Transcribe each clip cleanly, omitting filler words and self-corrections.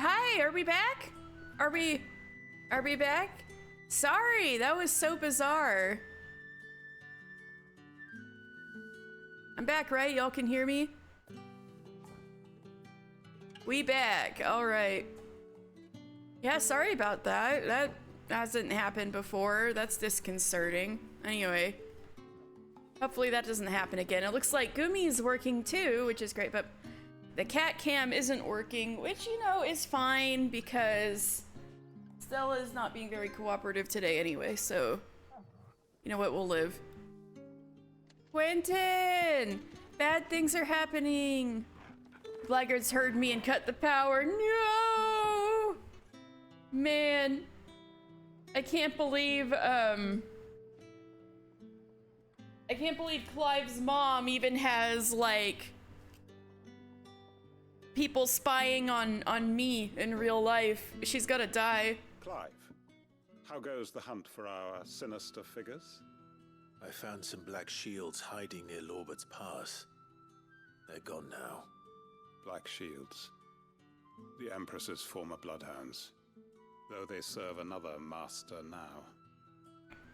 Hi, are we back? Are we back? Sorry, that was so bizarre. I'm back, right? Y'all can hear me? We back. All right. Yeah, sorry about that. That hasn't happened before. That's disconcerting. Anyway, hopefully that doesn't happen again. It looks like Gumi's working too, which is great, but the cat cam isn't working, which, you know, is fine because Stella's not being very cooperative today anyway, so you know what, we'll live. Quentin! Bad things are happening! Blackguards heard me and cut the power. No! Man. I can't believe Clive's mom even has, like, people spying on me in real life. She's gotta die. Clive, how goes the hunt for our sinister figures? I found some black shields hiding near Lorbert's Pass. They're gone now. Black shields. The Empress's former bloodhounds. Though they serve another master now.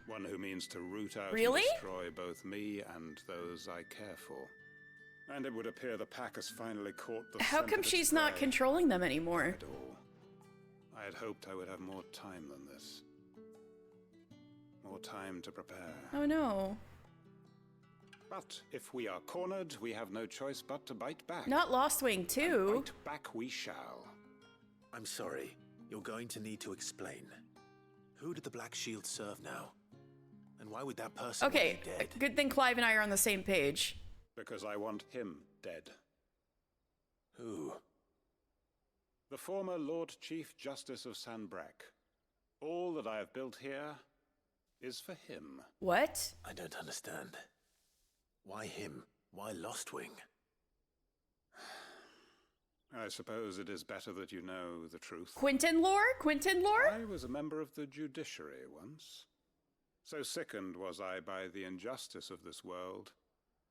One who means to root out and destroy both me and those I care for. And it would appear the pack has finally caught the How come she's not controlling them anymore? At all. I had hoped I would have more time than this. More time to prepare. Oh no. But if we are cornered, we have no choice but to bite back. Not Lost Wing 2. Bite back we shall. I'm sorry. You're going to need to explain. Who did the Black Shield serve now? And why would that person be dead? Good thing Clive and I are on the same page. Because I want him dead. Who? The former Lord Chief Justice of Sanbreque. All that I have built here is for him. What? I don't understand. Why him? Why Lostwing? I suppose it is better that you know the truth. Quentin lore? Quentin lore? I was a member of the judiciary once. So sickened was I by the injustice of this world,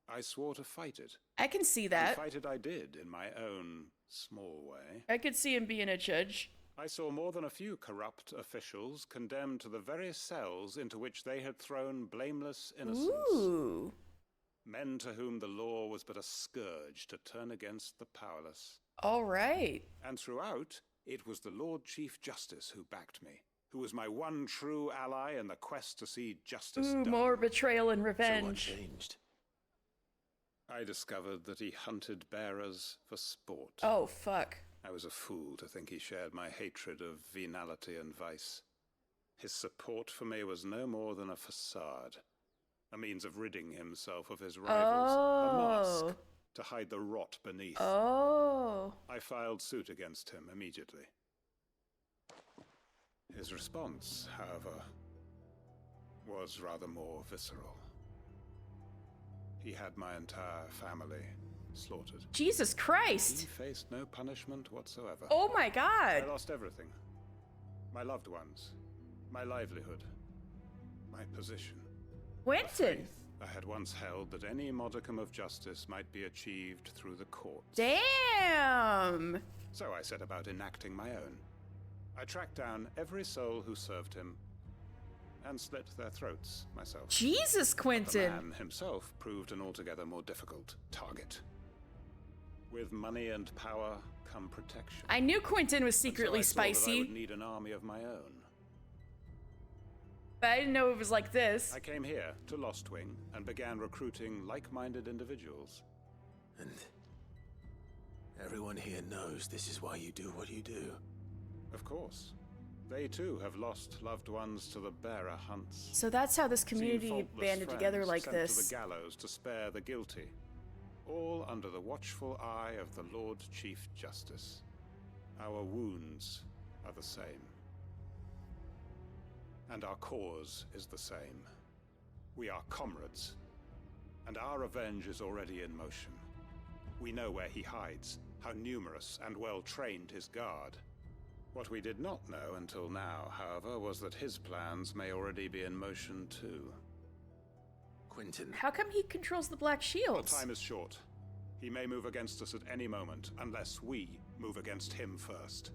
I swore to fight it. I can see that. And fight it I did, in my own small way. I could see him being a judge. I saw more than a few corrupt officials condemned to the very cells into which they had thrown blameless innocents. Ooh. Men to whom the law was but a scourge to turn against the powerless. All right. And throughout, it was the Lord Chief Justice who backed me, who was my one true ally in the quest to see justice done. More betrayal and revenge. So what changed? I discovered that he hunted bearers for sport. Oh, fuck. I was a fool to think he shared my hatred of venality and vice. His support for me was no more than a facade. A means of ridding himself of his rivals. A mask to hide the rot beneath. Oh. I filed suit against him immediately. His response, however, was rather more visceral. He had my entire family slaughtered. Jesus Christ! He faced no punishment whatsoever. Oh my God! I lost everything. My loved ones, my livelihood, my position. Quentin! I had once held that any modicum of justice might be achieved through the courts. Damn! So I set about enacting my own. I tracked down every soul who served him and slit their throats myself. Jesus, Quentin! The man himself proved an altogether more difficult target. With money and power come protection. I knew Quentin was secretly so I saw that I spicy. would need an army of my own. But I didn't know it was like this. I came here to Lostwing and began recruiting like-minded individuals. And everyone here knows this is why you do what you do. Of course. They too have lost loved ones to the bearer hunts. So that's how this community Seen faultless banded together friends like sent this. to the gallows to spare the guilty. All under the watchful eye of the Lord Chief Justice. Our wounds are the same. And our cause is the same. We are comrades. And our revenge is already in motion. We know where he hides, how numerous and well-trained his guard. What we did not know until now, however, was that his plans may already be in motion too. Quentin. How come he controls the Black Shields? Our time is short. He may move against us at any moment, unless we move against him first.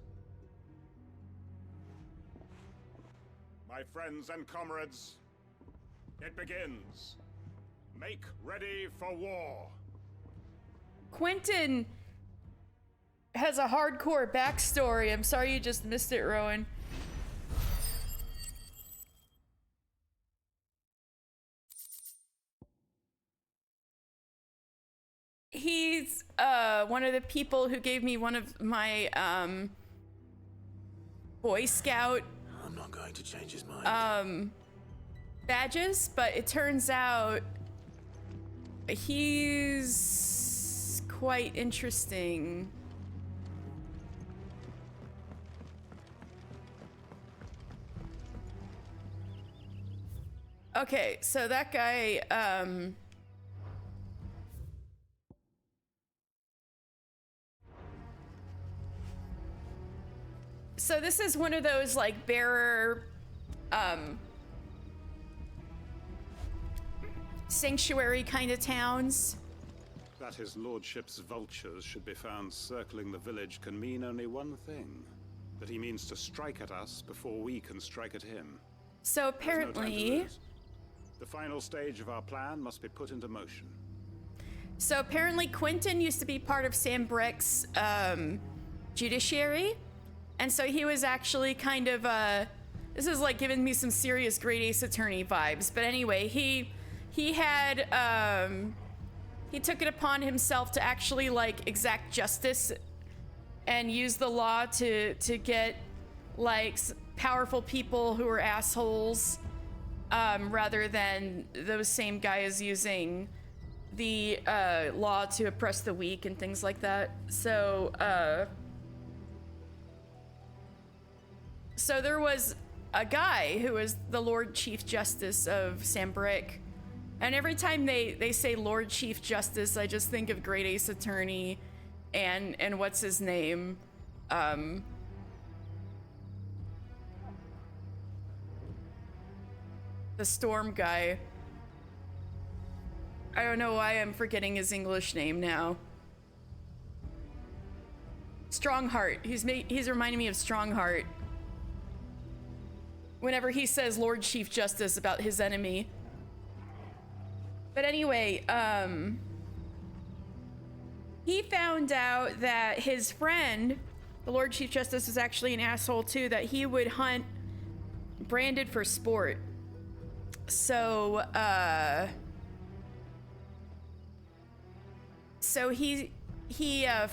My friends and comrades, it begins. Make ready for war. Quentin has a hardcore backstory. I'm sorry you just missed it, Rowan. He's one of the people who gave me one of my Boy Scout I'm not going to change his mind. badges, but it turns out he's quite interesting. Okay, so that guy, so this is one of those, like, bearer, sanctuary kind of towns. That his lordship's vultures should be found circling the village can mean only one thing. That he means to strike at us before we can strike at him. So There's no time to apparently... lose. The final stage of our plan must be put into motion. So apparently Quentin used to be part of Sam Breck's judiciary. And so he was actually kind of, this is like giving me some serious Great Ace Attorney vibes. But anyway, he had, he took it upon himself to actually like exact justice and use the law to get like powerful people who are assholes, rather than those same guys using the law to oppress the weak and things like that. So there was a guy who was the Lord Chief Justice of Sam Breck, and every time they say Lord Chief Justice, I just think of Great Ace Attorney and what's his name, the Storm guy. I don't know why I'm forgetting his English name now. Strongheart. He's reminding me of Strongheart whenever he says Lord Chief Justice about his enemy. But anyway, he found out that his friend, the Lord Chief Justice, is actually an asshole too, that he would hunt branded for sport. So, he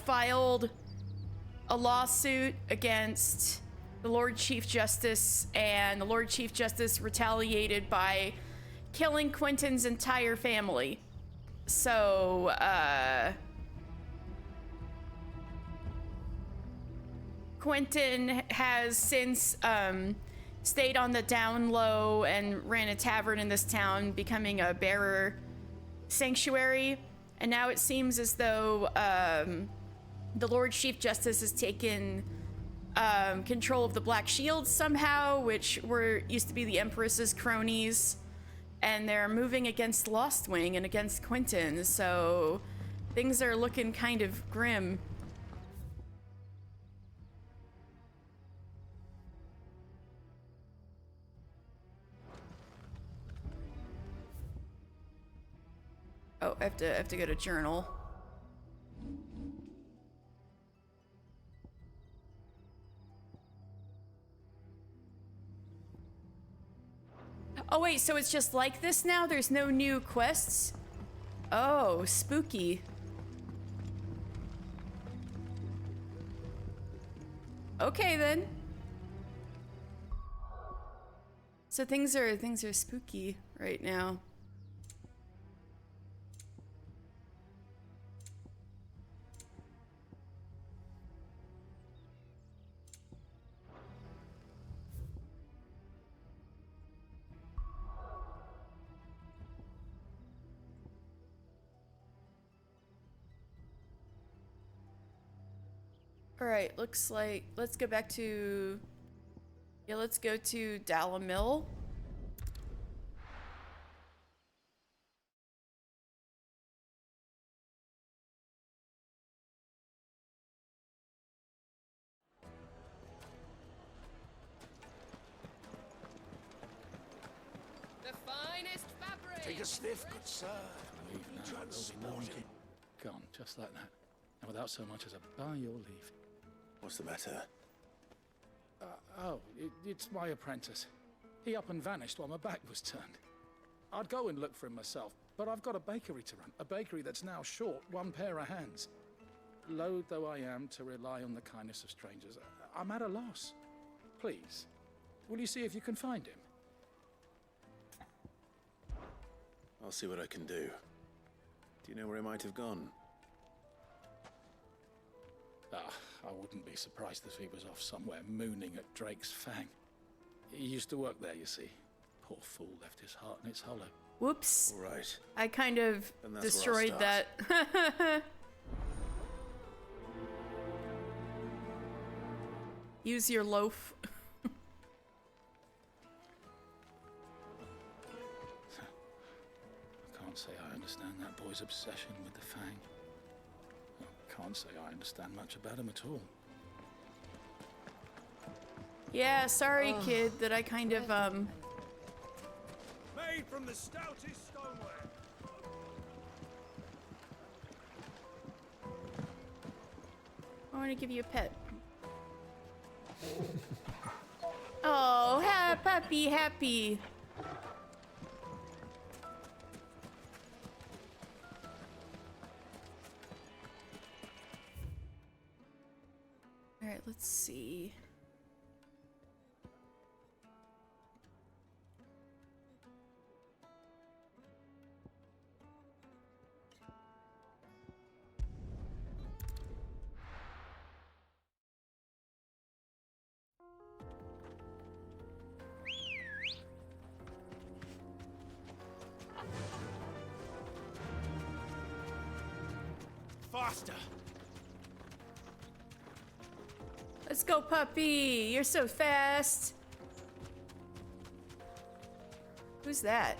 filed a lawsuit against the Lord Chief Justice, and the Lord Chief Justice retaliated by killing Quentin's entire family. So, Quentin has since stayed on the down low and ran a tavern in this town, becoming a bearer sanctuary. And now it seems as though the Lord Chief Justice has taken control of the Black Shields somehow, which used to be the Empress's cronies, and they're moving against Lostwing and against Quentin, so things are looking kind of grim. Oh, I have to go to journal. Oh wait, so it's just like this now? There's no new quests? Oh, spooky. Okay then. So things are spooky right now. Alright, looks like, let's go back to, yeah, let's go to Dalamil. stiff, good sir. Leave now, there'll be no one can... Gone, just like that. And without so much as a by your leave. What's the matter? It's my apprentice. He up and vanished while my back was turned. I'd go and look for him myself, but I've got a bakery to run. A bakery that's now short one pair of hands. Loath though I am to rely on the kindness of strangers, I'm at a loss. Please, will you see if you can find him? I'll see what I can do. Do you know where he might have gone? I wouldn't be surprised if he was off somewhere mooning at Drake's Fang. He used to work there, you see. Poor fool left his heart in its hollow. Whoops. All right. I kind of destroyed that. Use your loaf. I can't say I understand that boy's obsession with the Fang. I can't say I understand much about him at all. Yeah, sorry, kid, that I kind of, Made from the stoutest stoneware. I want to give you a pet. Oh, puppy, happy. All right, let's see. Faster! Let's go, puppy. You're so fast. Who's that?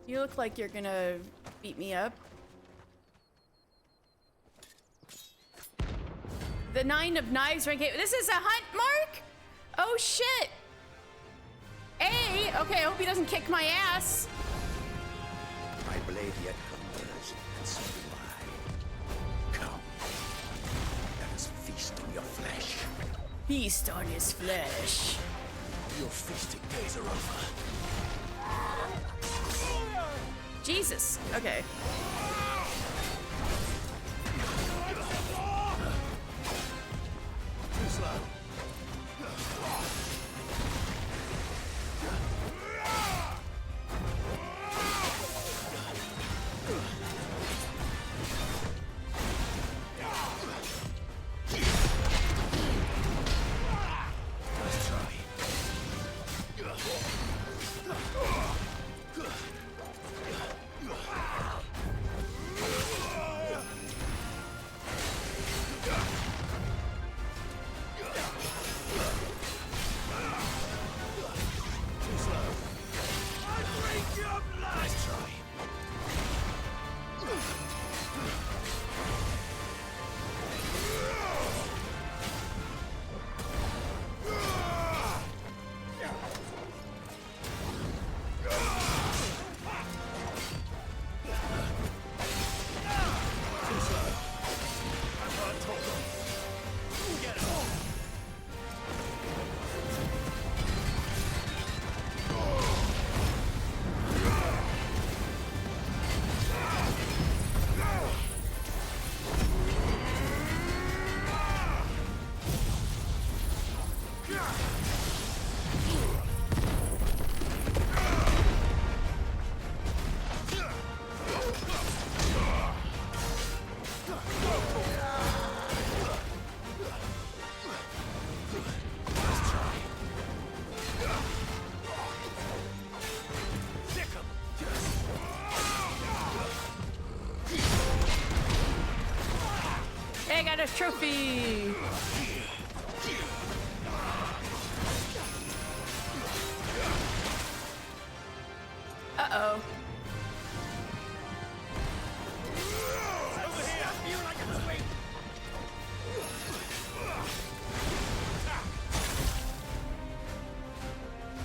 You look like you're gonna beat me up. The 9 of Knives rank 8. This is a hunt, Mark? Oh, shit. A. Okay, I hope he doesn't kick my ass. My blade yet conquers, and so do I. Come. Let us feast on your flesh. Feast on his flesh. Your feasting days are over. Jesus. Okay. Too slow. I got a trophy. Uh-oh.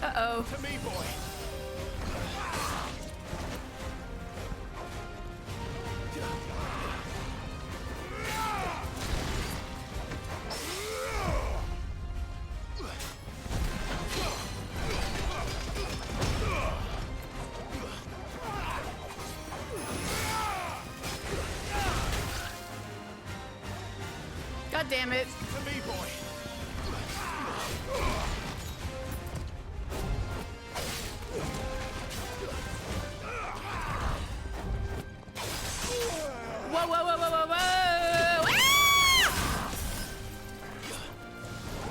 Uh-oh. To me, boy. God damn it. To me, boy. Whoa, whoa, whoa, whoa, whoa, whoa! Ah!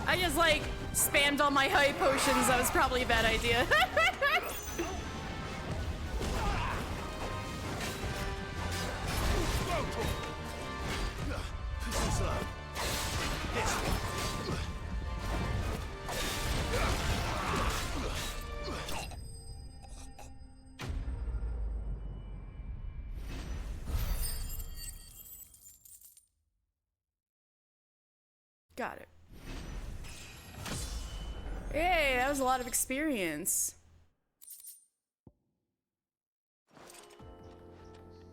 I just like spammed all my high potions. That was probably a bad idea. Got it. Hey, that was a lot of experience.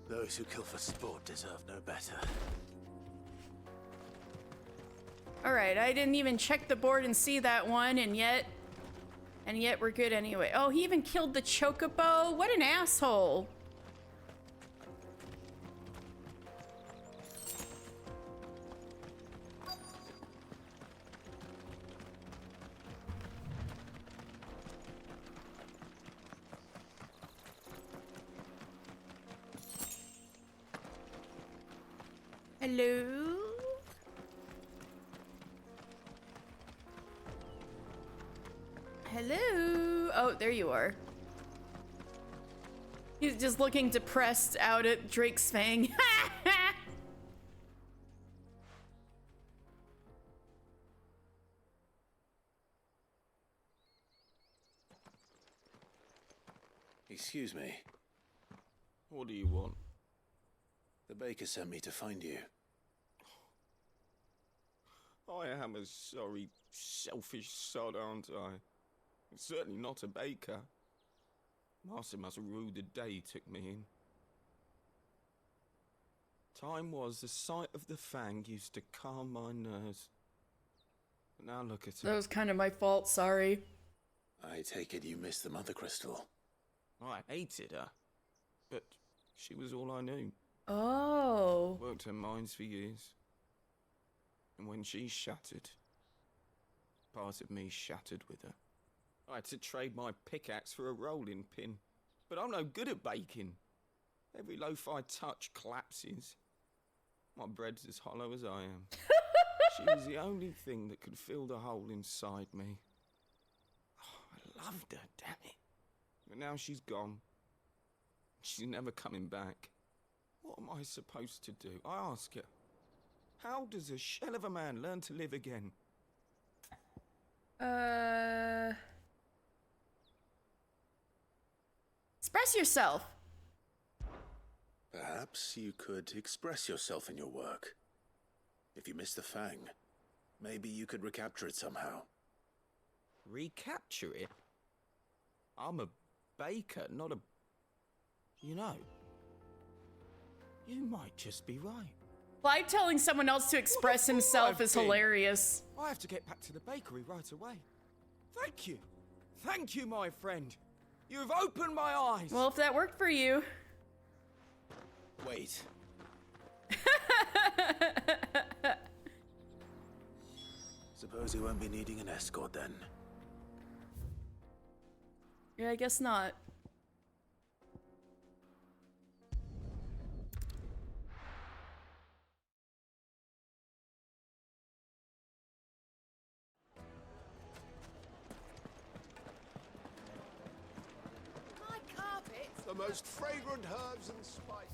Those who kill for sport deserve no better. Alright, I didn't even check the board and see that one, and yet we're good anyway. Oh, he even killed the chocobo? What an asshole. Hello? Hello? Oh, there you are. He's just looking depressed out at Drake's Fang. Excuse me. What do you want? The baker sent me to find you. I am a sorry, selfish sod, aren't I? Certainly not a baker. Master must rue the day he took me in. Time was the sight of the Fang used to calm my nerves. But now look at it. That was kind of my fault, sorry. I take it you missed the Mother Crystal. I hated her. But she was all I knew. Oh. Worked her mines for years. And when she shattered, part of me shattered with her. I had to trade my pickaxe for a rolling pin. But I'm no good at baking. Every loaf I touch collapses. My bread's as hollow as I am. She was the only thing that could fill the hole inside me. Oh, I loved her, damn it. But now she's gone. She's never coming back. What am I supposed to do? I ask her. How does a shell of a man learn to live again? Express yourself. Perhaps you could express yourself in your work. If you miss the Fang, maybe you could recapture it somehow. Recapture it? I'm a baker, not a... You know, you might just be right. Like telling someone else to express himself is hilarious. I have to get back to the bakery right away. Thank you. Thank you, my friend. You've opened my eyes. Well, if that worked for you. Wait. Suppose you won't be needing an escort then. Yeah, I guess not. The most fragrant herbs and spices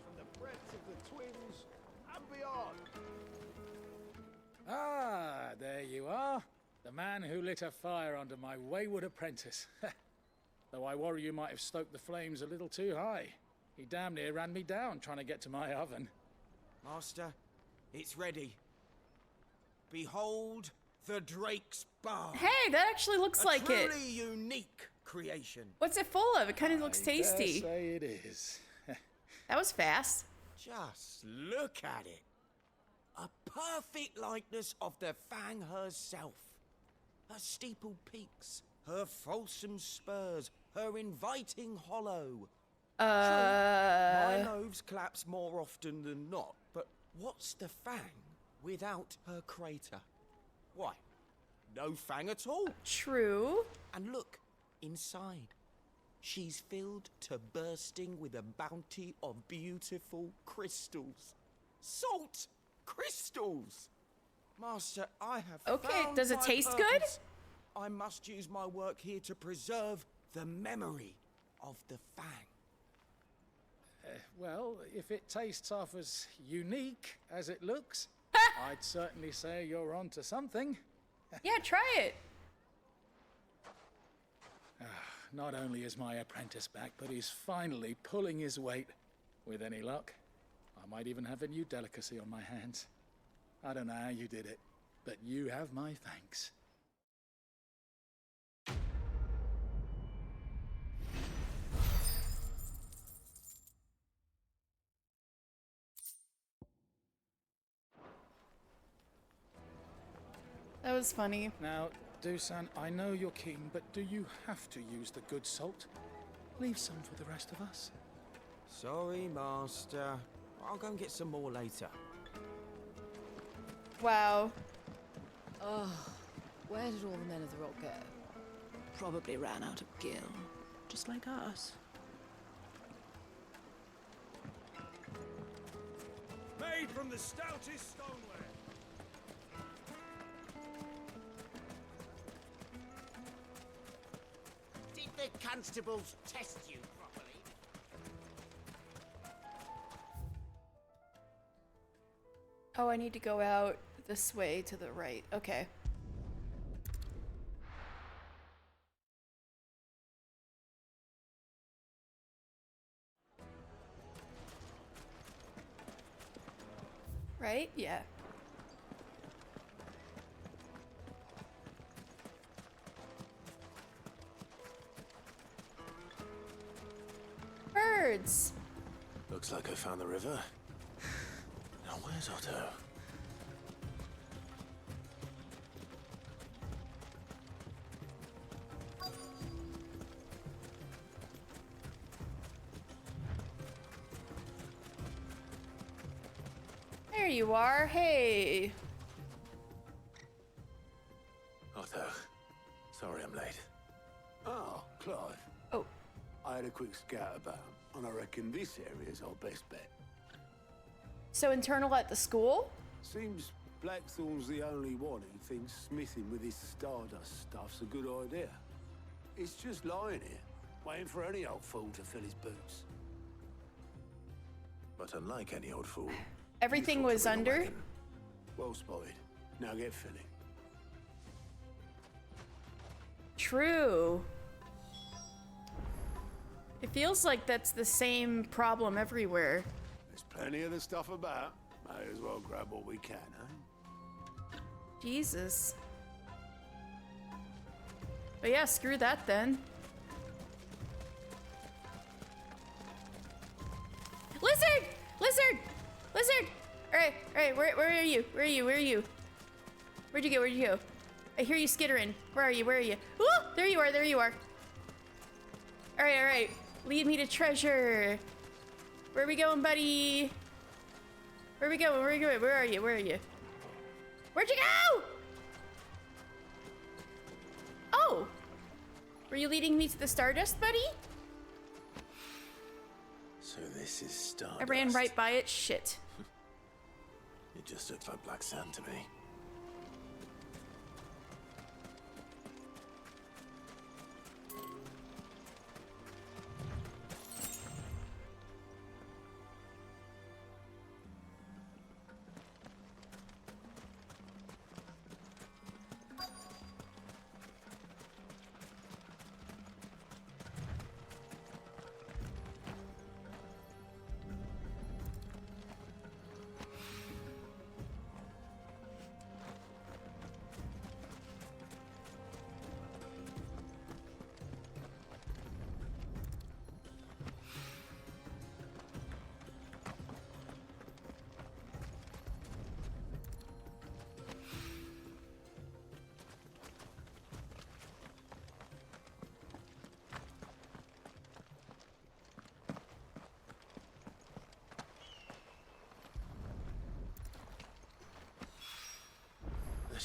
from the breadth of the twins and beyond. Ah, there you are. The man who lit a fire under my wayward apprentice. Though I worry you might have stoked the flames a little too high. He damn near ran me down trying to get to my oven. Master, it's ready. Behold the Drake's Bar. Hey, that actually looks like it. A truly unique creation. What's it full of? It kind of looks tasty. I dare say it is. That was fast. Just look at it. A perfect likeness of the Fang herself. Her steepled peaks, her fulsome spurs, her inviting hollow. True, my loaves collapse more often than not, but What's the Fang without her crater? Why? No Fang at all. True. And look, inside. She's filled to bursting with a bounty of beautiful crystals. Salt crystals! Master, I have Okay, found does it my taste good? purpose. I must use my work here to preserve the memory of the Fang. Well, if it tastes half as unique as it looks, I'd certainly say you're onto something. Yeah, try it. Not only is my apprentice back, but he's finally pulling his weight. With any luck, I might even have a new delicacy on my hands. I don't know how you did it, but you have my thanks. That was funny. Now, Dusan, I know you're keen, but do you have to use the good salt? Leave some for the rest of us. Sorry, Master. I'll go and get some more later. Wow. Oh, where did all the men of the rock go? Probably ran out of gil, just like us. Made from the stoutest stoneware. Did the constables test you properly? Oh, I need to go out this way to the right. Okay. Right? Yeah. Birds! Looks like I found the river. Now where's Otto? There you are. Hey. Otto. Sorry I'm late. Oh, Clive. Oh. I had a quick scout about, and I reckon this area's our best bet. So internal at the school? Seems Blackthorn's the only one who thinks smithing with his stardust stuff's a good idea. It's just lying here, waiting for any old fool to fill his boots. But unlike any old fool, Everything you thought was to bring a under? wagon. Well spotted. Now get filling. True. It feels like that's the same problem everywhere. There's plenty of the stuff about. Might as well grab what we can, eh? Jesus. But yeah, screw that then. Lizard! Lizard! Lizard! Alright, where are you? Where are you? Where are you? Where'd you go? Where'd you go? I hear you skittering. Where are you? Where are you? Ooh! There you are, there you are. Alright. Lead me to treasure. Where are we going, buddy? Where are we going? Where are we going? Where are you? Where are you? Where'd you go? Oh! Were you leading me to the Stardust, buddy? So this is Stardust. I ran right by it. Shit. It just looks like black sand to me.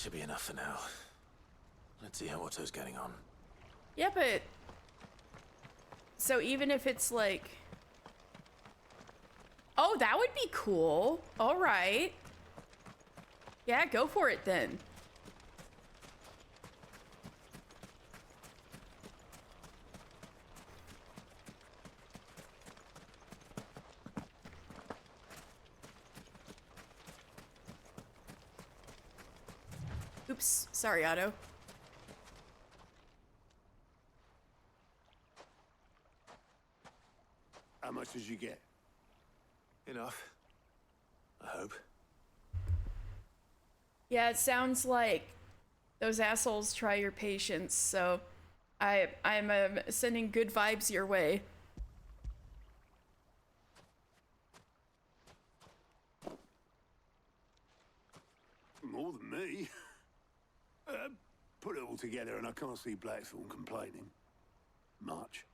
should be enough for now. Let's see how Otto's getting on. Yeah, but... So even if it's like... Oh, that would be cool. All right. Yeah, go for it then. Oops, sorry, Otto. How much did you get? Enough. I hope. Yeah, it sounds like those assholes try your patience, so I'm sending good vibes your way. More than me. Put it all together and I can't see Blackthorn complaining. Much.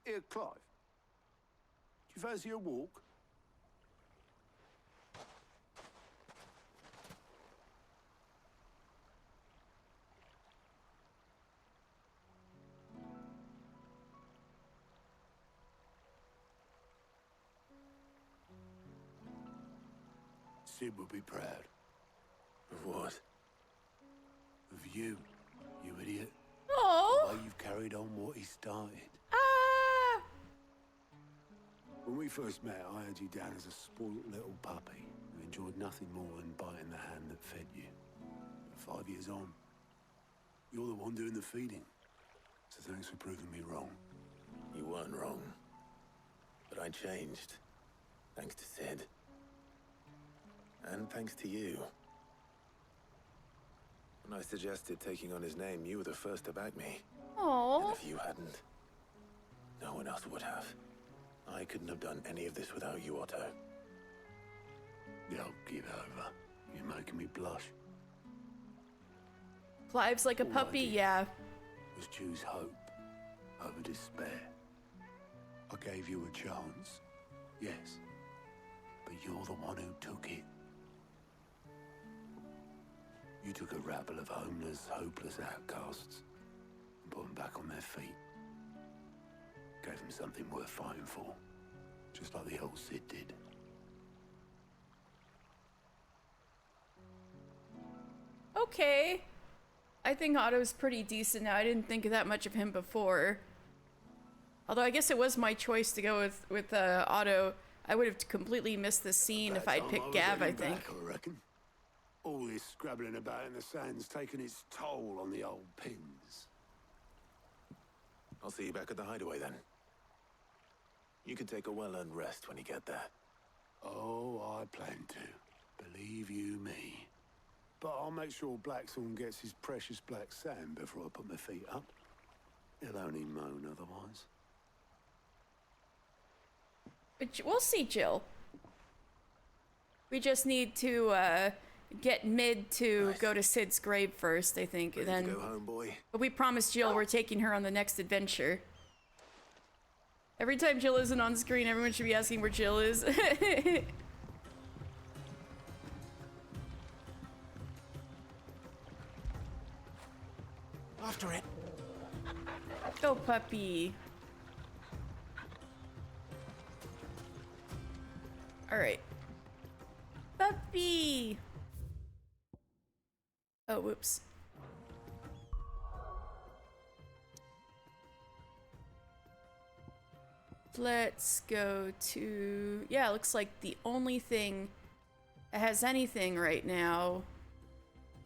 Here, Clive. Do you fancy a walk? Sid would be proud. Of what? Of you, you idiot. Oh. The way you've carried on what he started. Ah. When we first met, I had you down as a spoilt little puppy who enjoyed nothing more than biting the hand that fed you. But 5 years on, you're the one doing the feeding. So thanks for proving me wrong. You weren't wrong. But I changed. Thanks to Sid. And thanks to you. When I suggested taking on his name, you were the first to back me. Oh. And if you hadn't, no one else would have. I couldn't have done any of this without you, Otto. Yo, give over. You're making me blush. Clive's like a All I puppy, did yeah. was choose hope over despair. I gave you a chance, yes. But you're the one who took it. You took a rabble of homeless, hopeless outcasts and put them back on their feet. Gave them something worth fighting for, just like the old Sid did. Okay. I think Otto's pretty decent now. I didn't think that much of him before. Although I guess it was my choice to go with Otto. I would have completely missed the scene if I'd picked Gav, I think. I reckon. All this scrabbling about in the sand's taken its toll on the old pins. I'll see you back at the hideaway then. You can take a well-earned rest when you get there. Oh, I plan to. Believe you me. But I'll make sure Blackthorn gets his precious black sand before I put my feet up. He'll only moan otherwise. But we'll see, Jill. We just need to get Mid to go to Sid's grave first, I think. Ready Then to go home, boy? But we promised Jill we're taking her on the next adventure. Every time Jill isn't on screen, everyone should be asking where Jill is. After it. Go, puppy. All right. Puppy. Oh, whoops. Let's go to... Yeah, it looks like the only thing that has anything right now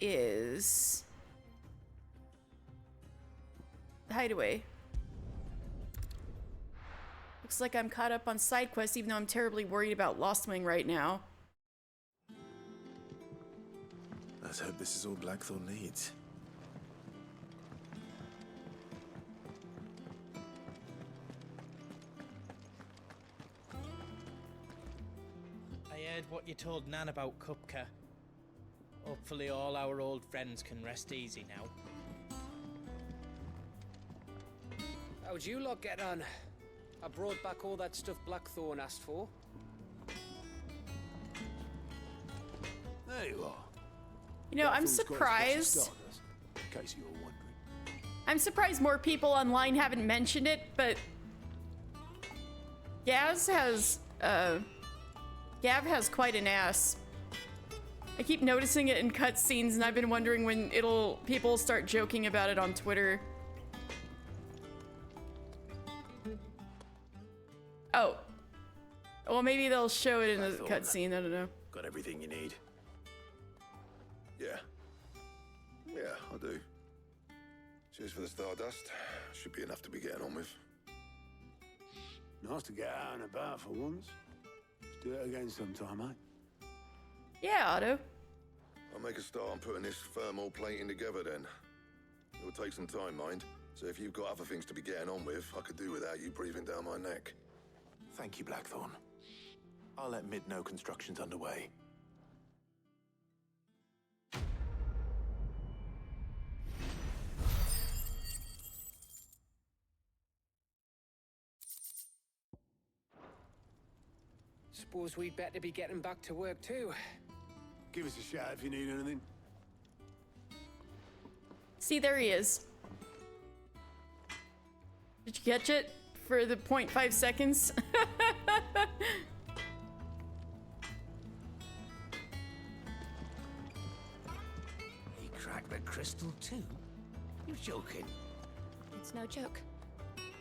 is... the hideaway. Looks like I'm caught up on side quests, even though I'm terribly worried about Lostwing right now. Let's hope this is all Blackthorn needs. I heard what you told Nan about Kupka. Hopefully all our old friends can rest easy now. How'd you lot get on? I brought back all that stuff Blackthorn asked for. There you are. You know, I'm Blackthorn's got his best of surprised. starters, in case you were wondering. I'm surprised more people online haven't mentioned it, but Gav has quite an ass. I keep noticing it in cutscenes, and I've been wondering when people start joking about it on Twitter. Oh. Well, maybe they'll show it in a cutscene, I don't know. Got everything you need? Yeah. Yeah, I do. Cheers for the Stardust. Should be enough to be getting on with. Nice to get out and about for once. Let's do it again sometime, eh? Yeah, Otto. I'll make a start on putting this thermal plating together then. It'll take some time, mind. So if you've got other things to be getting on with, I could do without you breathing down my neck. Thank you, Blackthorn. I'll let Mid know construction's underway. Suppose we'd better be getting back to work too. Give us a shout if you need anything. See, there he is. Did you catch it for the 0.5 seconds? He cracked the crystal too? You're joking. It's no joke.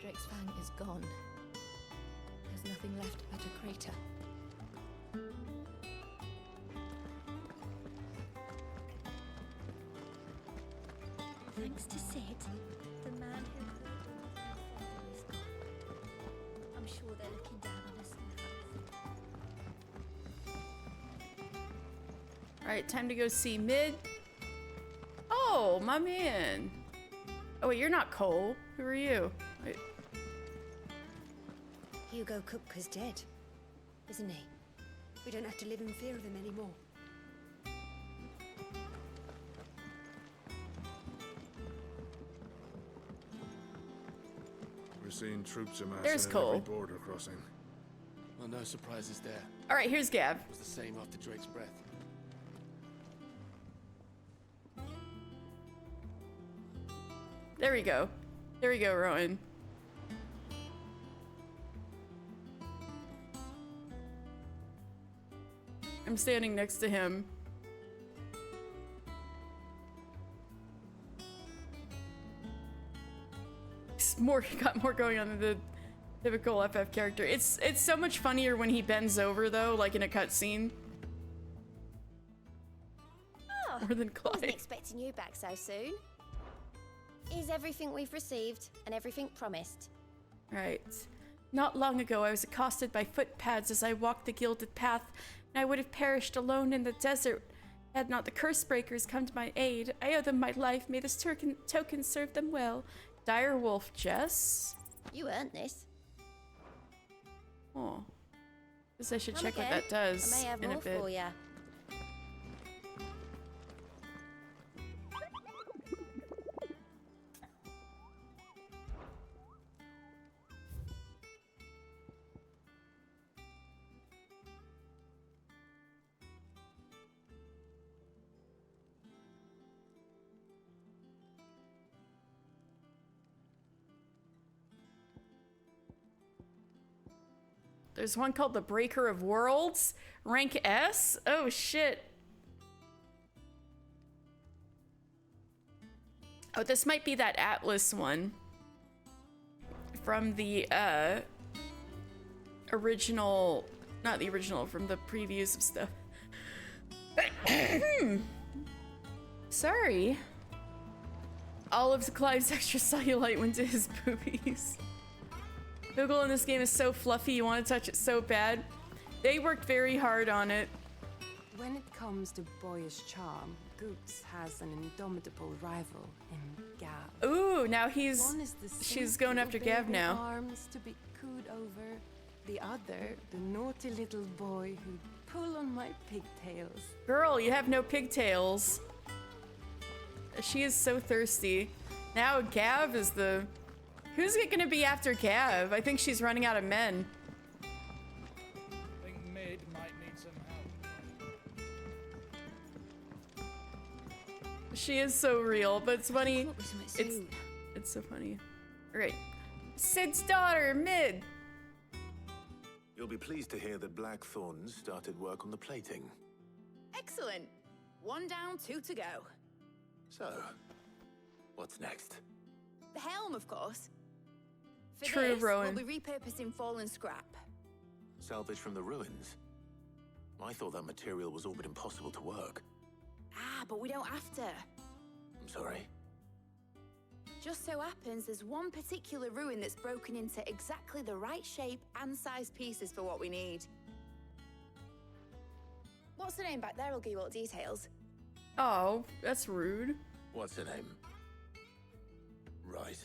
Drake's Fang is gone. There's nothing left but a crater. Thanks to Sid, the man who called all the father is gone. I'm sure they're looking down on us now. Alright, time to go see Mid. Oh, my man. Oh, wait, you're not Cole. Who are you? Wait. Hugo Kupka's dead, isn't he? We don't have to live in fear of him anymore. We're seeing troops amassing There's at Cole. every border crossing. Well, no surprises there. Alright, here's Gav. It was the same after Drake's breath. There we go. There we go, Rowan. I'm standing next to him. It's got more going on than the typical FF character. It's so much funnier when he bends over though, like in a cutscene. Oh, More than Clyde. wasn't expecting you back so soon. Is everything we've received and everything promised? Right. Not long ago, I was accosted by footpads as I walked the gilded path, and I would have perished alone in the desert had not the curse breakers come to my aid. I owe them my life. May this token serve them well. Direwolf Jess? You earned this. Oh. Guess I should Come check what again. that does I may have in more a bit. for ya. There's one called the Breaker of Worlds. Rank S? Oh, shit. Oh, this might be that Atlas one. From the, original... Not the original, from the previews of stuff. Sorry. All of Clive's extra cellulite went to his boobies. Google in this game is so fluffy, you want to touch it so bad. They worked very hard on it. When it comes to boyish charm, Goops has an indomitable rival in Gav. Ooh, now One is the she's going after simple Gav baby now. Arms to be cooed over. The other, the naughty little boy who'd pull on my pigtails. Girl, you have no pigtails. She is so thirsty. Now Gav is the... Who's it gonna be after Gav? I think she's running out of men. I think Mid might need some help. She is so real, but it's funny. It's so funny. All right. Sid's daughter, Mid. You'll be pleased to hear that Blackthorn started work on the plating. Excellent. 1 down, 2 to go. So, what's next? The helm, of course. For True, this, Rowan. we'll be repurposing fallen scrap. Salvage from the ruins? I thought that material was all but impossible to work. Ah, but we don't have to. I'm sorry. Just so happens there's one particular ruin that's broken into exactly the right shape and size pieces for what we need. What's the name back there? I'll give you all the details. Oh, that's rude. What's her name? Right.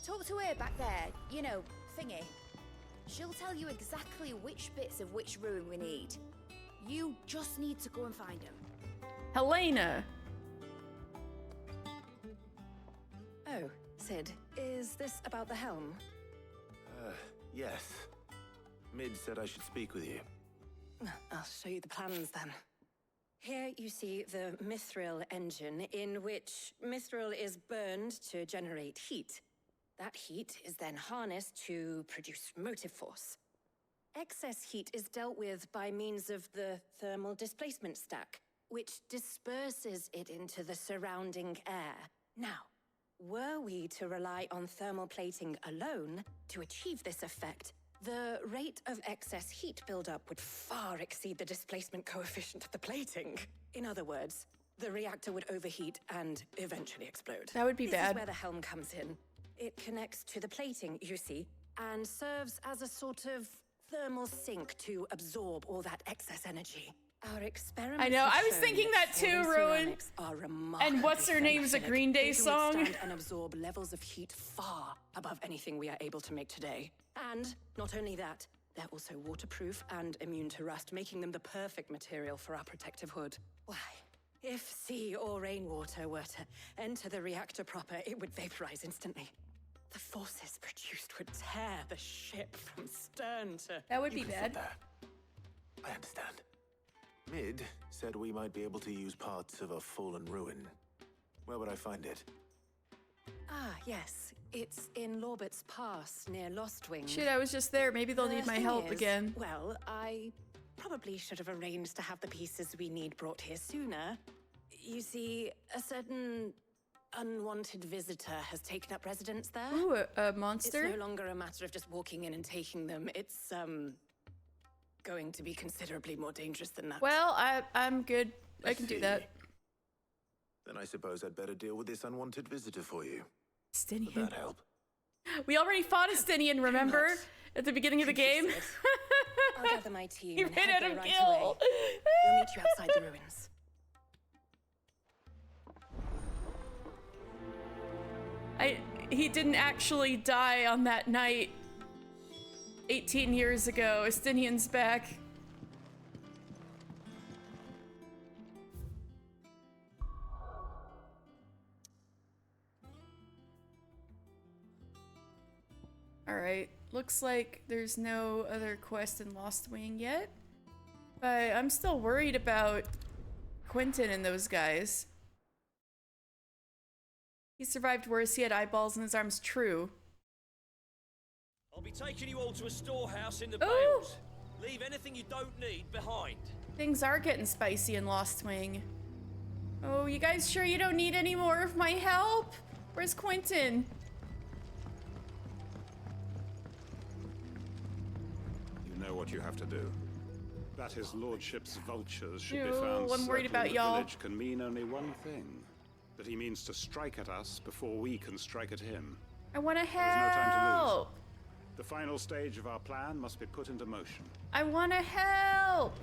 Talk to her back there. You know, thingy. She'll tell you exactly which bits of which ruin we need. You just need to go and find them. Helena. Oh, Sid, is this about the helm? Yes. Mid said I should speak with you. I'll show you the plans then. Here you see the mithril engine, in which mithril is burned to generate heat. That heat is then harnessed to produce motive force. Excess heat is dealt with by means of the thermal displacement stack, which disperses it into the surrounding air. Now, were we to rely on thermal plating alone to achieve this effect, the rate of excess heat buildup would far exceed the displacement coefficient of the plating. In other words, the reactor would overheat and eventually explode. That would be bad. This is where the helm comes in. It connects to the plating, you see, and serves as a sort of thermal sink to absorb all that excess energy. Our experiments I know, have I was shown thinking that too, fallen Rowan. ceramics are remarkably And what's her name's a thermophilic. Green Day They can song? withstand and absorb levels of heat far above anything we are able to make today. And not only that, they're also waterproof and immune to rust, making them the perfect material for our protective hood. Why, if sea or rainwater were to enter the reactor proper, it would vaporize instantly. The forces produced would tear the ship from stern to... That would be You can bad. fit that. I understand. Mid said we might be able to use parts of a fallen ruin. Where would I find it? Ah, yes. It's in Lorbert's Pass, near Lostwing. Shit, I was just there. Maybe they'll The need my thing help is, again. Well, I probably should have arranged to have the pieces we need brought here sooner. You see, a certain unwanted visitor has taken up residence there. Ooh, a monster? It's no longer a matter of just walking in and taking them. It's, going to be considerably more dangerous than that. Well, I'm good. I can do that. Then I suppose I'd better deal with this unwanted visitor for you. Stinian. Would that help? We already fought a Stinian, remember? At the beginning of the game? I'll gather my team You and ran head out there of right gil. away. We'll meet you outside the ruins. He didn't actually die on that night 18 years ago. Estinian's back. Alright, looks like there's no other quest in Lost Wing yet. But I'm still worried about Quentin and those guys. He survived worse, he had eyeballs in his arms, true. I'll be taking you all to a storehouse in the Ooh. Bales. Leave anything you don't need behind. Things are getting spicy in Lost Wing. Oh, you guys sure you don't need any more of my help? Where's Quentin? You know what you have to do. That his lordship's vultures should be Ew, found I'm worried circling about the y'all. village can mean only one thing. That he means to strike at us before we can strike at him. I want to There is no time to lose. help. The final stage of our plan must be put into motion. I want to help.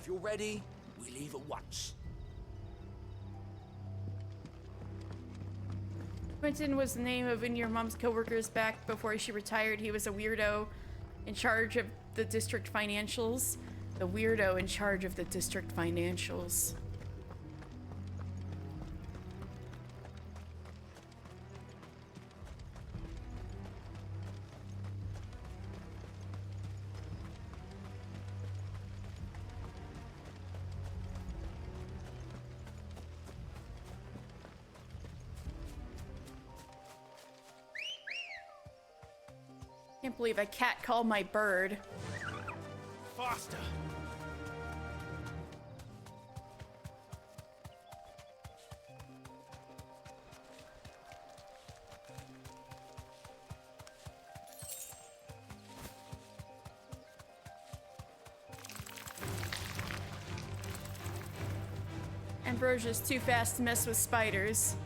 If you're ready, we leave at once. Quentin was the name of one of your mom's coworkers back before she retired. He was a weirdo in charge of the district financials. The weirdo in charge of the district financials. Can't believe a cat called my bird. Faster! Ambrosia's too fast to mess with spiders.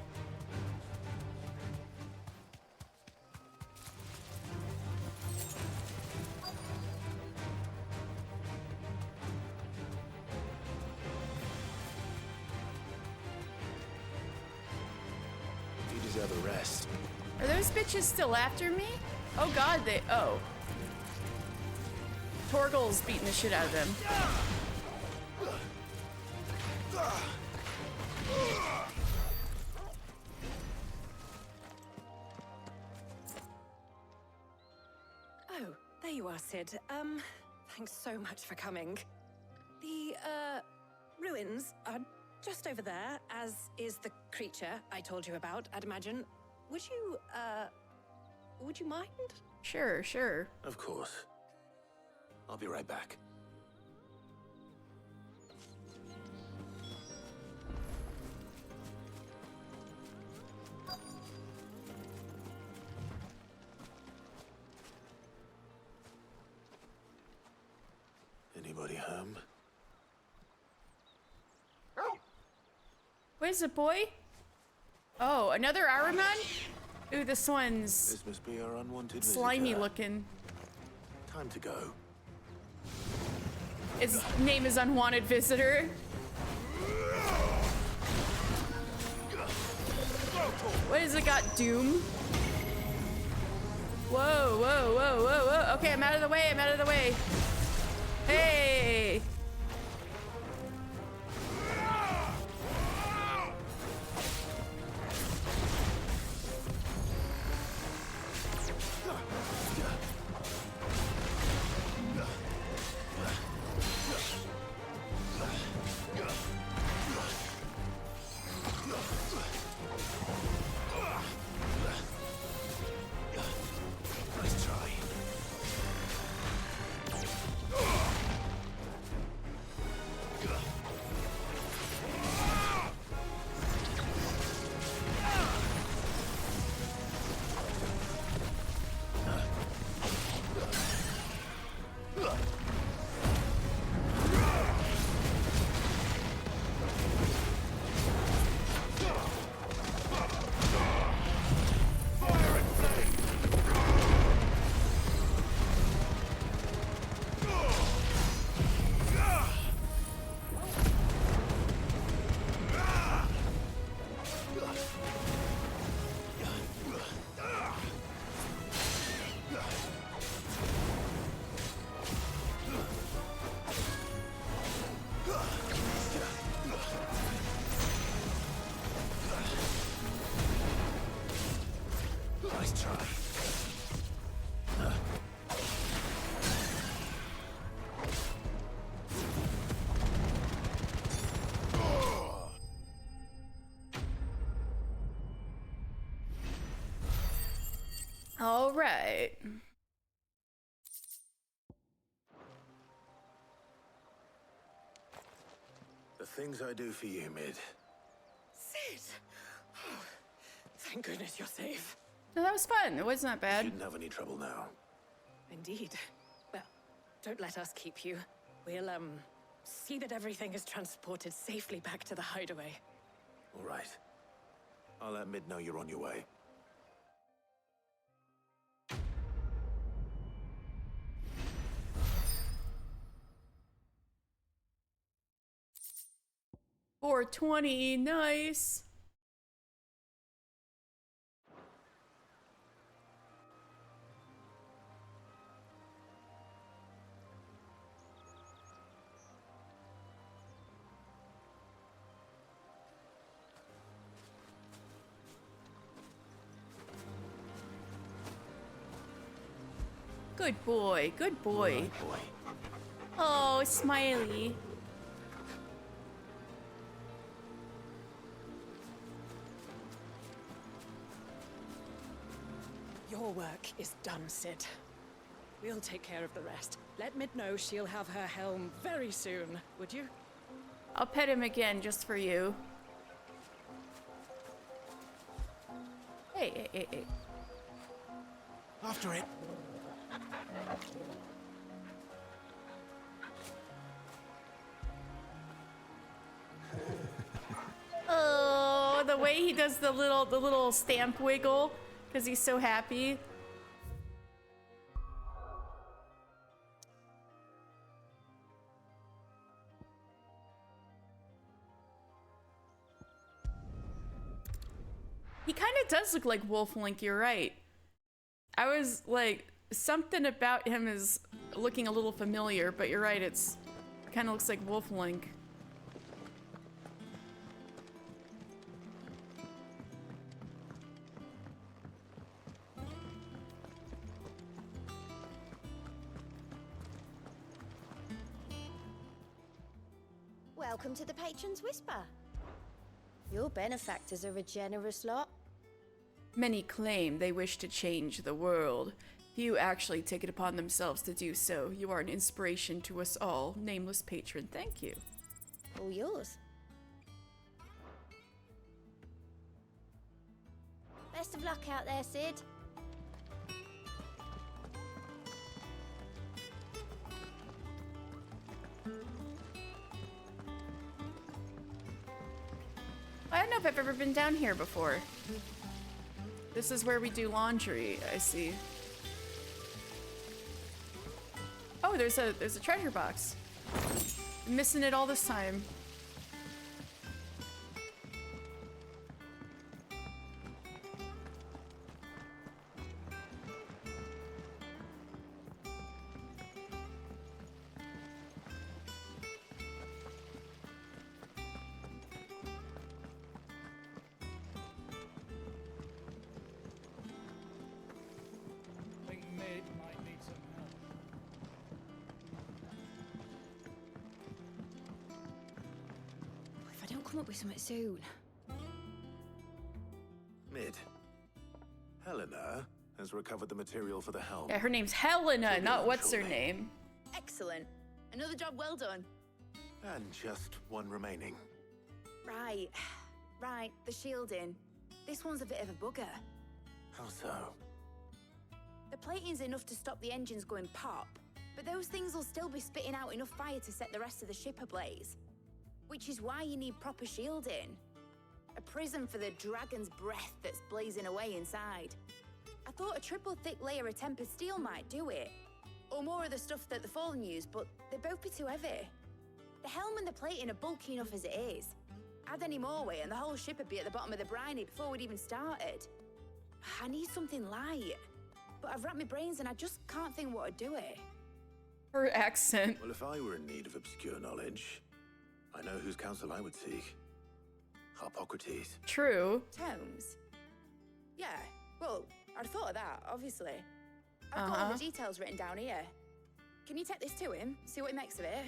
You deserve a rest. Are those bitches still after me? Oh god, oh. Torgal's beating the shit out of them. Oh, there you are, Sid. Thanks so much for coming. The, ruins are just over there, as is the creature I told you about, I'd imagine. Would you mind? Sure, sure. Of course. I'll be right back. Anybody home? What is it, boy? Oh, another Ahriman? Ooh, this one's This must be our unwanted slimy visitor. looking. Time to go. His name is Unwanted Visitor. What has it got? Doom? Whoa, whoa, whoa, whoa, whoa. Okay, I'm out of the way, I'm out of the way. Hey! Nice try. Nice try. All right. The things I do for you, Mid. Sid! Oh, thank goodness you're safe. No, that was fun. It was not bad. Shouldn't have any trouble now. Indeed. Well, don't let us keep you. We'll, see that everything is transported safely back to the hideaway. All right. I'll let Mid know you're on your way. 420, nice. Good boy, good boy. Right, boy. Oh, Smiley. Your work is done, Sid. We'll take care of the rest. Let Mid know she'll have her helm very soon, would you? I'll pet him again just for you. Hey, hey, hey, hey. After it. Oh, the way he does the little stamp wiggle because he's so happy. He kind of does look like Wolf Link, you're right. I was like, something about him is looking a little familiar, but you're right, it kind of looks like Wolf Link. Welcome to the Patron's Whisper. Your benefactors are a generous lot. Many claim they wish to change the world. Few actually take it upon themselves to do so. You are an inspiration to us all. Nameless patron, thank you. All yours. Best of luck out there, Sid. I don't know if I've ever been down here before. This is where we do laundry, I see. Oh, there's a treasure box. I'm missing it all this time. Come up with something soon. Mid. Helena has recovered the material for the helm. Yeah, her name's Helena, not what's her name. Excellent. Another job well done. And just one remaining. Right. Right, the shielding. This one's a bit of a bugger. How so? The plating's enough to stop the engines going pop, but those things will still be spitting out enough fire to set the rest of the ship ablaze. Which is why you need proper shielding. A prison for the dragon's breath that's blazing away inside. I thought a triple thick layer of tempered steel might do it. Or more of the stuff that the Fallen use, but they'd both be too heavy. The helm and the plating are bulky enough as it is. Add any more weight and the whole ship would be at the bottom of the briny before we'd even started. I need something light. But I've racked my brains and I just can't think what would do it. Her accent. Well, if I were in need of obscure knowledge, I know whose counsel I would seek. Harpocrates. True. Tomes? Yeah, well, I'd thought of that, obviously. I've got all the details written down here. Can you take this to him, see what he makes of it?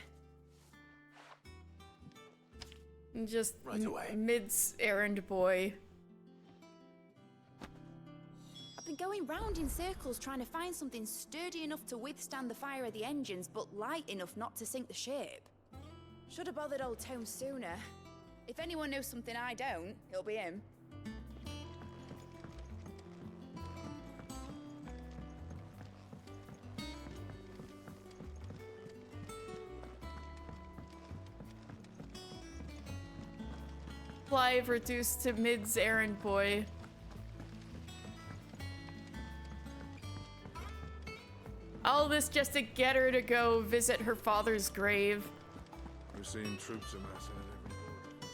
Just right away. Mid's errand boy. I've been going round in circles trying to find something sturdy enough to withstand the fire of the engines, but light enough not to sink the ship. Should have bothered old Tome sooner. If anyone knows something I don't, it'll be him. Clive reduced to Mid's errand boy. All this just to get her to go visit her father's grave. We're seeing troops amassing at every border.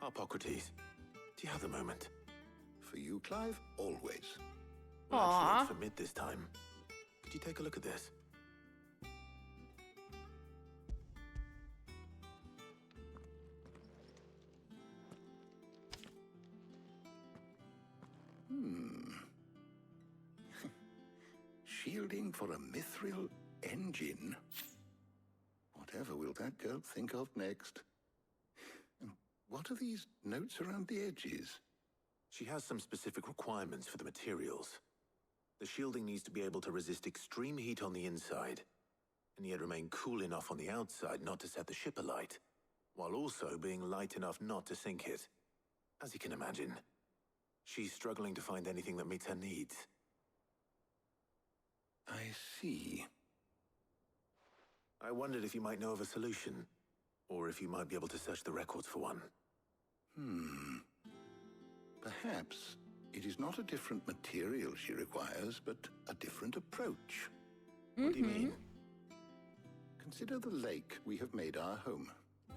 Hippocrates, do you have the moment? For you, Clive, always. Well, actually, Aww. it's for mid this time. Could you take a look at this? Shielding for a mithril engine? Whatever will that girl think of next? And what are these notes around the edges? She has some specific requirements for the materials. The shielding needs to be able to resist extreme heat on the inside, and yet remain cool enough on the outside not to set the ship alight, while also being light enough not to sink it. As you can imagine, she's struggling to find anything that meets her needs. I see. I wondered if you might know of a solution, or if you might be able to search the records for one. Perhaps it is not a different material she requires, but a different approach. What do you mean? Consider the lake we have made our home.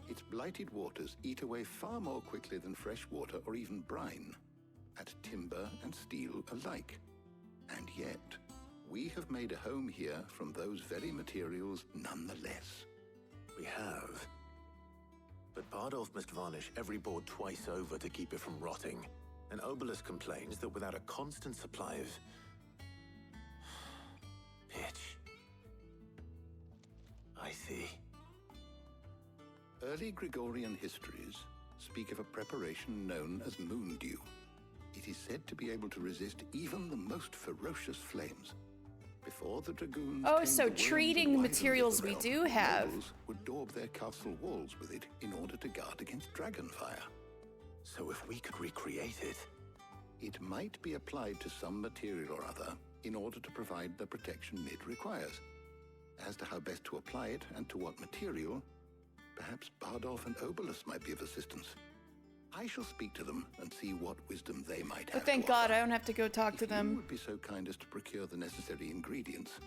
Its blighted waters eat away far more quickly than fresh water or even brine, at timber and steel alike. And yet, we have made a home here from those very materials nonetheless. We have. But Bardolph must varnish every board twice over to keep it from rotting. And Obelisk complains that without a constant supply of pitch. I see. Early Gregorian histories speak of a preparation known as moon dew. It is said to be able to resist even the most ferocious flames. Before the dragoons Oh, tamed so the worms treating and the wyverns of materials the we realm, do have. nobles would daub their castle walls with it in order to guard against dragonfire. So if we could recreate it... It might be applied to some material or other in order to provide the protection it requires. As to how best to apply it and to what material, perhaps Bardolph and Obelisk might be of assistance. I shall speak to them and see what wisdom they might have. But thank God I don't have to go talk to If you them. would be so kind as to procure the necessary ingredients,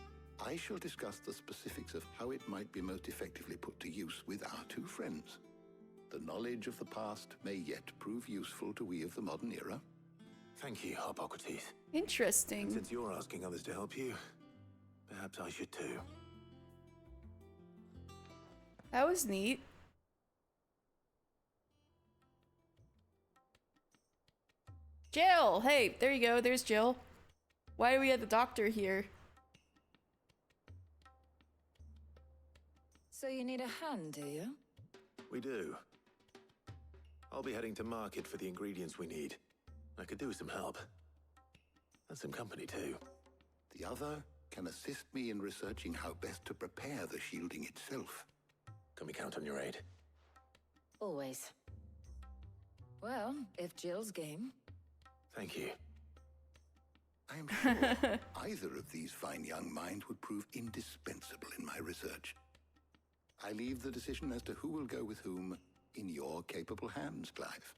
I shall discuss the specifics of how it might be most effectively put to use with our two friends. The knowledge of the past may yet prove useful to we of the modern era. Thank you, Hippocrates. Interesting. And since you're asking others to help you, perhaps I should too. That was neat. Jill! Hey, there you go. There's Jill. Why do we have the doctor here? So you need a hand, do you? We do. I'll be heading to market for the ingredients we need. I could do with some help. And some company too. The other can assist me in researching how best to prepare the shielding itself. Can we count on your aid? Always. Well, if Jill's game. Thank you. I am sure either of these fine young minds would prove indispensable in my research. I leave the decision as to who will go with whom in your capable hands, Clive.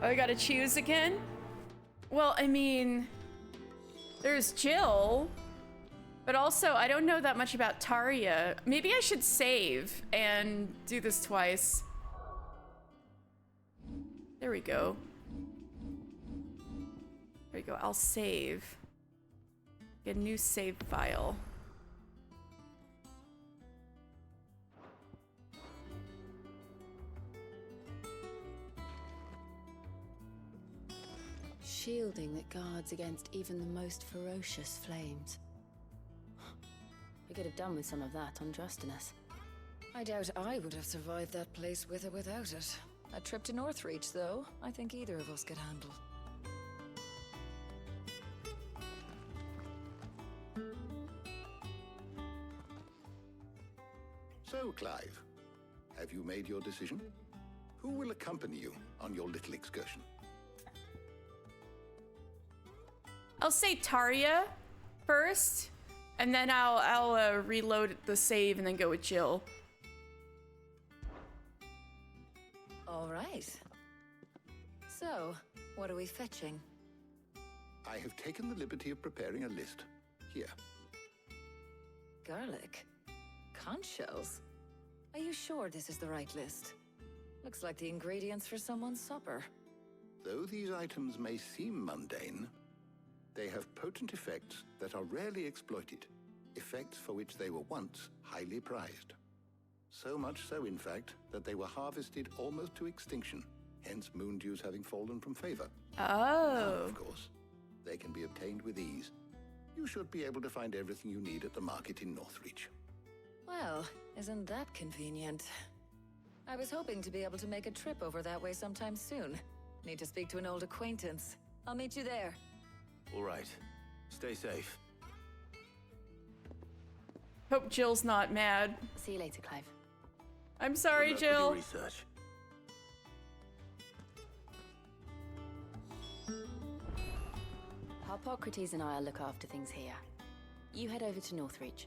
Oh, I gotta choose again? Well, I mean, there's Jill, but also I don't know that much about Tarja. Maybe I should save and do this twice. There we go. There we go. I'll save. Get a new save file. Shielding that guards against even the most ferocious flames. We could have done with some of that on Justinus. I doubt I would have survived that place with or without it. A trip to Northreach, though, I think either of us could handle. So, Clive, have you made your decision? Who will accompany you on your little excursion? I'll say Tarja first, and then I'll reload the save and then go with Jill. All right. So, what are we fetching? I have taken the liberty of preparing a list. Here. Garlic. Conch shells. Are you sure this is the right list? Looks like the ingredients for someone's supper. Though these items may seem mundane, they have potent effects that are rarely exploited, effects for which they were once highly prized. So much so, in fact, that they were harvested almost to extinction, hence moon dews having fallen from favor. Oh. Now, of course, they can be obtained with ease. You should be able to find everything you need at the market in Northreach. Well, isn't that convenient? I was hoping to be able to make a trip over that way sometime soon. Need to speak to an old acquaintance. I'll meet you there. All right. Stay safe. Hope Jill's not mad. See you later, Clive. I'm sorry, Good luck with your Jill. research. Harpocrates and I'll look after things here. You head over to Northreach.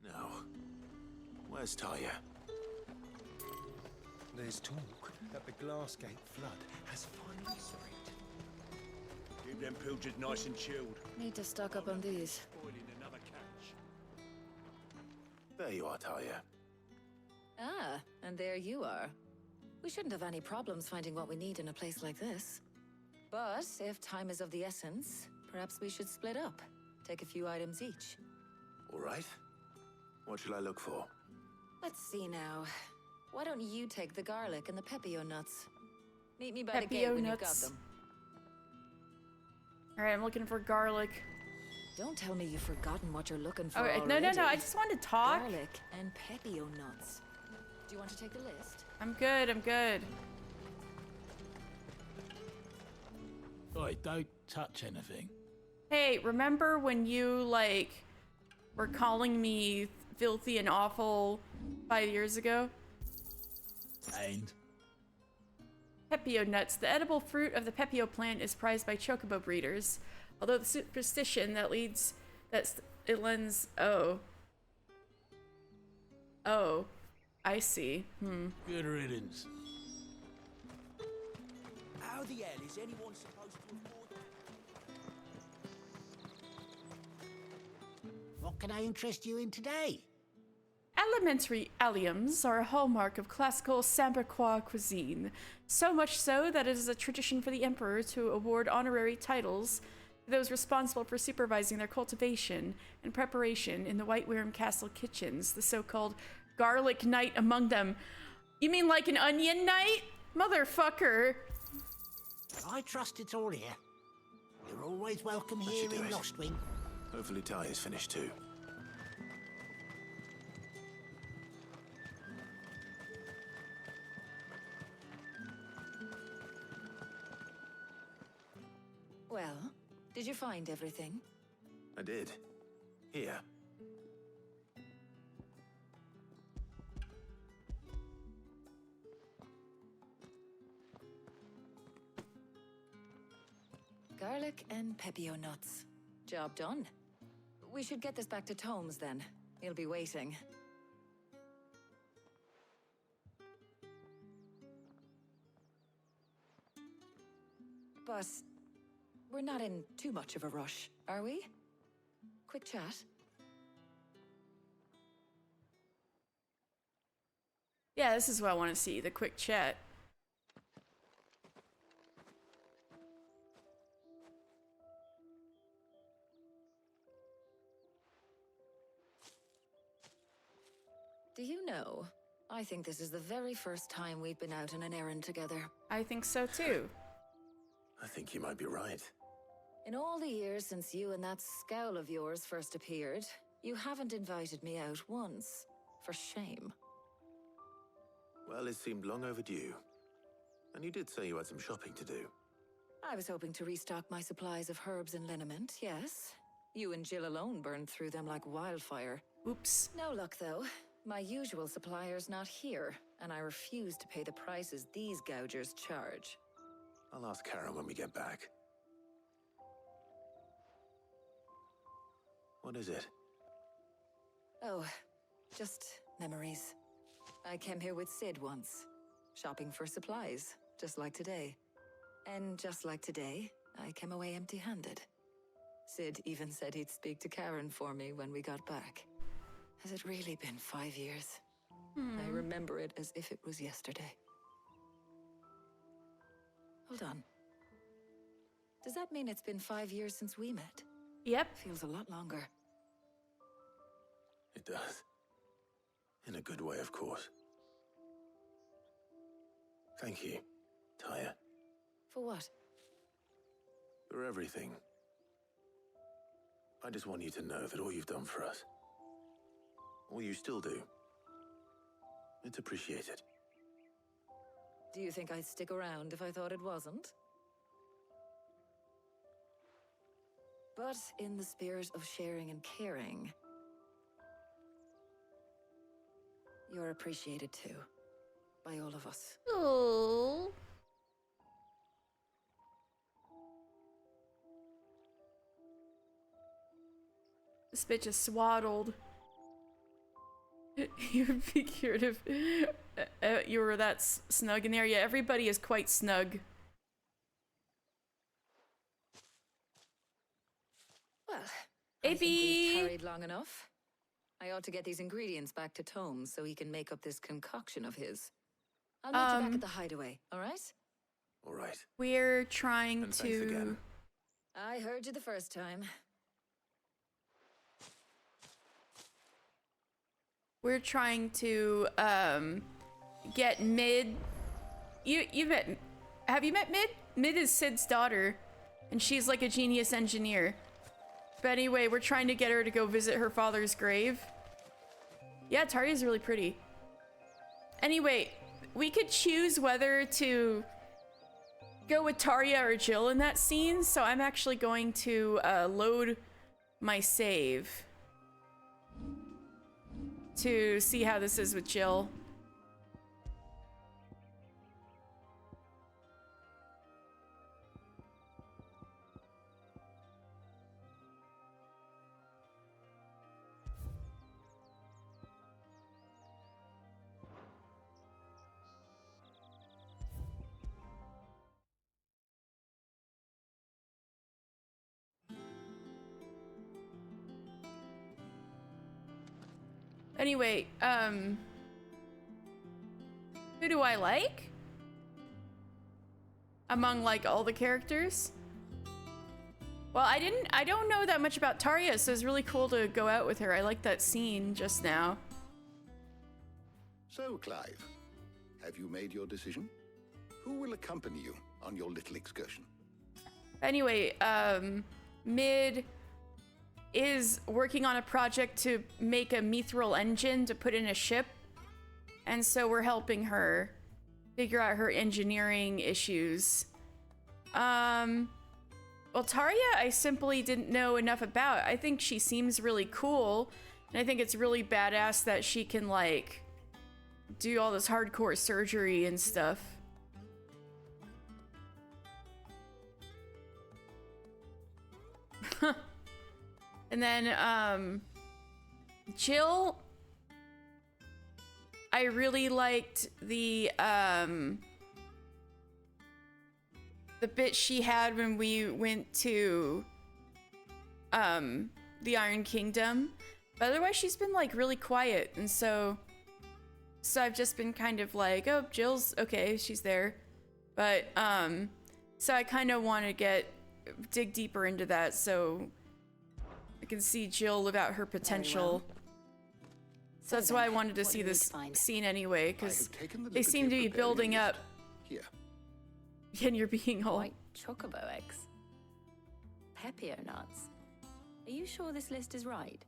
Now, where's Talia? There's talk that the Glassgate flood has finally spread. Keep them pilgers nice and chilled. Need to stock up on these. Boiling another catch. There you are, Talia. Ah, and there you are. We shouldn't have any problems finding what we need in a place like this. But if time is of the essence, perhaps we should split up. Take a few items each. All right. What shall I look for? Let's see now. Why don't you take the garlic and the pepio nuts? Meet me by the gate when you've got them. Alright, I'm looking for garlic. Don't tell me you've forgotten what you're looking for. Alright, no, I just want to talk. Garlic and pepio nuts. Do you want to take the list? I'm good, I'm good. Oi, don't touch anything. Hey, remember when you, like, were calling me filthy and awful 5 years ago? And? Pepio nuts. The edible fruit of the pepio plant is prized by chocobo breeders. Although the superstition that lends... Oh. Oh. I see. Good riddance. How the hell is anyone supposed to afford that? What can I interest you in today? Elementary alliums are a hallmark of classical Samberquois cuisine, so much so that it is a tradition for the emperor to award honorary titles to those responsible for supervising their cultivation and preparation in the White Worm Castle kitchens, the so-called garlic knight among them. You mean like an onion knight? Motherfucker. I trust it's all here. You're always welcome here in Lostwing. Hopefully Talia's finished too. Well, did you find everything? I did. Here. Garlic and pepio nuts. Job done. We should get this back to Tomes then. He'll be waiting. But we're not in too much of a rush, are we? Quick chat. Yeah, this is what I want to see, the quick chat. Do you know, I think this is the very first time we've been out on an errand together. I think so too. I think you might be right. In all the years since you and that scowl of yours first appeared, you haven't invited me out once. For shame. Well, it seemed long overdue. And you did say you had some shopping to do. I was hoping to restock my supplies of herbs and liniment, yes. You and Jill alone burned through them like wildfire. Oops. No luck, though. My usual supplier's not here, and I refuse to pay the prices these gougers charge. I'll ask Karen when we get back. What is it? Oh, just memories. I came here with Sid once, shopping for supplies, just like today. And just like today, I came away empty-handed. Sid even said he'd speak to Karen for me when we got back. Has it really been 5 years? I remember it as if it was yesterday. Hold on. Does that mean it's been 5 years since we met? Yep. Feels a lot longer. It does. In a good way, of course. Thank you, Tyre. For what? For everything. I just want you to know that all you've done for us, all you still do, it's appreciated. Do you think I'd stick around if I thought it wasn't? But in the spirit of sharing and caring, you're appreciated too, by all of us. Oh. This bitch is swaddled. You'd be cured if you were that snug in there. Yeah, everybody is quite snug. Well, I think we've tarried long enough. I ought to get these ingredients back to Tomes so he can make up this concoction of his. I'll meet you back at the hideaway, all right? All right. We're trying And to... thanks again. I heard you the first time. We're trying to, get Mid... You met... Have you met Mid? Mid is Sid's daughter, and she's like a genius engineer. But anyway, we're trying to get her to go visit her father's grave. Yeah, Taria's really pretty. Anyway, we could choose whether to go with Taria or Jill in that scene, so I'm actually going to load my save to see how this is with Jill. Anyway, who do I like? Among like all the characters? Well, I don't know that much about Taria, so it's really cool to go out with her. I like that scene just now. So, Clive, have you made your decision? Who will accompany you on your little excursion? Anyway, Mid is working on a project to make a mithril engine to put in a ship. And so we're helping her figure out her engineering issues. Well, Taria, I simply didn't know enough about. I think she seems really cool. And I think it's really badass that she can, like, do all this hardcore surgery and stuff. And then, Jill, I really liked the bit she had when we went to, the Iron Kingdom. But otherwise, she's been, like, really quiet, and so I've just been kind of like, oh, Jill's okay, she's there. But, so I kind of want to dig deeper into that, so I can see Jill live out her potential. So that's why I wanted to see this scene anyway, because they seem to be building up. Here. And you're being all... White chocobo eggs. Pepio nuts. Are you sure this list is right?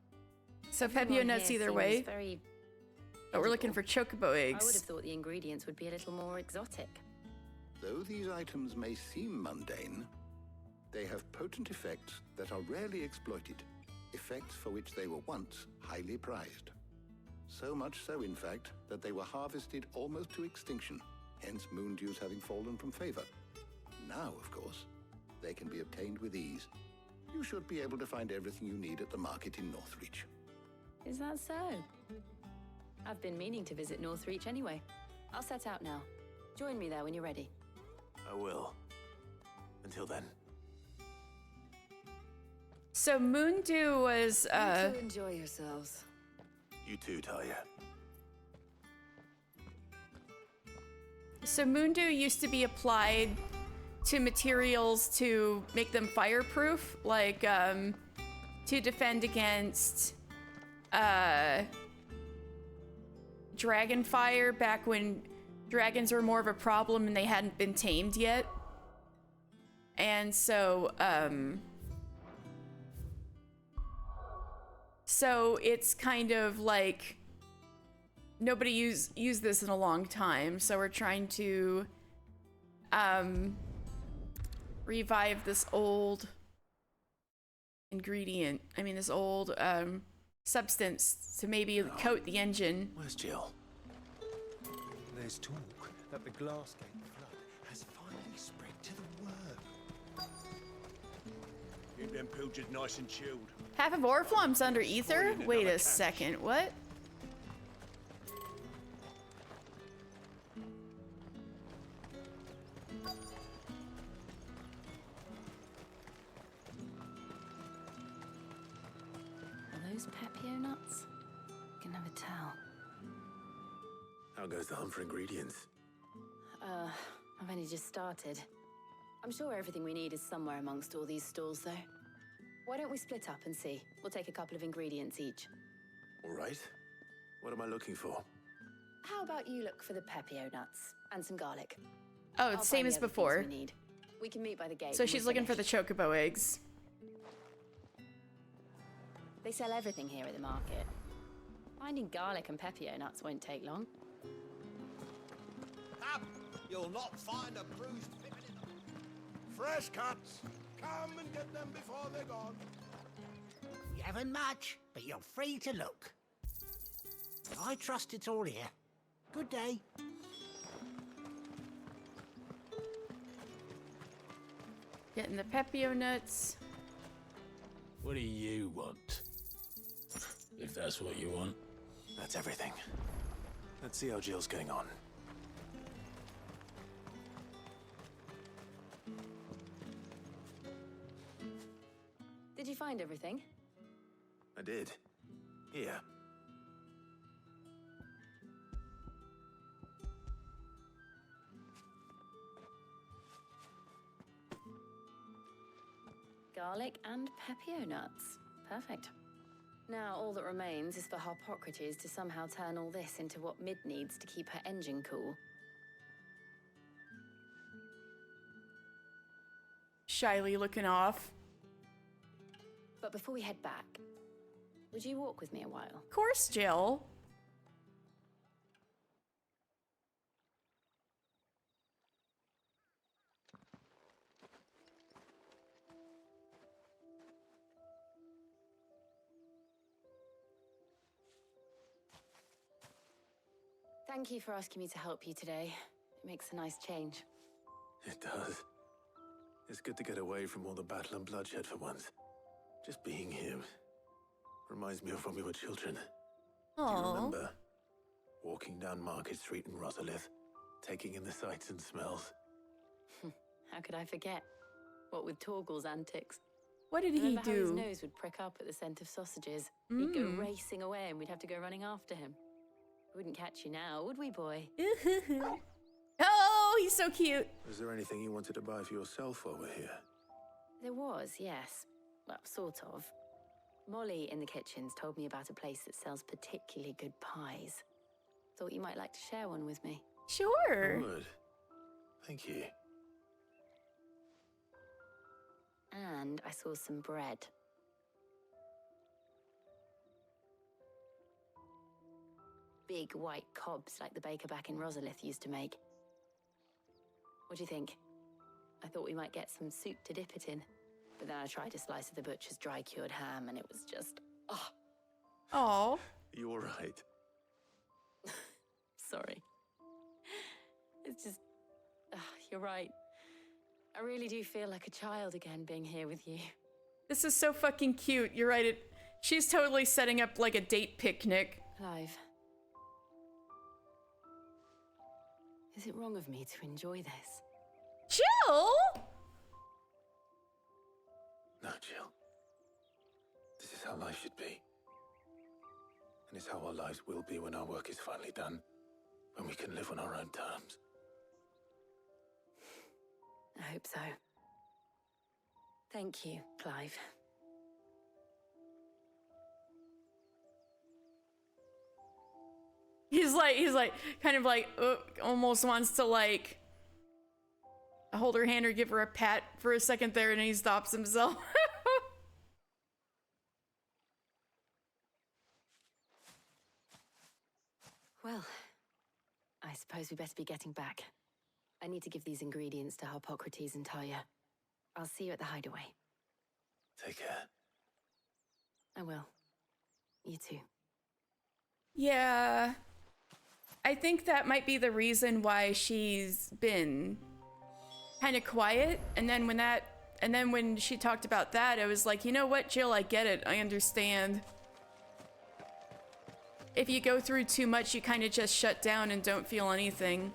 So Everyone Pepio nuts here either seems way. very But we're looking for chocobo eggs. I would have thought the ingredients would be a little more exotic. Though these items may seem mundane, They have potent effects that are rarely exploited, effects for which they were once highly prized. So much so, in fact, that they were harvested almost to extinction, hence moon dews having fallen from favor. Now, of course, they can be obtained with ease. You should be able to find everything you need at the market in Northreach. Is that so? I've been meaning to visit Northreach anyway. I'll set out now. Join me there when you're ready. I will. Until then. So Moondew was, You two enjoy yourselves. You too, Talia. So Moondew used to be applied to materials to make them fireproof, like, to defend against, dragon fire back when dragons were more of a problem and they hadn't been tamed yet. And so, so it's kind of like nobody used this in a long time, so we're trying to revive this old ingredient. I mean, this old substance to maybe coat the engine. Where's Jill? There's talk that the Glassgate flood has finally spread to the world. Keep them pilgers nice and chilled. Half of Oriflamme's under ether? Wait a second, what? Are those Pepio nuts? I can never tell. How goes the hunt for ingredients? I've only just started. I'm sure everything we need is somewhere amongst all these stalls, though. Why don't we split up and see? We'll take a couple of ingredients each. All right. What am I looking for? How about you look for the Pepio nuts and some garlic? Oh, it's same as before. We need. We can meet by the gate. So she's looking for the chocobo eggs. They sell everything here at the market. Finding garlic and Pepio nuts won't take long. Up! You'll not find a bruised pippin in them. Fresh cuts! Come and get them before they're gone. You haven't much, but you're free to look. I trust it's all here. Good day. Getting the Pepio nuts. What do you want? If that's what you want. That's everything. Let's see how Jill's getting on. Did you find everything? I did. Here. Garlic and Pepio nuts. Perfect. Now all that remains is for Harpocrates to somehow turn all this into what Mid needs to keep her engine cool. Shyly looking off. But before we head back, would you walk with me a while? Of course, Jill. Thank you for asking me to help you today. It makes a nice change. It does. It's good to get away from all the battle and bloodshed for once. Just being here reminds me of when we were children. Do you remember? Walking down Market Street in Rosalith, taking in the sights and smells. How could I forget? What with Torgal's antics. What did he Remember how his do? nose would prick up at the scent of sausages? He'd go racing away and we'd have to go running after him. We wouldn't catch you now, would we, boy? Oh, he's so cute. Was there anything you wanted to buy for yourself while we're here? There was, yes. Well, sort of. Molly in the kitchens told me about a place that sells particularly good pies. Thought you might like to share one with me. Sure. I would. Thank you. And I saw some bread. Big white cobs like the baker back in Rosalith used to make. What do you think? I thought we might get some soup to dip it in. But then I tried a slice of the butcher's dry-cured ham, and it was just... oh, Oh. You all right? sorry. It's just... you're right. I really do feel like a child again being here with you. This is so fucking cute. You're right. She's totally setting up like a date picnic. Clive. Is it wrong of me to enjoy this? Jill! No, Jill. This is how life should be. And it's how our lives will be when our work is finally done. When we can live on our own terms. I hope so. Thank you, Clive. He's like, kind of like, almost wants to like hold her hand or give her a pat for a second there, and he stops himself. Well, I suppose we better be getting back. I need to give these ingredients to Harpocrates and Talia. I'll see you at the hideaway. Take care. I will. You too. Yeah. I think that might be the reason why she's been kind of quiet. And then when she talked about that, I was like, you know what, Jill, I get it. I understand. If you go through too much, you kind of just shut down and don't feel anything.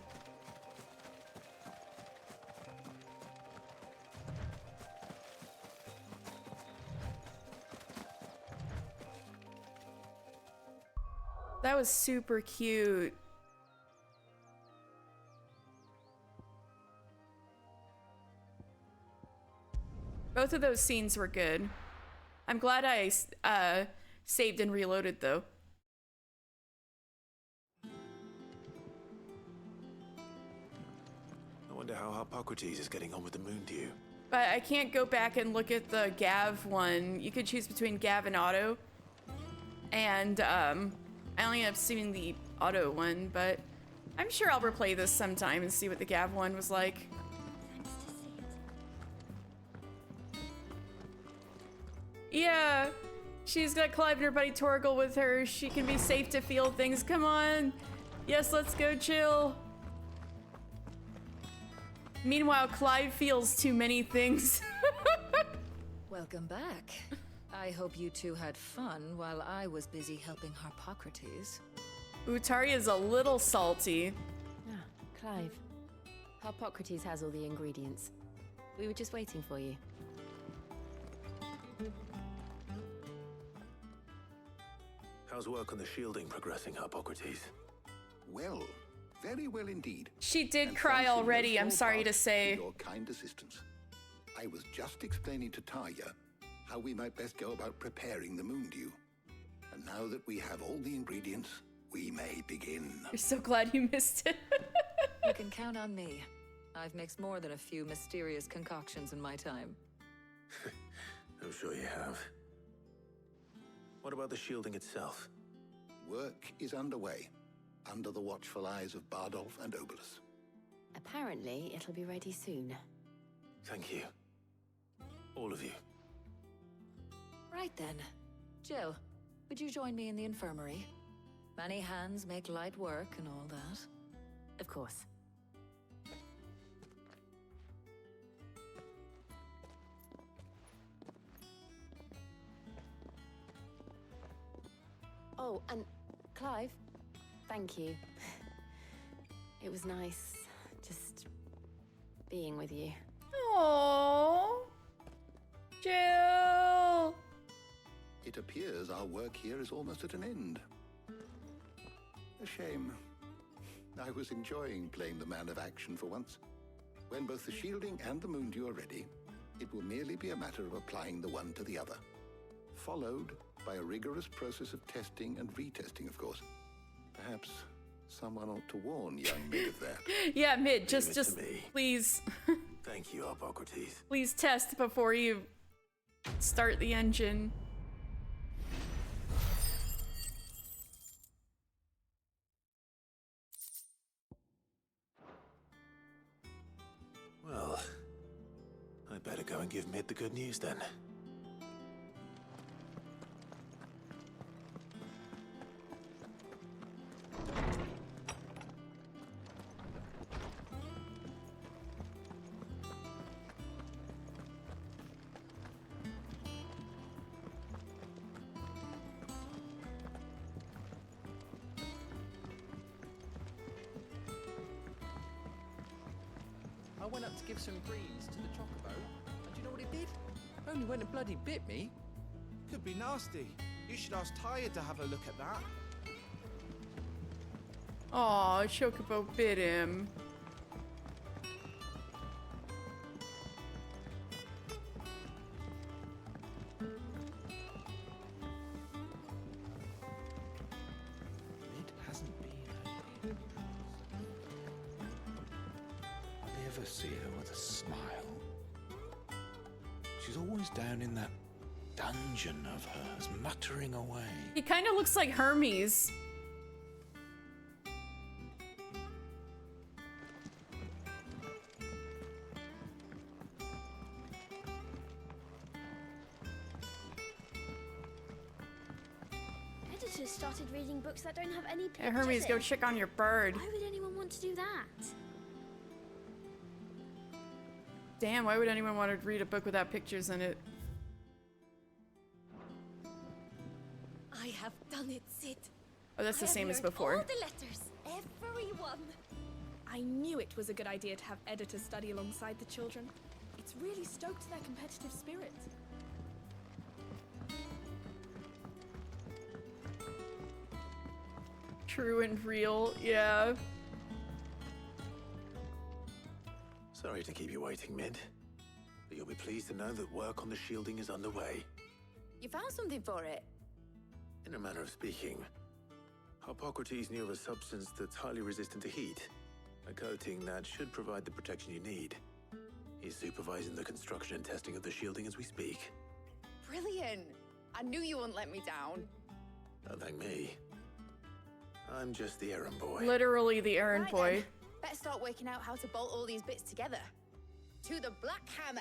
That was super cute. Both of those scenes were good. I'm glad I saved and reloaded though. I wonder how Harpocrates is getting on with the Moondew. But I can't go back and look at the Gav one. You could choose between Gav and Otto. And I only ended up seeing the Otto one, but I'm sure I'll replay this sometime and see what the Gav one was like. Yeah, she's got Clive and her buddy Torgal with her. She can be safe to feel things. Come on. Yes, let's go chill. Meanwhile, Clive feels too many things. Welcome back. I hope you two had fun while I was busy helping Harpocrates. Taria's a little salty. Ah, Clive. Harpocrates has all the ingredients. We were just waiting for you. How's work on the shielding progressing, Harpocrates? Well, very well indeed. She did And cry thanks in no already, I'm small sorry part to say. Your kind assistance. I was just explaining to Talia how we might best go about preparing the Moondew. And now that we have all the ingredients, we may begin. You're so glad you missed it. You can count on me. I've mixed more than a few mysterious concoctions in my time. I'm sure you have. What about the shielding itself? Work is underway, under the watchful eyes of Bardolph and Obolus. Apparently, it'll be ready soon. Thank you. All of you. Right then. Jill, would you join me in the infirmary? Many hands make light work and all that. Of course. Oh, and Clive, thank you. It was nice just being with you. Aww. Jill. It appears our work here is almost at an end. A shame. I was enjoying playing the man of action for once. When both the shielding and the Moondew are ready, it will merely be a matter of applying the one to the other. Followed by a rigorous process of testing and retesting, of course. Perhaps someone ought to warn young Mid of that. Yeah, Mid, just me. please. Thank you, Harpocrates. Please test before you start the engine. Well, I better Better go and give Mid the good news then. I went up to give some greens to the chocobo, and do you know what it did? Only went and bloody bit me. Could be nasty. You should ask Tyre to have a look at that. Aw, chocobo bit him. Mid hasn't been here. I never see her with a smile. She's always down in that dungeon of hers, muttering away. He kind of looks like Hermes. Editors started reading books that don't have any pictures Hey, Hermes, go in. check on your bird. Why would anyone want to do that? Damn, why would anyone want to read a book without pictures in it? I have done it, Sid. Oh, that's the I have same as learned before. All the letters, everyone. I knew it was a good idea to have editors study alongside the children. It's really stoked their competitive spirit. True and real, yeah. Sorry to keep you waiting, Mid. But you'll be pleased to know that work on the shielding is underway. You found something for it? In a manner of speaking, Hippocrates knew of a substance that's highly resistant to heat. A coating that should provide the protection you need. He's supervising the construction and testing of the shielding as we speak. Brilliant! I knew you wouldn't let me down. Don't thank me. I'm just the errand boy. Literally the errand Right boy. then. Better start working out how to bolt all these bits together. To the Black Hammer!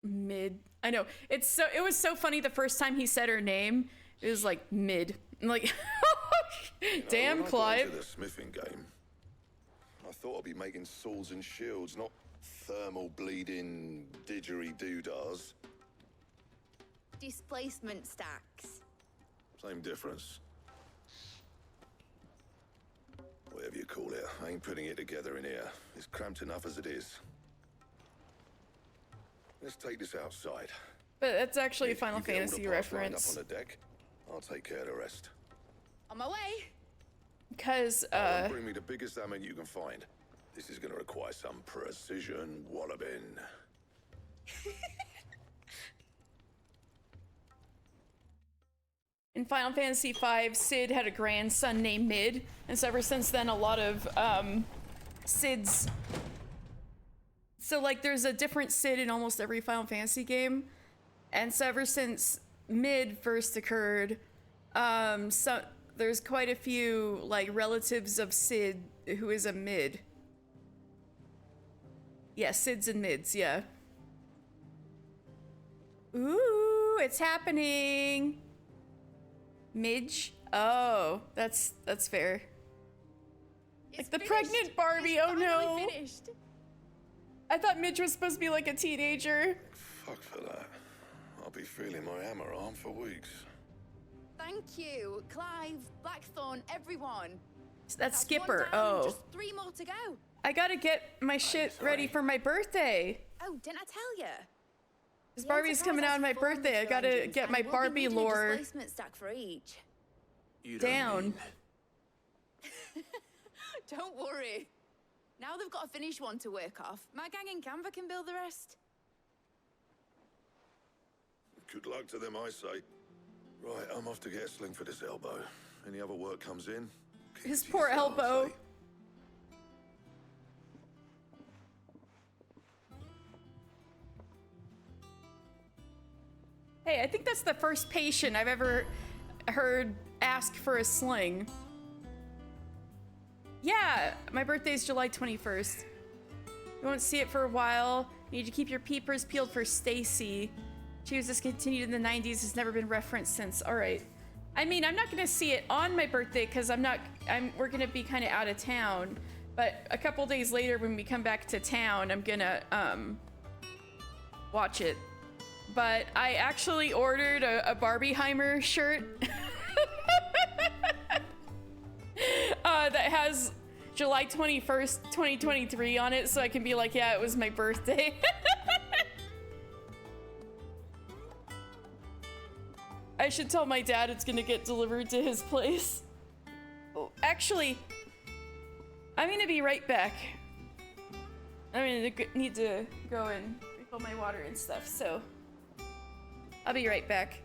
Mid. I know. It was so funny the first time he said her name. It was like Mid. I'm like, damn, when I got Clive. into the smithing game, I thought I'd be making swords and shields, not thermal bleeding didgeridoo-dahs. Displacement stacks. Same difference. Whatever you call it, I ain't putting it together in here. It's cramped enough as it is. Let's take this outside. But that's actually a Final You get all the Fantasy parts lined reference. up on the deck. I'll take care of the rest. On my way. Because, Bring me the biggest hammer you can find. This is gonna require some precision walloping. in Final Fantasy V, Sid had a grandson named Mid, and so ever since then, a lot of Sids. So like, there's a different Sid in almost every Final Fantasy game, and so ever since Mid first occurred, so there's quite a few like relatives of Sid who is a Mid. Yeah, Sids and Mids, yeah. Ooh, it's happening. Midge? Oh, that's fair. Like the pregnant Barbie, oh no. Finished. I thought Midge was supposed to be like a teenager. Fuck for that. I'll be feeling my hammer arm for weeks. Thank you, Clive, Blackthorn, everyone. That's one Skipper, down, oh. Just 3 more to go. I gotta get my shit ready for my birthday. Oh, didn't I tell you? Because Barbie's coming out on my birthday. I gotta get my Barbie lore Displacement stack for each. You don't down. mean- Don't worry. Now they've got a finished one to work off. My gang in Canva can build the rest. Good luck to them, I say. Right, I'm off to get a sling for this elbow. Any other work comes in? His poor elbow. Hey, I think that's the first patient I've ever heard ask for a sling. Yeah, my birthday's July 21st. You won't see it for a while. You need to keep your peepers peeled for Stacy. She was discontinued in the 90s, has never been referenced since. All right. I mean, I'm not gonna see it on my birthday because we're gonna be kind of out of town. But a couple days later when we come back to town, I'm gonna, watch it. But I actually ordered a Barbieheimer shirt that has July 21st, 2023 on it, so I can be like, yeah, it was my birthday. I should tell my dad it's gonna get delivered to his place. Oh, actually, I'm gonna be right back. I'm gonna need to go and refill my water and stuff, so I'll be right back.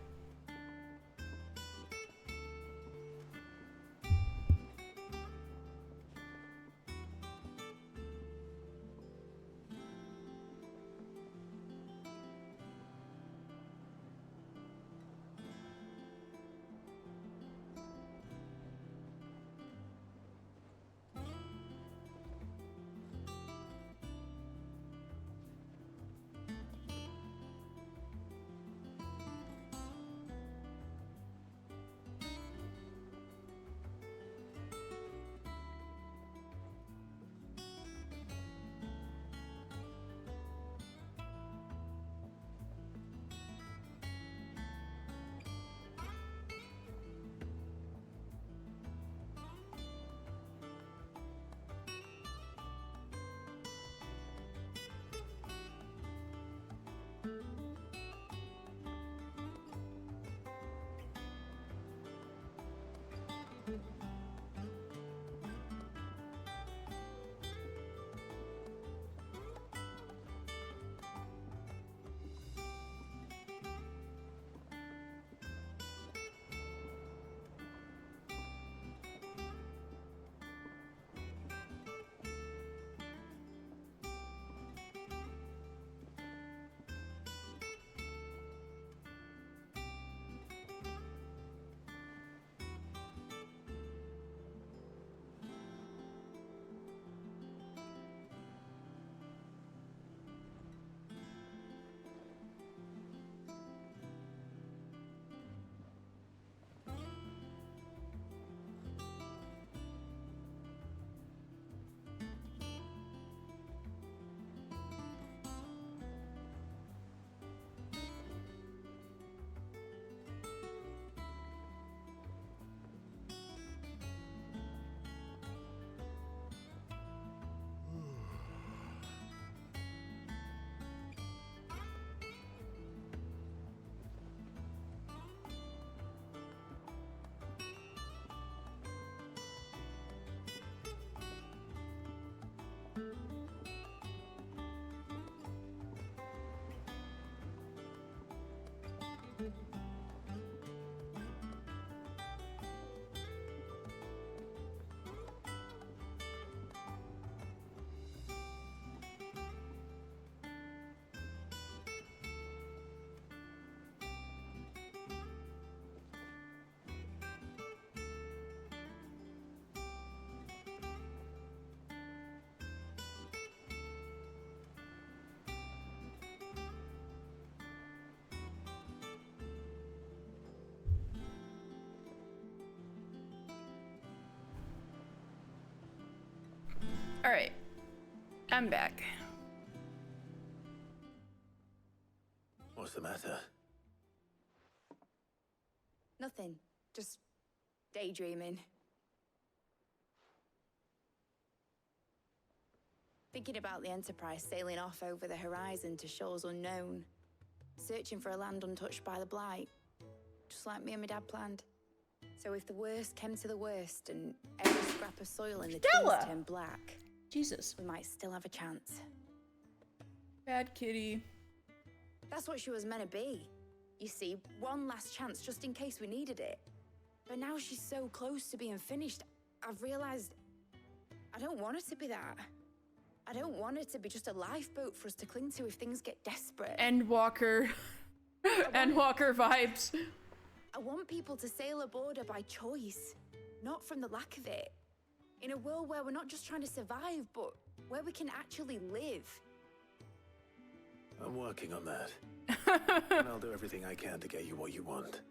All right, I'm back. What's the matter? Nothing. Just daydreaming. Thinking about the Enterprise sailing off over the horizon to shores unknown. Searching for a land untouched by the Blight. Just like me and my dad planned. So if the worst came to the worst and every scrap of soil in the twins turned black, Jesus, we might still have a chance. Bad kitty. That's what she was meant to be. You see, one last chance just in case we needed it. But now she's so close to being finished, I've realized I don't want her to be that. I don't want her to be just a lifeboat for us to cling to if things get desperate. Endwalker. Endwalker vibes. I want people to sail aboard her by choice, not from the lack of it. In a world where we're not just trying to survive, but where we can actually live. I'm working on that. And I'll do everything I can to get you what you want.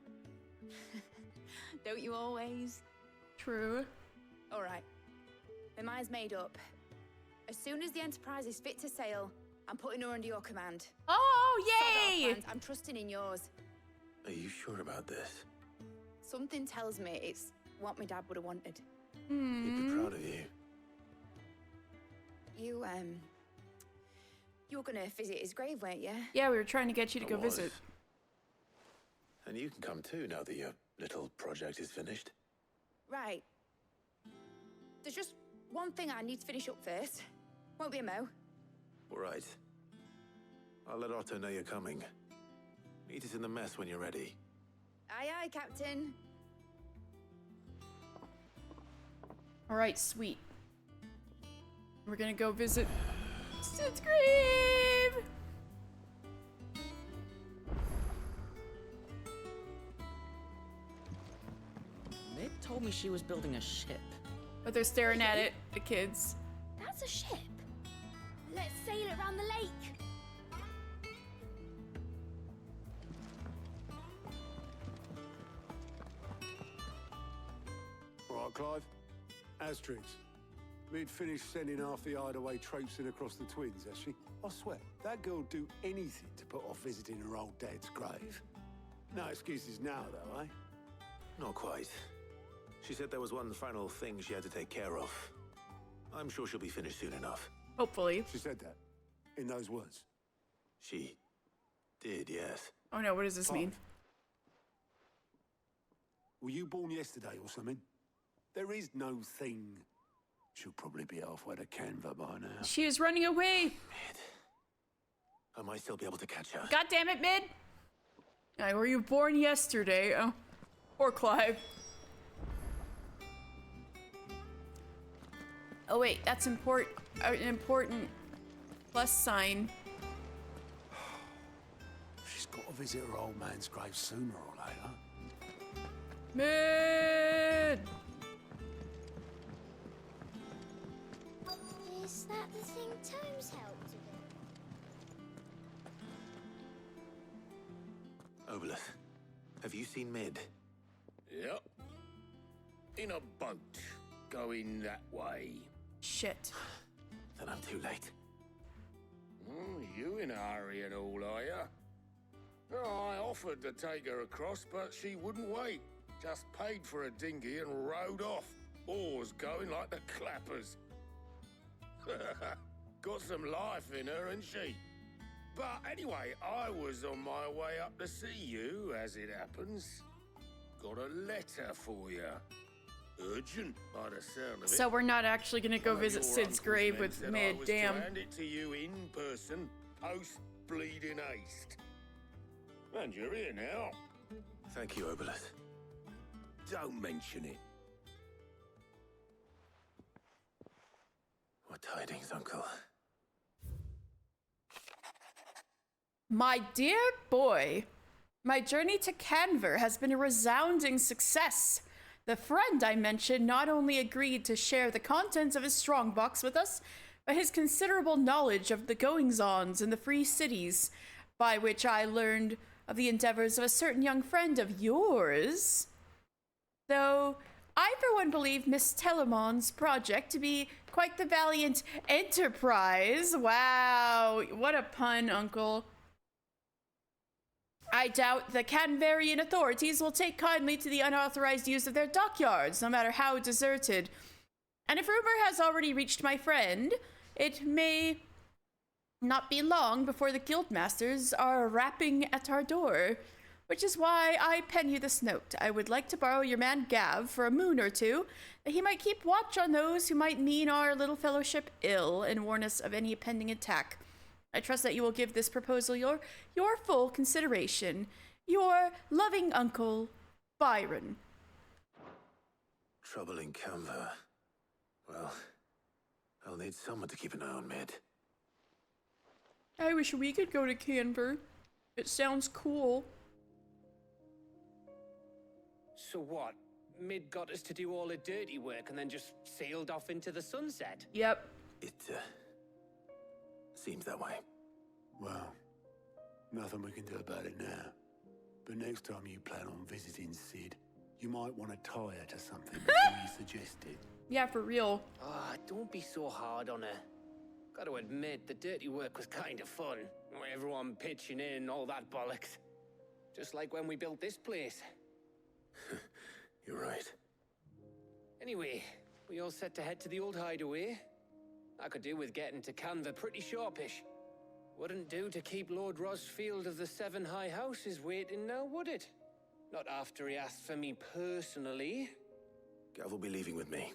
Don't you always? True. All right. My mind's made up. As soon as the Enterprise is fit to sail, I'm putting her under your command. Oh, Sod our yay! plans, I'm trusting in yours. Are you sure about this? Something tells me it's what my dad would have wanted. He'd be proud of you. You were gonna visit his grave, weren't you? Yeah, we were trying to get you to I go was. visit. And you can come too now that your little project is finished. Right. There's just one thing I need to finish up first. Won't be a mo. All right. I'll let Otto know you're coming. Meet us in the mess when you're ready. Aye, aye, Captain. All right, sweet. We're gonna go visit Sid's grave. Mid told me she was building a ship. But they're staring at it, the kids. That's a ship. Let's sail it around the lake. All right, Clive. Asterix. We'd finished sending half the hideaway traipsing across the twins, has she? I swear, that girl'd do anything to put off visiting her old dad's grave. No excuses now, though, eh? Not quite. She said there was one final thing she had to take care of. I'm sure she'll be finished soon enough. Hopefully. She said that? In those words? She did, yes. Oh no, what does this mean? Were you born yesterday or something? There is no thing. She'll probably be halfway to Canva by now. She is running away. I might still be able to catch her. God damn it, Mid. Were you born yesterday? Oh, poor Clive. Oh wait, that's an important plus sign. She's got to visit her old man's grave sooner or later. Mid. Is that the thing Tomes helped with? Obelus, have you seen Mid? Yep. In a boat, going that way. Shit. Then I'm too late. You in a hurry and all, are ya? Oh, I offered to take her across, but she wouldn't wait. Just paid for a dinghy and rowed off. Oars going like the clappers. Got some life in her, ain't she? But anyway, I was on my way up to see you, as it happens. Got a letter for you. Urgent, by the sound of it. So we're not actually gonna go visit Sid's grave with Mid, damn. I hand it to you in person, post bleeding haste. And you're here now. Thank you, Obelus. Don't mention it. What tidings, Uncle? My dear boy, my journey to Canver has been a resounding success. The friend I mentioned not only agreed to share the contents of his strongbox with us, but his considerable knowledge of the goings-ons in the free cities, by which I learned of the endeavors of a certain young friend of yours. Though I for one believe Miss Telemon's project to be quite the valiant enterprise. Wow, what a pun, Uncle. I doubt the Canvarian authorities will take kindly to the unauthorized use of their dockyards, no matter how deserted. And if rumor has already reached my friend, it may not be long before the guildmasters are rapping at our door. Which is why I pen you this note. I would like to borrow your man Gav for a moon or two, that he might keep watch on those who might mean our little fellowship ill and warn us of any impending attack. I trust that you will give this proposal your full consideration. Your loving uncle, Byron. Trouble in Canva. Well, I'll need someone to keep an eye on Mid. I wish we could go to Canver. It sounds cool. So what? Mid got us to do all the dirty work and then just sailed off into the sunset. Yep. It, seems that way. Well, nothing we can do about it now. But next time you plan on visiting Sid, you might want to tie her to something before you suggest it. Yeah, for real. Ah, don't be so hard on her. Gotta admit, the dirty work was kind of fun. Everyone pitching in, all that bollocks. Just like when we built this place. You're right. Anyway, we all set to head to the old hideaway. I could do with getting to Canva pretty sharpish. Wouldn't do to keep Lord Rosfield of the Seven High Houses waiting now, would it? Not after he asked for me personally. Gav will be leaving with me.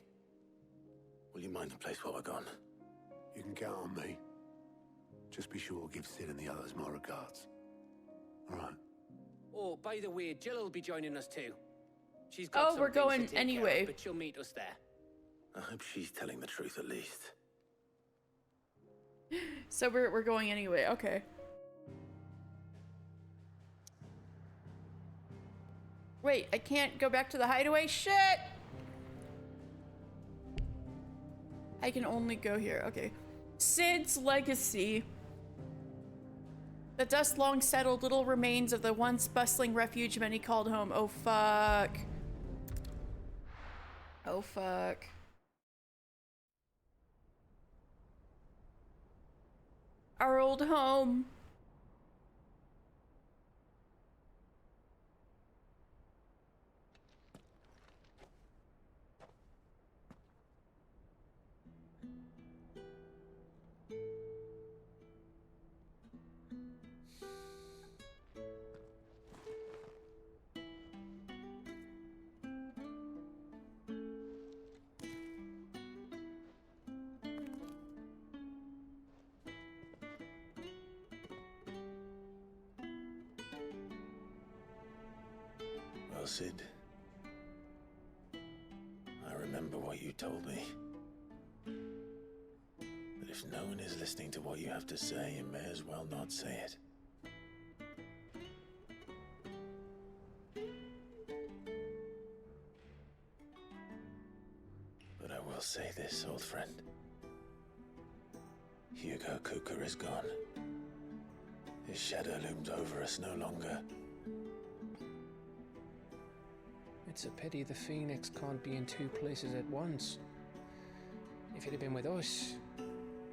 Will you mind the place while we're gone? You can count on me. Just be sure to give Sid and the others my regards. All right. Oh, by the way, Jill will be joining us too. She's got Oh, some we're things to going take care of, anyway. but she'll meet us there. I hope she's telling the truth at least. So we're going anyway. Okay. Wait, I can't go back to the hideaway? Shit! I can only go here. Okay. Sid's legacy. The dust long settled little remains of the once bustling refuge many called home. Oh fuck. Oh fuck. Our old home. Well, Sid, I remember what you told me. But if no one is listening to what you have to say, you may as well not say it. But I will say this, old friend. Hugo Cooker is gone. His shadow looms over us no longer. It's a pity the Phoenix can't be in two places at once. If he'd have been with us,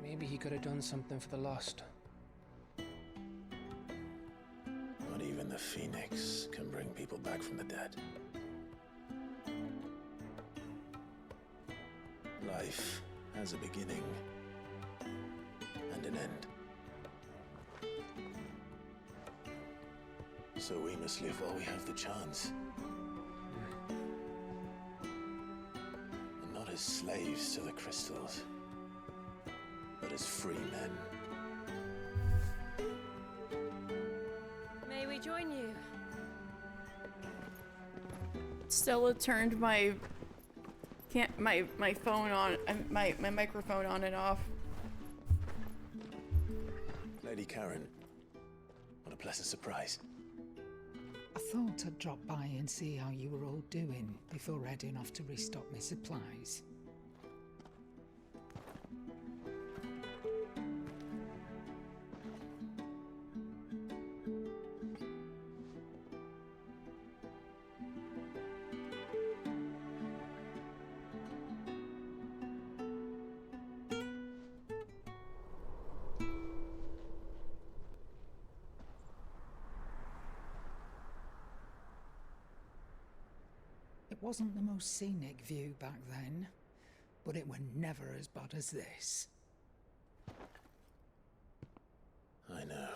maybe he could have done something for the lost. Not even the Phoenix can bring people back from the dead. Life has a beginning and an end. So we must live while we have the chance. And not as slaves to the crystals, but as free men. May we join you? Stella turned my phone on, my microphone on and off. Lady Karen, what a pleasant surprise. I thought I'd drop by and see how you were all doing before heading off to restock my supplies. It wasn't the most scenic view back then, but it were never as bad as this. I know.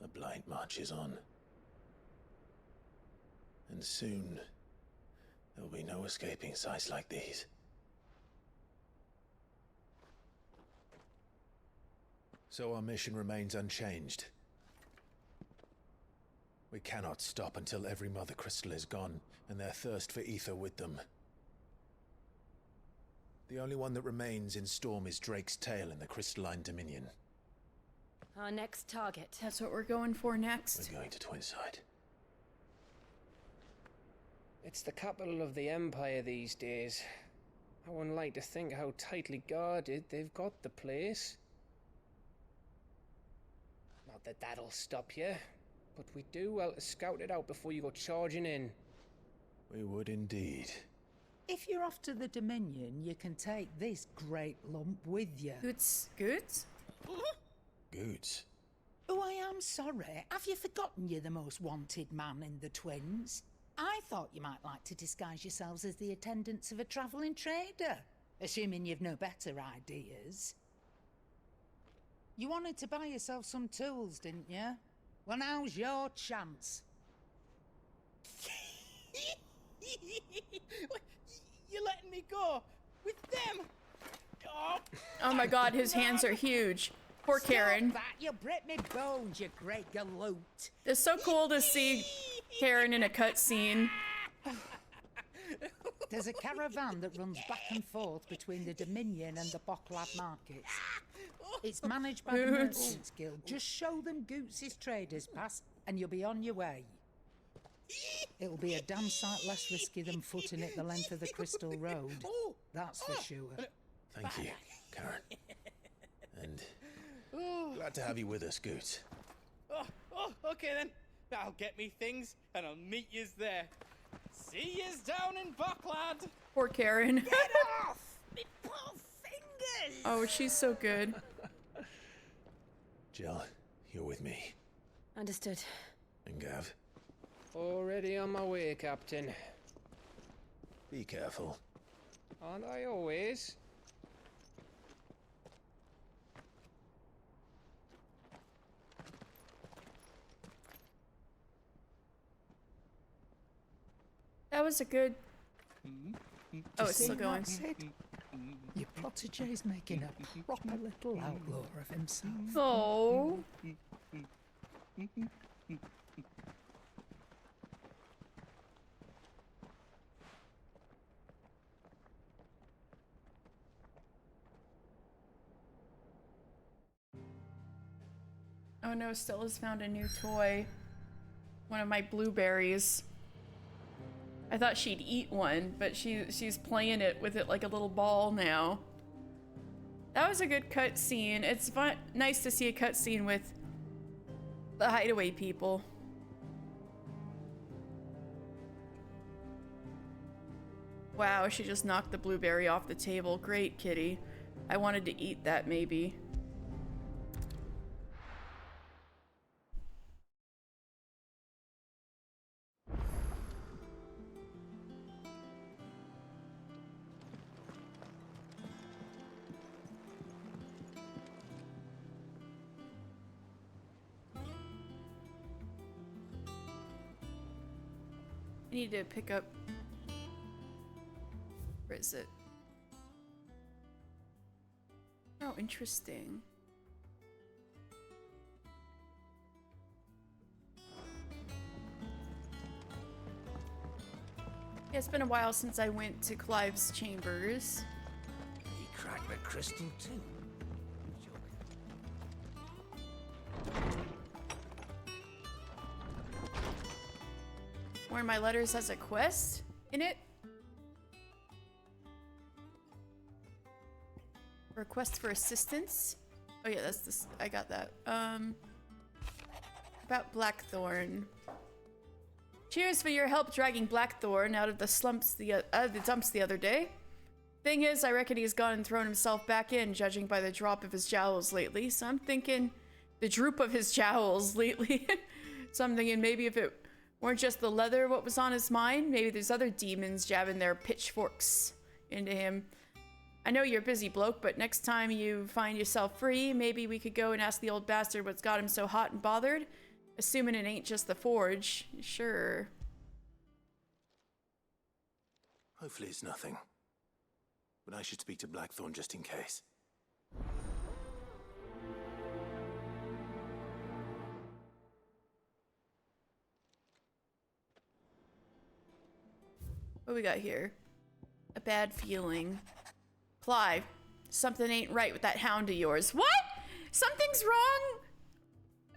The Blight marches on. And soon, there will be no escaping sights like these. So our mission remains unchanged. We cannot stop until every Mother Crystal is gone, and their thirst for ether with them. The only one that remains in Storm is Drake's tail in the Crystalline Dominion. Our next target. That's what we're going for next. We're going to Twinside. It's the capital of the Empire these days. I wouldn't like to think how tightly guarded they've got the place. Not that that'll stop you, but we do well to scout it out before you go charging in. We would indeed. If you're off to the Dominion, you can take this great lump with you. Goods? Goods? Oh, I am sorry. Have you forgotten you're the most wanted man in the Twins? I thought you might like to disguise yourselves as the attendants of a travelling trader, assuming you've no better ideas. You wanted to buy yourself some tools, didn't you? Well, now's your chance. You're letting me go with them? Oh my god, his hands are huge. Poor Karen. Stop that, you'll break me bones, you great galoot. It's so cool to see Karen in a cutscene. There's a caravan that runs back and forth between the Dominion and the Waloed markets. It's managed by the Merchants Guild. Just show them Goots' traders pass and you'll be on your way. It'll be a damn sight less risky than footing it the length of the Crystal Road. That's for sure. Thank you, Karen. And glad to have you with us, Goots. Okay then. I'll get me things and I'll meet yous there. See yous down in Waloed. Poor Karen. Get off! Me poor fingers! Oh, she's so good. Jill, you're with me. Understood. And Gav, Already on my way, Captain. be careful. Aren't I always? That was a good... Oh, it's still going. Your protege's making a proper little outlaw of himself. Oh. Oh no, Stella's found a new toy. One of my blueberries. I thought she'd eat one, but she's playing it with it like a little ball now. That was a good cutscene. It's fun, nice to see a cutscene with the hideaway people. Wow, she just knocked the blueberry off the table. Great, kitty. I wanted to eat that, maybe. I need to pick up... Where is it? Oh, interesting. Yeah, it's been a while since I went to Clive's chambers. He cracked the crystal too. One of my letters has a quest in it. Request for assistance. Oh yeah, that's this. I got that. About Blackthorn. Cheers for your help dragging Blackthorn out of the dumps the other day. Thing is, I reckon he's gone and thrown himself back in, judging by the drop of his jowls lately. So I'm thinking the droop of his jowls lately. So I'm thinking maybe if it weren't just the leather what was on his mind, maybe there's other demons jabbing their pitchforks into him. I know you're a busy bloke, but next time you find yourself free, maybe we could go and ask the old bastard what's got him so hot and bothered. Assuming it ain't just the forge. Sure. Hopefully it's nothing. But I should speak to Blackthorn just in case. What we got here? A bad feeling. Clive, something ain't right with that hound of yours. What? Something's wrong?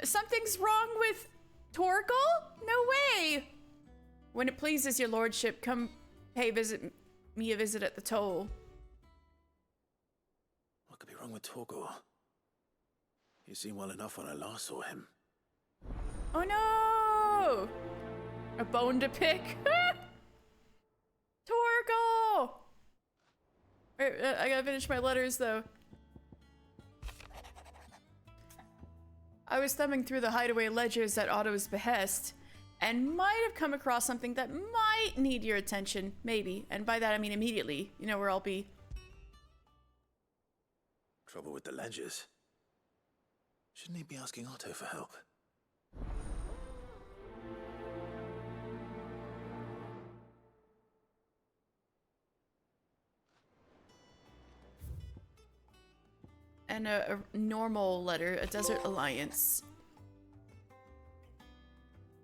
Something's wrong with Torgal? No way. When it pleases your lordship, come pay me a visit at the toll. What could be wrong with Torgor? He seemed well enough when I last saw him. Oh no! A bone to pick? Torgal! Wait, I gotta finish my letters though. I was thumbing through the hideaway ledgers at Otto's behest, and might have come across something that might need your attention, maybe. And by that I mean immediately. You know where I'll be. Trouble with the ledgers? Shouldn't he be asking Otto for help? And a normal letter, a Desert Alliance.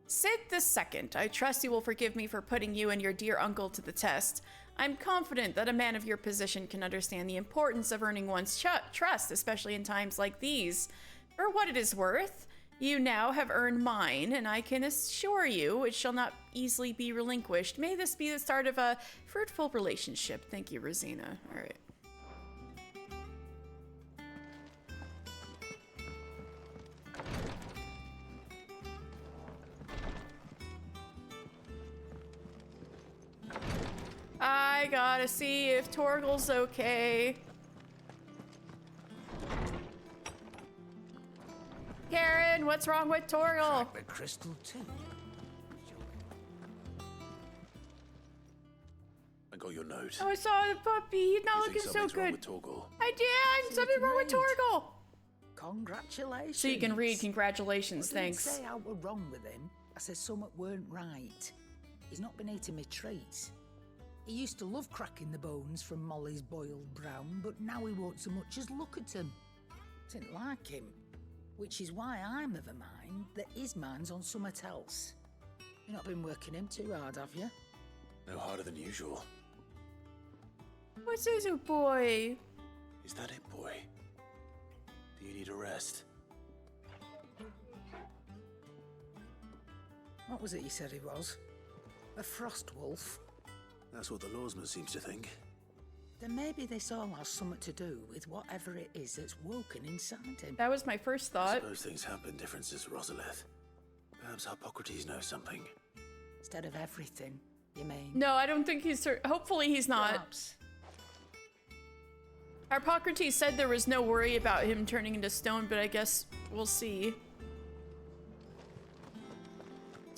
Sid the Second, I trust you will forgive me for putting you and your dear uncle to the test. I'm confident that a man of your position can understand the importance of earning one's trust, especially in times like these. For what it is worth, you now have earned mine, and I can assure you it shall not easily be relinquished. May this be the start of a fruitful relationship. Thank you, Rosina. All right. I gotta see if Torgal's okay. Karen, what's wrong with Torgal? The crystal too. I got your note. Oh, I saw the puppy. He's not You looking think so something's wrong good. with Torgal? I did. Something wrong with Torgal. Congratulations. So you can read congratulations. I didn't Thanks. say I were wrong with him. I said something weren't right. He's not been eating me treats. He used to love cracking the bones from Molly's boiled brown, but now he won't so much as look at them. Didn't like him. Which is why I'm of a mind that his mind's on something else. You've not been working him too hard, have you? No harder than usual. What's this, oh boy? Is that it, boy? Do you need a rest? What was it you said he was? A frost wolf? That's what the lawsman seems to think. Then maybe this all has something to do with whatever it is that's woken inside him. That was my first I thought. suppose things happen, differences, Rosalith. Perhaps Hippocrates knows something. Instead of everything, you mean? No, I don't think he's... Hopefully he's not. Perhaps. Hippocrates said there was no worry about him turning into stone, but I guess we'll see.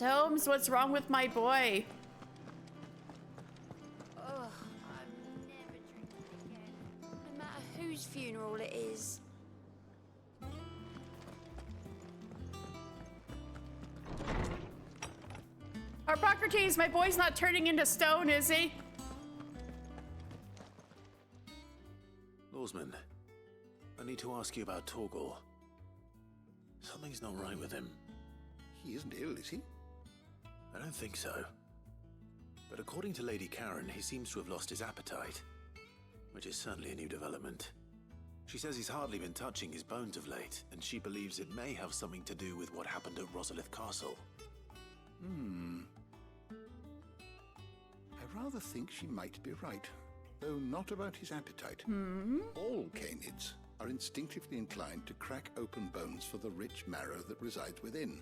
Holmes, what's wrong with my boy? Oh, I'm never drinking again. No matter whose funeral it is. Hippocrates, my boy's not turning into stone, is he? Lawsman, I need to ask you about Torgal. Something's not right with him. He isn't ill, is he? I don't think so. But according to Lady Karen, he seems to have lost his appetite, which is certainly a new development. She says he's hardly been touching his bones of late, and she believes it may have something to do with what happened at Rosalith Castle. I rather think she might be right, though not about his appetite. All canids are instinctively inclined to crack open bones for the rich marrow that resides within,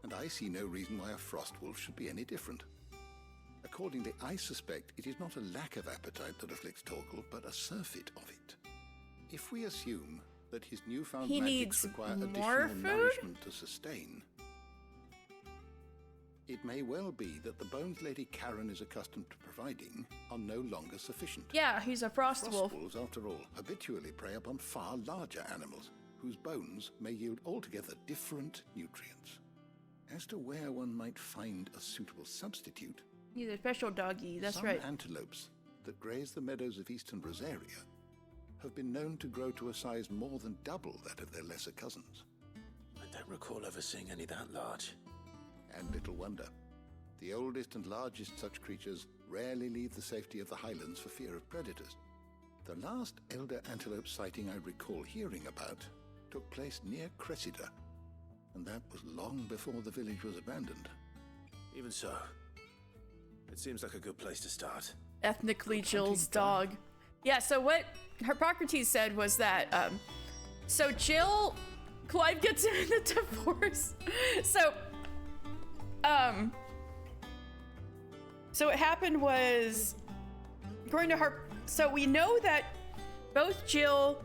and I see no reason why a frost wolf should be any different. Accordingly, I suspect it is not a lack of appetite that afflicts Torgal, but a surfeit of it. If we assume that his newfound He magics needs require more additional food? nourishment to sustain, it may well be that the bones Lady Karen is accustomed to providing are no longer sufficient. Yeah, he's a frost wolf. Wolves, after all, habitually prey upon far larger animals, whose bones may yield altogether different nutrients. As to where one might find a suitable substitute, He's a special doggy, that's some right. antelopes that graze the meadows of eastern Rosaria have been known to grow to a size more than double that of their lesser cousins. I don't recall ever seeing any that large. And little wonder. The oldest and largest such creatures rarely leave the safety of the highlands for fear of predators. The last elder antelope sighting I recall hearing about took place near Cressida, and that was long before the village was abandoned. Even so, It seems like a good place to start. Ethnically Jill's dog. Yeah, so what Hippocrates said was that, so Jill, Clive gets in a divorce. So what happened was, according to so we know that both Jill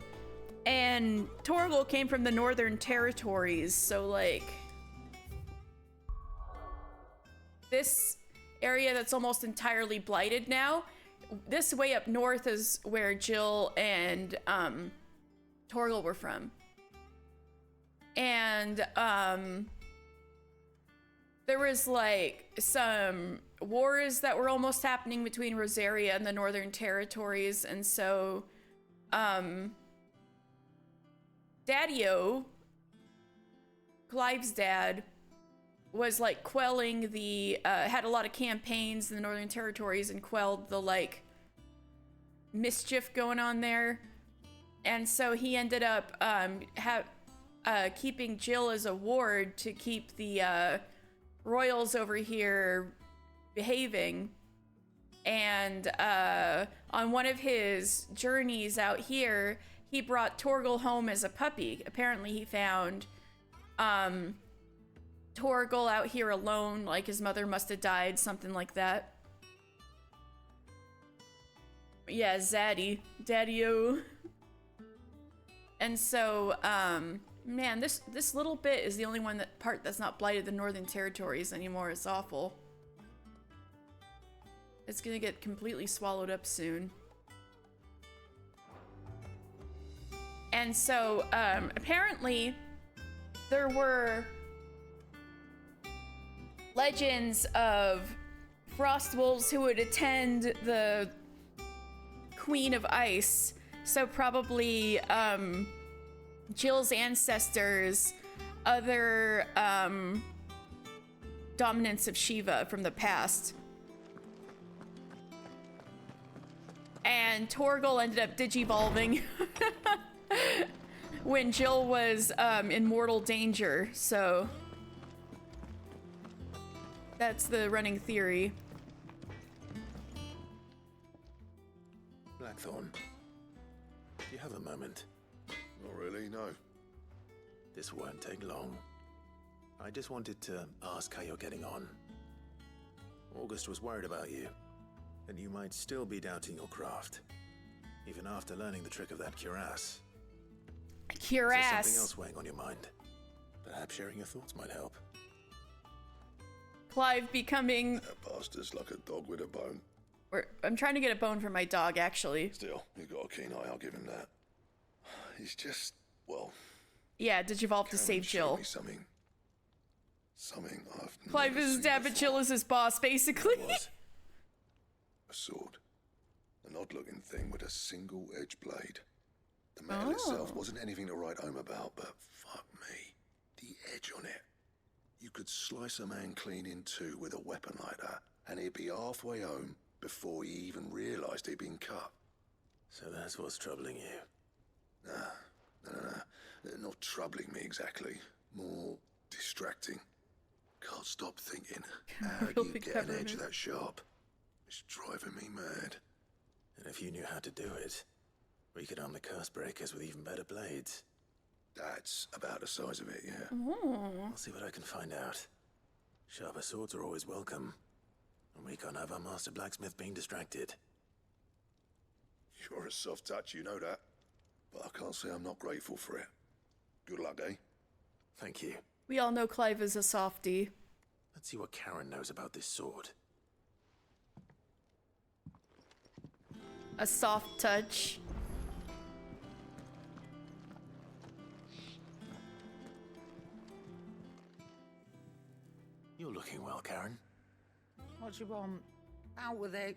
and Torgal came from the Northern Territories, so like this area that's almost entirely blighted now, this way up north is where Jill and Torgal were from. And there was like some wars that were almost happening between Rosaria and the Northern Territories, and so Daddy-O, Clive's dad, was like quelling the had a lot of campaigns in the Northern Territories and quelled the like mischief going on there. And so he ended up keeping Jill as a ward to keep the royals over here behaving. And on one of his journeys out here, he brought Torgal home as a puppy. Apparently he found Torgal out here alone, like his mother must have died, something like that. Yeah, Zaddy, Daddy-O. And so, man, this little bit is the only part that's not blighted the Northern Territories anymore. It's awful. It's gonna get completely swallowed up soon. And so, apparently, there were legends of frost wolves who would attend the Queen of Ice. So probably Jill's ancestors, other dominants of Shiva from the past. And Torgal ended up digivolving when Jill was in mortal danger, so that's the running theory. Blackthorn, do you have a moment? Not really, no. This won't take long. I just wanted to ask how you're getting on. August was worried about you, and you might still be doubting your craft, even after learning the trick of that cuirass. Cuirass. Is there something else weighing on your mind? Perhaps sharing your thoughts might help. Clive becoming... That bastard's like a dog with a bone. I'm trying to get a bone for my dog, actually. Still, he's got a keen eye, I'll give him that. He's just, well... Yeah, digivolve to save Jill. Something I've Clive is dad, but Jill is his boss, basically. A sword. An odd-looking thing with a single-edged blade. The metal itself wasn't anything to write home about, but fuck me. The edge on it. You could slice a man clean in two with a weapon like that, and he'd be halfway home before he even realised he'd been cut. So that's what's troubling you? Nah. Not troubling me exactly. More distracting. Can't stop thinking. How do you get an edge that sharp? It's driving me mad. And if you knew how to do it, we could arm the curse breakers with even better blades. That's about the size of it, yeah. I'll see what I can find out. Sharper swords are always welcome. And we can't have our master blacksmith being distracted. You're a soft touch, you know that. But I can't say I'm not grateful for it. Good luck, eh? Thank you. We all know Clive is a softie. Let's see what Karen knows about this sword. A soft touch. You're looking well, Karen. What do you want? Out with it.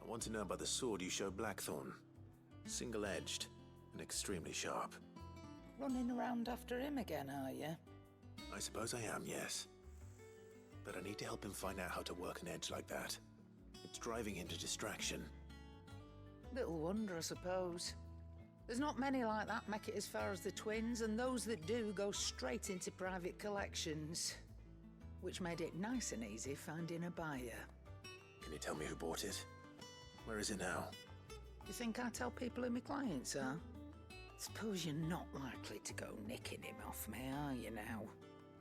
I want to know about the sword you showed Blackthorn. Single-edged and extremely sharp. Running around after him again, are you? I suppose I am, yes. But I need to help him find out how to work an edge like that. It's driving him to distraction. Little wonder, I suppose. There's not many like that make it as far as the twins, and those that do go straight into private collections. Which made it nice and easy finding a buyer. Can Can you tell me who bought it? Where is it now? You think I tell people who my clients are? Suppose you're not likely to go nicking him off me, are you now?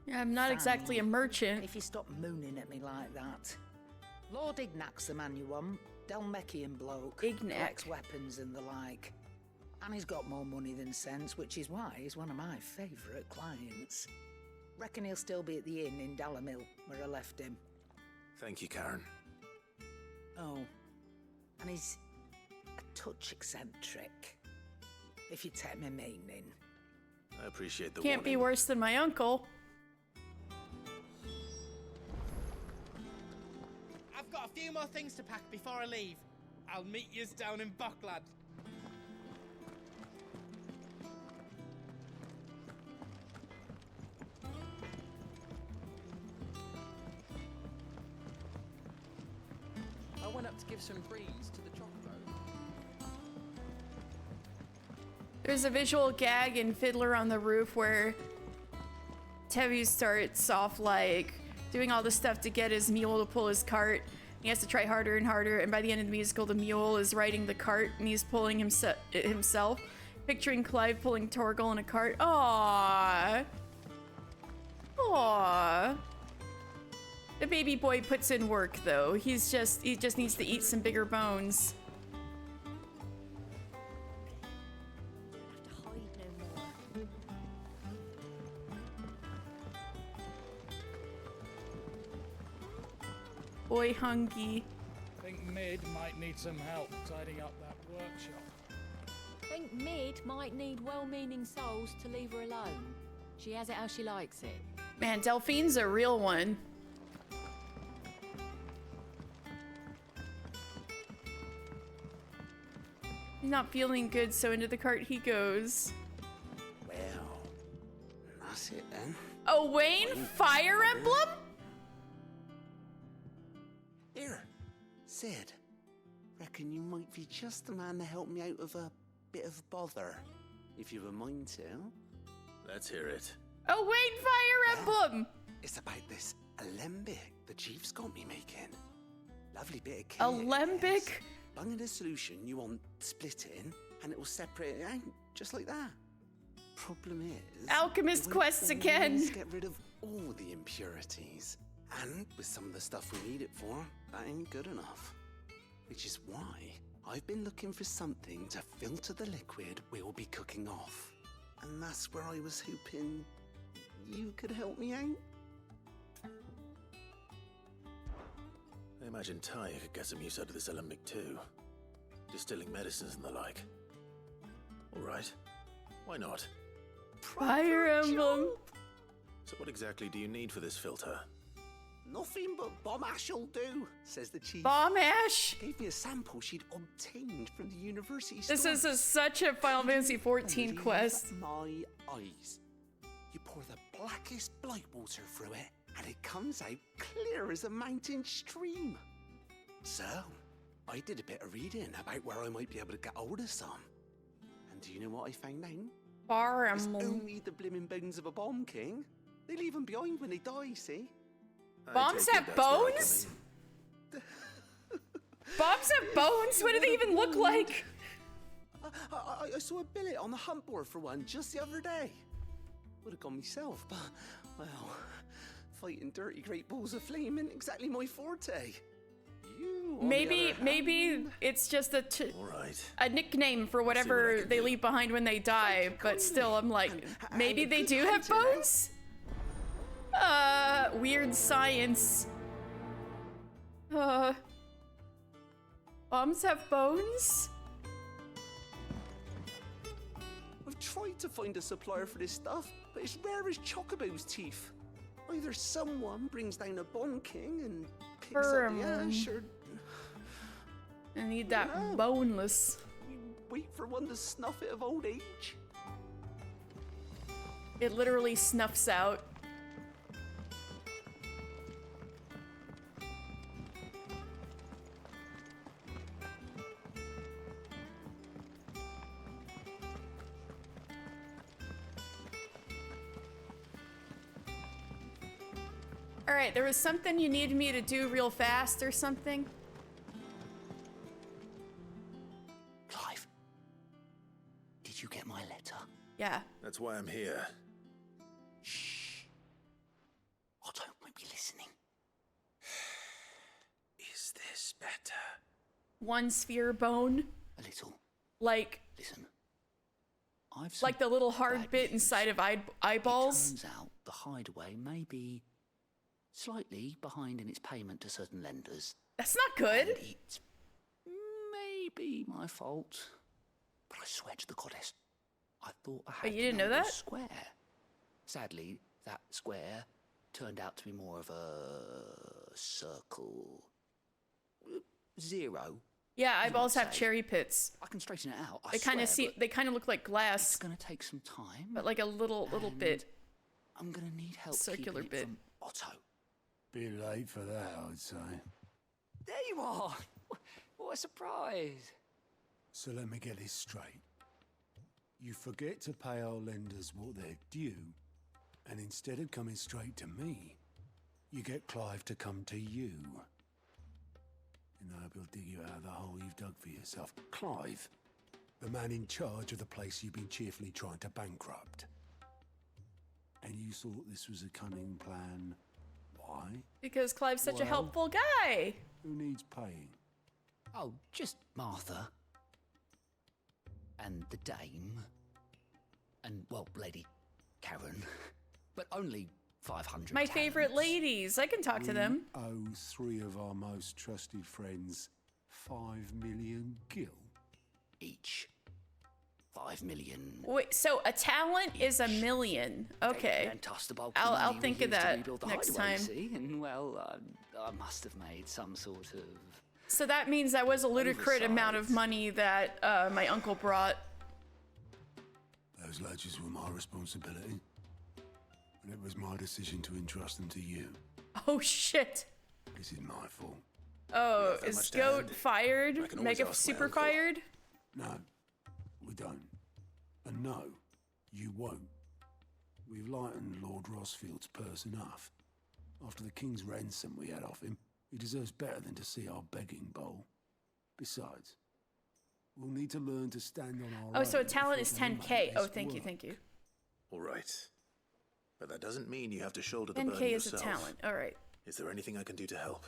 Yeah, I'm not exactly a merchant. If you stop mooning at me like that. Lord Ignac's the man you want. Dalmekian bloke. Collects weapons and the like. And he's got more money than sense, which is why he's one of my favourite clients. Reckon he'll still be at the inn in Dalamil, where I left him. Thank you, Karen. Oh, and he's a touch eccentric, if you take my meaning. I appreciate the Can't be worse than my uncle. I've got a few more things to pack before I leave. I'll meet yous down in Waloed. I went up to give some greens to the chocobo. There's a visual gag in Fiddler on the Roof where Tevu starts off like doing all this stuff to get his mule to pull his cart. He has to try harder and harder, and by the end of the musical, the mule is riding the cart and he's pulling himself. Picturing Clive pulling Torgal in a cart. Aww. Aww. The baby boy puts in work though. He just needs to eat some bigger bones. Boy hungry. Think Mid might need some help tidying up that workshop. Think Mid might need well-meaning souls to leave her alone. She has it how she likes it. Man, Delphine's a real one. He's not feeling good, so into the cart he goes. Well, that's it then. A Wayne Fire Emblem? Here, Sid. Reckon you might be just the man to help me out of a bit of bother, if you were mind to. Let's hear it. A Wayne Fire Emblem! It's about this alembic the chief's got me making. Lovely bit of kit. Alembic? Bung in a solution you want splitting, and it will separate it out, just like that. Problem is... Alchemist quests again! Get rid of all the impurities. And with some of the stuff we need it for, that ain't good enough. Which is why I've been looking for something to filter the liquid we'll be cooking off. And that's where I was hoping you could help me out. I imagine Ty could get some use out of this alembic too. Distilling medicines and the like. Alright, why not? Fire Emblem! So what exactly do you need for this filter? Nothing but bomb ash'll do, says the chief. Bomb ash? Gave me a sample she'd obtained from the university This is such a Final Fantasy XIV quest. My eyes. You pour the blackest blight water through it, and it comes out clear as a mountain stream. So, I did a bit of reading about where I might be able to get hold of some. And do you know what I found out? Fire It's Emblem. only the blimmin' bones of a bomb king. They leave them behind when they die, see? Bombs have bones? Bombs have bones? What do they even look like? I saw a billet on the hunt board for one just the other day. Would have gone myself, but, well, fighting dirty great balls of flame isn't exactly my forte. You, on the other Maybe hand- it's just a Alright. a nickname for whatever they leave behind when they die, but still, I'm like, maybe they do have bones? Weird science. Bombs have bones? I've tried to find a supplier for this stuff, but it's rare as Chocobo's teeth. Either someone brings down a Bomb King and picks up the ash, or... I need that boneless. Wait for one to snuff it of old age. It literally snuffs out. Alright, there was something you needed me to do real fast or something? Yeah. That's why I'm here. Shh. Otto might be listening. Is this better? One sphere bone. A little. Like. Listen. I've Like the little hard bit inside of eyeballs. It turns out the hideaway may be slightly behind in its payment to certain lenders. That's not good. And it's maybe my fault. But I swear to the goddess, I thought I had But you didn't know the that? square. Sadly, that square turned out to be more of a circle. Zero. Yeah, eyeballs have cherry pits. I can straighten it out. They kind of see. They kind of look like glass. It's gonna take some time. But like a little bit. I'm gonna need help. Circular keeping it bit. from Otto. Bit late for that, I'd say. There you are. What a surprise. So let me get this straight. You forget to pay our lenders what they're due, and instead of coming straight to me, you get Clive to come to you. And I hope he'll dig you out of the hole you've dug for yourself. Clive, the man in charge of the place you've been cheerfully trying to bankrupt. And you thought this was a cunning plan. Why? Because Clive's such a Well, helpful guy. Who needs paying? Oh, just Martha. And the dame. And, well, Lady Karen. But only 500 My favorite talents. ladies. I can talk to them. We owe 3 of our most trusted friends 5 million gil. Each. 5 million. Wait, so a talent is a million. Okay. And tossed the bulk I'll of money think we of used to that rebuild the next hideaway, time. See? And, well, I must have made some sort of... So that means that was a ludicrous amount of money that my uncle brought. Those ledgers were my responsibility. And it was my decision to entrust them to you. Oh shit. This is my fault. Oh, that is much Goat time. fired? I can always Mega ask my super uncle. fired? No, we don't. And no, you won't. We've lightened Lord Rosfield's purse enough. After the king's ransom we had off him, he deserves better than to see our begging bowl. Besides, we'll need to learn to stand on our Oh, so a own talent if is we're gonna 10k. make Oh, this thank you, work. thank you. All right. But that doesn't mean you have to shoulder the 10k burden is a yourself. talent. All right. Is there anything I can do to help?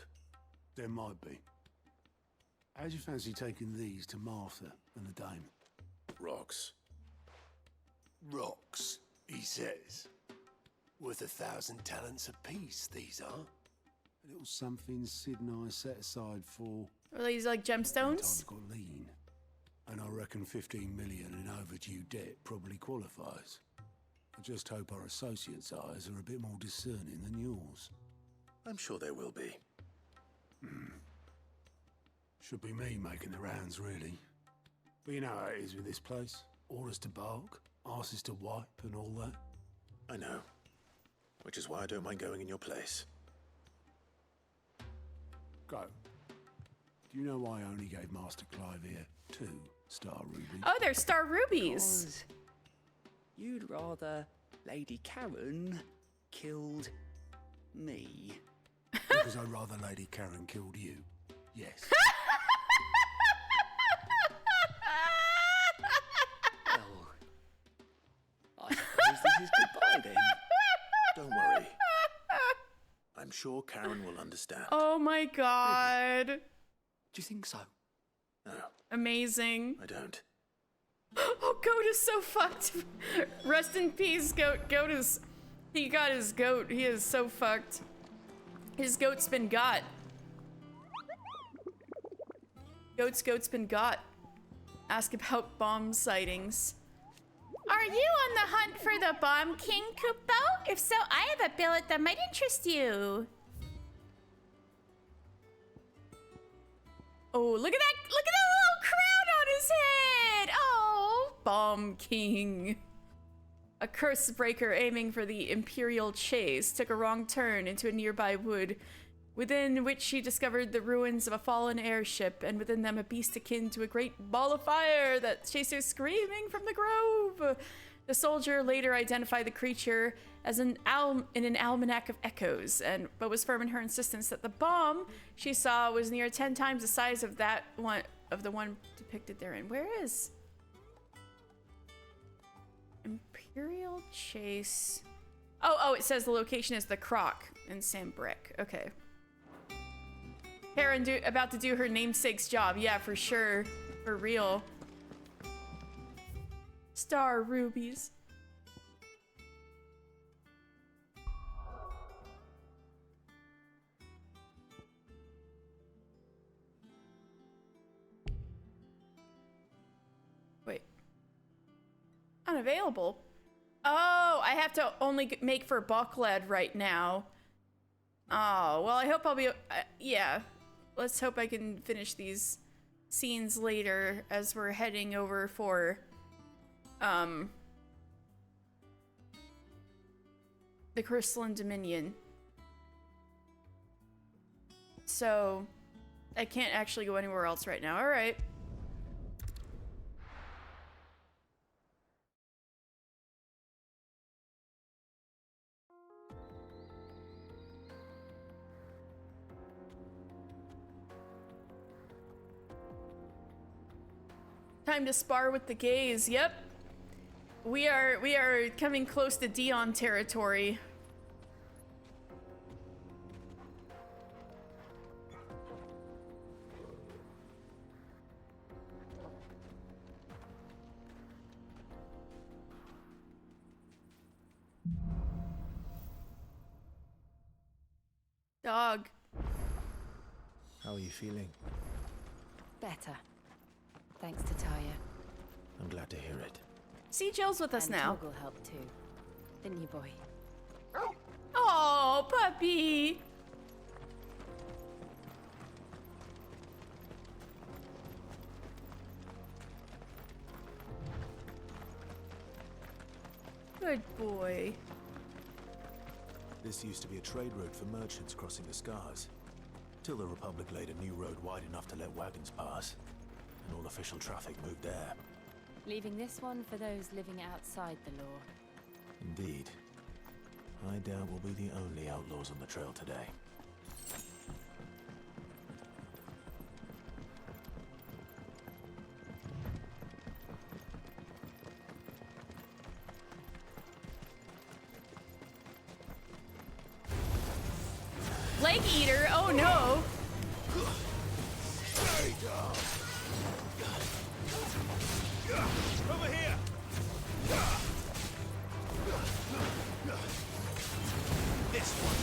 There might be. How'd you fancy taking these to Martha and the dame? Rocks. Rocks, he says. Worth 1,000 talents apiece, these are. A little something Sid and I set aside for... Are these like gemstones? Times got lean. And I reckon 15 million in overdue debt probably qualifies. I just hope our associates' eyes are a bit more discerning than yours. I'm sure there will be. Should be me making the rounds, really. But you know how it is with this place. Orders to bark, arses to wipe, and all that. I know. Which is why I don't mind going in your place. Go. Do you know why I only gave Master Clive here 2 star rubies? Oh, they're star rubies. Because you'd rather Lady Karen killed me. Because I'd rather Lady Karen killed you. Yes. Well, I suppose this is goodbye then. Don't worry. I'm sure Karen will understand. Oh my god. Do you think so? No, Amazing. I don't. Oh, Goat is so fucked. Rest in peace, Goat. Goat is... He got his goat. He is so fucked. His goat's been got. Goat's been got. Ask about bomb sightings. Are you on the hunt for the Bomb King, Kupo? If so, I have a billet that might interest you. Oh, look at that! Look at that little crown on his head! Oh, Bomb King. A curse breaker aiming for the Imperial Chase took a wrong turn into a nearby wood, within which she discovered the ruins of a fallen airship, and within them a beast akin to a great ball of fire that chased her screaming from the grove. The soldier later identified the creature as in an almanac of echoes, but was firm in her insistence that the bomb she saw was near 10 times the size of the one depicted therein. Where is Imperial Chase. Oh, it says the location is the Croc in Sambrick. Okay. Karen about to do her namesake's job. Yeah, for sure. For real. Star rubies. Wait. Unavailable? Oh, I have to only make for Waloed right now. Oh, well, I hope I'll be... yeah. Let's hope I can finish these scenes later as we're heading over for... the Crystalline Dominion. So, I can't actually go anywhere else right now. Alright. Time to spar with the gays. Yep. We are coming close to Dion territory. Dog. How are you feeling? Better. Thanks to Taya. I'm glad to hear it. See, Jill's with us And now. Toggle helped too. Didn't you, boy? Oh, puppy. Good boy. This used to be a trade route for merchants crossing the Scars. Till the Republic laid a new road wide enough to let wagons pass. And all official traffic moved there. Leaving this one for those living outside the law. Indeed. I doubt we'll be the only outlaws on the trail today. Leg eater. Oh no. Over here! This one.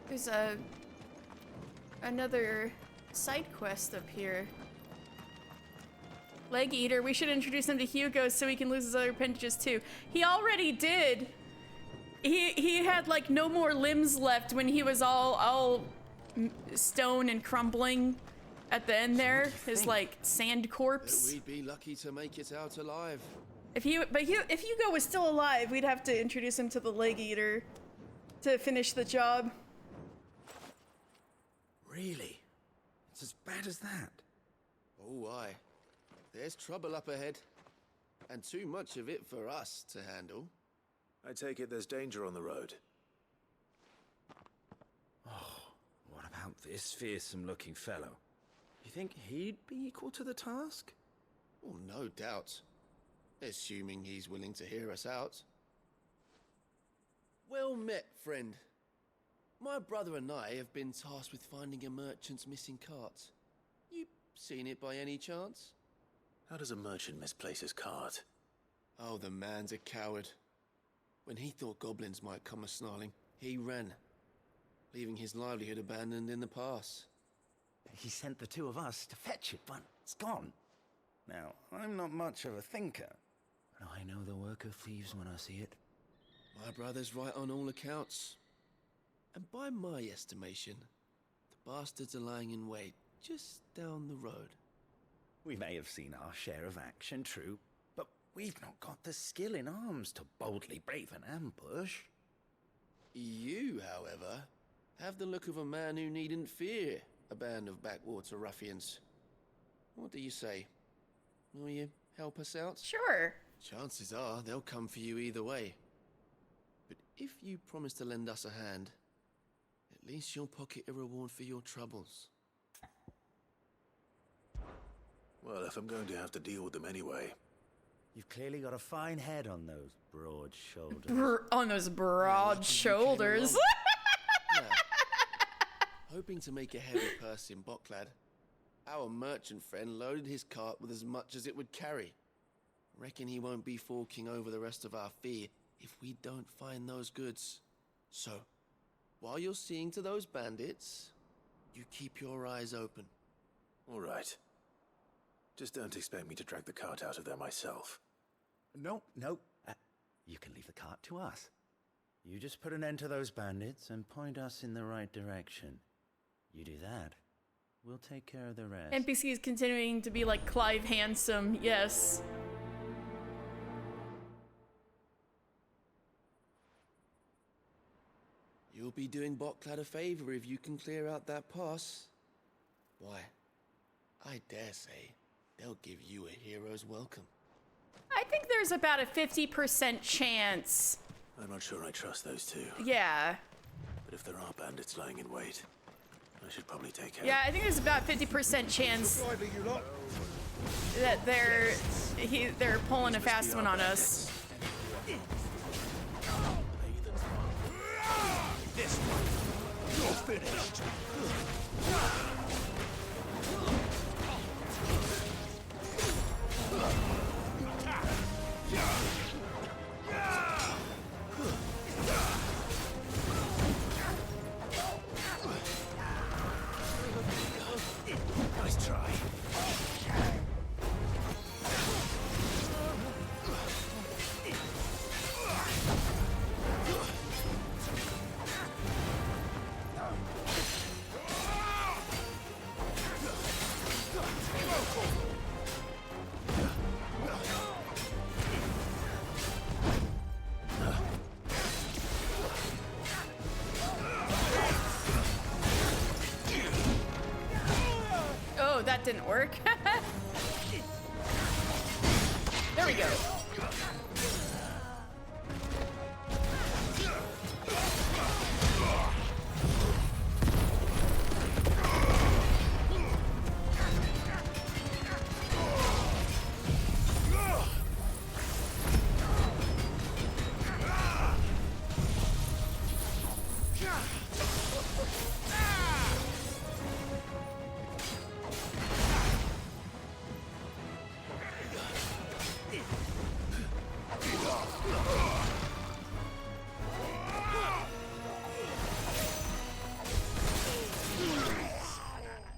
There's another side quest up here. Leg eater. We should introduce him to Hugo so he can lose his other appendages too. He already did. He had like no more limbs left when he was all stone and crumbling at the end there. His like sand corpse. We'd be lucky to make it out alive. If Hugo was still alive, we'd have to introduce him to the leg eater to finish the job. Really? It's as bad as that? Oh, aye. There's trouble up ahead. And too much of it for us to handle. I take it there's danger on the road. Oh, what about this fearsome-looking fellow? You think he'd be equal to the task? Oh, no doubt. Assuming he's willing to hear us out. Well met, friend. My brother and I have been tasked with finding a merchant's missing cart. You seen it by any chance? How does a merchant misplace his cart? Oh, the man's a coward. When he thought goblins might come a-snarling, he ran, leaving his livelihood abandoned in the pass. He sent the two of us to fetch it, but it's gone. Now, I'm not much of a thinker, but I know the work of thieves when I see it. My brother's right on all accounts. And by my estimation, the bastards are lying in wait just down the road. We may have seen our share of action, true, but we've not got the skill in arms to boldly brave an ambush. You, however, have the look of a man who needn't fear a band of backwater ruffians. What do you say? Will you help us out? Sure. Chances are they'll come for you either way. But if you promise to lend us a hand, at least you'll pocket a reward for your troubles. Well, if I'm going to have to deal with them anyway. You've clearly got a fine head on those broad shoulders. On those broad shoulders. Yeah. Hoping to make a heavy purse in Boklad, our merchant friend loaded his cart with as much as it would carry. Reckon he won't be forking over the rest of our fee if we don't find those goods. So, while you're seeing to those bandits, you keep your eyes open. All right. Just don't expect me to drag the cart out of there myself. No. You can leave the cart to us. You just put an end to those bandits and point us in the right direction. You do that, we'll take care of the rest. NPC is continuing to be like Clive Handsome, yes. You'll be doing Boklad a favor if you can clear out that pass. Why, I dare say they'll give you a hero's welcome. I think there's about a 50% chance. I'm not sure I trust those two. Yeah. But if there are bandits lying in wait, I should probably take care. Yeah, I think there's about 50% chance that they're pulling a fast one on us. This one, you're finished. Nice try. Oh, that didn't work. There we go.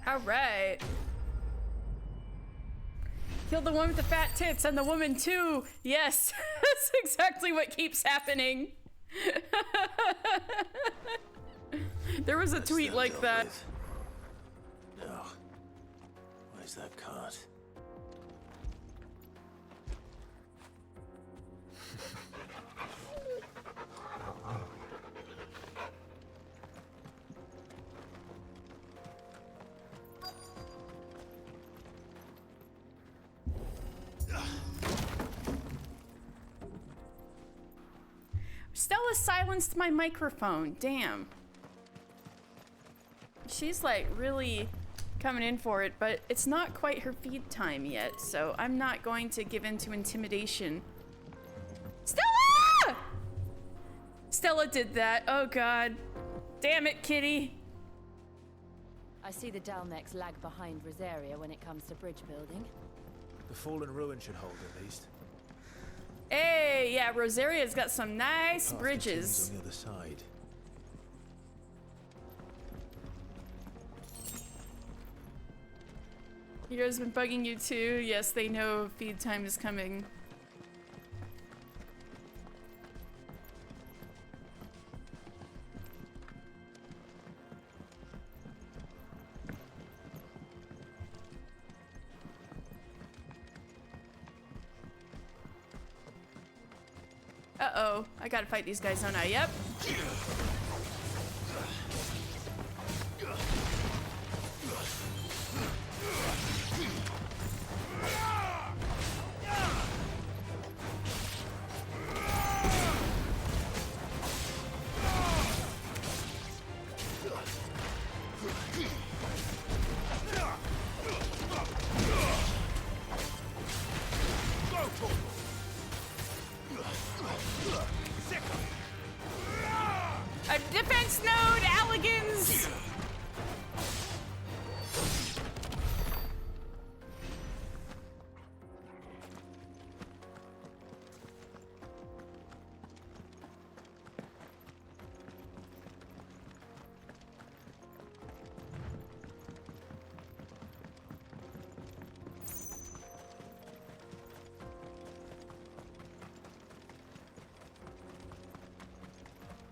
All right. Kill the one with the fat tits and the woman too. Yes, that's exactly what keeps happening. There was a tweet like that. No. Where's that cart? Stella silenced my microphone. Damn. She's like really coming in for it, but it's not quite her feed time yet, so I'm not going to give in to intimidation. Stella! Stella did that. Oh god. Damn it, kitty. I see the Dalmex lag behind Rosaria when it comes to bridge building. The fallen ruin should hold at least. Hey, yeah, Rosaria's got some nice bridges. On the other side. Hero's been bugging you too. Yes, they know feed time is coming. Uh-oh, I gotta fight these guys, don't I? Yep.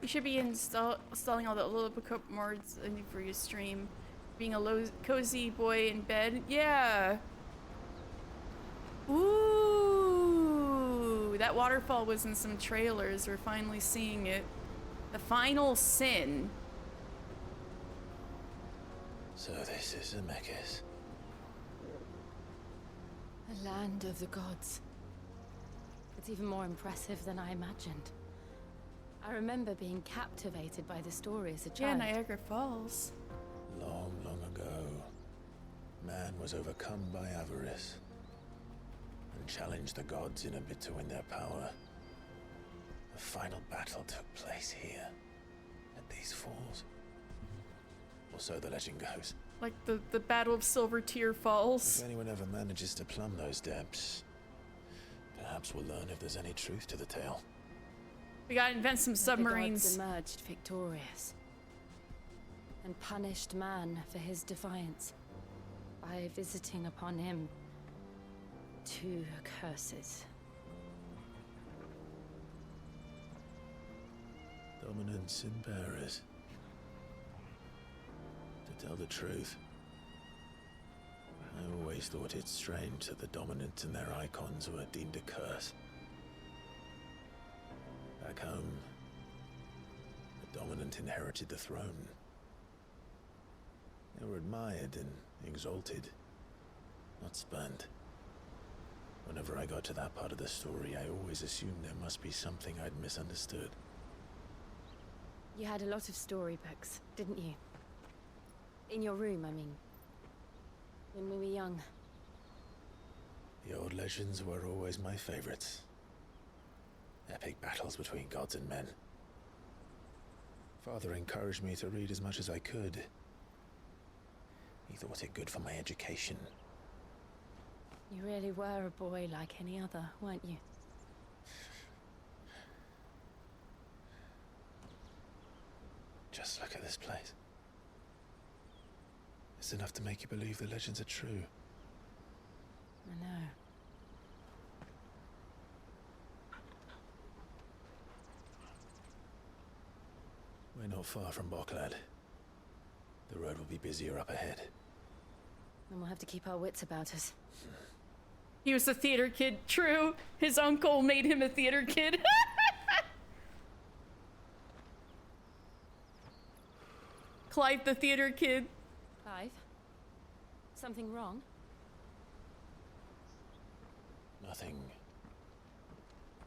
You should be installing all the little mods for your stream. Being a cozy boy in bed. Yeah. Ooh, that waterfall was in some trailers. We're finally seeing it. The final sin. So this is Zemeckis. The land of the gods. It's even more impressive than I imagined. I remember being captivated by the story as a Yeah, child. Niagara Falls. Long, long ago, man was overcome by avarice and challenged the gods in a bid to win their power. The final battle took place here, at these falls. Or so the legend goes. Like the Battle of Silver Tear Falls. If anyone ever manages to plumb those depths, perhaps we'll learn if there's any truth to the tale. We gotta invent some submarines. The gods emerged victorious and punished man for his defiance by visiting upon him 2 curses. Dominance in bearers. To tell the truth, I always thought it strange that the dominant and their icons were deemed a curse. Back home, the dominant inherited the throne. They were admired and exalted, not spurned. Whenever I got to that part of the story, I always assumed there must be something I'd misunderstood. You had a lot of storybooks, didn't you? In your room, I mean. When we were young. The old legends were always my favorites. Epic battles between gods and men. Father encouraged me to read as much as I could. He thought it good for my education. You really were a boy like any other, weren't you? Just look at this place. It's enough to make you believe the legends are true. I know. We're not far from Waloed. The road will be busier up ahead. And we'll have to keep our wits about us. He was a theater kid. True. His uncle made him a theater kid. Clive the theater kid. Clive? Something wrong? Nothing.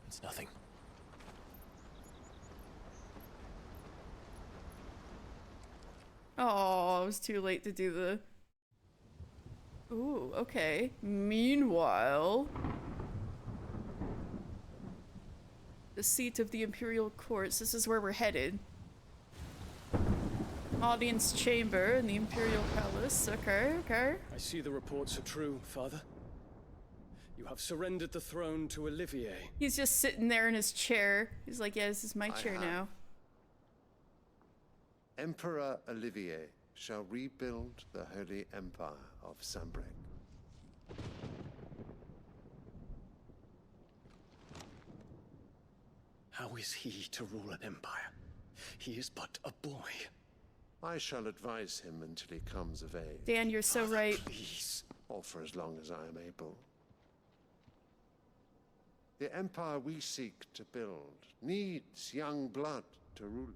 It's nothing. Oh, it was too late to do the... Ooh, okay. Meanwhile... The seat of the Imperial Courts. This is where we're headed. Audience chamber in the Imperial Palace. Okay, okay. I see the reports are true, Father. You have surrendered the throne to Olivier. He's just sitting there in his chair. He's like, yeah, this is my chair now. Emperor Olivier shall rebuild the Holy Empire of Sanbreque. How is he to rule an empire? He is but a boy. I shall advise him until he comes of age. Dan, you're so right. Please. Or for as long as I am able. The empire we seek to build needs young blood to rule it.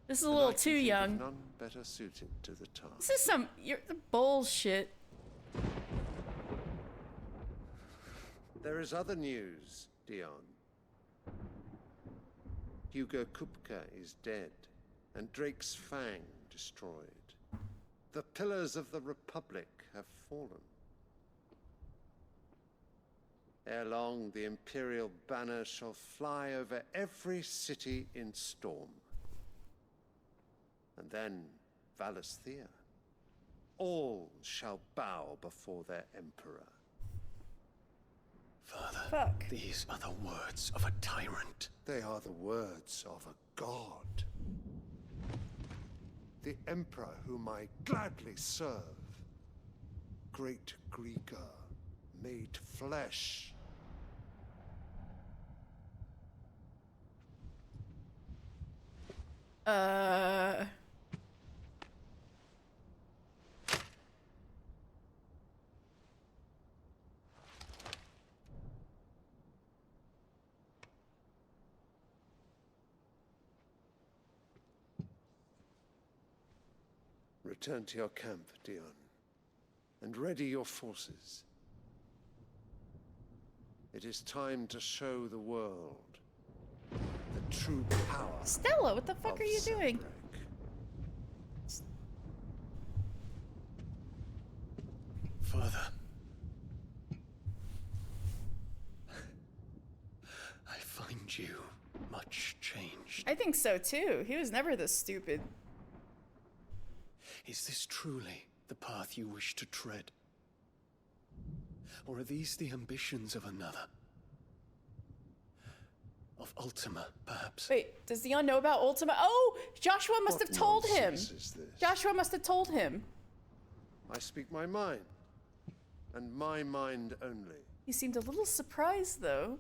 This is a little too young. None better suited to the task. This is some bullshit. There is other news, Dion. Hugo Kupka is dead, and Drake's Fang destroyed. The pillars of the Republic have fallen. Ere long, the Imperial banner shall fly over every city in Storm. And then Valisthea. All shall bow before their Emperor. Father, these are the words of a tyrant. They are the words of a god. The Emperor whom I gladly serve. Great Grieger, made flesh. Return to your camp, Dion, and ready your forces. It is time to show the world the true power. Stella, what the fuck are you doing? Father. I find you much changed. I think so too. He was never this stupid. Is this truly the path you wish to tread? Or are these the ambitions of another? Of Ultima, perhaps? Wait, does Dion know about Ultima? Oh, Joshua must have told him. Is this? Joshua must have told him. I speak my mind, and my mind only. He seemed a little surprised, though.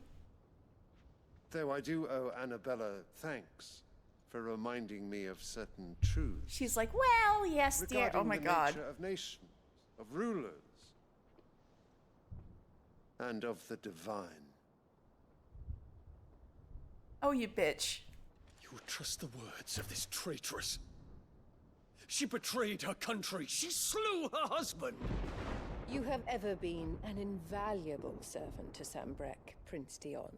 Though I do owe Annabella thanks for reminding me of certain truths. She's like, well, yes, dear. Oh my God. Regarding the nature of nations, of rulers, and of the divine. Oh, you bitch. You would trust the words of this traitress. She betrayed her country. She slew her husband. You have ever been an invaluable servant to Sambrek, Prince Dion.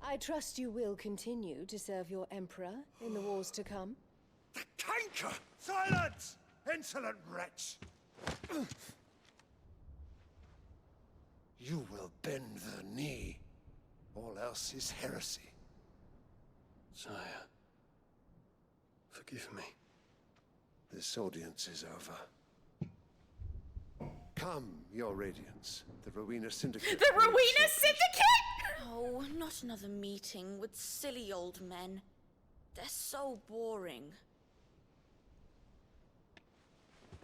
I trust you will continue to serve your emperor in the wars to come. The canker! Silence! Insolent wretch! You will bend the knee. All else is heresy. Sire, forgive me. This audience is over. Come, your radiance. The Rowena Syndicate. The Rowena Syndicate?! Oh, not another meeting with silly old men. They're so boring.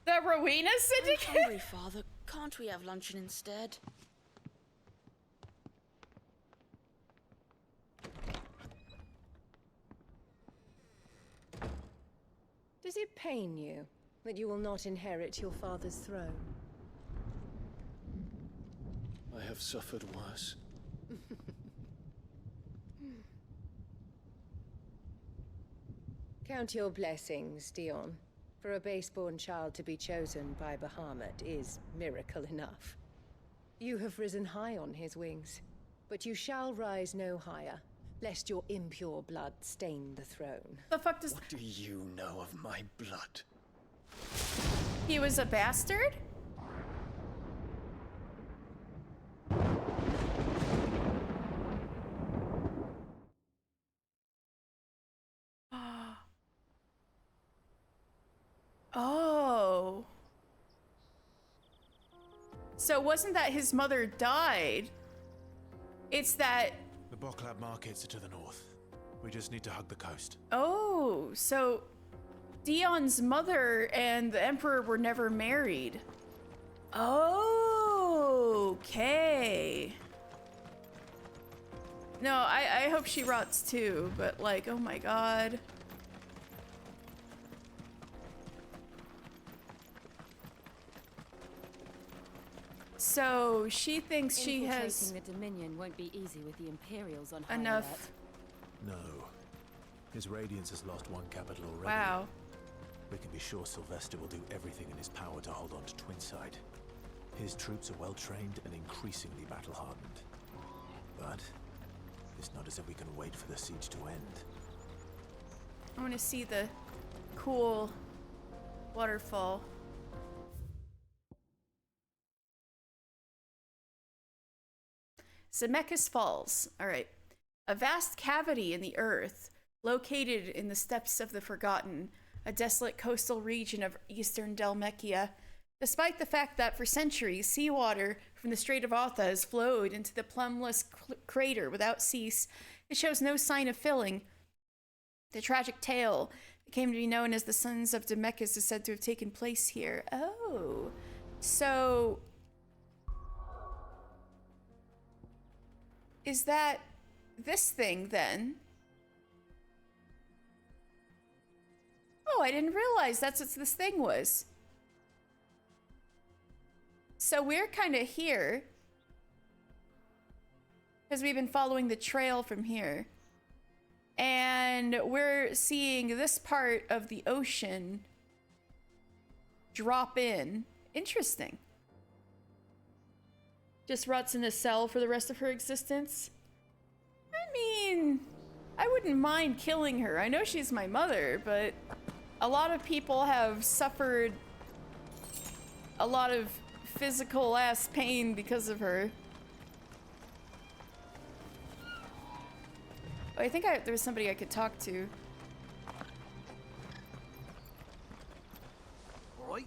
The Rowena Syndicate? I'm hungry, Father. Can't we have luncheon instead? Does it pain you that you will not inherit your father's throne? I have suffered worse. Count your blessings, Dion. For a base-born child to be chosen by Bahamut is miracle enough. You have risen high on his wings, but you shall rise no higher, lest your impure blood stain the throne. The fuck does... What do you know of my blood? He was a bastard? Oh. So it wasn't that his mother died. It's that... The Boklab markets are to the north. We just need to hug the coast. Oh, so Dion's mother and the Emperor were never married. Oh, okay. No, I hope she rots too, but like, oh my God. So she thinks she has Infiltrating the Dominion won't be easy with the Imperials on high enough. alert. No. His Radiance has lost one capital already. Wow. We can be sure Sylvester will do everything in his power to hold on to Twinside. His troops are well trained and increasingly battle-hardened. But it's not as if we can wait for the siege to end. I want to see the cool waterfall. Zemeckis Falls. All right. A vast cavity in the earth, located in the steppes of the Forgotten, a desolate coastal region of eastern Dalmekia. Despite the fact that for centuries, seawater from the Strait of Otha has flowed into the plumbless crater without cease, it shows no sign of filling. The tragic tale that came to be known as the Sons of Zemeckis is said to have taken place here. Oh, so is that this thing then? I didn't realize that's what this thing was. So we're kind of here. Because we've been following the trail from here. And we're seeing this part of the ocean drop in. Interesting. Just rots in a cell for the rest of her existence? I mean, I wouldn't mind killing her. I know she's my mother, but a lot of people have suffered a lot of physical ass pain because of her. Oh, I think there was somebody I could talk to. Alright.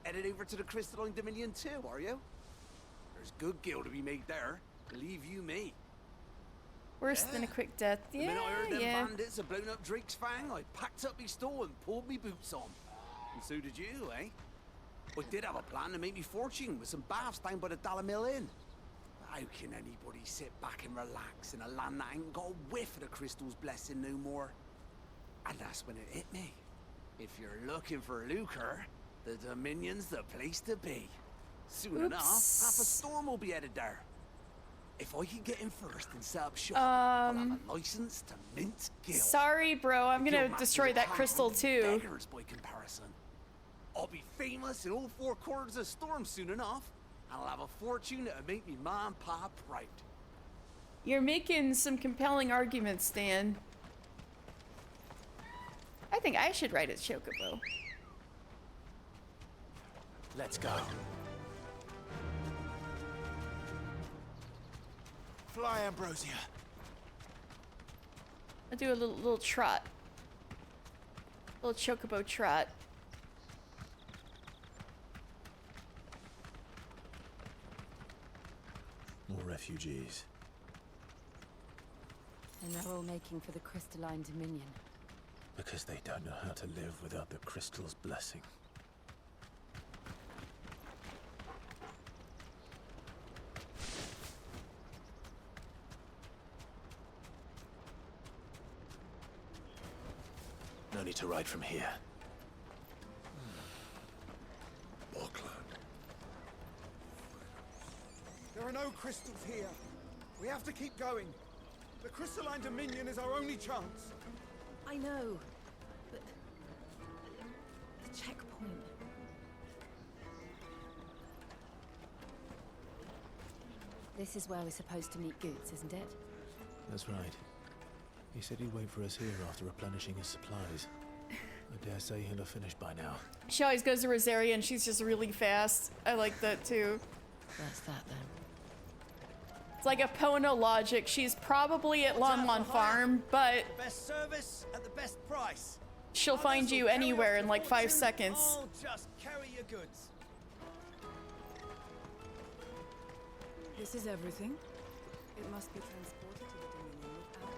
Headed over to the Crystalline Dominion too, are you? There's good gil to be made there. Believe you me. Worse than a quick death. The Yeah, minute I heard them yeah. bandits had blown up Drake's Fang, I packed up my store and pulled me boots on. And so did you, eh? I did have a plan to make me fortune with some baths down by the Dalamil Inn. How can anybody sit back and relax in a land that ain't got a whiff of the crystal's blessing no more? And that's when it hit me. If you're looking for lucre, the Dominion's the place to be. Soon enough, half a storm will be headed there. If I can get in first and set up shop, I'll have a license to mint gil. Sorry, bro. I'm gonna destroy that crystal too. Beggars by comparison. I'll be famous in all four quarters of Storm soon enough. I'll have a fortune that'll make me ma and pa proud. You're making some compelling arguments, Dan. I think I should ride a chocobo. Let's go. Fly, Ambrosia. I'll do a little trot. Little chocobo trot. More refugees. And they're all making for the Crystalline Dominion. Because they don't know how to live without the crystal's blessing. No need to ride from here. There are no crystals here. We have to keep going. The Crystalline Dominion is our only chance. I know, but the checkpoint. This is where we're supposed to meet Goots, isn't it? That's right. He said he'd wait for us here after replenishing his supplies. I dare say he'll have finished by now. She always goes to Rosaria and she's just really fast. I like that too. That's that then. It's like Epona logic. She's probably at Lon Lon Farm, but Best service at the best price. she'll find you anywhere in like 5 seconds. I'll just carry your goods. This is everything. It must be transported to the Dominion without.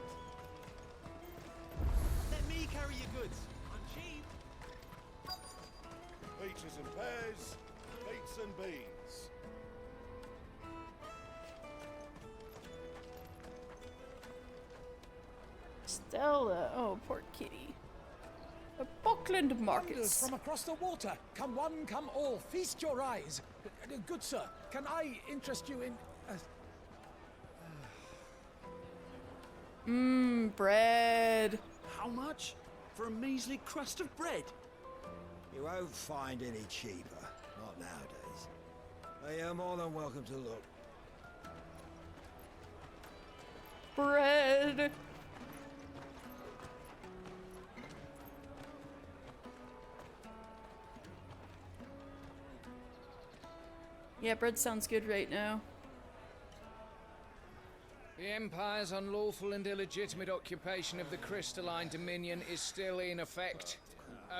Let me carry your goods. I'm cheap. Peaches and pears, beets and beans. Stella. Oh, poor kitty. The Buckland Wonders Markets. from across the water. Come one, come all. Feast your eyes. Good sir, can I interest you in... Bread. How much? For a measly crust of bread? You won't find any cheaper. Not nowadays. But you're more than welcome to look. Bread. Yeah, bread sounds good right now. The Empire's unlawful and illegitimate occupation of the Crystalline Dominion is still in effect.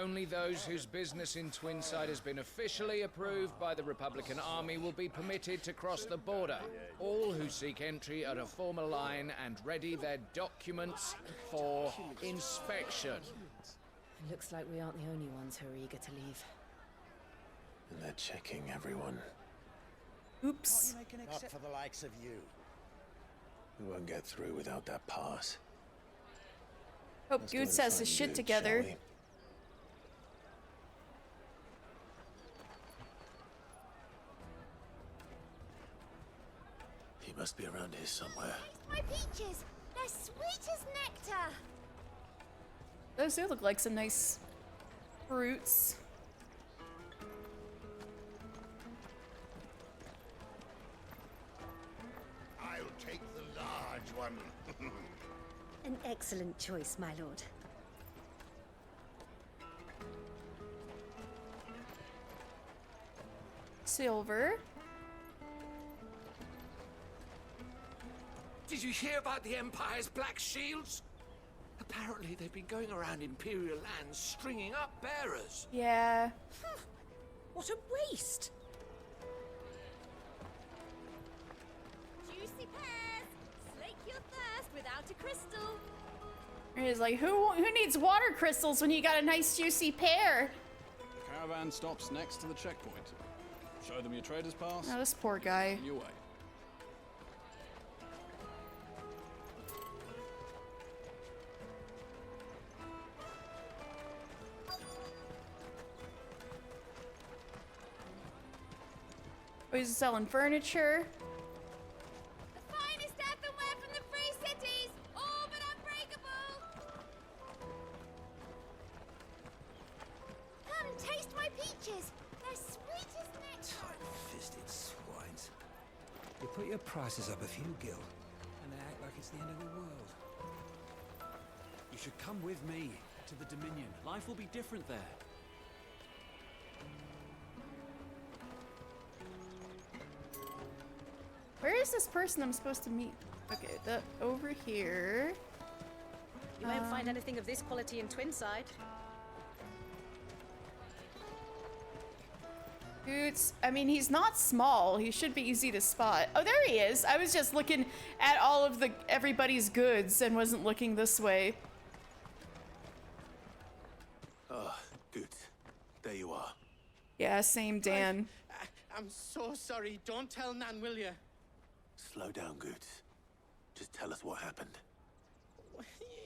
Only those whose business in Twinside has been officially approved by the Republican Army will be permitted to cross the border. All who seek entry are to form a line and ready their documents for inspection. It looks like we aren't the only ones who are eager to leave. And they're checking everyone. Oops. Not for the likes of you. We won't get through without that pass. Hope Let's go Goots and has his find shit Goots, together. shall we? must be around here somewhere. My peaches! They're sweet as nectar! Those do look like some nice fruits. I'll take the large one. An excellent choice, my lord. Silver. Did you hear about the Empire's Black Shields? Apparently they've been going around Imperial lands stringing up bearers. Yeah. What a waste! Juicy pears! Slake your thirst without a crystal! It's like, who needs water crystals when you got a nice juicy pear? The caravan stops next to the checkpoint. Show them your trader's pass. Oh, this poor guy. On your way. Oh, he's selling furniture. The finest earthenware from the Free Cities! All but unbreakable! Come, taste my peaches! They're sweet as nectar! Tight-fisted swines. You put your prices up a few gil, and they act like it's the end of the world. You should come with me to the Dominion. Life will be different there. Where is this person I'm supposed to meet? Okay, over here. You won't find anything of this quality in Twinside. Boots. I mean, he's not small. He should be easy to spot. Oh, there he is. I was just looking at all of everybody's goods and wasn't looking this way. Oh, good. There you are. Yeah, same Dan. I'm so sorry. Don't tell Nan, will you? Slow down, Goots. Just tell us what happened.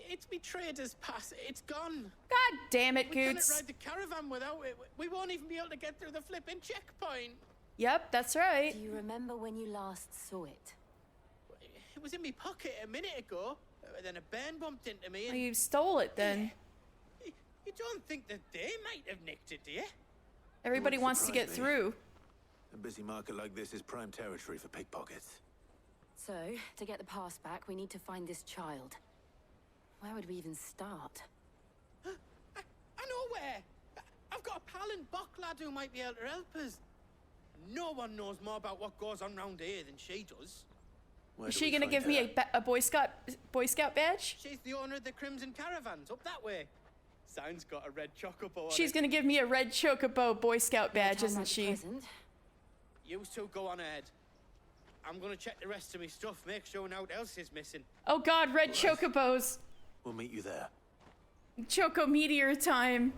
It's me trader's pass. It's gone. God damn it, We can't Goots. ride the caravan without it. We won't even be able to get through the flipping checkpoint. Yep, that's right. Do you remember when you last saw it? It was in my pocket a minute ago. Then a bairn bumped into me. Oh, And you stole it then. you don't think that they might have nicked it, do you? Everybody Wouldn't wants to get surprise me. through. A busy market like this is prime territory for pickpockets. So, to get the pass back, we need to find this child. Where would we even start? I know where. I've got a pal in Bocklad who might be able to help us. No one knows more about what goes on round here than she does. Is she gonna give me a Boy Scout badge? She's the owner of the Crimson Caravans, up that way. Sign's got a red chocobo on She's it. gonna give me a red chocobo Boy Scout badge, isn't she? You two go on ahead. I'm gonna check the rest of my stuff, make sure nothing else is missing. Oh God, red chocobos. We'll meet you there. Choco meteor time.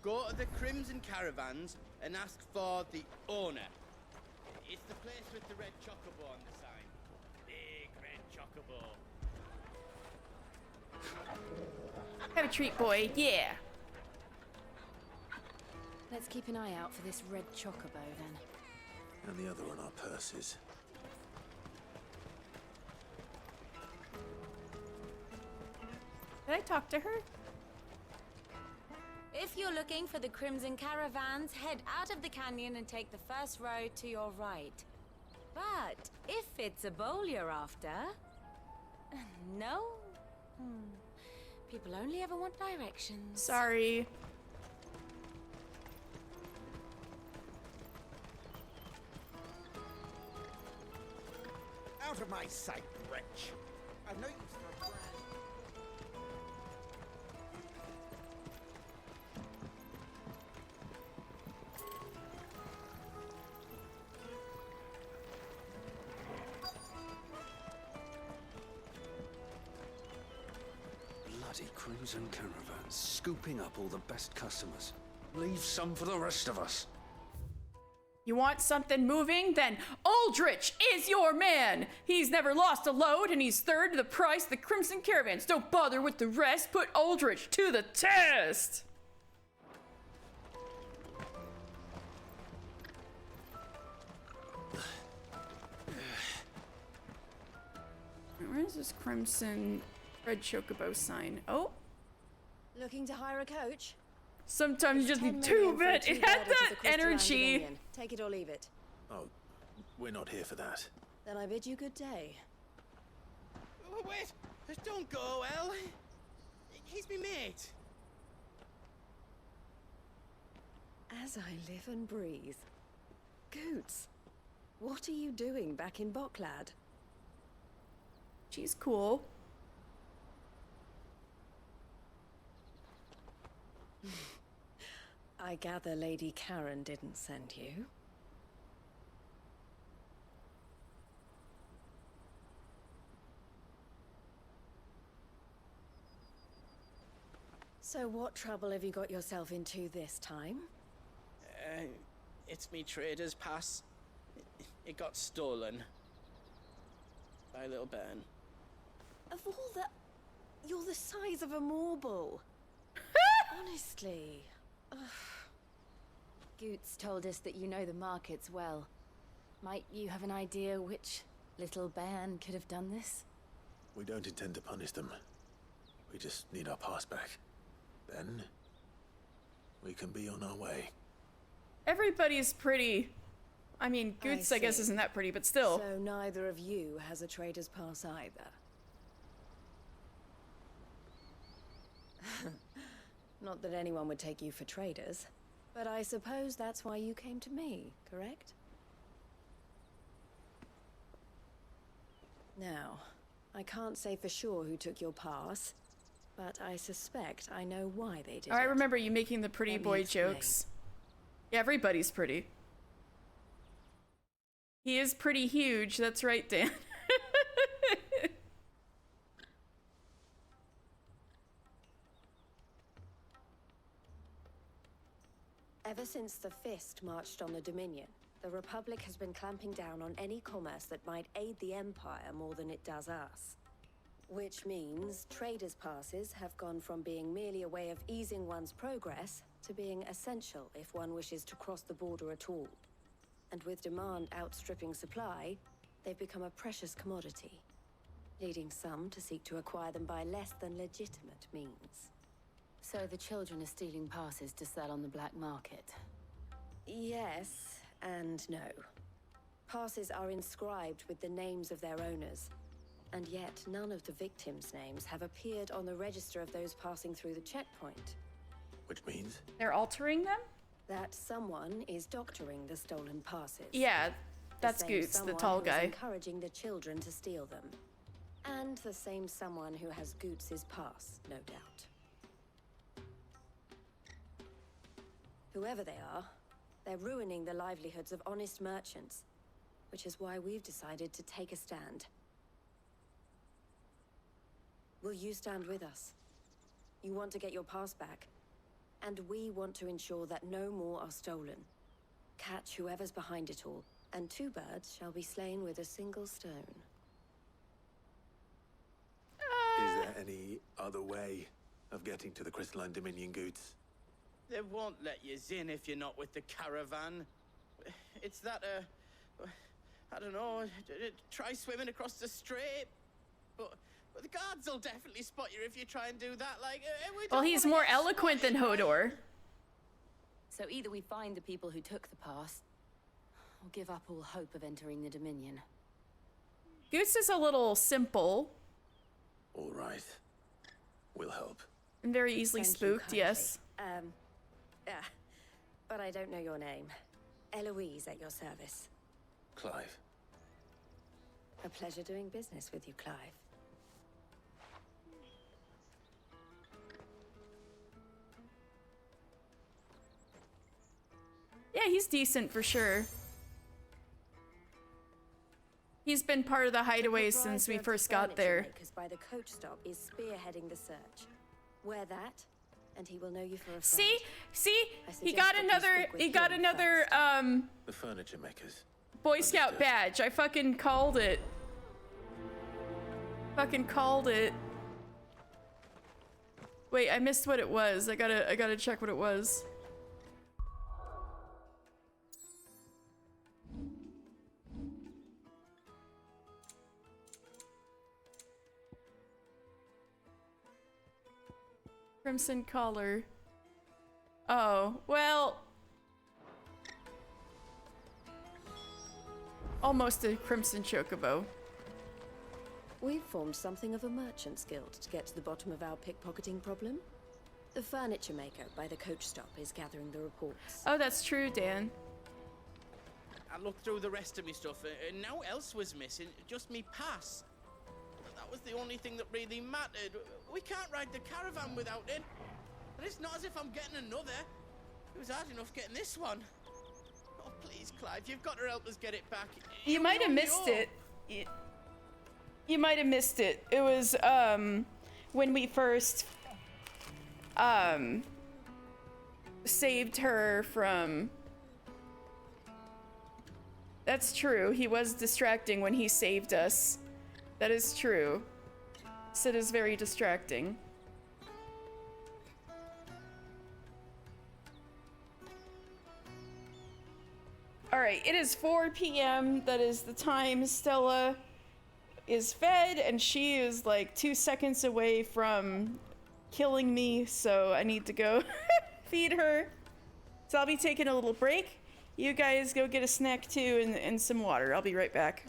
Go to the Crimson Caravans and ask for the owner. It's the place with the red chocobo on the sign. Big red chocobo. Have a treat, boy. Yeah. Let's keep an eye out for this red chocobo then. And the other on our purses. Did I talk to her? If you're looking for the Crimson Caravans, head out of the canyon and take the first road to your right. But if it's a bowl you're after... No? People only ever want directions. Sorry. Out of my sight, wretch! I've no use for a brand. Bloody crimson caravans, scooping up all the best customers. Leave some for the rest of us. You want something moving? Then Aldrich is your man! He's never lost a load, and he's third to the price of the Crimson Caravans. Don't bother with the rest. Put Aldrich to the test! Where is this crimson red chocobo sign? Oh, Looking to hire a coach? sometimes you just 10 need million two for a bit. It two-birder had to that the Crystalline energy. Dominion. Take it or leave it. Oh, we're not here for that. Then I bid you good day. Oh, wait! Don't go, El! He's me mate! As I live and breathe. Goots, what are you doing back in Bocklad? She's cool. I gather Lady Karen didn't send you. So what trouble have you got yourself into this time? It's me trader's pass. It got stolen. By a little bairn. Of all the... You're the size of a marble. Honestly. Ugh. Goots told us that you know the markets well. Might you have an idea which little bairn could have done this? We don't intend to punish them. We just need our pass back. Then, we can be on our way. Everybody's pretty. I mean, Goots, I guess, see. isn't that pretty, but still. So neither of you has a trader's pass either. Not that anyone would take you for traders, but I suppose that's why you came to me, correct? Now, I can't say for sure who took your pass, but I suspect I know why they did I it. remember you making the pretty Let me boy explain. jokes. Yeah, everybody's pretty. He is pretty huge, that's right, Dan. Ever since the Fist marched on the Dominion, the Republic has been clamping down on any commerce that might aid the Empire more than it does us. Which means traders' passes have gone from being merely a way of easing one's progress to being essential if one wishes to cross the border at all. And with demand outstripping supply, they've become a precious commodity, leading some to seek to acquire them by less than legitimate means. So the children are stealing passes to sell on the black market. Yes and no. Passes are inscribed with the names of their owners, and yet none of the victims' names have appeared on the register of those passing through the checkpoint. Which means? They're altering them? That someone is doctoring the stolen passes. Yeah, that's same Goots, the someone tall who is guy. encouraging the children to steal them. And the same someone who has Goots' pass, no doubt. Whoever they are, they're ruining the livelihoods of honest merchants, which is why we've decided to take a stand. Will you stand with us? You want to get your pass back, and we want to ensure that no more are stolen. Catch whoever's behind it all, and two birds shall be slain with a single stone. Is there any other way of getting to the Crystalline Dominion, Goots? They won't let you in if you're not with the caravan. It's that, I don't know, try swimming across the strait. But the guards will definitely spot you if you try and do that. Like, we don't Well, he's wanna more get eloquent than spotted, right? Hodor. So either we find the people who took the pass, or give up all hope of entering the Dominion. Goots is a little simple All right. We'll help. and very easily Thank you spooked, kindly. yes. But I don't know your name. Eloise at your service. Clive. A pleasure doing business with you, Clive. Yeah, he's decent for sure. He's been part of the hideaways since we first got there. Because by the coach stop is spearheading the search. Wear that, and he will know you for a friend. See? See? I He suggest got that you another speak with he got him another first. The furniture makers. Boy Scout badge. I fucking called it. Fucking called it. Wait, I missed what it was. I gotta check what it was. Crimson collar. Oh, well. Almost a crimson chocobo. We've formed something of a merchant's guild to get to the bottom of our pickpocketing problem. The furniture maker by the coach stop is gathering the reports. Oh, that's true, Dan. I looked through the rest of me stuff, and no else was missing, just me pass. That was the only thing that really mattered. We can't ride the caravan without it. And it's not as if I'm getting another. It was hard enough getting this one. Oh, please, Clive, you've got to help us get it back. You might have missed it. You might have missed it. It was, when we first, saved her from... That's true. He was distracting when he saved us. That is true. Sid is very distracting. Alright, it is 4 p.m. That is the time Stella is fed, and she is like 2 seconds away from killing me, so I need to go feed her. So I'll be taking a little break. You guys go get a snack too and some water. I'll be right back.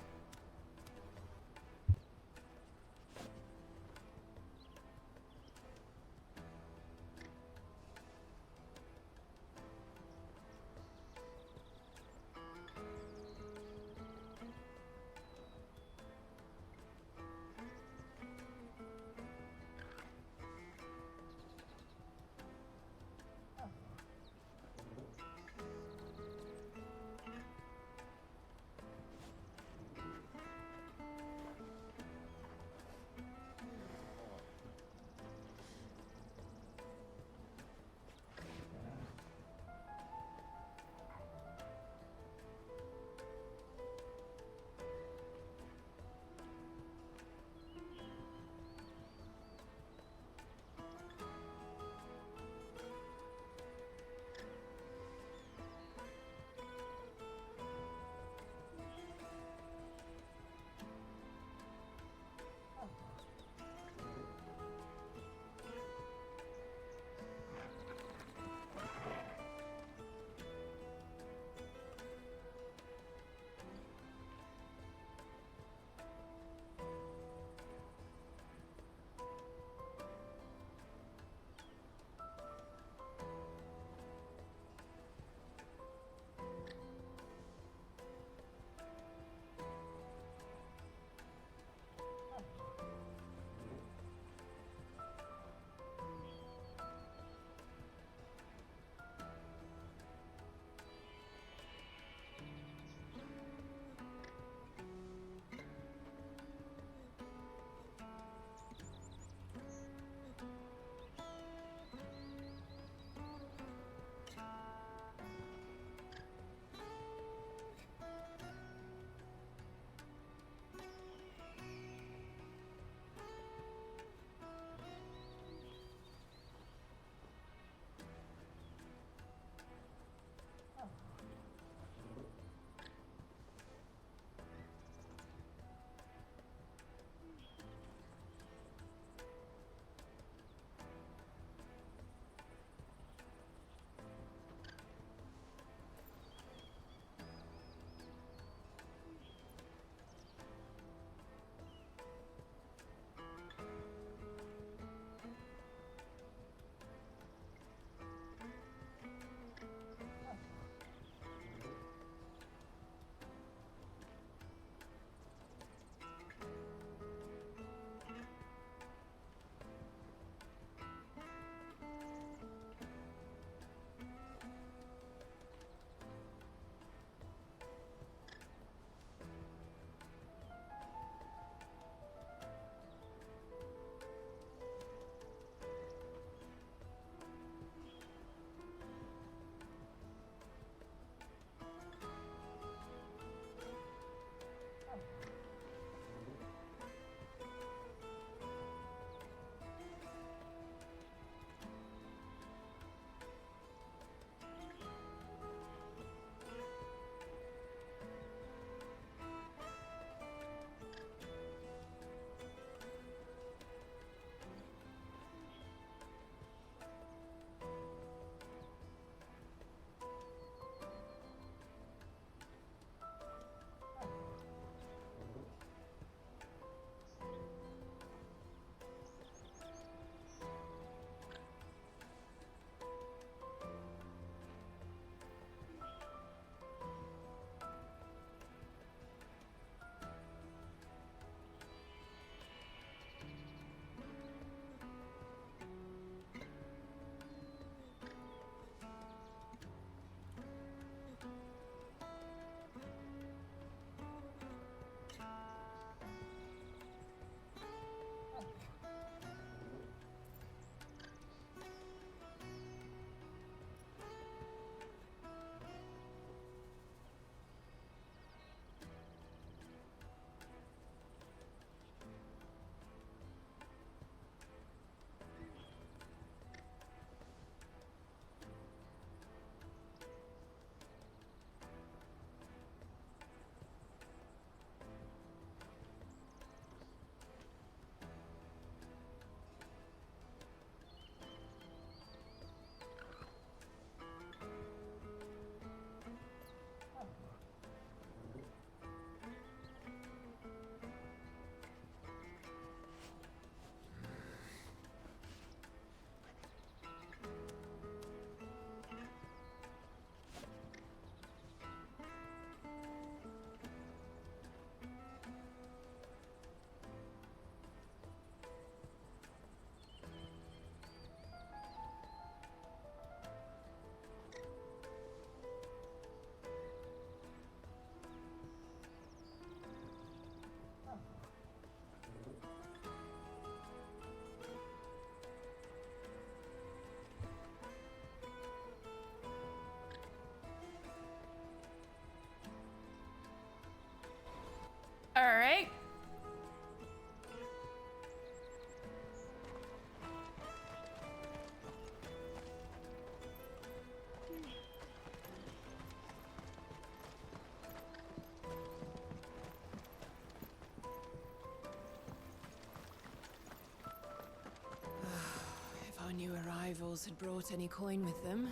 Vandals had brought any coin with them,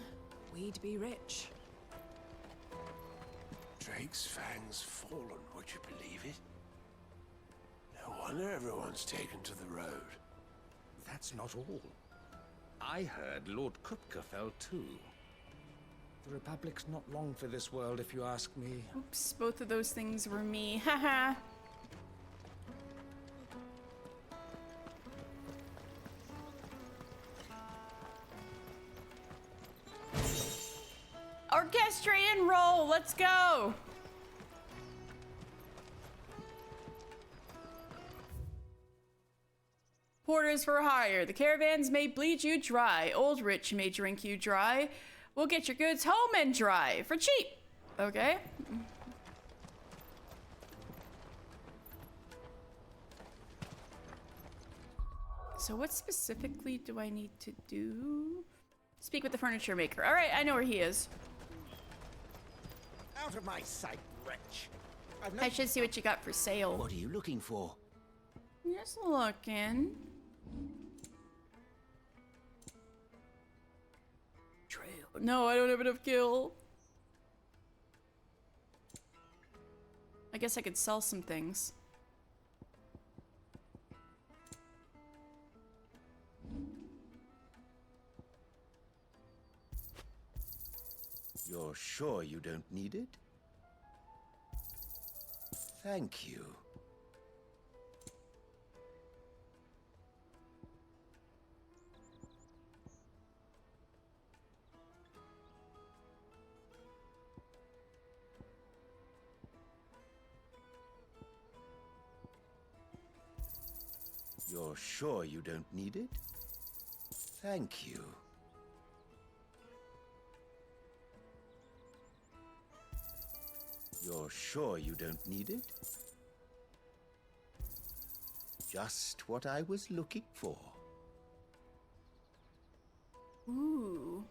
we'd be rich. Drake's Fang's fallen, would you believe it? No wonder everyone's taken to the road. That's not all. I heard Lord Kupka fell too. The Republic's not long for this world, if you ask me. Oops, both of those things were me. Haha. Orchestrion roll, let's go! Porters for hire. The caravans may bleed you dry. Old rich may drink you dry. We'll get your goods home and dry. For cheap. Okay. So what specifically do I need to do? Speak with the furniture maker. Alright, I know where he is. Out of my sight, wretch. I should see what you got for sale. What are you looking for? Just looking. Trail. No, I don't have enough gil. I guess I could sell some things. You're sure you don't need it? Thank you. You're sure you don't need it? Thank you. You're sure you don't need it? Just what I was looking for. Ooh.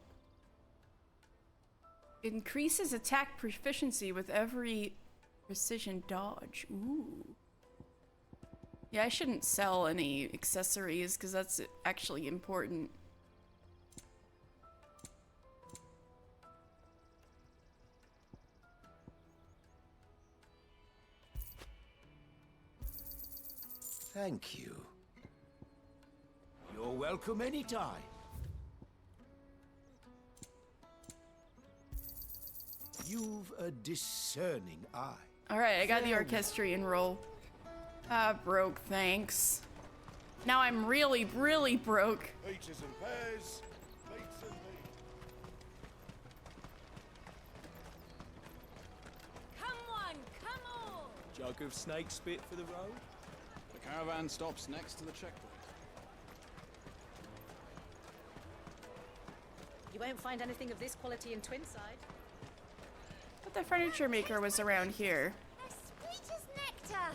Increases attack proficiency with every precision dodge. Ooh. Yeah, I shouldn't sell any accessories because that's actually important. Thank you. You're welcome anytime. You've a discerning eye. Alright, I got the orchestrion roll. Broke, thanks. Now I'm really, really broke. Peaches and pears, meats and meat. Come on, come on! Jug of snake spit for the road? The caravan stops next to the checkpoint. You won't find anything of this quality in Twinside. But the furniture maker was around here. As sweet as nectar!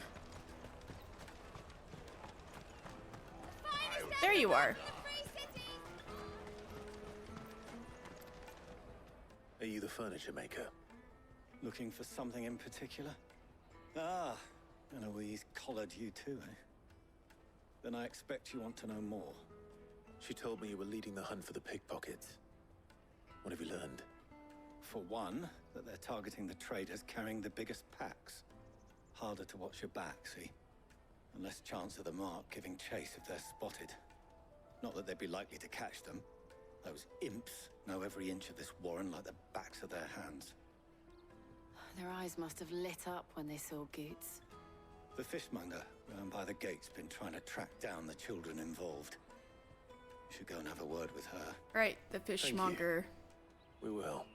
There you are. Are you the furniture maker? Looking for something in particular? Ah, Eloise collared you too, eh? Then I expect you want to know more. She told me you were leading the hunt for the pickpockets. What have you learned? For one, that they're targeting the traders carrying the biggest packs. Harder to watch your back, see? And less chance of the mark giving chase if they're spotted. Not that they'd be likely to catch them. Those imps know every inch of this warren like the backs of their hands. Their eyes must have lit up when they saw Goots. The fishmonger round by the gate's been trying to track down the children involved. You should go and have a word with her. Right, the fishmonger. We will.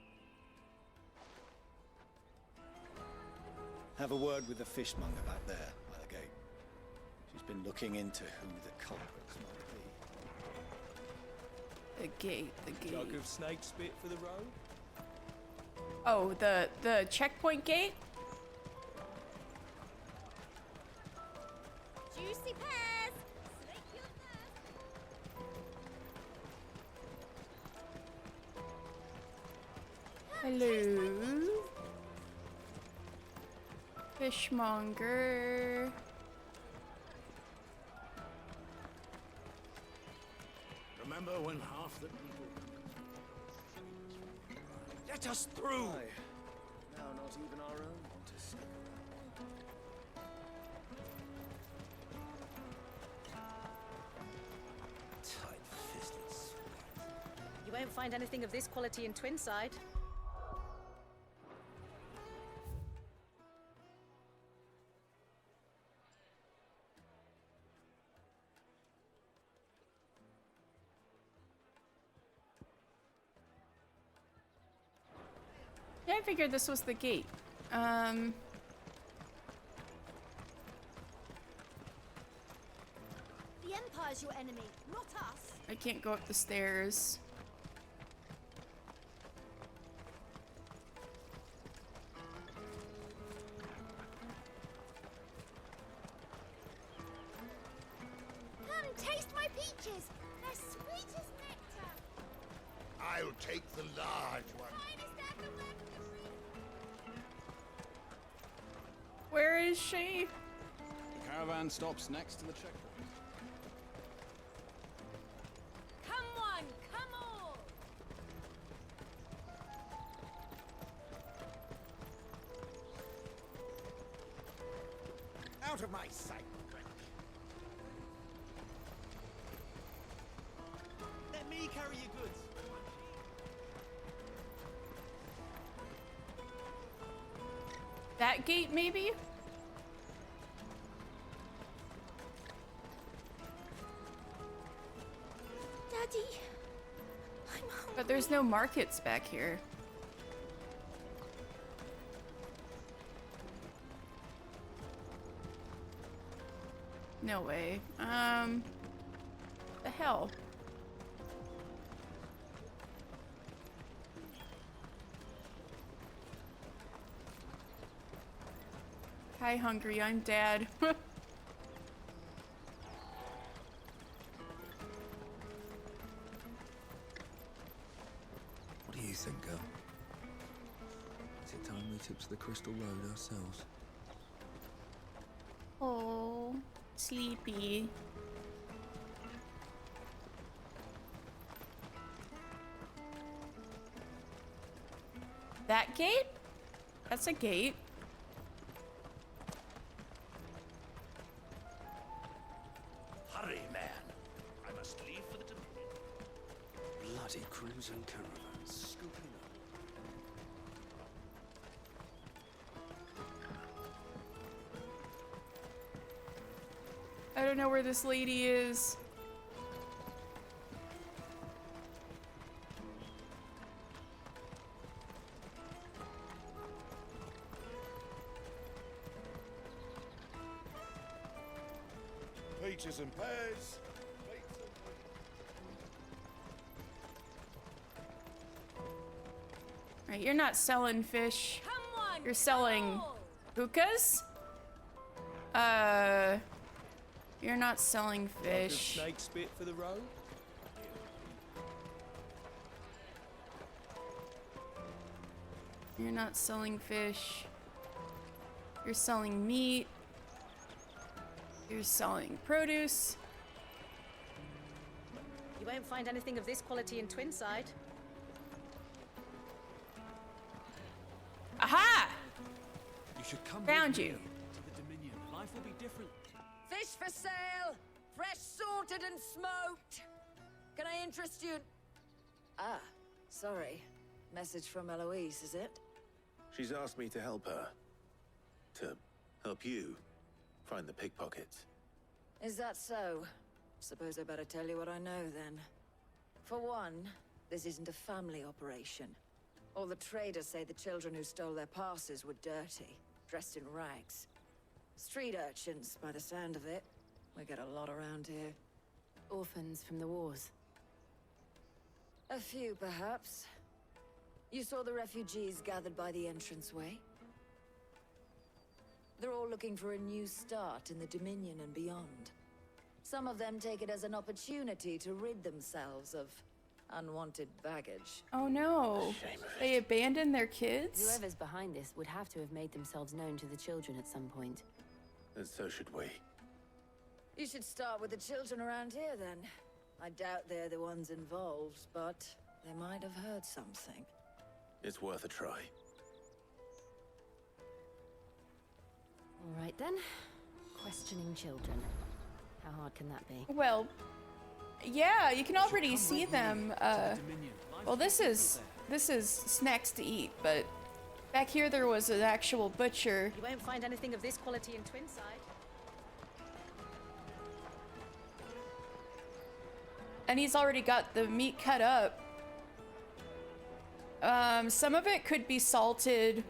Have a word with the fishmonger back there by the gate. She's been looking into who the culprits might be. The gate, the gate. Jug of snake spit for the road? Oh, the checkpoint gate? Juicy pears! Hello? Fishmonger. Remember when half the people... Let us through! Now not even our own want to see. Tight-fisted sweat. You won't find anything of this quality in Twinside. Yeah, I figured this was the gate. The Empire's your enemy, not us. I can't go up the stairs. Come taste my peaches. They're sweet as nectar. I'll take the large one. Where is she? The caravan stops next to the checkpoint. Come one, come all! Out of my sight! Let me carry your goods. That gate, maybe? Daddy, I'm hungry. But there's no markets back here. No way. The hell? Hi, hungry. I'm Dad. What do you think, girl? Is it time we took to the Crystal Road ourselves? Oh, sleepy. That gate? That's a gate. Hurry, man. I must leave for the Dominion. Bloody crimson caravans scooping up. I don't know where this lady is. Peaches and pears. Right, you're not selling fish. Come on, You're selling hookahs? You're not selling fish. Snake spit for the road? You're not selling fish. You're selling meat. You're selling produce. You won't find anything of this quality in Twinside. Aha! You should come Found with you. me to the Dominion. Life will be different. Fish for sale! Fresh sorted and smoked! Can I interest you? Ah, sorry. Message from Eloise, is it? She's asked me to help her. To help you find the pickpockets. Is that so? Suppose I better tell you what I know then. For one, this isn't a family operation. All the traders say the children who stole their passes were dirty, dressed in rags. Street urchins, by the sound of it. We get a lot around here. Orphans from the wars. A few, perhaps. You saw the refugees gathered by the entranceway? They're all looking for a new start in the Dominion and beyond. Some of them take it as an opportunity to rid themselves of unwanted baggage. Oh no. They abandoned their kids? Whoever's behind this would have to have made themselves known to the children at some point. And so should we. You should start with the children around here, then. I doubt they're the ones involved, but they might have heard something. It's worth a try. All right then. Questioning children. How hard can that be? Well, yeah, you can already see them. Well, this is snacks to eat, but back here there was an actual butcher. You won't find anything of this quality in Twinside. And he's already got the meat cut up. Some of it could be salted.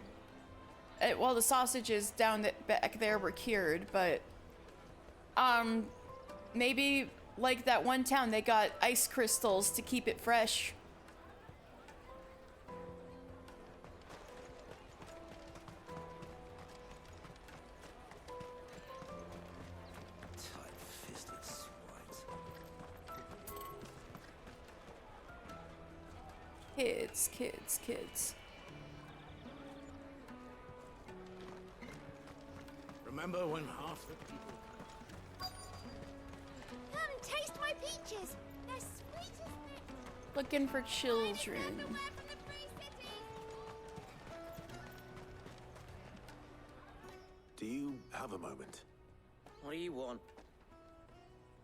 Well, the sausages down back there were cured, but maybe like that one town, they got ice crystals to keep it fresh. Tight-fisted swines. Kids. Remember when half the people... Come taste my peaches. They're sweet as things. Looking for children. Do you have a moment? What do you want?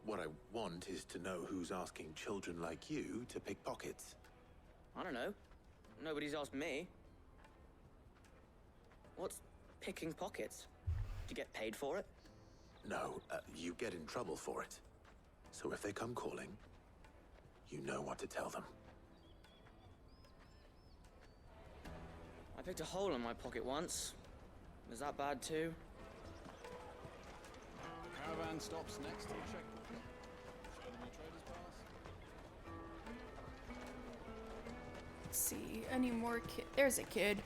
What I want is to know who's asking children like you to pick pockets. I don't know. Nobody's asked me. What's picking pockets? Do you get paid for it? No, you get in trouble for it. So if they come calling, you know what to tell them. I picked a hole in my pocket once. Was that bad too? The caravan stops next to the checkpoint. Show them your trader's pass. Let's see, any more kid? There's a kid.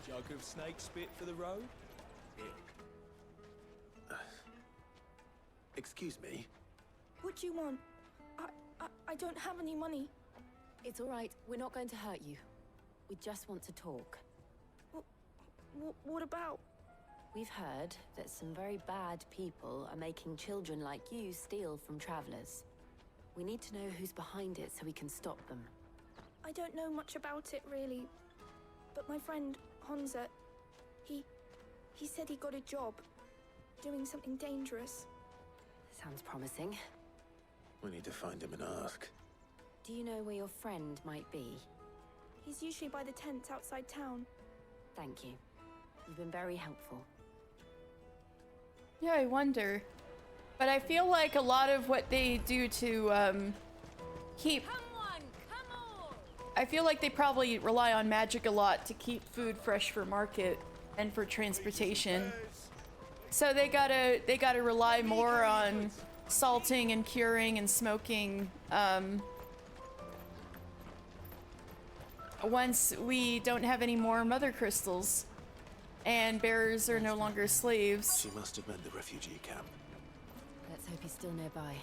Jug of snake spit for the road? Excuse me? What do you want? I don't have any money. It's all right. We're not going to hurt you. We just want to talk. What about? We've heard that some very bad people are making children like you steal from travelers. We need to know who's behind it so we can stop them. I don't know much about it, really. But my friend, Honza, he said he got a job doing something dangerous. Sounds promising. We need to find him and ask. Do you know where your friend might be? He's usually by the tents outside town. Thank you. You've been very helpful. Yeah, I wonder. But I feel like a lot of what they do to keep... I feel like they probably rely on magic a lot to keep food fresh for market and for transportation. So they gotta rely more on salting and curing and smoking. Once we don't have any more mother crystals and bearers are no longer slaves. She must have meant the refugee camp. Let's hope he's still nearby.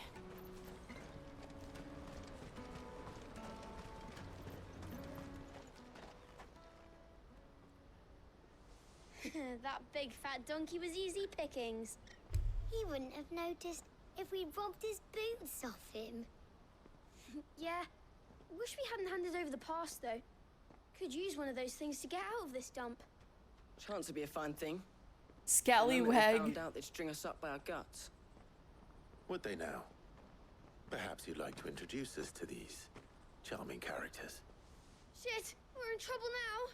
That big fat donkey was easy pickings. He wouldn't have noticed if we robbed his boots off him. Yeah. Wish we hadn't handed over the pass, though. Could use one of those things to get out of this dump. Chance to be a fine thing. Scallywag. Found out they'd string us up by our guts. Would they now? Perhaps you'd like to introduce us to these charming characters. Shit, we're in trouble now.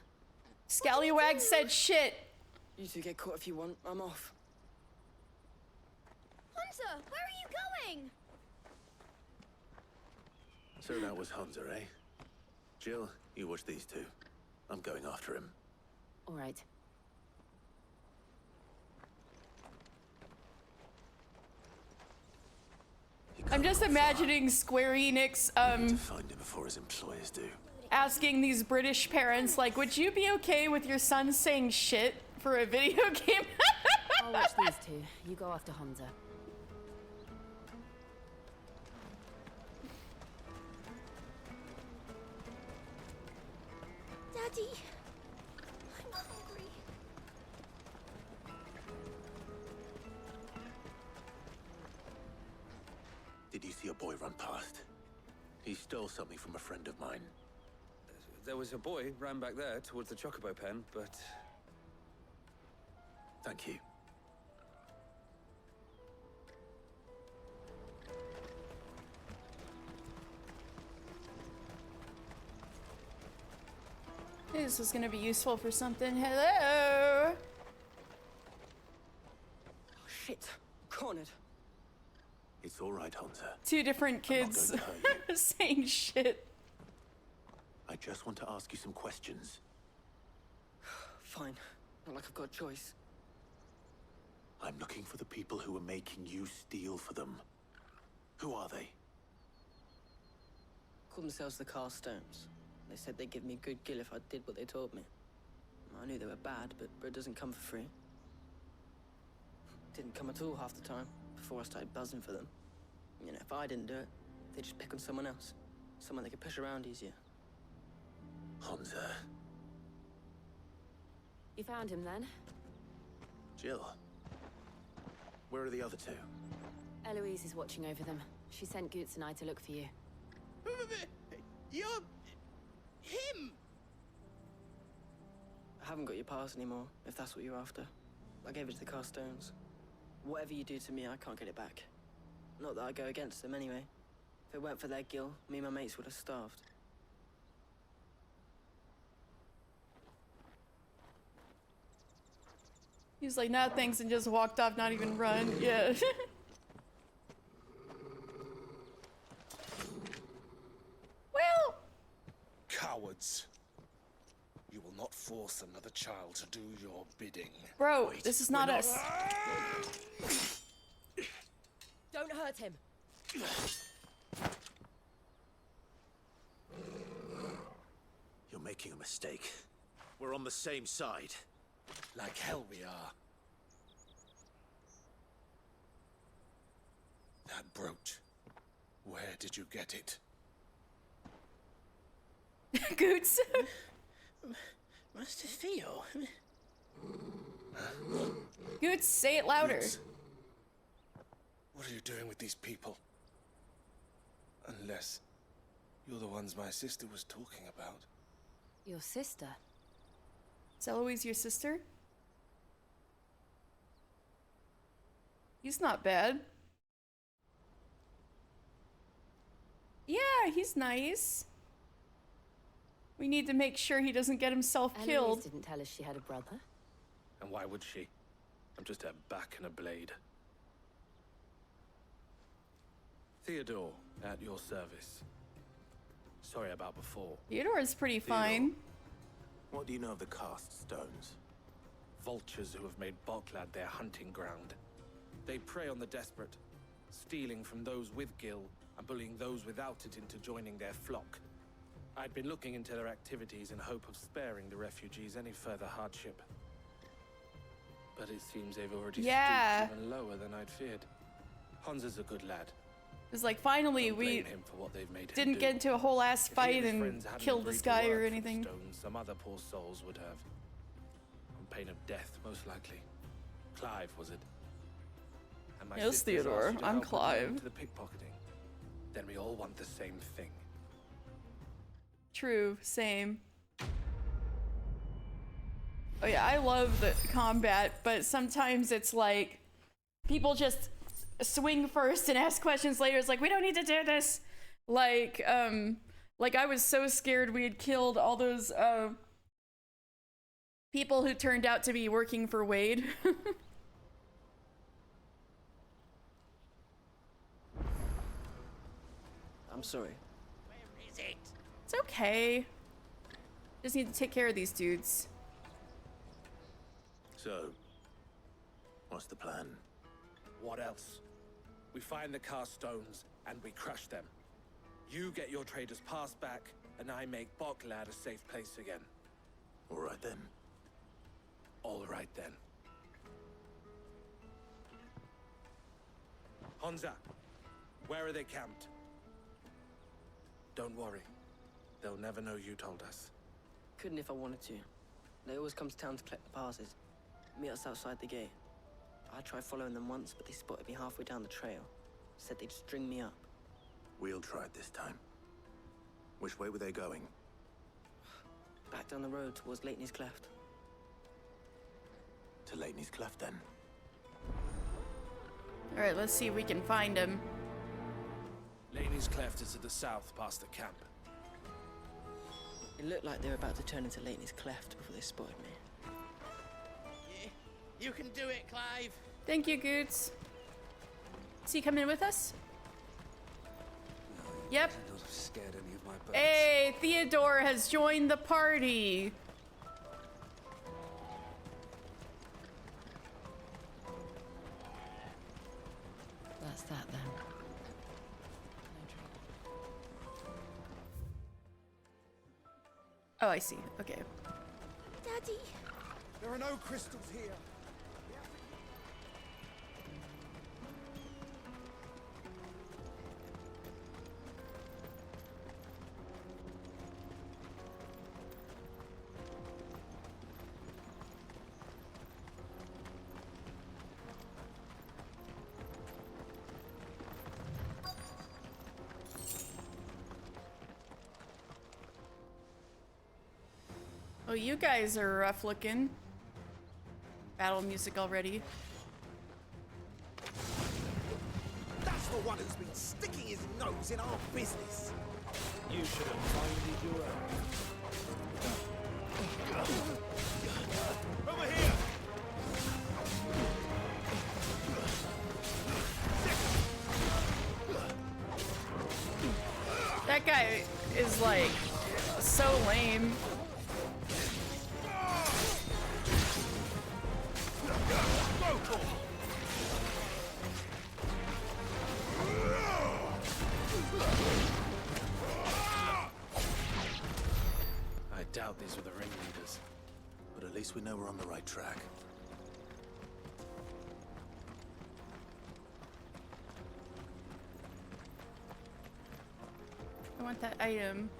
Scallywag said shit. You two get caught if you want. I'm off. Hunter, where are you going? So that was Hunter, eh? Jill, you watch these two. I'm going after him. All right. I'm just imagining Square Enix To find him before his employers do. asking these British parents, like, would you be okay with your son saying shit for a video game? I'll watch these two. You go after Honza. Daddy, I'm hungry. Did you see a boy run past? He stole something from a friend of mine. There was a boy ran back there towards the chocobo pen, but... Thank you. Hey, this was gonna be useful for something. Hello! Oh, shit. Cornered. It's all right, Hansa. Two different kids saying shit. I just want to ask you some questions. Fine. Not like I've got a choice. I'm looking for the people who are making you steal for them. Who are they? Call themselves the Carstones. They said they'd give me good gill if I did what they told me. I knew they were bad, but bread doesn't come for free. Didn't come at all half the time, before I started buzzing for them. You know, if I didn't do it, they'd just pick on someone else. Someone they could push around easier. Hansa. You found him then? Jill. Where are the other two? Eloise is watching over them. She sent Goots and I to look for you. You're... him! I haven't got your pass anymore, if that's what you're after. I gave it to the Carstones. Whatever you do to me, I can't get it back. Not that I go against them anyway. If it weren't for their gill, me and my mates would have starved. He was like, nah, thanks, and just walked off, not even run. Yeah. Well. Cowards. You will not force another child to do your bidding. Bro, Wait, this is not us. Don't hurt him. You're making a mistake. We're on the same side. Like hell we are. That brooch. Where did you get it? Goots. Master Theo. Goots, say it louder. Goots. What are you doing with these people? Unless you're the ones my sister was talking about. Your sister? Is Eloise your sister? He's not bad. Yeah, he's nice. We need to make sure he doesn't get himself killed. Eloise didn't tell us she had a brother. And why would she? I'm just a back and a blade. Theodore, at your service. Sorry about before. Theodore's pretty fine. What do you know of the cast stones? Vultures who have made Boklad their hunting ground. They prey on the desperate, stealing from those with gil and bullying those without it into joining their flock. I'd been looking into their activities in hope of sparing the refugees any further hardship. But it seems they've already stooped even lower than I'd feared. Hansa's a good lad. It was like, finally, we didn't get into a whole ass fight and kill this guy or anything. Stones, some other poor souls would have. On pain of death, most likely. Clive, was it? And my Yes, sisters asked Theodore. you to I'm help with Clive. To the pickpocketing. Then we all want the same thing. True, same. Oh yeah, I love the combat, but sometimes it's like people just swing first and ask questions later. It's like, we don't need to do this. Like I was so scared we had killed all those people who turned out to be working for Wade. I'm sorry. Where is it? It's okay. Just need to take care of these dudes. So, what's the plan? What else? We find the cast stones and we crush them. You get your trader's pass back, and I make Boklad a safe place again. All right then. All right then. Hansa, where are they camped? Don't worry. They'll never know you told us. Couldn't if I wanted to. They always come to town to collect the passes. Meet us outside the gate. I tried following them once, but they spotted me halfway down the trail. Said they'd string me up. We'll try it this time. Which way were they going? Back down the road towards Lateney's Cleft. To Lateney's Cleft, then. Alright, let's see if we can find him. Laney's Cleft is to the south, past the camp. It looked like they were about to turn into Lateney's Cleft before they spotted me. You can do it, Clive. Thank you, Goots. Is he coming with us? Yep. Not have scared any of my birds. Hey, Theodore has joined the party. That's that then. Oh, I see. Okay. Daddy. There are no crystals here. Oh, you guys are rough looking. Battle music already. That's the one who's been sticking his nose in our business. You should have minded your own. Over here! That guy is like so lame. I doubt these were the ringleaders. But at least we know we're on the right track. I want that item.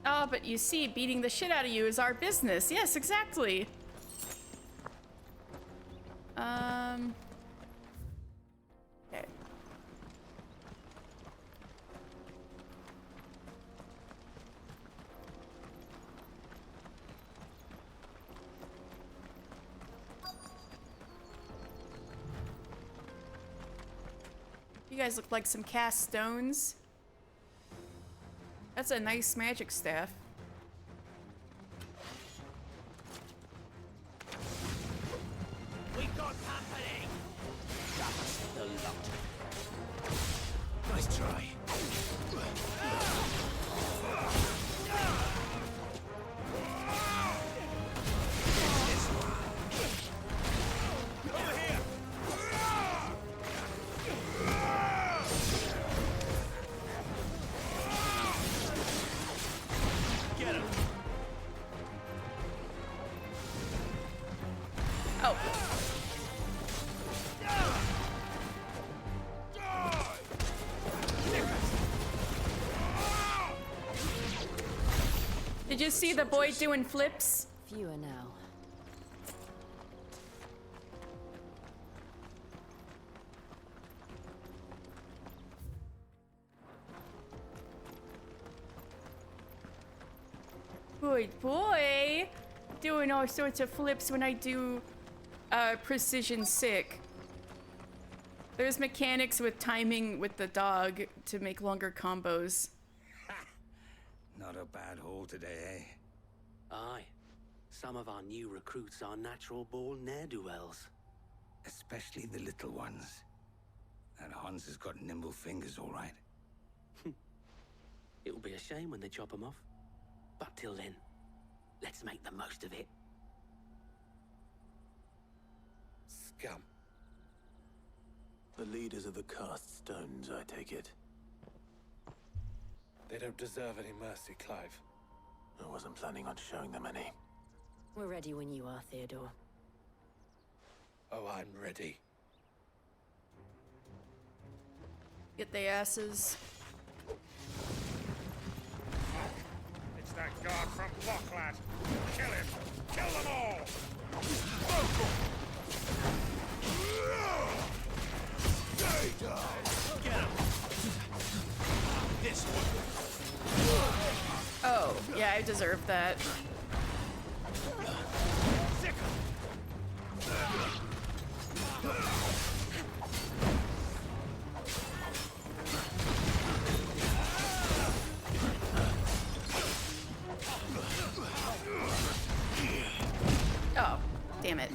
Oh, but you see, beating the shit out of you is our business. Yes, exactly. Okay. You guys look like some cast stones. That's a nice magic staff. We got company. Just the lot. Nice try. Over here! Get him. Oh. Did you see the boy doing flips? Fewer now. Good boy. Doing all sorts of flips when I do precision sick. There's mechanics with timing with the dog to make longer combos. Not a bad haul today, eh? Aye. Some of our new recruits are natural-born ne'er-do-wells. Especially the little ones. That Hans has got nimble fingers, all right. It will be a shame when they chop them off. But till then, let's make the most of it. Scum. The leaders of the cast stones, I take it. They don't deserve any mercy, Clive. I wasn't planning on showing them any. We're ready when you are, Theodore. Oh, I'm ready. Get the asses. It's that guard from Waloed. Kill him! Kill them all! Oh, yeah, I deserve that. Oh, damn it.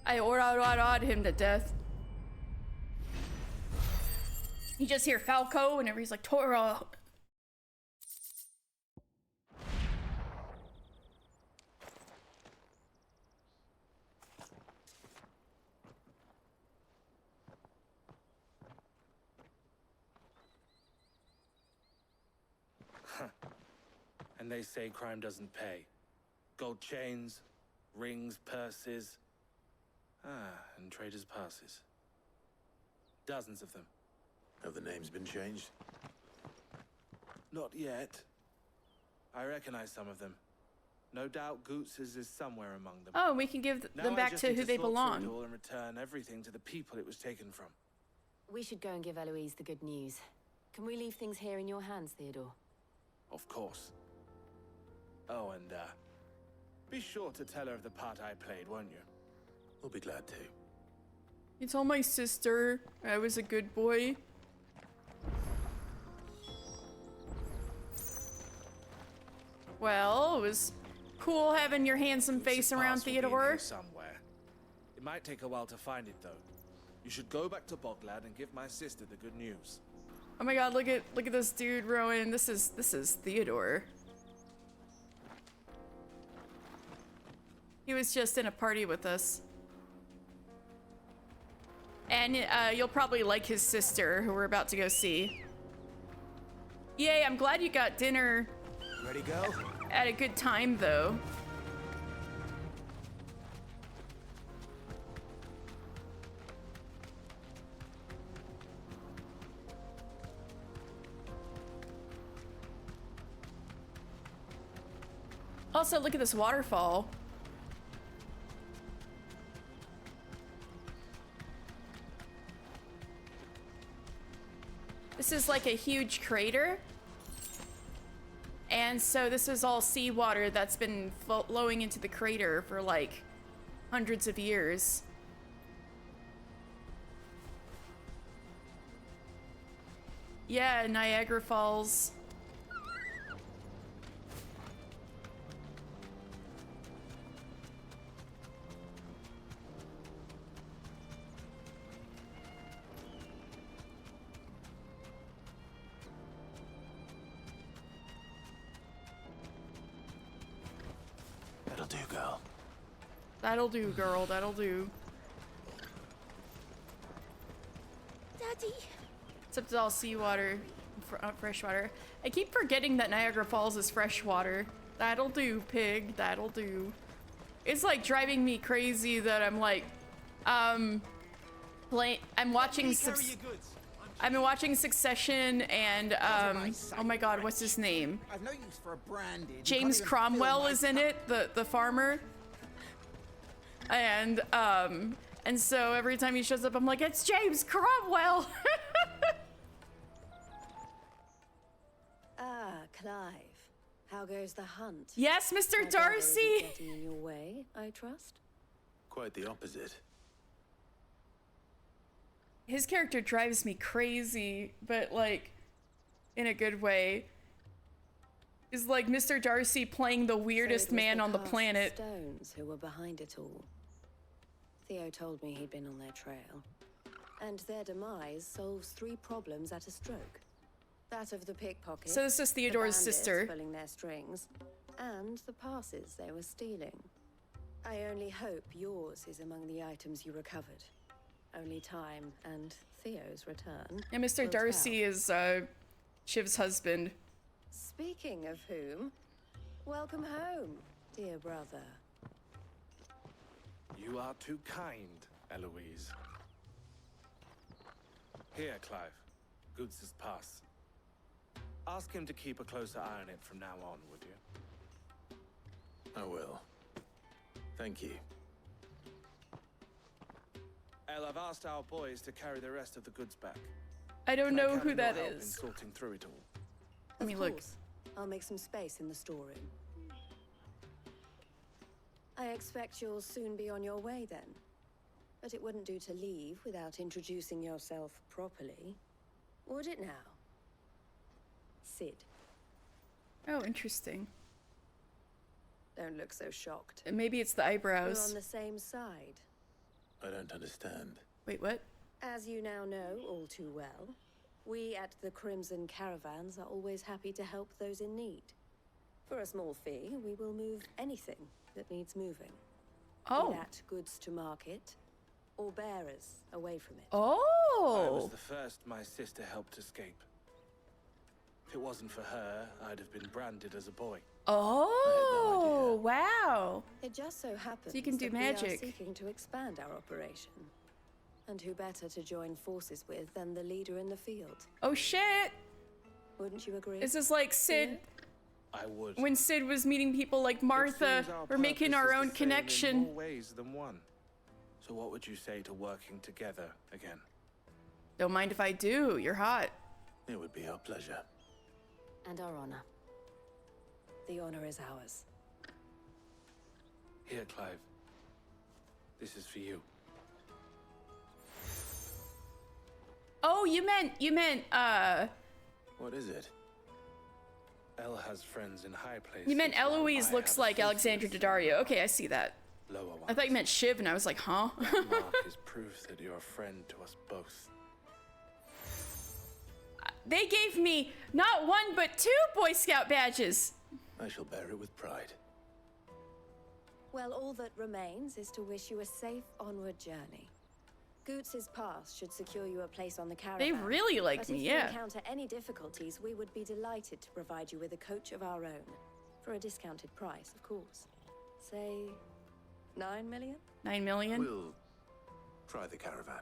I ordered him to death. You just hear Falco whenever he's like, Toro. And they say crime doesn't pay. Gold chains, rings, purses. And traders' passes. Dozens of them. Have the names been changed? Not yet. I recognize some of them. No doubt Goots's is somewhere among them. Oh, we can give them back to who they belong. And return everything to the people it was taken from. We should go and give Eloise the good news. Can we leave things here in your hands, Theodore? Of course. Oh, and be sure to tell her of the part I played, won't you? We'll be glad to. You told my sister I was a good boy. Well, it was cool having your handsome face around, Theodore. Somewhere. It might take a while to find it, though. You should go back to Boglad and give my sister the good news. Oh my god, look at this dude, Rowan. This is Theodore. He was just in a party with us. And you'll probably like his sister, who we're about to go see. Yay, I'm glad you got dinner. Ready to go? At a good time, though. Also, look at this waterfall. This is like a huge crater. And so this is all seawater that's been flowing into the crater for like hundreds of years. Yeah, Niagara Falls. That'll do, girl. That'll do, girl. That'll do. Daddy. Except it's all seawater, freshwater. I keep forgetting that Niagara Falls is freshwater. That'll do, pig. That'll do. It's like driving me crazy that I'm like, I'm watching I've been watching Succession and oh my god, what's his name? I've no use for a branded. James Cromwell is in it, the farmer. And so every time he shows up, I'm like, it's James Cromwell. Ah, Clive. How goes the hunt? Yes, Mr. Darcy. Getting in your way, I trust. Quite the opposite. His character drives me crazy, but like in a good way. Is like Mr. Darcy playing the weirdest man on the planet. Stones who were behind it all. Theo told me he'd been on their trail. And their demise solves 3 problems at a stroke. That of the pickpocket. So this is Theodore's the bandits sister. pulling their strings, and the passes they were stealing. I only hope yours is among the items you recovered. Only time and Theo's return. And Mr. will Darcy tell. is Shiv's husband. Speaking of whom, welcome home, dear brother. You are too kind, Eloise. Here, Clive. Goods' pass. Ask him to keep a closer eye on it from now on, would you? I will. Thank you. El, I've asked our boys to carry the rest of the goods back. I don't Can know count who on that your help in is. sorting through it all. Let me look. I'll make some space in the storeroom. I expect you'll soon be on your way then. But it wouldn't do to leave without introducing yourself properly. Would it now? Sid. Oh, interesting. Don't look so shocked. Maybe it's the We're eyebrows. on the same side. I don't understand. Wait, what? As you now know all too well, we at the Crimson Caravans are always happy to help those in need. For a small fee, we will move anything that needs moving. Oh. Be that goods to market, or bearers away from it. I Oh. was the first my sister helped escape. If it wasn't for her, I'd have been branded as a boy. Oh, wow. It just so happens So you can do that magic. we are seeking to expand our operation. And who better to join forces with than the leader in the field? Oh, shit. Wouldn't you agree? This is like Sid. I would. When Sid was meeting people like Martha, we're making our own In connection. more ways than one. So what would you say to working together again? Don't mind if I do. You're hot. It would be our pleasure. And our honor. The honor is ours. Here, Clive. This is for you. Oh, you meant, What is it? El has friends in high places. you meant while Eloise I looks have like Alexandra Daddario. Okay, I see that. lower ones. I thought you meant Shiv, and I was like, huh? That mark is proof that you're a friend to us both. They gave me not 1, but 2 Boy Scout badges. I shall bear it with pride. Well, all that remains is to wish you a safe onward journey. Goots' pass should secure you a place on the caravan. They really like but me, if yeah. you encounter any difficulties, we would be delighted to provide you with a coach of our own. For a discounted price, of course. Say, 9 million? 9 million? We'll try the caravan.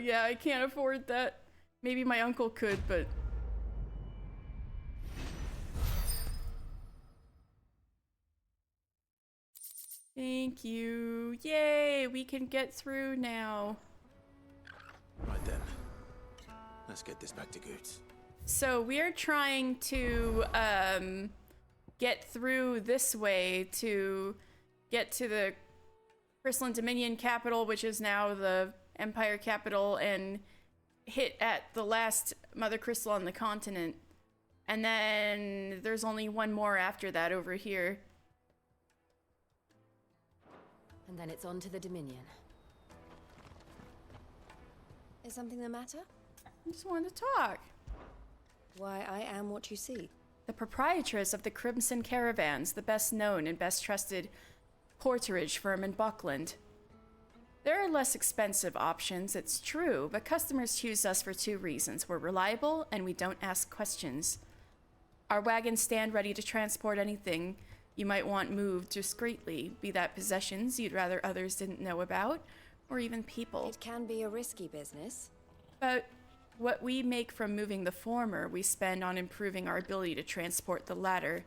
Yeah, I can't afford that. Maybe my uncle could, but... Thank you. Yay, we can get through now. Right then. Let's get this back to Goots. So we're trying to get through this way to get to the Crystalline Dominion capital, which is now the Empire capital, and hit at the last Mother Crystal on the continent. And then there's only one more after that over here. And then it's on to the Dominion. Is something the matter? I just wanted to talk. Why, I am what you see. The proprietress of the Crimson Caravans, the best known and best trusted porterage firm in Buckland. There are less expensive options, it's true, but customers choose us for 2 reasons. We're reliable and we don't ask questions. Our wagons stand ready to transport anything you might want moved discreetly, be that possessions you'd rather others didn't know about, or even people. It can be a risky business. But what we make from moving the former, we spend on improving our ability to transport the latter.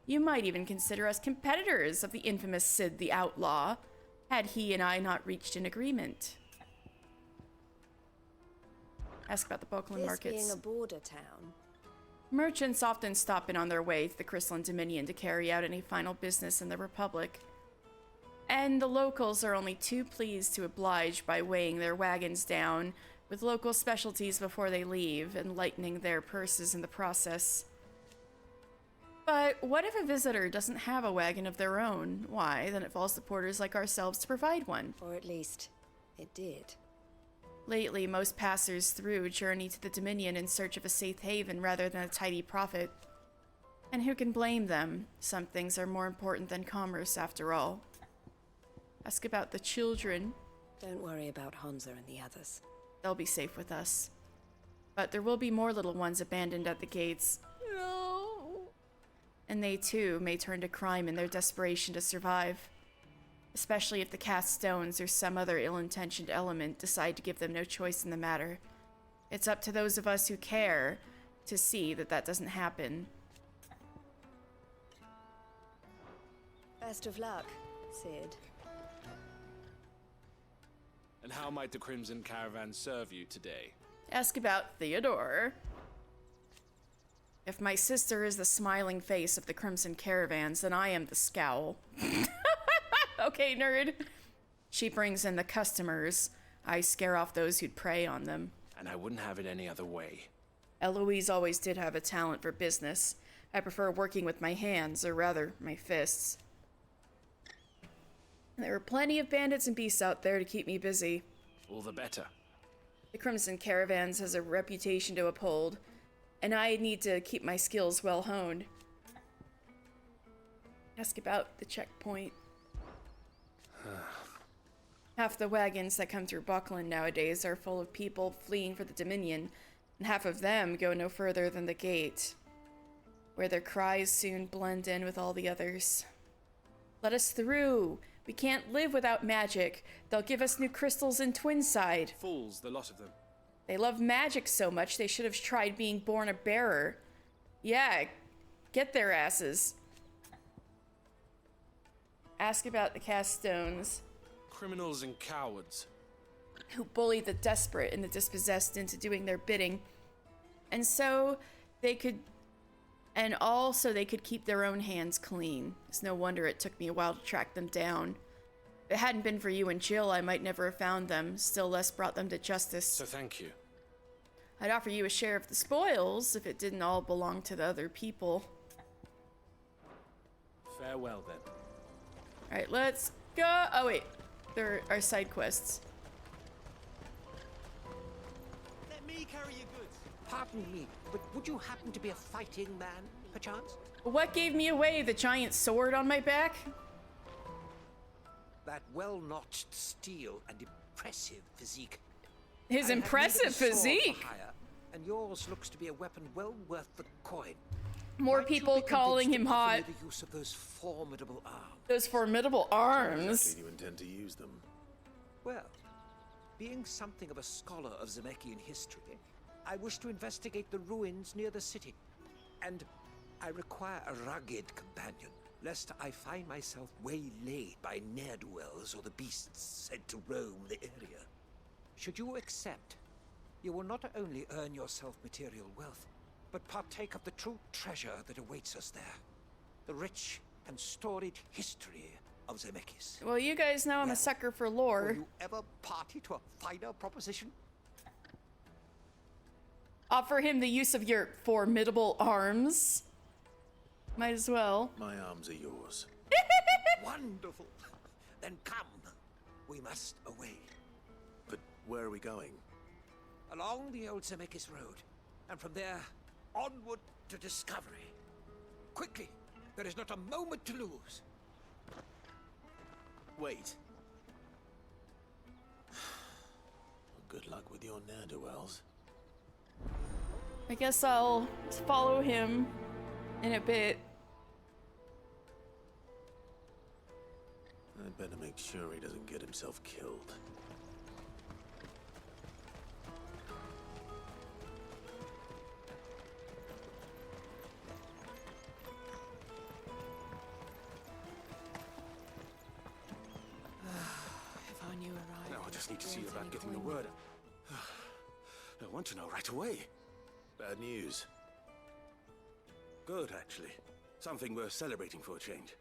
You might even consider us competitors of the infamous Sid the Outlaw, had he and I not reached an agreement. Ask about the Buckland This markets. being a border town, Merchants often stop in on their way to the Crystalline Dominion to carry out any final business in the Republic. And the locals are only too pleased to oblige by weighing their wagons down with local specialties before they leave and lightening their purses in the process. But what if a visitor doesn't have a wagon of their own? Why, then it falls to porters like ourselves to provide one. Or at least, it did. Lately, most passers through journey to the Dominion in search of a safe haven rather than a tidy profit. And who can blame them? Some things are more important than commerce, after all. Ask about the children. Don't worry about Hansa and the others. They'll be safe with us. But there will be more little ones abandoned at the gates. No. And they, too, may turn to crime in their desperation to survive. Especially if the cast stones or some other ill-intentioned element decide to give them no choice in the matter. It's up to those of us who care to see that that doesn't happen. Best of luck, Sid. And how might the Crimson Caravan serve you today? Ask about Theodore. If my sister is the smiling face of the Crimson Caravans, then I am the scowl. Okay, nerd. She brings in the customers. I scare off those who'd prey on them. And I wouldn't have it any other way. Eloise always did have a talent for business. I prefer working with my hands, or rather, my fists. There were plenty of bandits and beasts out there to keep me busy. All the better. The Crimson Caravans has a reputation to uphold, and I need to keep my skills well honed. Ask about the checkpoint. Half the wagons that come through Buckland nowadays are full of people fleeing for the Dominion, and half of them go no further than the gate, where their cries soon blend in with all the others. Let us through! We can't live without magic. They'll give us new crystals in Twinside. Fools, the lot of them. They love magic so much they should have tried being born a bearer. Yeah, get their asses. Ask about the cast stones. Criminals and cowards. Who bully the desperate and the dispossessed into doing their bidding. And also they could keep their own hands clean. It's no wonder it took me a while to track them down. If it hadn't been for you and Jill, I might never have found them, still less brought them to justice. So thank you. I'd offer you a share of the spoils if it didn't all belong to the other people. Farewell, then. Alright, let's go. Oh, wait. There are side quests. Let me carry your goods. Pardon me, but would you happen to be a fighting man, perchance? What gave me away? The giant sword on my back? That well-notched steel and impressive physique. His impressive physique? Hire, and yours looks to be a weapon well worth the coin. More people calling him hot. The use of those formidable arms. Those formidable arms. Exactly you intend to use them? Well, being something of a scholar of Zemeckis history, I wish to investigate the ruins near the city, and I require a rugged companion, lest I find myself waylaid by ne'er-do-wells or the beasts said to roam the area. Should you accept, you will not only earn yourself material wealth, but partake of the true treasure that awaits us there. The rich and storied history of Zemeckis. Well, you guys know I'm a sucker for lore. Will you ever party to a finer proposition? Offer him the use of your formidable arms. Might as well. My arms are yours. Wonderful. Then come. We must away. But where are we going? Along the old Zemeckis Road. And from there, onward to discovery. Quickly. There is not a moment to lose. Wait. Good luck with your ne'er-do-wells. I guess I'll follow him in a bit. I'd better make sure he doesn't get himself killed. If I knew arrived. Now I just need to see about getting the word out. I want to know right away. Bad news. Good, actually. Something worth celebrating for a change.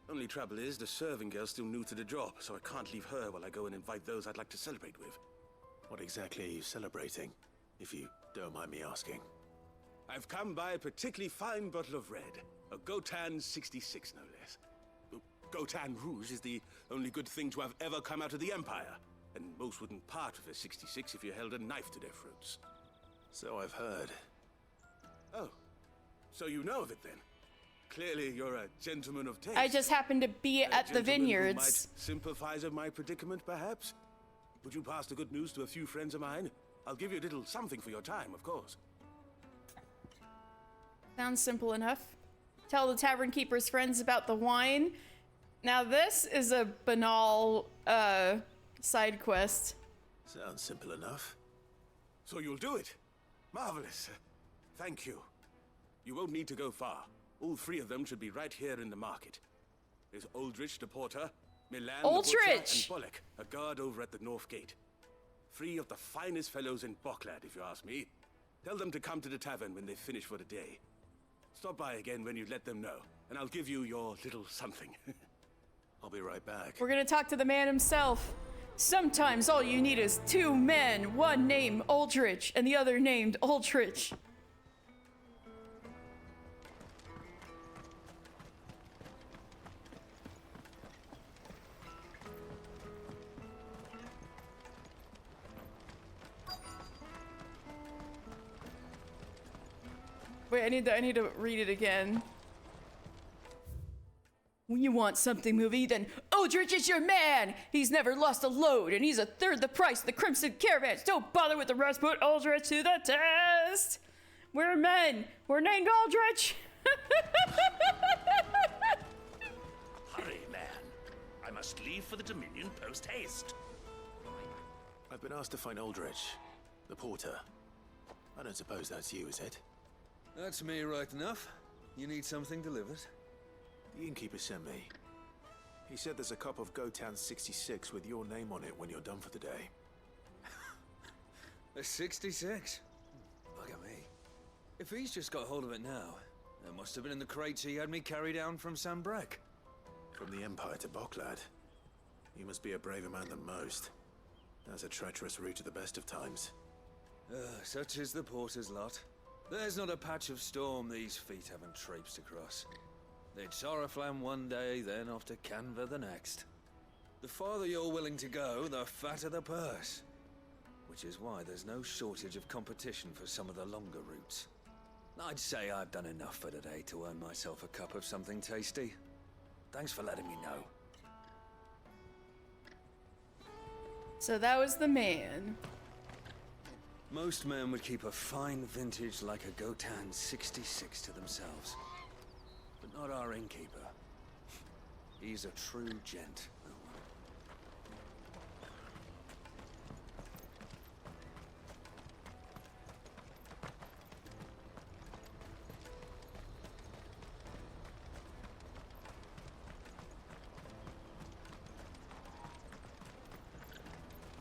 Only trouble is, the serving girl's still new to the job, so I can't leave her while I go and invite those I'd like to celebrate with. What exactly are you celebrating, if you don't mind me asking? I've come by a particularly fine bottle of red. A Gotan 66, no less. Gotan Rouge is the only good thing to have ever come out of the Empire. And most wouldn't part with a 66 if you held a knife to their throats. So I've heard. Oh, so you know of it then? Clearly you're a gentleman of taste. I just happened to be at the vineyards. Might sympathize with my predicament, perhaps? Would you pass the good news to a few friends of mine? I'll give you a little something for your time, of course. Sounds simple enough. Tell the tavern keeper's friends about the wine. Now this is a banal side quest. Sounds simple enough. So you'll do it? Marvelous. Thank you. You won't need to go far. All three of them should be right here in the market. There's Aldrich the porter, Milan the butcher, and Bollock, a guard over at the north gate. Three of the finest fellows in Boklad, if you ask me. Tell them to come to the tavern when they finish for the day. Stop by again when you let them know, and I'll give you your little something. I'll be right back. We're gonna talk to the man himself. Sometimes all you need is two men, one named Aldrich and the other named Aldrich. Wait, I need to read it again. When you want something movie, then Aldrich is your man! He's never lost a load, and he's a third the price of the Crimson Caravans. Don't bother with the rest, put Aldrich to the test! We're men! We're named Aldrich! Hurry, man. I must leave for the Dominion post-haste. I've been asked to find Aldrich, the porter. I don't suppose that's you, is it? That's me right enough. You need something delivered? The innkeeper sent me. He said there's a cup of Gotan 66 with your name on it when you're done for the day. A 66? Bugger me. If he's just got hold of it now, that must have been in the crates he had me carry down from Sambrek. From the Empire to Boklad. You must be a braver man than most. That's a treacherous route at the best of times. Such is the porter's lot. There's not a patch of storm these feet haven't traipsed across. They'd Soraflam one day, then off to Canva the next. The farther you're willing to go, the fatter the purse. Which is why there's no shortage of competition for some of the longer routes. I'd say I've done enough for today to earn myself a cup of something tasty. Thanks for letting me know. So that was the man. Most men would keep a fine vintage like a Gotan 66 to themselves. But not our innkeeper. He's a true gent.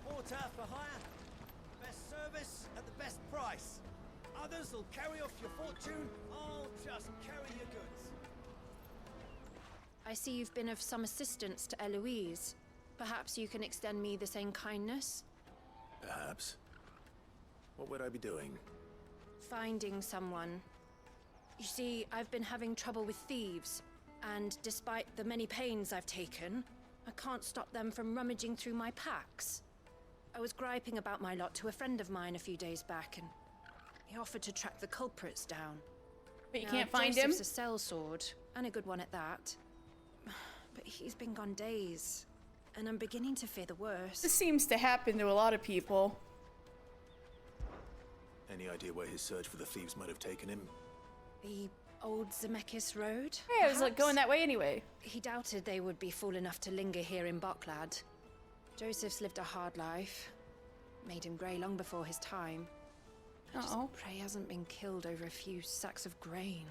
Porter for hire. Best service at the best price. Others will carry off your fortune. I'll just carry your goods. I see you've been of some assistance to Eloise. Perhaps you can extend me the same kindness? Perhaps. What would I be doing? Finding someone. You see, I've been having trouble with thieves, and despite the many pains I've taken, I can't stop them from rummaging through my packs. I was griping about my lot to a friend of mine a few days back, and he offered to track the culprits down. But you can't find him? Joseph's a sellsword, and a good one at that. But he's been gone days, and I'm beginning to fear the worst. This seems to happen to a lot of people. Any idea where his search for the thieves might have taken him? The old Zemeckis Road? Hey, I was like going that way anyway. He doubted they would be fool enough to linger here in Boklad. Joseph's lived a hard life. Made him grey long before his time. I just pray he hasn't been killed over a few sacks of grain.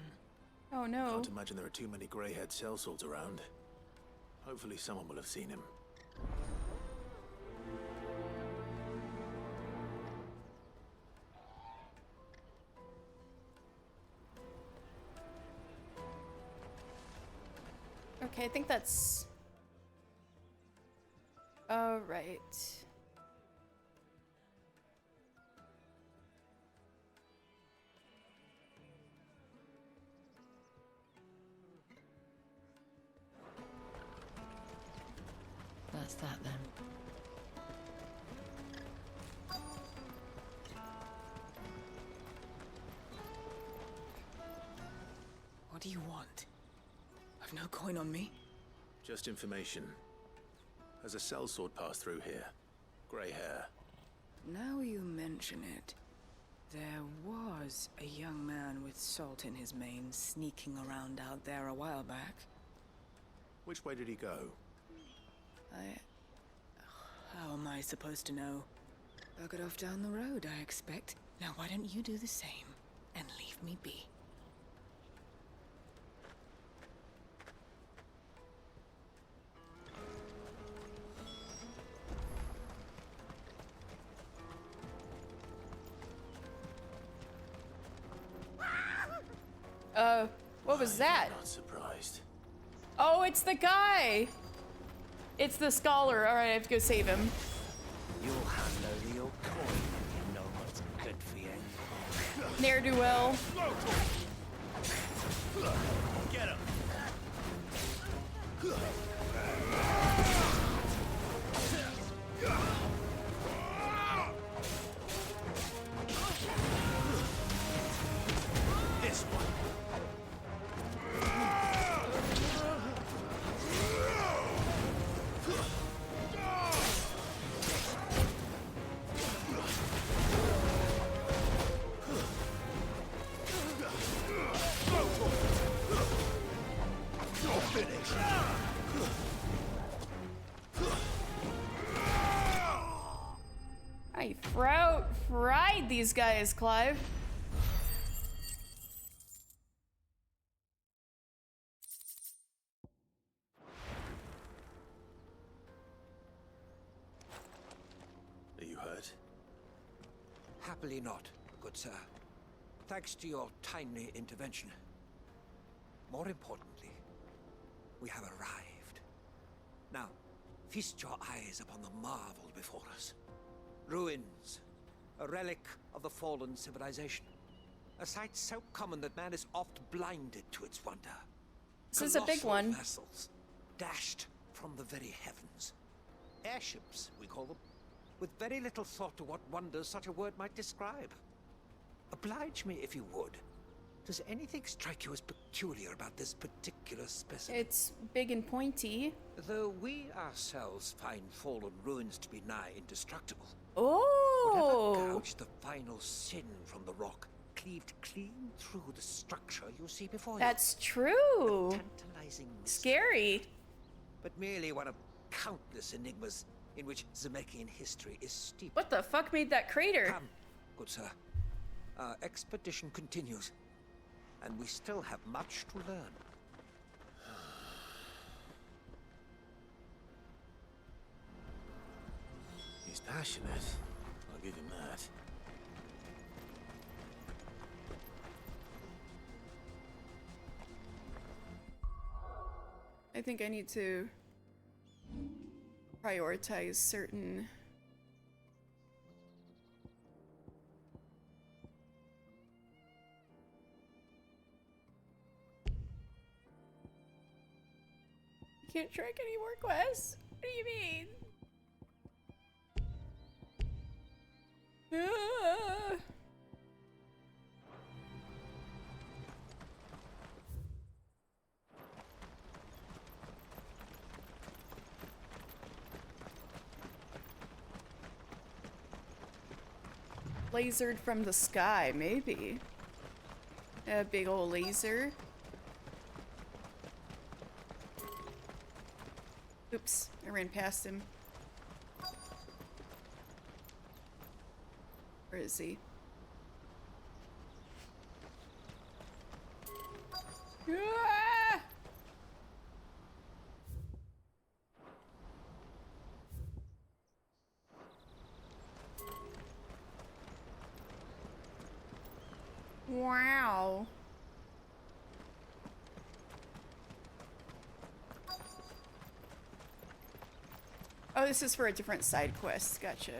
Oh no. Can't imagine there are too many grey-haired sellswords around. Hopefully someone will have seen him. Okay, I think that's... All right. that then. What do you want? I've no coin on me. Just information. Has a sellsword passed through here? Grey hair. Now you mention it, there was a young man with salt in his mane sneaking around out there a while back. Which way did he go? How am I supposed to know? Buggered off down the road, I expect. Now why don't you do the same and leave me be? What was that? I'm not surprised. Oh, it's the guy! It's the scholar. Alright, I have to go save him. You'll hand over your coin if you know what's good for you. Ne'er-do-well. Get him! This one. I fried these guys, Clive. Are you hurt? Happily not, good sir. Thanks to your timely intervention. More importantly, we have arrived. Now, feast your eyes upon the marvel before us. Ruins, a relic of the fallen civilization. A sight so common that man is oft blinded to its wonder. This is a big Colossal one. Vessels, dashed from the very heavens. Airships, we call them, with very little thought to what wonders such a word might describe. Oblige me if you would. Does anything strike you as peculiar about this particular specimen? It's big and pointy. Though we ourselves find fallen ruins to be nigh indestructible. Oh! Whatever gouged the final sin from the rock cleaved clean through the structure you see before you. That's true. Tantalizing Scary. but merely one of countless enigmas in which Zemeckis history is steeped. What the fuck made that crater? Come, good sir. Our expedition continues, and we still have much to learn. He's passionate. I'll give him that. I think I need to prioritize certain You can't track any more quests? What do you mean? Ah. Lasered from the sky, maybe. A big old laser. Oops, I ran past him. Where is he? Ah! Wow. Oh, this is for a different side quest. Gotcha.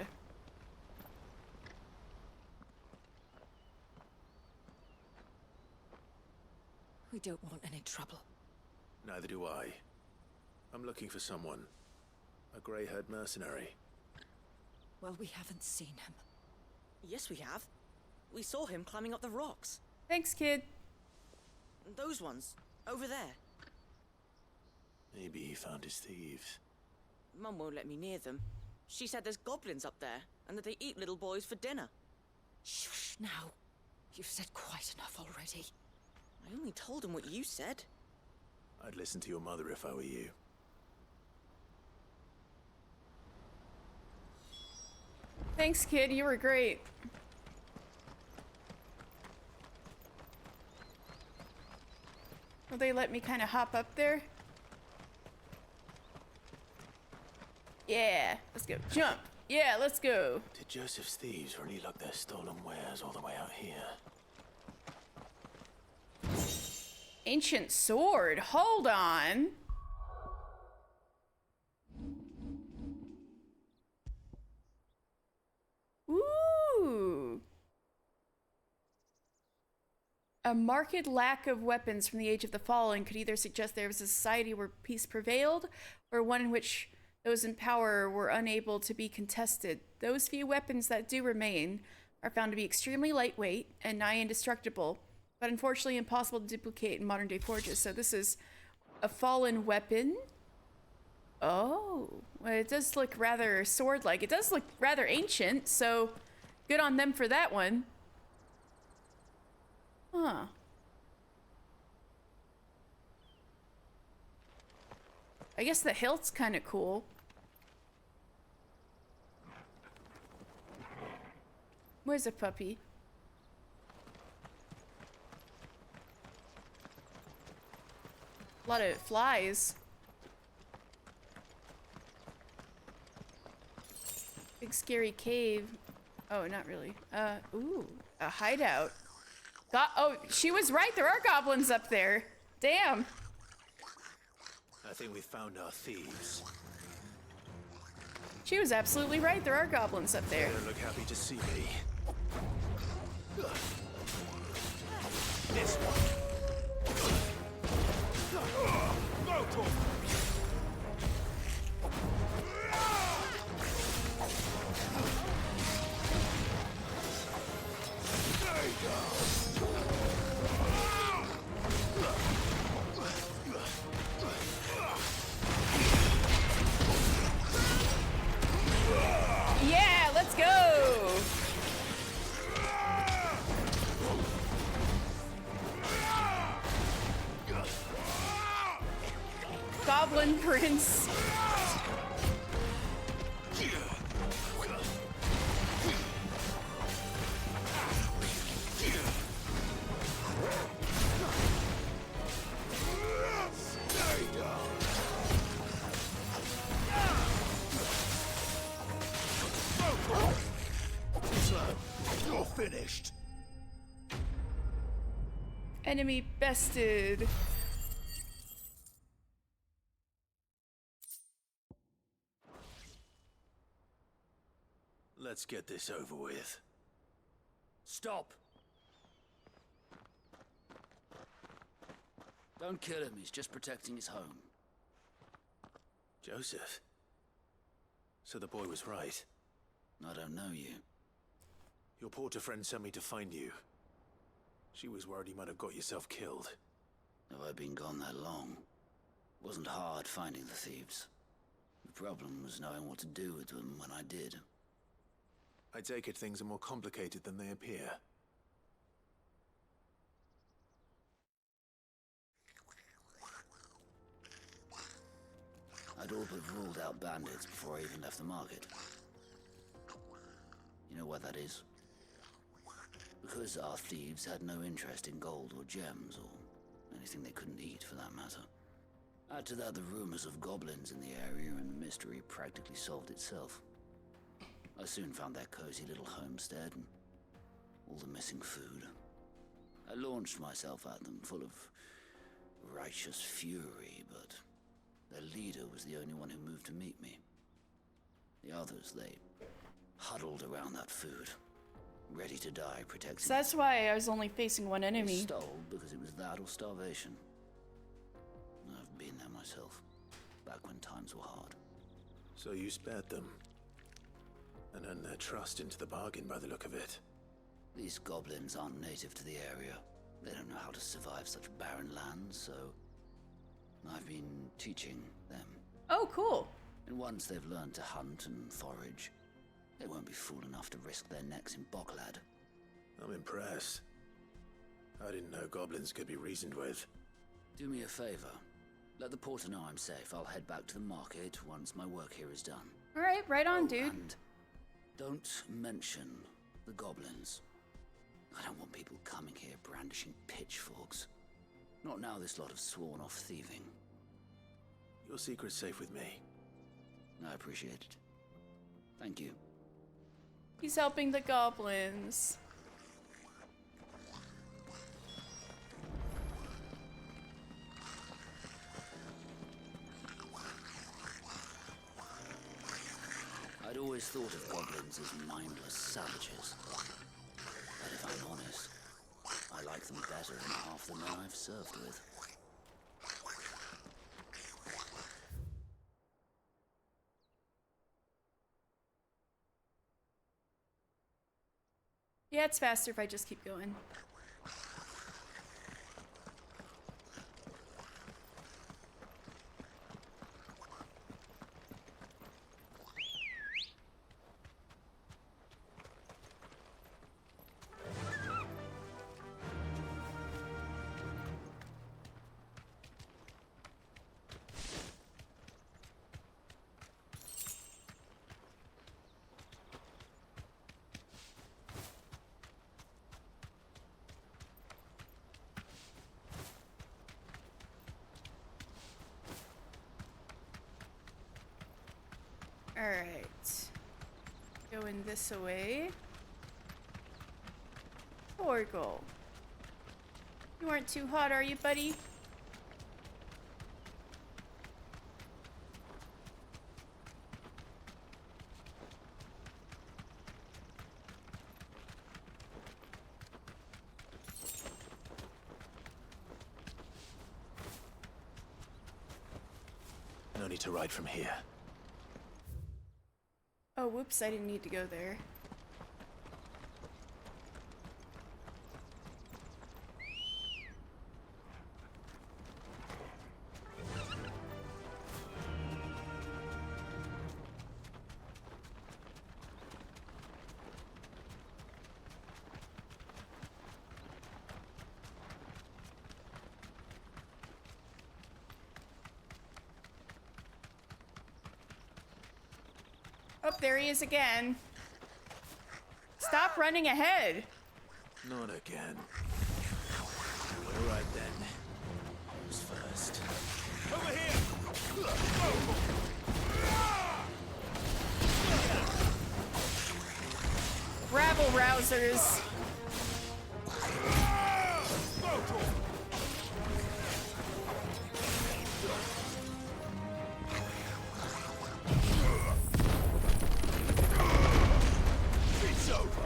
We don't want any trouble. Neither do I. I'm looking for someone. A grey-haired mercenary. Well, we haven't seen him. Yes, we have. We saw him climbing up the rocks. Thanks, kid. Those ones, over there. Maybe he found his thieves. Mum won't let me near them. She said there's goblins up there, and that they eat little boys for dinner. Shush, now. You've said quite enough already. I only told him what you said. I'd listen to your mother if I were you. Thanks, kid. You were great. Will they let me kind of hop up there? Yeah, let's go. Jump. Yeah, let's go. Did Joseph's thieves really lug their stolen wares all the way out here? Ancient sword. Hold on. Ooh. A marked lack of weapons from the Age of the Fallen could either suggest there was a society where peace prevailed, or one in which those in power were unable to be contested. Those few weapons that do remain are found to be extremely lightweight and nigh indestructible, but unfortunately impossible to duplicate in modern day forges. So this is a fallen weapon. Oh, well, it does look rather sword-like. It does look rather ancient, so good on them for that one. Huh. I guess the hilt's kind of cool. Where's a puppy? A lot of flies. Big scary cave. Oh, not really. Ooh, a hideout. Oh, she was right. There are goblins up there. Damn. I think we found our thieves. She was absolutely right. There are goblins up there. They don't look happy to see me. This one. There you go. Yeah, let's go. Goblin Prince. You're finished. Enemy bested. Let's get this over with. Stop. Don't kill him, he's just protecting his home. Joseph? So the boy was right. I don't know you. Your porter friend sent me to find you. She was worried you might have got yourself killed. Have I been gone that long? It wasn't hard finding the thieves. The problem was knowing what to do with them when I did. I take it things are more complicated than they appear. I'd all but ruled out bandits before I even left the market. You know why that is? Because our thieves had no interest in gold or gems, or anything they couldn't eat for that matter. Add to that the rumors of goblins in the area, and the mystery practically solved itself. I soon found their cozy little homestead and all the missing food. I launched myself at them, full of righteous fury, but their leader was the only one who moved to meet me. The others, they huddled around that food, ready to die protecting. So that's why I was only facing one They enemy. stole because it was that or starvation. I've been there myself, back when times were hard. So you spared them. And earned their trust into the bargain by the look of it. These goblins aren't native to the area. They don't know how to survive such barren lands, so I've been teaching them. Oh, cool. And once they've learned to hunt and forage, they won't be fool enough to risk their necks in Bocklad. I'm impressed. I didn't know goblins could be reasoned with. Do me a favor. Let the porter know I'm safe. I'll head back to the market once my work here is done. Alright, right on, dude. And don't mention the goblins. I don't want people coming here brandishing pitchforks. Not now this lot have sworn off thieving. Your secret's safe with me. I appreciate it. Thank you. He's helping the goblins. I'd always thought of goblins as mindless savages. But if I'm honest, I like them better than half the men I've served with. Yeah, it's faster if I just keep going. Alright. Going this way. Torgal. You aren't too hot, are you, buddy? No need to ride from here. Oh, whoops, I didn't need to go there. Oh, there he is again. Stop running ahead. Not again. All right then. Who's first? Over here! Rabble rousers. It's over!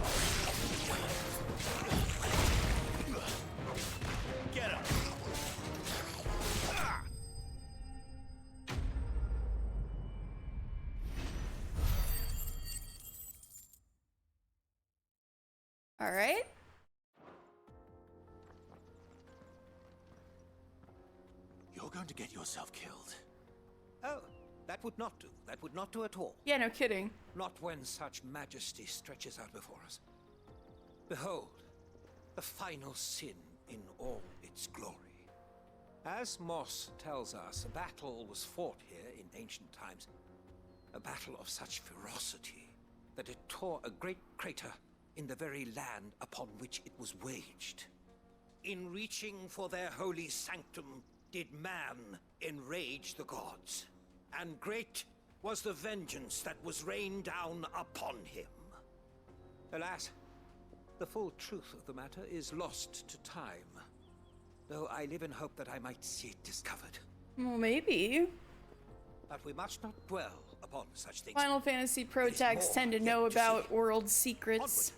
Get up! All right. You're going to get yourself killed. Oh, that would not do. That would not do at all. Yeah, no kidding. Not when such majesty stretches out before us. Behold, the final sin in all its glory. As Moss tells us, a battle was fought here in ancient times. A battle of such ferocity that it tore a great crater in the very land upon which it was waged. In reaching for their holy sanctum, did man enrage the gods, and great was the vengeance that was rained down upon him. Alas, the full truth of the matter is lost to time, though I live in hope that I might see it discovered. Well, maybe. But we must not dwell upon such things. Final Fantasy Pro tags tend to know about world secrets.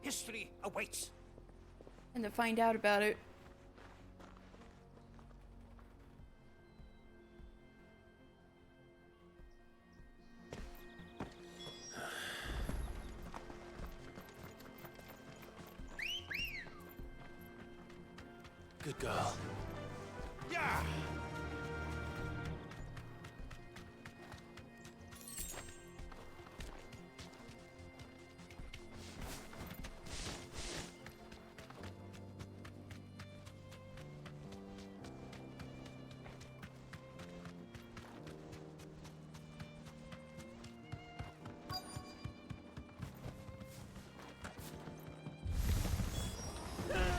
History awaits. And to find out about it. Good girl. Yeah!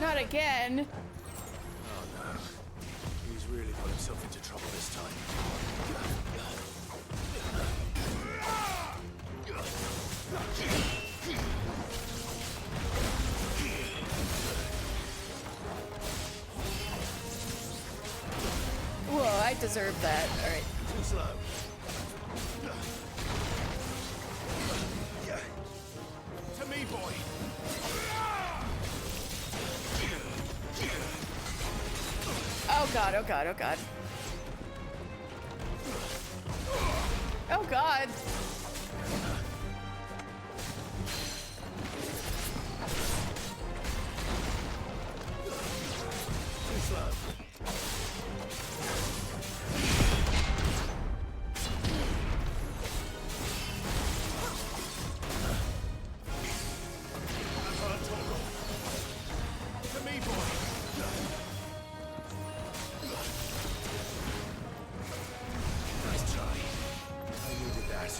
Not again. Oh no. He's really put himself into trouble this time. Whoa, I deserve that. Alright. Too slow. To me, boy! Oh god, oh god, oh god. Oh god. Too slow. To me, boy! Nice try. I needed that.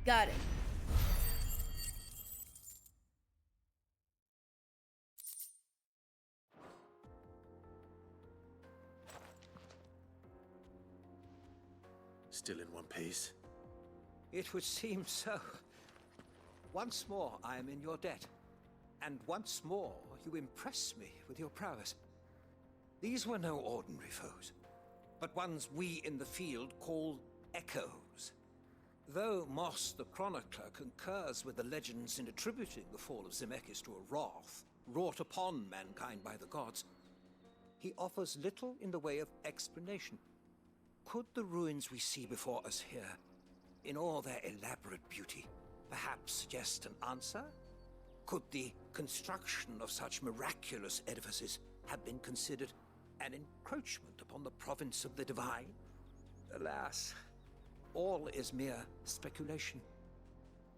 Got it. Still in one piece. It would seem so. Once more, I am in your debt. And once more, you impress me with your prowess. These were no ordinary foes, but ones we in the field call echoes. Though Moss the Chronicler concurs with the legends in attributing the fall of Zemeckis to a wrath wrought upon mankind by the gods, he offers little in the way of explanation. Could the ruins we see before us here, in all their elaborate beauty, perhaps suggest an answer? Could the construction of such miraculous edifices have been considered an encroachment upon the province of the divine? Alas, all is mere speculation.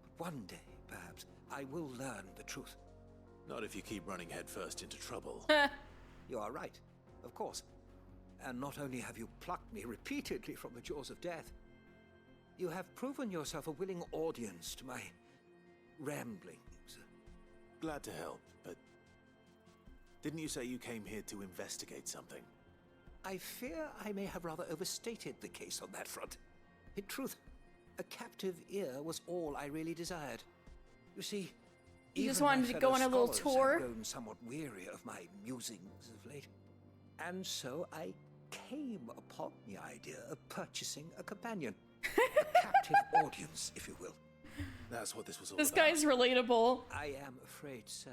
But one day, perhaps, I will learn the truth. Not if you keep running headfirst into trouble. You are right, of course. And not only have you plucked me repeatedly from the jaws of death, you have proven yourself a willing audience to my ramblings. Glad to help, but didn't you say you came here to investigate something? I fear I may have rather overstated the case on that front. In truth, a captive ear was all I really desired. You see, You just even my wanted to go fellow on a little scholars tour? have grown somewhat weary of my musings of late. And so I came upon the idea of purchasing a companion. A captive audience, if you will. That's what this was all This about. guy's relatable. I am afraid so.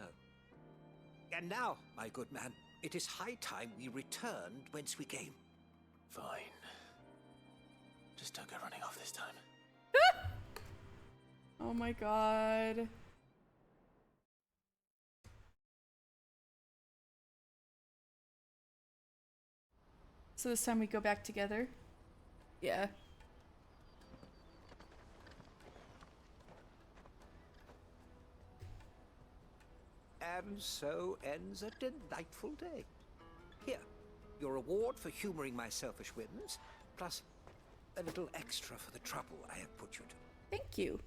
And now, my good man, it is high time we returned whence we came. Fine. Just don't go running off this time. Oh my god. So this time we go back together? Yeah. And so ends a delightful day. Here, your reward for humoring my selfish whims, plus a little extra for the trouble I have put you to. Thank you.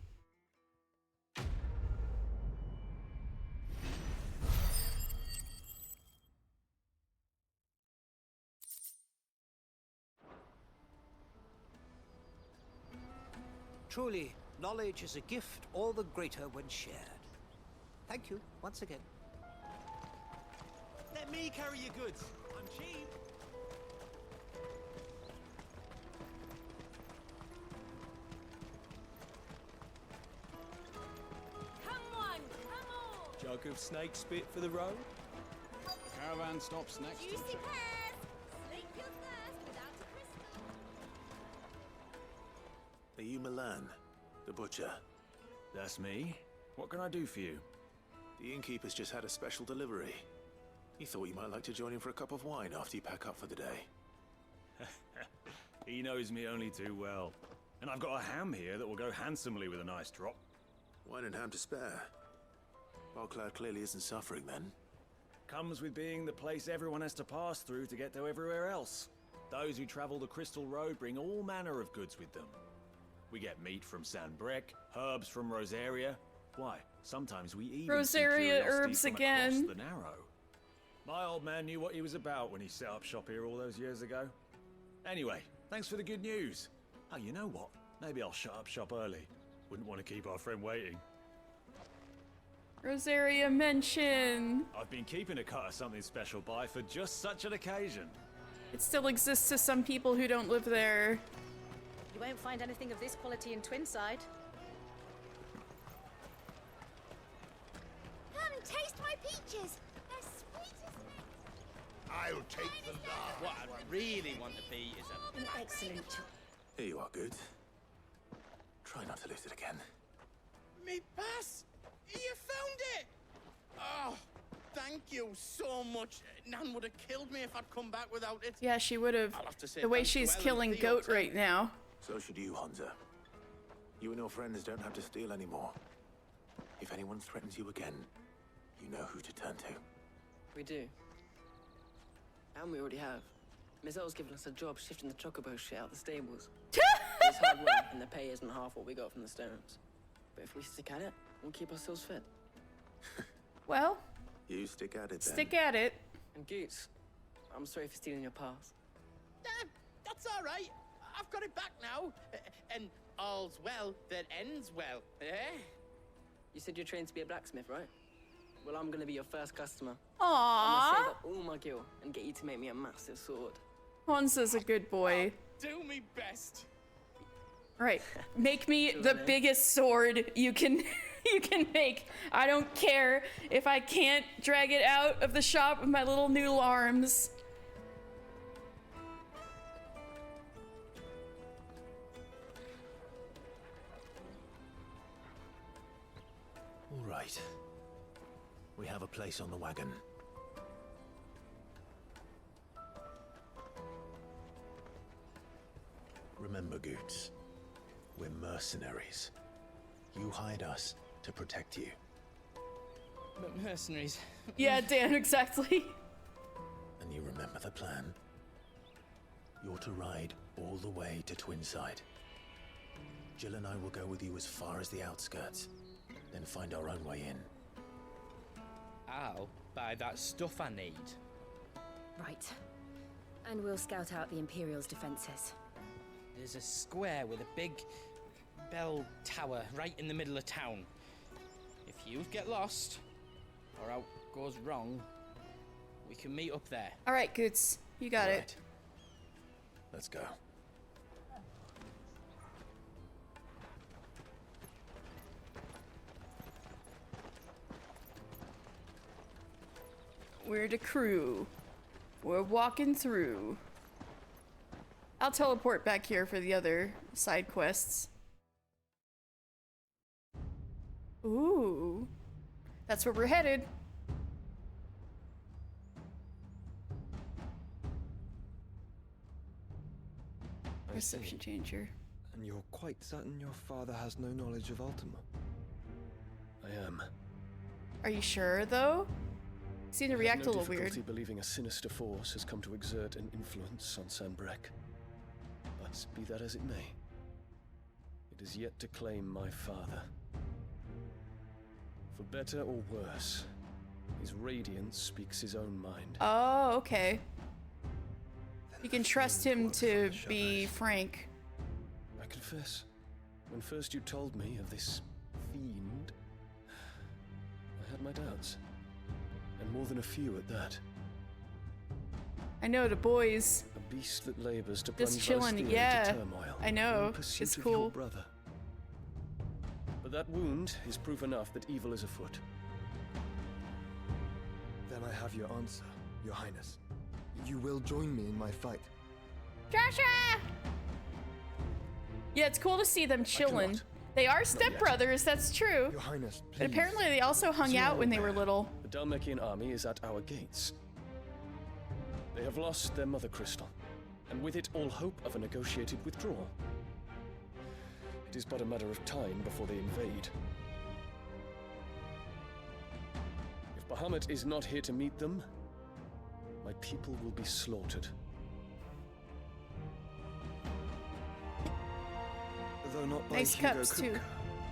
Truly, knowledge is a gift all the greater when shared. Thank you once again. Let me carry your goods. I'm cheap. Come on, come on! Jug of snake spit for the road? The caravan stops next Juicy pears! Slake your thirst without a crystal. Are you Milan, the butcher? That's me. What can I do for you? The innkeeper's just had a special delivery. He thought you might like to join him for a cup of wine after you pack up for the day. He knows me only too well. And I've got a ham here that will go handsomely with a nice drop. Wine and ham to spare. Botcloud clearly isn't suffering then. Comes with being the place everyone has to pass through to get to everywhere else. Those who travel the Crystal Road bring all manner of goods with them. We get meat from Sanbrec, herbs from Rosaria. Why, sometimes we even Rosaria see herbs from again. across the Narrow. My old man knew what he was about when he set up shop here all those years ago. Anyway, thanks for the good news. Oh, you know what? Maybe I'll shut up shop early. Wouldn't want to keep our friend waiting. Rosaria mention. I've been keeping a cut of something special by for just such an occasion. It still exists to some people who don't live there. You won't find anything of this quality in Twinside. Come and taste my peaches. They're sweet as mint. I'll take the lard. What I really want to be is An excellent choice. Here you are, Good. Try not to lose it again. Me pass! You found it! Oh, thank you so much. Nan would have killed me if I'd come back without it. Yeah, she would have. I'll have to say The way thanks to she's Ellen killing Theo Goat too. right now. So should you, Honza. You and your friends don't have to steal anymore. If anyone threatens you again, you know who to turn to. We do. And we already have. Miss L's given us a job shifting the chocobo shit out the stables. It's hard work, and the pay isn't half what we got from the stones. But if we stick at it, we'll keep ourselves fit. Well, You stick at it then. stick at it. And Goots, I'm sorry for stealing your pass. That's all right. I've got it back now. And all's well that ends well, eh? You said you're trained to be a blacksmith, right? Well, I'm gonna be your first customer. Aww. I'm gonna save up all my gil and get you to make me a massive sword. Hansa's a good boy. Do me best. Right. Make me the biggest sword you can you can make. I don't care if I can't drag it out of the shop with my little noodle arms. All right. We have a place on the wagon. Remember, Goots, we're mercenaries. You hired us to protect you. But mercenaries. Yeah, Dan, exactly. And you remember the plan? You're to ride all the way to Twinside. Jill and I will go with you as far as the outskirts, then find our own way in. I'll buy that stuff I need. Right. And we'll scout out the Imperial's defenses. There's a square with a big bell tower right in the middle of town. If you get lost, or out goes wrong, we can meet up there. All right, Goots, you got it. Let's go. We're the crew. We're walking through. I'll teleport back here for the other side quests. Ooh. That's where we're headed. Perception changer. And you're quite certain your father has no knowledge of Ultima? I am. Are you sure, though? You seem to react a little weird. difficulty believing a sinister force has come to exert an influence on Sanbrec. But be that as it may, it is yet to claim my father. For better or worse, his radiance speaks his own mind. Oh, okay. You can trust him to be frank. I confess, When first you told me of this fiend, I had my doubts. And more than a few at that. I know the boys. A beast that labors to Just plunge chilling, into yeah. turmoil. I know. In pursuit It's of cool. your brother. But that wound is proof enough that evil is afoot. Then I have your answer, Your Highness. You will join me in my fight. Joshua! Yeah, it's cool to see them chilling. They are stepbrothers, that's true. Your Highness, please. But apparently they also hung out when they were little. The Dhalmekian army is at our gates. They have lost their mother crystal, and with it all hope of a negotiated withdrawal. It is but a matter of time before they invade. If Bahamut is not here to meet them, my people will be slaughtered. Though not by Nice Hugo cups, too. Kupka,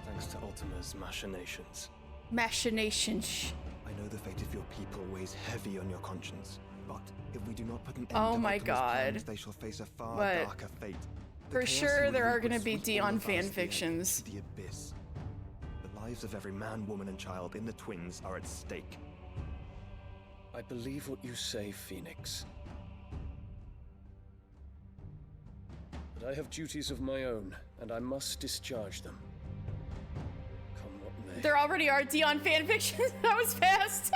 thanks to Ultima's machinations. Machinations. I know the fate of your people weighs heavy on your conscience, but if we do not put an end Oh to my Ultima's God. plans, they shall face a far What? darker fate. The For chaos sure you there will are gonna witness be will Dion all of us fan be fictions. to the abyss. The lives of every man, woman, and child in the twins are at stake. I believe what you say, Phoenix. But I have duties of my own, and I must discharge them. Come what may. There already are Dion fanfictions. That was fast.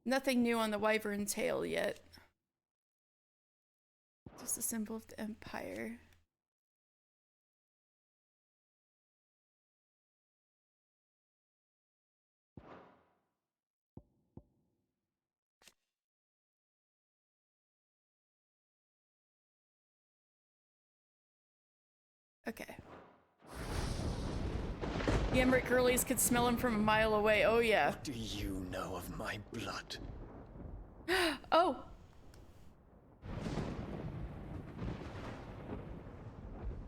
Nothing new on the Wyvern tail yet. Just a symbol of the Empire. Okay. The Emmerich girlies could smell him from a mile away. Oh yeah. What do you know of my blood? Oh.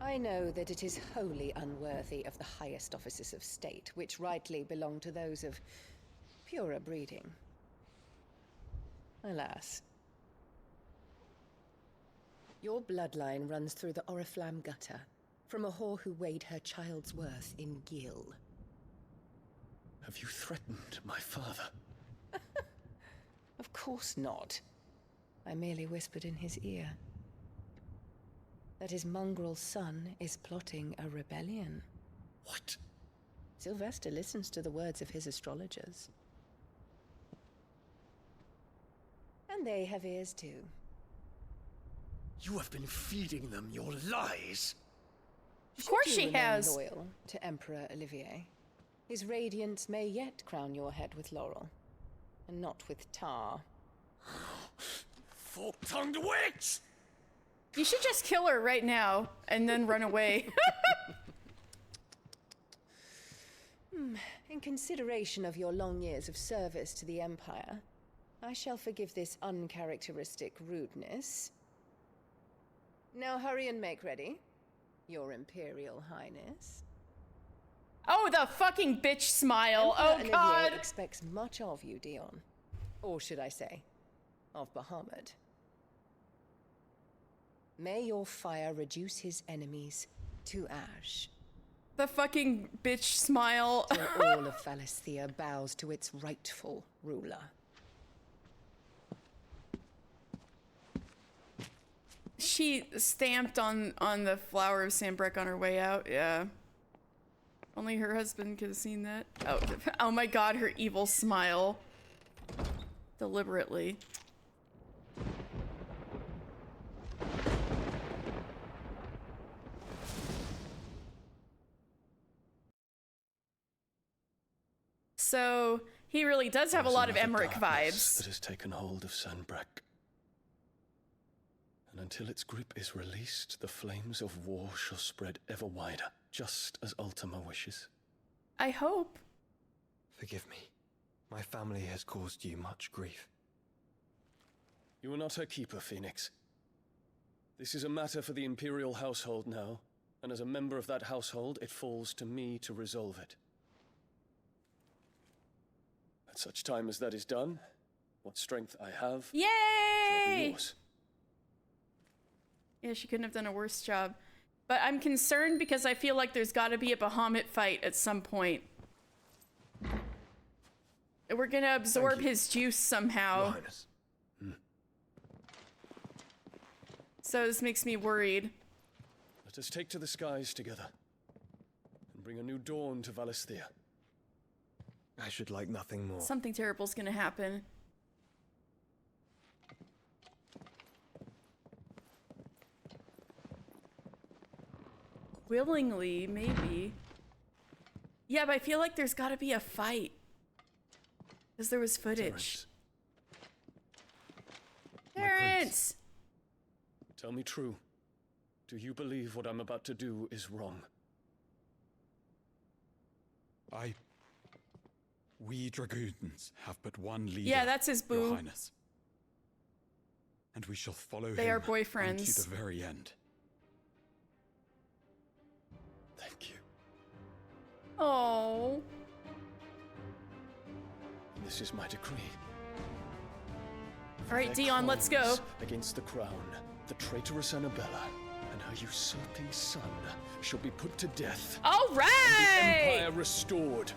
I know that it is wholly unworthy of the highest offices of state, which rightly belong to those of purer breeding. Alas. Your bloodline runs through the Oriflamme gutter, from a whore who weighed her child's worth in gil. Have you threatened my father? Of course not. I merely whispered in his ear that his mongrel son is plotting a rebellion. What? Sylvester listens to the words of his astrologers. And they have ears too. You have been feeding them your lies. Of course Should you she remain has. loyal to Emperor Olivier, his radiance may yet crown your head with laurel, and not with tar. Fork-tongued witch! You should just kill her right now and then run away. In consideration of your long years of service to the Empire, I shall forgive this uncharacteristic rudeness. Now hurry and make ready, Your Imperial Highness. Oh, the fucking bitch smile. Emperor Oh Olivier god. expects much of you, Dion. Or should I say, of Bahamut. May your fire reduce his enemies to ash. The fucking bitch smile. Till all of Valisthea bows to its rightful ruler. She stamped on the flower of Sanbreque on her way out. Yeah. Only her husband could have seen that. Oh, oh my god, her evil smile. Deliberately. So he really does have a lot of Emmerich vibes. That has taken hold of Sanbreque. And until its grip is released, the flames of war shall spread ever wider, just as Ultima wishes. I hope. Forgive me. My family has caused you much grief. You are not her keeper, Phoenix. This is a matter for the Imperial household now, and as a member of that household, it falls to me to resolve it. At such time as that is done, What strength I have Yay! shall be yours. Yeah, she couldn't have done a worse job. But I'm concerned because I feel like there's gotta be a Bahamut fight at some point. We're gonna absorb his juice somehow. So this makes me worried. Let us take to the skies together and bring a new dawn to Valisthea. I should like nothing more. Something terrible's gonna happen. Willingly, maybe. Yeah, but I feel like there's gotta be a fight. Because there was footage. Terrence! Tell me true. Do you believe what I'm about to do is wrong? We dragoons have but one leader. Yeah, that's his boo. Your Highness. And we shall follow They him are boyfriends. unto the very end. Thank you. Oh. This is my decree. All right, Their Dion, let's go. crimes against the crown, the traitorous Annabella, and her usurping son shall be put to death. All And right! the empire restored.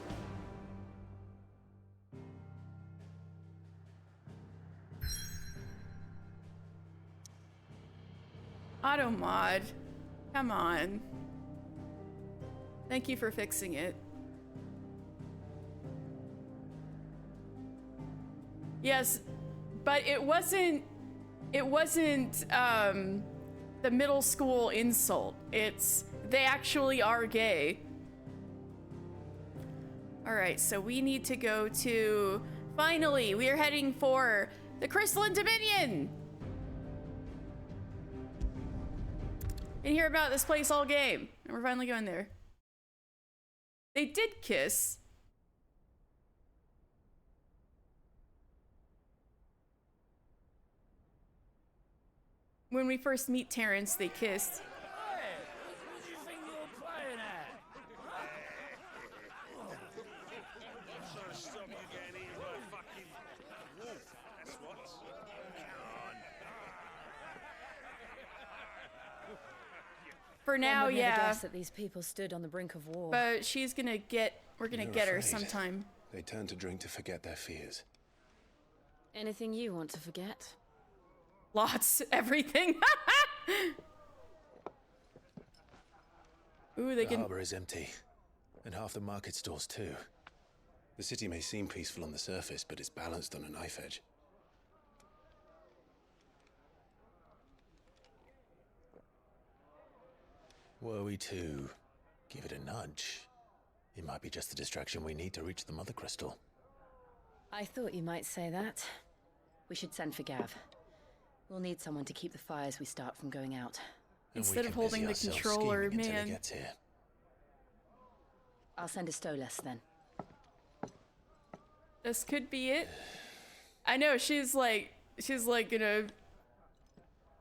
Auto mod. Come on. Thank you for fixing it. Yes, but it wasn't the middle school insult. It's they actually are gay. All right, so we need to go to, finally, we are heading for the Crystalline Dominion. Been hear about this place all game, and we're finally going there. They did kiss. When we first meet Terrence, they kissed. What do you think you're playing at? I'm trying to stop you getting eaten by a fucking wolf. That's what. For now, One would never yeah. guess that these people stood on the brink of war. But she's gonna get, we're gonna You're get her afraid. sometime. They turn to drink to forget their fears. Anything you want to forget? Lots, everything. Ooh, they The can. harbor is empty, and half the market stalls too. The city may seem peaceful on the surface, but it's balanced on a knife edge. Were we to give it a nudge, it might be just the distraction we need to reach the Mother Crystal. I thought you might say that. We should send for Gav. We'll need someone to keep the fires we start from going out. And we Instead of can holding busy the ourselves controller, scheming until man. he gets here. I'll send a Stolas then. This could be it. I know, she's like gonna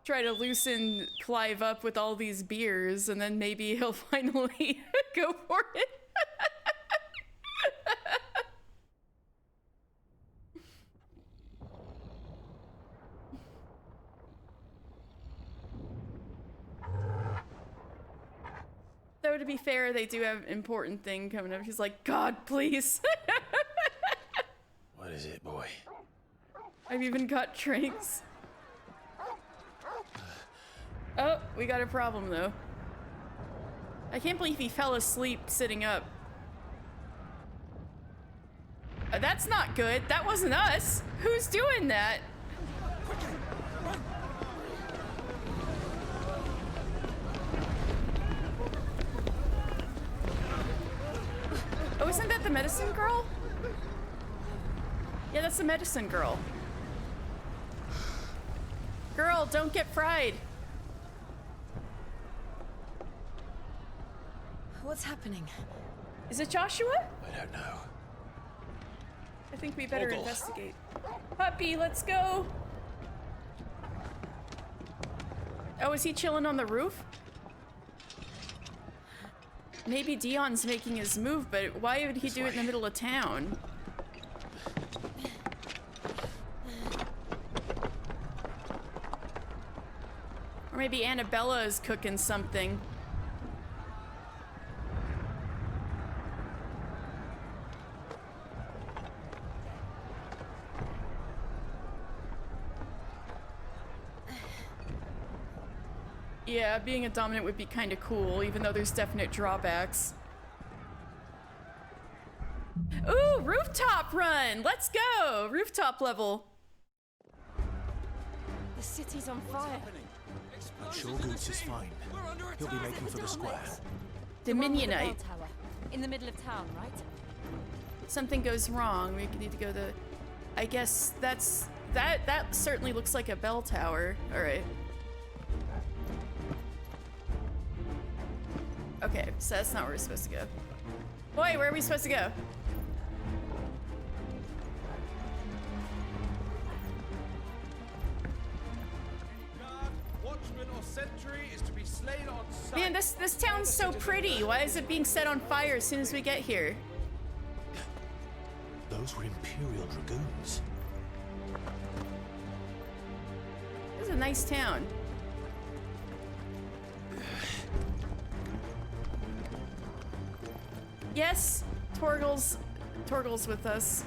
try to loosen Clive up with all these beers, and then maybe he'll finally go for it. Though, to be fair, they do have an important thing coming up. He's like, God, please. What is it, boy? I've even got drinks. Oh, we got a problem, though. I can't believe he fell asleep sitting up. That's not good. That wasn't us. Who's doing that? Oh, isn't that the medicine girl? Yeah, that's the medicine girl. Girl, don't get fried. What's happening? Is it Joshua? I don't know. I think we better Ogle. investigate. Puppy, let's go. Oh, is he chilling on the roof? Maybe Dion's making his move, but why would he do it in the middle of town? maybe Annabella is cooking something. Yeah, being a dominant would be kind of cool, even though there's definite drawbacks. Ooh, rooftop run! Let's go! Rooftop level. The city's on fire. I'm sure Goots is fine. He'll be making for the square. Dominionite. Tower, in the middle of town, right? Something goes wrong. We need to go to... I guess that's... That certainly looks like a bell tower. Alright. Okay, so that's not where we're supposed to go. Boy, where are we supposed to go? Watchman or sentry is to be slain on sight. Man, this town's so pretty. Why is it being set on fire as soon as we get here? Those were Imperial Dragoons. This is a nice town. Yes, Torgal's with us.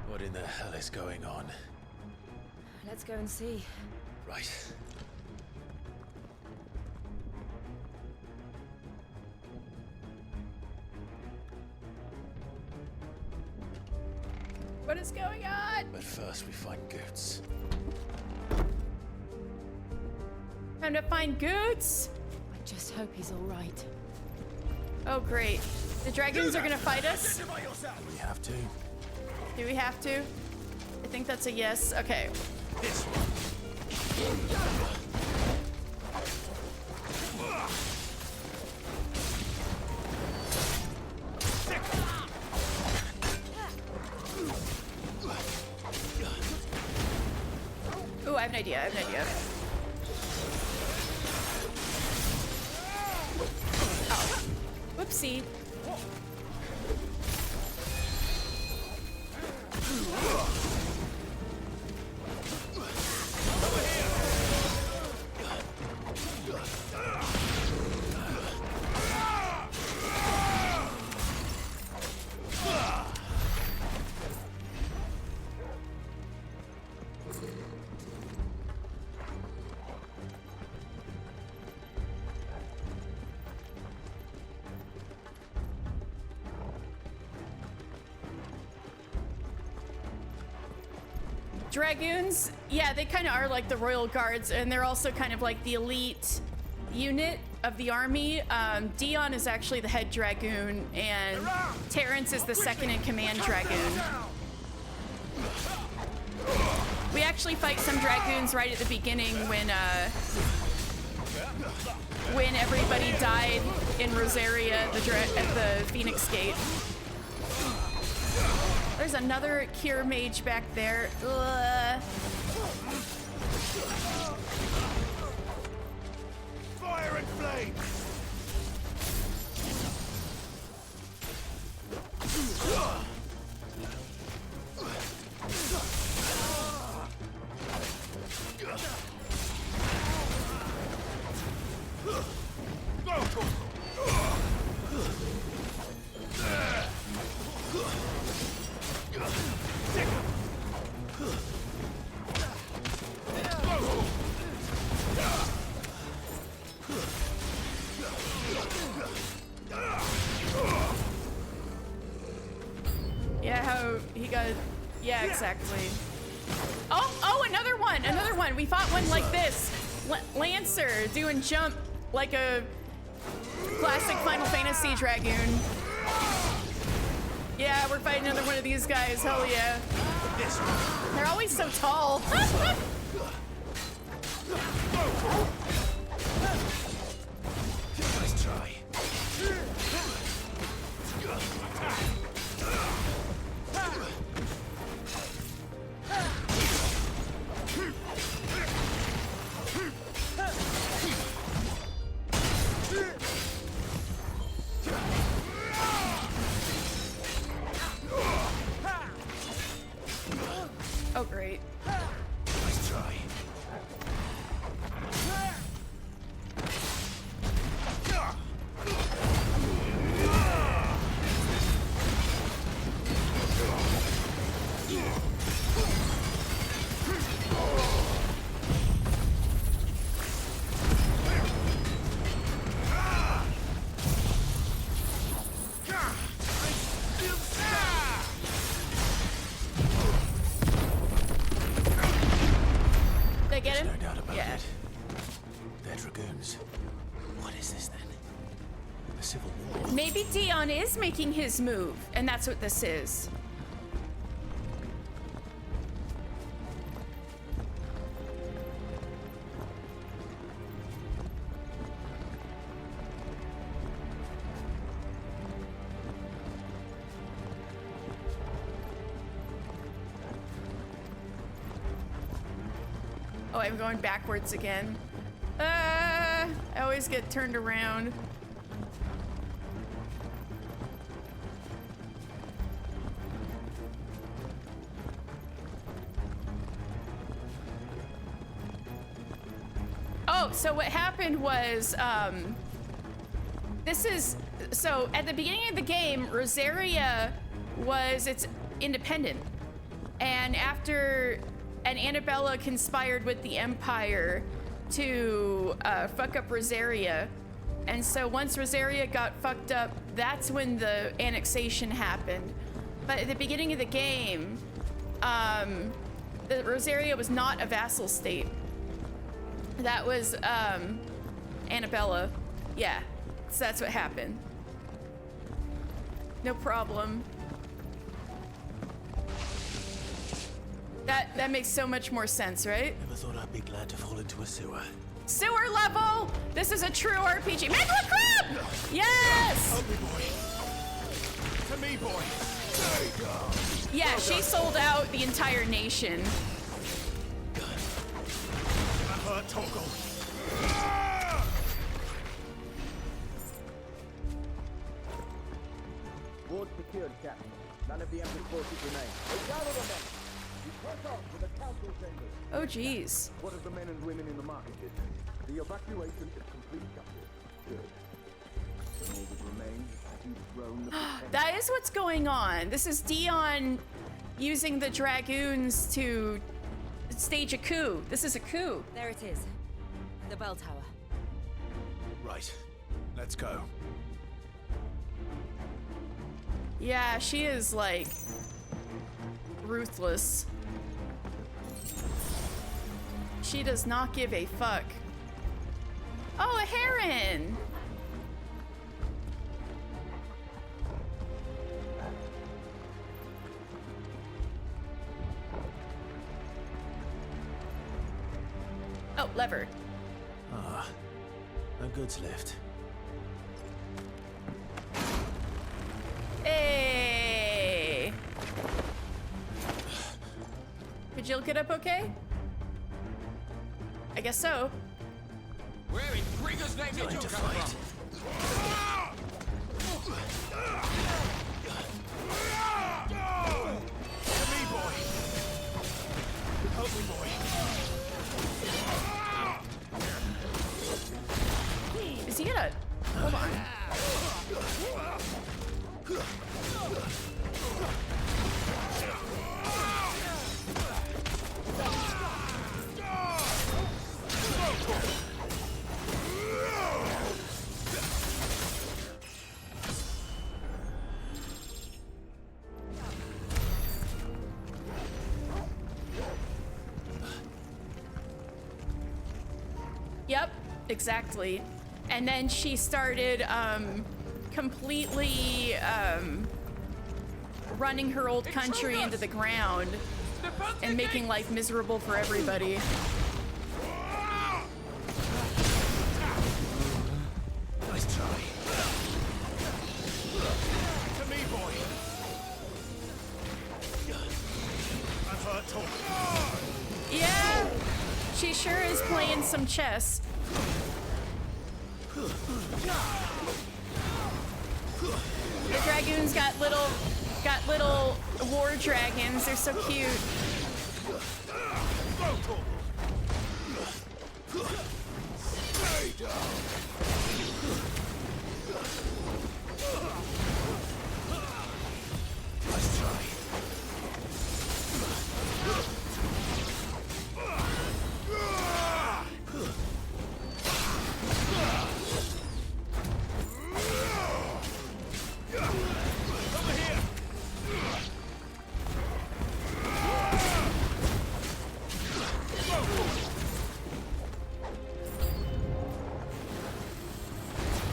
What in the hell is going on? Let's go and see. Right. What is going on? But first we find Goots. Time to find Goots. I just hope he's all right. Oh, great. The dragoons are gonna fight us? Do we have to? Do we have to? I think that's a yes. Okay. This Ooh, I have an idea. I have an idea. Oh. Whoopsie. Dragoons, yeah, they kind of are like the royal guards, and they're also kind of like the elite unit of the army. Dion is actually the head dragoon, and Terrence is the second in command dragoon. We actually fight some dragoons right at the beginning when everybody died in Rosaria at the Phoenix Gate. There's another cure mage back there. Ugh. fire and flame! Yeah, how he got... Yeah, exactly. Oh, another one! Another one! We fought one like this! Lancer doing jump like a classic Final Fantasy Dragoon. Yeah, we're fighting another one of these guys. Hell yeah. They're always so tall. Nice try. Oh, great. Nice try. Did I get him? No doubt about Yeah. it. They're dragoons. What is this then? A civil war? Maybe Dion is making his move, and that's what this is. Oh, I'm going backwards again. I always get turned around. Oh, so what happened was, so at the beginning of the game, Rosaria it's independent. And Annabella conspired with the Empire to fuck up Rosaria. And so once Rosaria got fucked up, that's when the annexation happened. But at the beginning of the game, the Rosaria was not a vassal state. That was Annabella. Yeah, so that's what happened. No problem. That makes so much more sense, right? Never thought I'd be glad to fall into a sewer. Sewer level! This is a true RPG. Magma Crab! Yes! Help me, boy. To me, boy. There you go. Yeah, she sold out the entire nation. That hurt, Toggle. Ward secured, Captain. None of the Emperor's forces remain. Gather the men. You press on to the council chambers. Oh, jeez. What of the men and women in the market district? The evacuation is complete, Captain. Good. Then all that remains is to dethrone the That is what's going on. This is Dion using the dragoons to stage a coup. This is a coup. There it is. The bell tower. Right. Let's go. Yeah, she is like ruthless. She does not give a fuck. Oh, a heron! Oh, lever. Ah, no goods left. Hey! Did you get up okay? I guess so. Where in Gregor's name did you come from? To me, boy. Help me, boy. Is he gonna... Hold on. Yep, exactly. And then she started completely running her old country into the ground and making life miserable for everybody. Nice try. To me, boy. That hurt, Toggle. Yeah, she sure is playing some chess. The dragoons got little war dragons. They're so cute. Stay down. Let's try.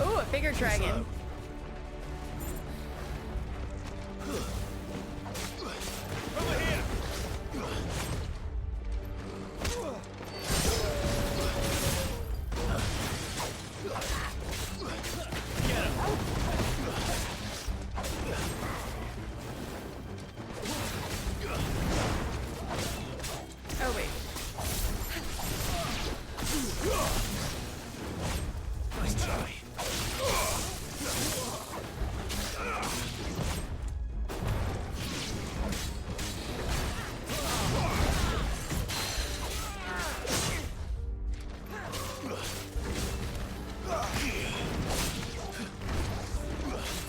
Ooh, a bigger dragon. Oh, wait. Nice try.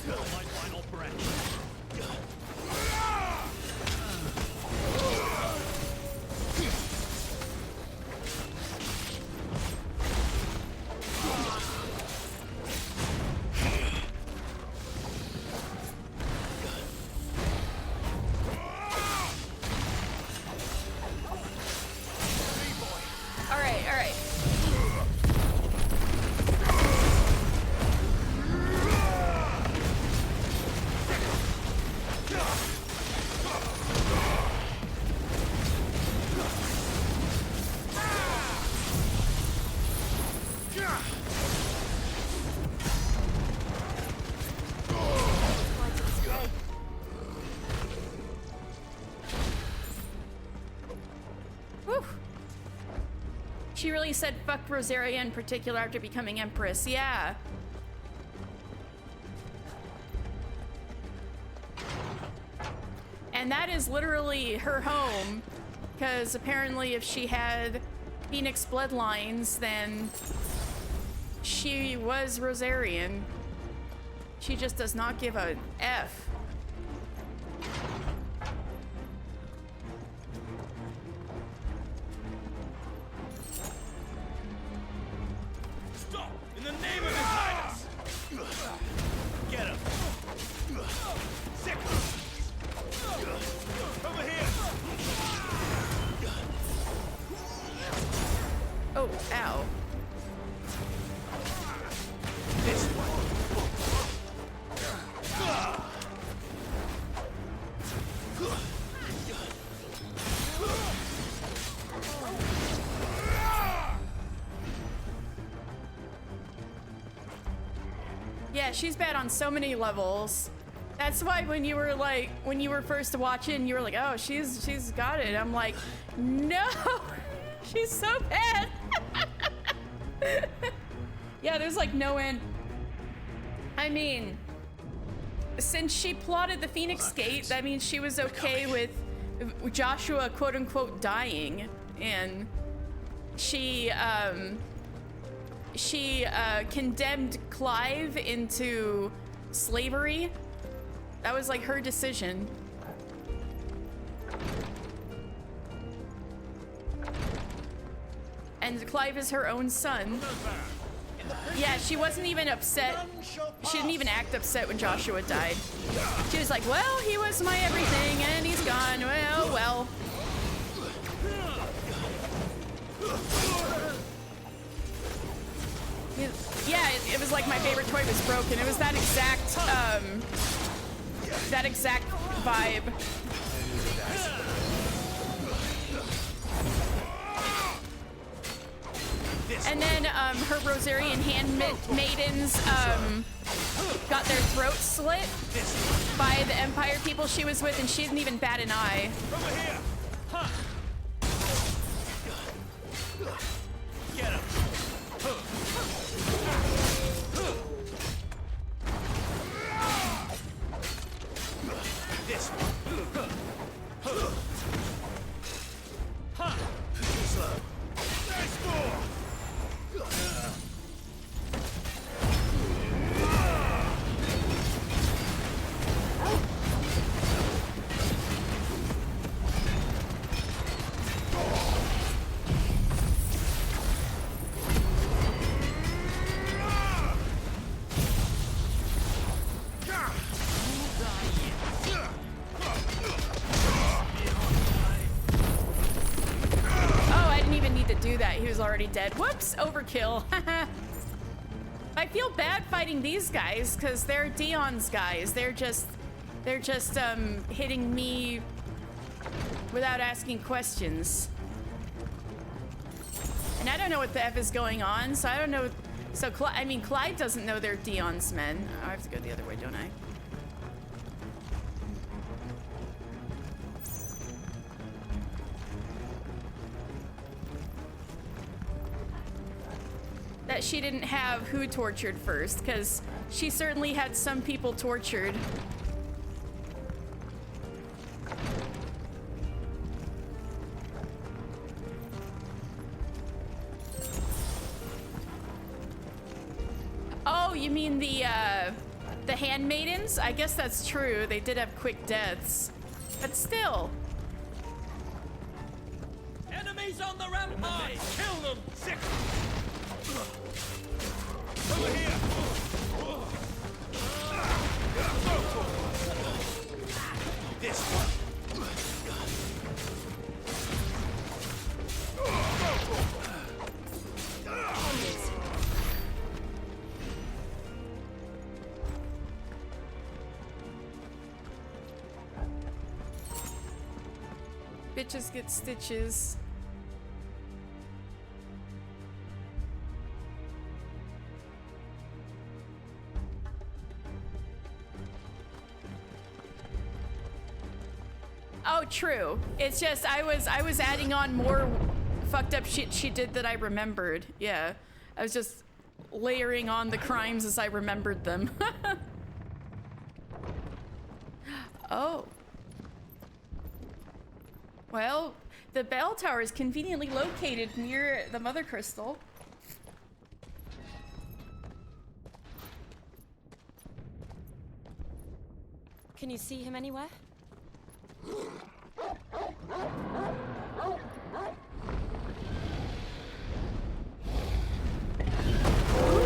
My final breath. All right, all right. Whew. She really said fuck Rosaria in particular after becoming Empress. Yeah. And that is literally her home, because apparently if she had Phoenix bloodlines, then she was Rosarian. She just does not give a F. Stop! In the name of His Highness! Get him! Sick! Over here! Oh, ow. This way! Yeah, she's bad on so many levels. That's why when you were like, when you were first watching, you were like, oh, she's got it. I'm like, no, she's so bad. Yeah, there's like no end. I mean, since she plotted the Phoenix Gate, that means she was okay with Joshua, quote unquote, dying. And she condemned Clive into slavery. That was like her decision. And Clive is her own son. Yeah, she wasn't even upset. She didn't even act upset when Joshua died. She was like, well, he was my everything and he's gone. Well, well. Yeah, it was like my favorite toy was broken. It was that exact vibe. And then her Rosarian handmaidens got their throats slit by the Empire people she was with, and she didn't even bat an eye. Over here! Huh. Get him! This one. do that. He was already dead. Whoops, overkill. I feel bad fighting these guys because they're Dion's guys. They're just hitting me without asking questions. And I don't know what the F is going on, so I don't know. So, Clyde doesn't know they're Dion's men. Oh, I have to go the other way, don't I? That she didn't have who tortured first, because she certainly had some people tortured. Oh, you mean the handmaidens? I guess that's true. They did have quick deaths. But still. Enemies on the rampart! Kill them! Sick! Over here! This one! Bitches get stitches. Oh, true. It's just I was adding on more fucked up shit she did that I remembered. Yeah. I was just layering on the crimes as I remembered them. Oh. Well, the bell tower is conveniently located near the Mother Crystal. Can you see him anywhere? Ooh,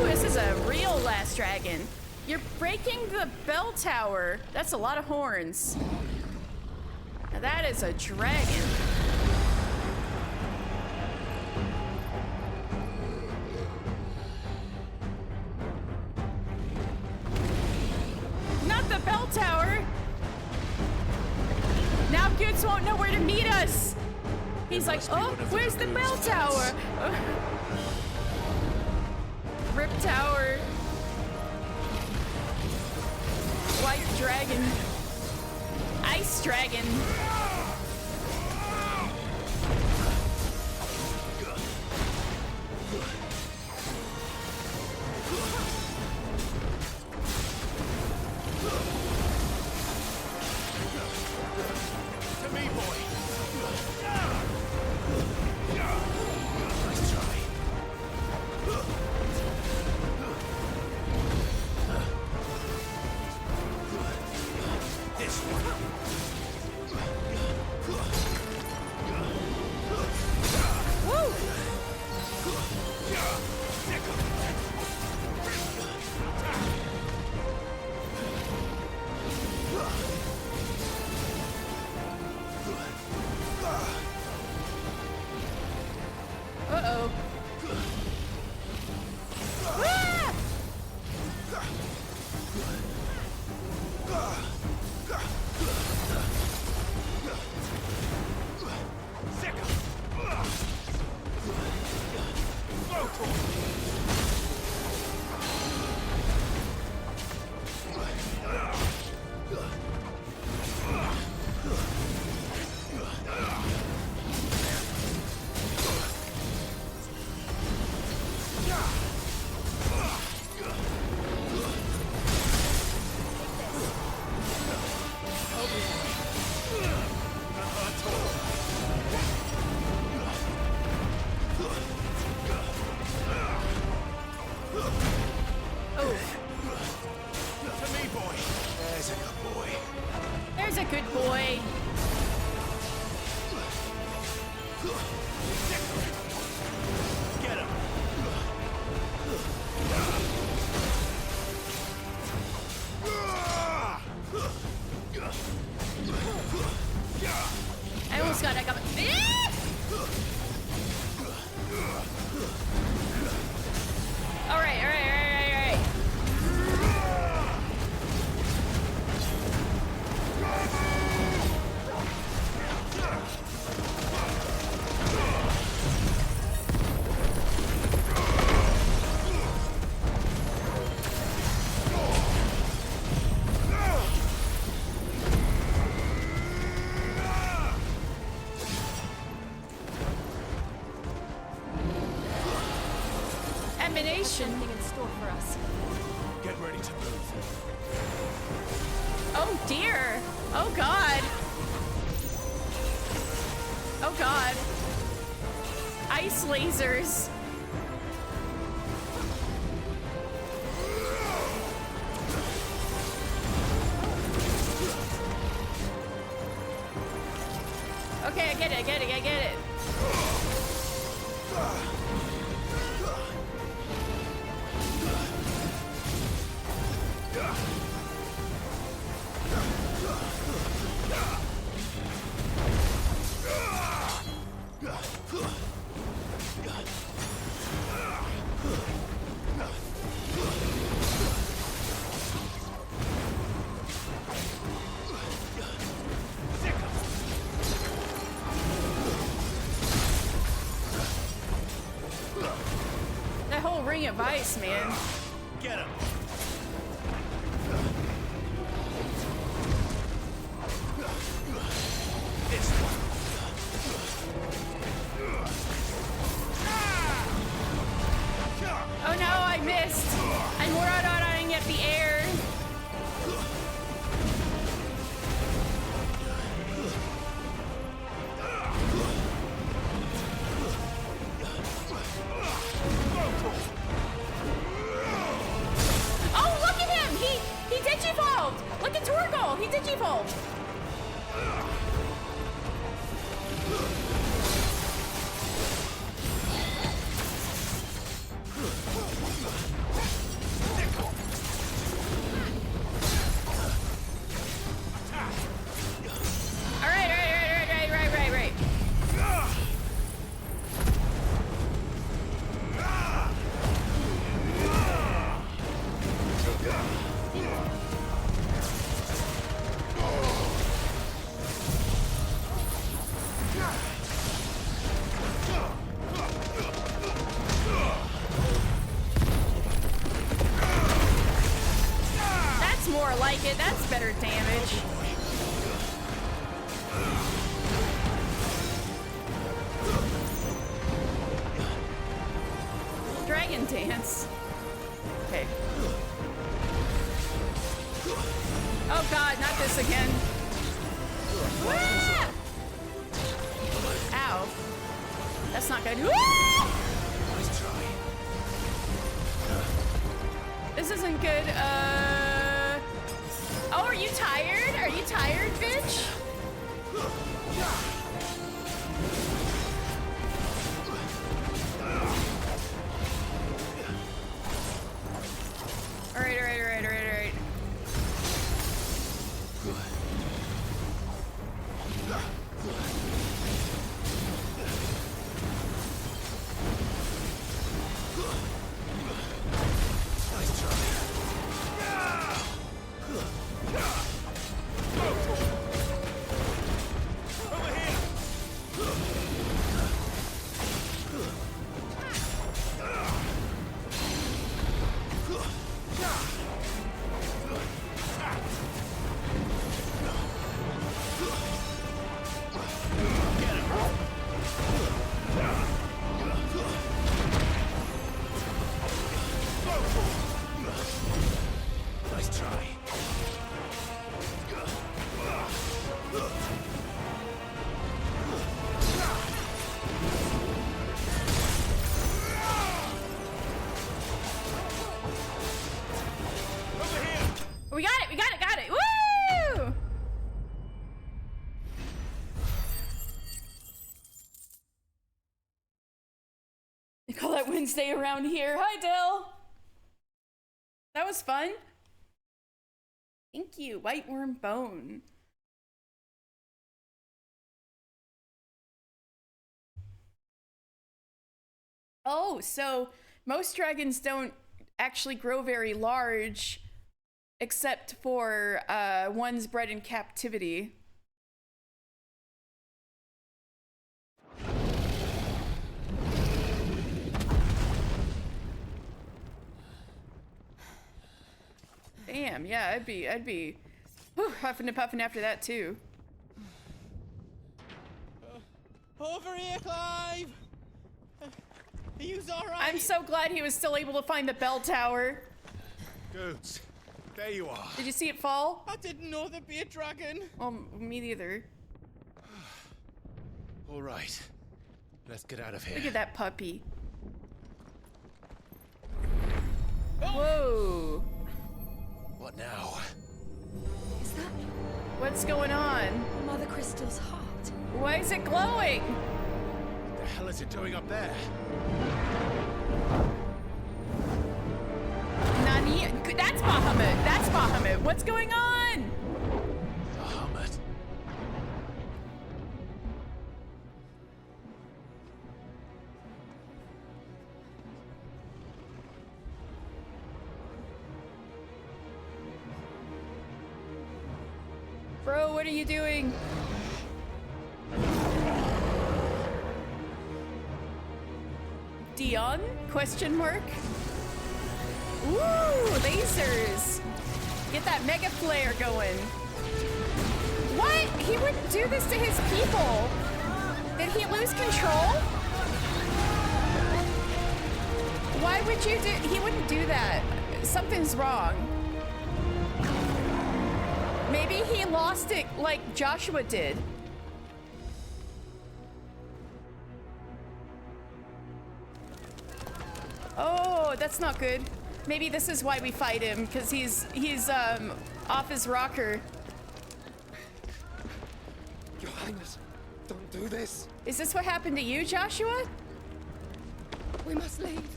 this is a real last dragon. You're breaking the bell tower. That's a lot of horns. Now that is a dragon. Not the bell tower. Now Goods won't know where to meet us. He's like, oh, where's the bell tower? Rip tower. White dragon. Ice dragon. To me, boy! Nice try. This one! Woo! Uh-oh. Ah! To me, boy! There's a good boy. There's a good boy. Get him! I almost got determination. Something in store for us. Get ready to move. Oh dear. Oh god. Oh god. Ice lasers. Okay, I get it, I get it, I get it. That whole ring of ice, man. Get him. Oh no, I missed. I'm more out at the air. Oh, look at him! He digivolved! Look at Torgal! He digivolved! Right. That's more like it. That's better damage. Dragon dance. Okay. Oh god, not this again. Ah! Ow. That's not good. Ah! This isn't good. Oh, are you tired? Are you tired, bitch? All right. We got it. Woo! They call that Wednesday around here. Hi, Dill. That was fun. Thank you, White Worm Bone. Oh, so most dragons don't actually grow very large, except for ones bred in captivity. Damn, yeah, I'd be huffing and puffing after that too. Over here, Clive! He's all right. I'm so glad he was still able to find the bell tower. Goods, there you are. Did you see it fall? I didn't know there'd be a dragon. Oh, me neither. All right. Let's get out of here. Look at that puppy. Oh. Whoa. What now? Is that What's going on? Mother Crystal's heart? Why is it glowing? What the hell is it doing up there? Nani? That's Bahamut. That's Bahamut. What's going on? Bahamut. Bro, what are you doing? Dion? Question mark? Ooh, lasers. Get that mega flare going. What? He wouldn't do this to his people. Did he lose control? Why would you do? He wouldn't do that. Something's wrong. Maybe he lost it like Joshua did. Oh, that's not good. Maybe this is why we fight him, because he's off his rocker. Your Highness, don't do this. Is this what happened to you, Joshua? We must leave.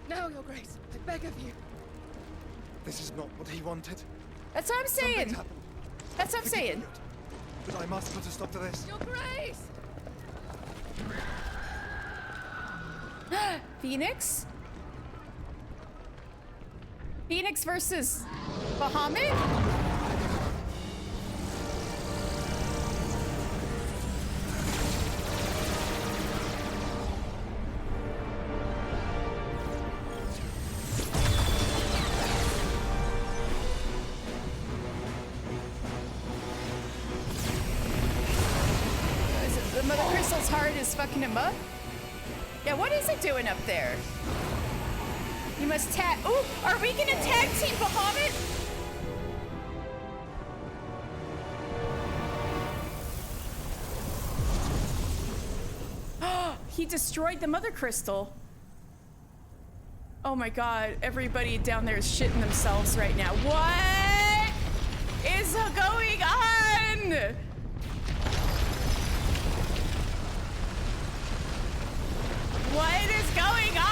Now, Your Grace. I beg of you. This is not what he wanted. That's what I'm saying. Something's happened. That's what I'm saying. But I must put a stop to this. Your Grace! Phoenix? Phoenix versus Bahamut? Is it the Mother Crystal's heart is fucking him up? Yeah, what is it doing up there? You must tag. Ooh, are we gonna tag team Bahamut? He destroyed the Mother Crystal. Oh my god, everybody down there is shitting themselves right now. What is going on? What is going on?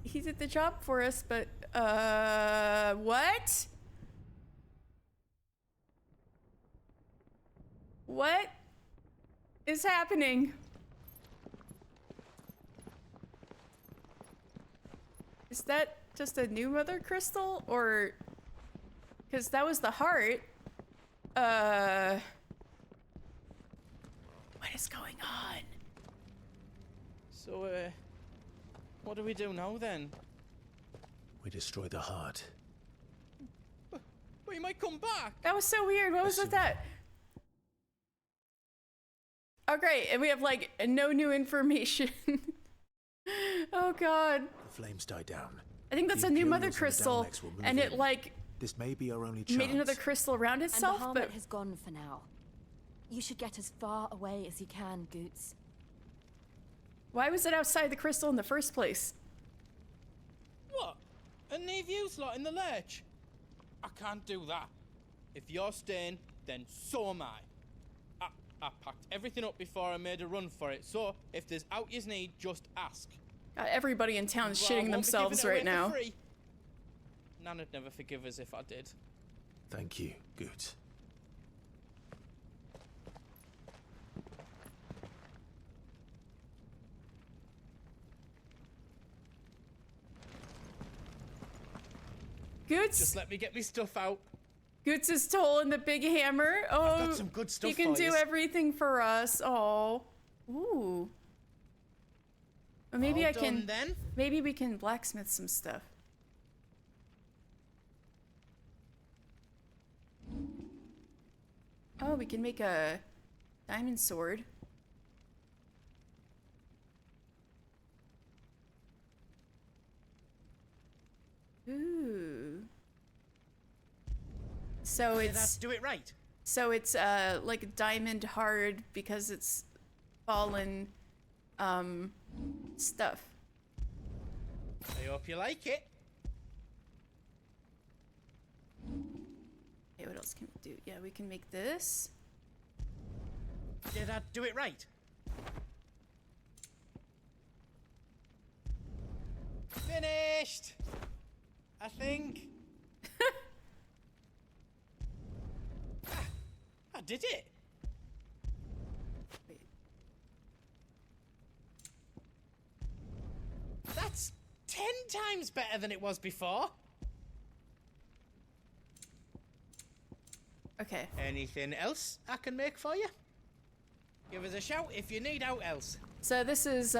He did the job for us, but, what? What is happening? Is that just a new Mother Crystal, or... Because that was the heart. What is going on? So, what do we do now then? We destroy the heart. But he might come back. That was so weird. What was with that? Oh, great. And we have, like, no new information. Oh, God. The flames die down. I think that's a new Mother Crystal. And it, like... This may be our only chance. Made another crystal around itself, and but... Bahamut has gone for now. You should get as far away as you can, Goots. Why was it outside the crystal in the first place? What? And leave you slot in the lurch? I can't do that. If you're staying, then so am I. I packed everything up before I made a run for it, so if there's out you need, just ask. Everybody in town is shitting themselves right now. Nana'd never forgive us if I did. Thank you, Goots. Goots? Just let me get me stuff out. Goots is tolling the big hammer. Oh, I've got some good stuff you can for do yous. everything for us. Oh, ooh. Or maybe All I can. done, then? Maybe we can blacksmith some stuff. Oh, we can make a diamond sword. Ooh. So it's do it right. So it's like diamond hard because it's fallen stuff. I hope you like it. Okay, what else can we do? Yeah, we can make this. Did I do it right? Finished! I think. I did it! Wait. That's 10 times better than it was before. Okay. Anything else I can make for you? Give us a shout if you need out else. So this is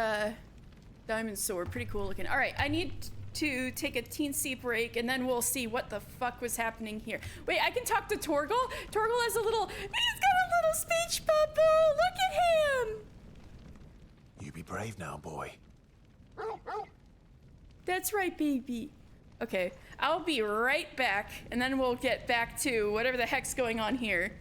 diamond sword, pretty cool looking. All right, I need to take a teensy break, and then we'll see what the fuck was happening here. Wait, I can talk to Torgal? Torgal has a little, he's got a little speech bubble. Look at him. You be brave now, boy. That's right, baby. Okay, I'll be right back, and then we'll get back to whatever the heck's going on here.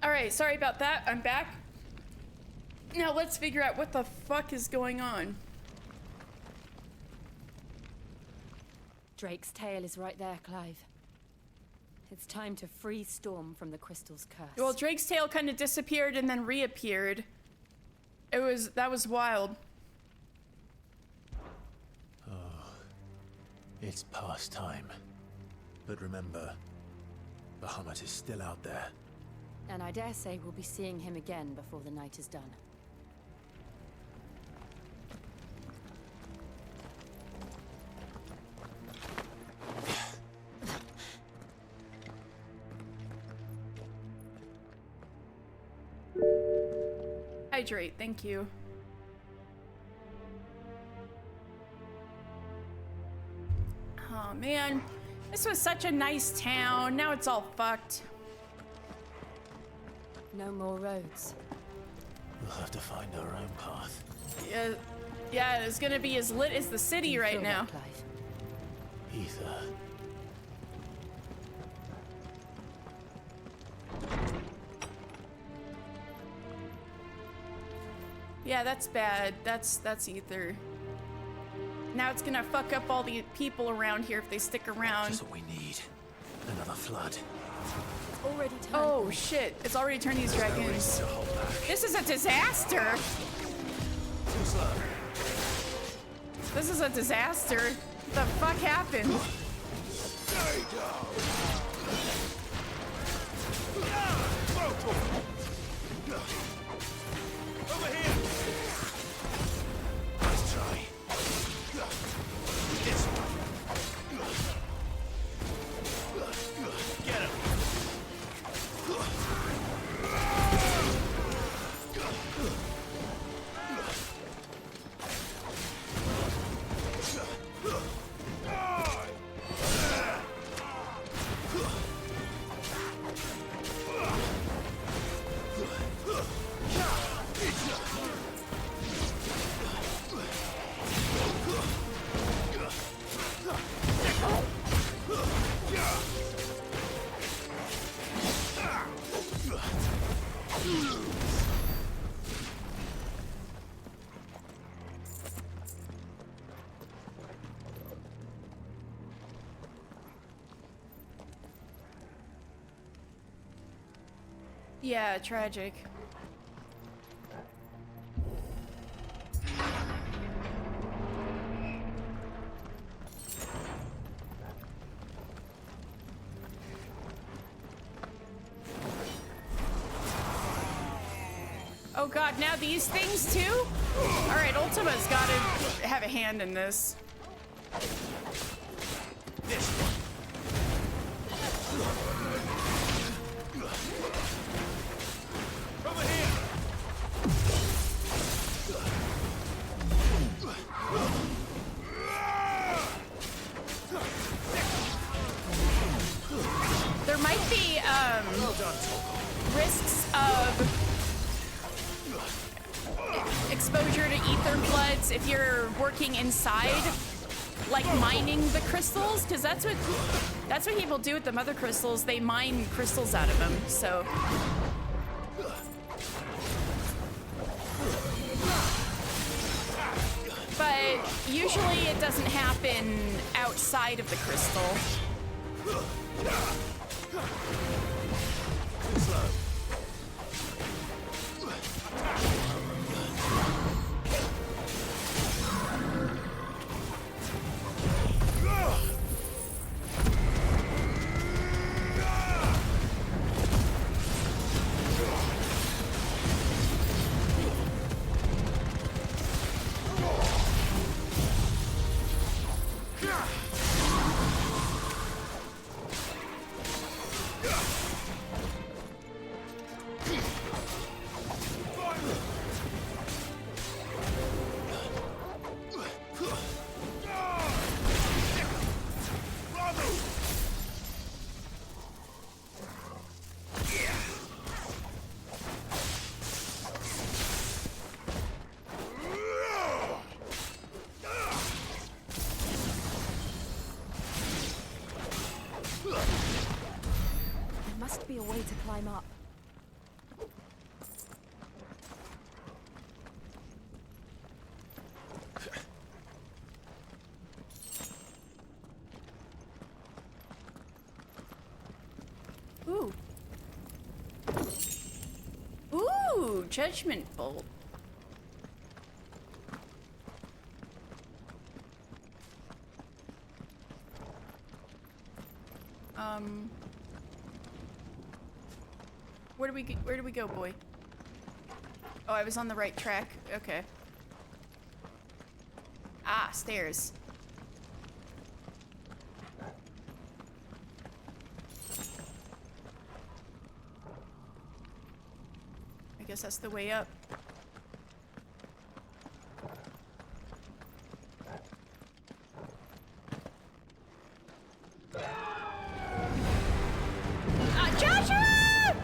All right, sorry about that. I'm back. Now let's figure out what the fuck is going on. Drake's tail is right there, Clive. It's time to free Storm from the crystal's curse. Well, Drake's tail kind of disappeared and then reappeared. That was wild. Oh, it's past time. But remember, Bahamut is still out there. And I dare say we'll be seeing him again before the night is done. Hydrate, thank you. Oh man, this was such a nice town. Now it's all fucked. No more roads. We'll have to find our own path. Yeah, it's gonna be as lit as the city right now. Ether. Yeah, that's bad. That's ether. Now it's gonna fuck up all the people around here if they stick around. Just what we need. Another flood. Already turned. Oh shit! It's already turned these dragons. This is a disaster. Too slow. This is a disaster. What the fuck happened? Over here! Nice try. This one. Get him! Yeah, tragic. Oh god, now these things too? Alright, Ultima's gotta have a hand in this. This one. Over here! There might be, risks of exposure to ether bloods if you're working inside, like mining the crystals, because that's what people do with the mother crystals. They mine crystals out of them, so. But usually it doesn't happen outside of the crystal. Too slow. There must be a way to climb up. Ooh. Ooh, Judgment Bolt. Where do we go, boy? Oh, I was on the right track. Okay. Ah, stairs. I guess that's the way up. Joshua!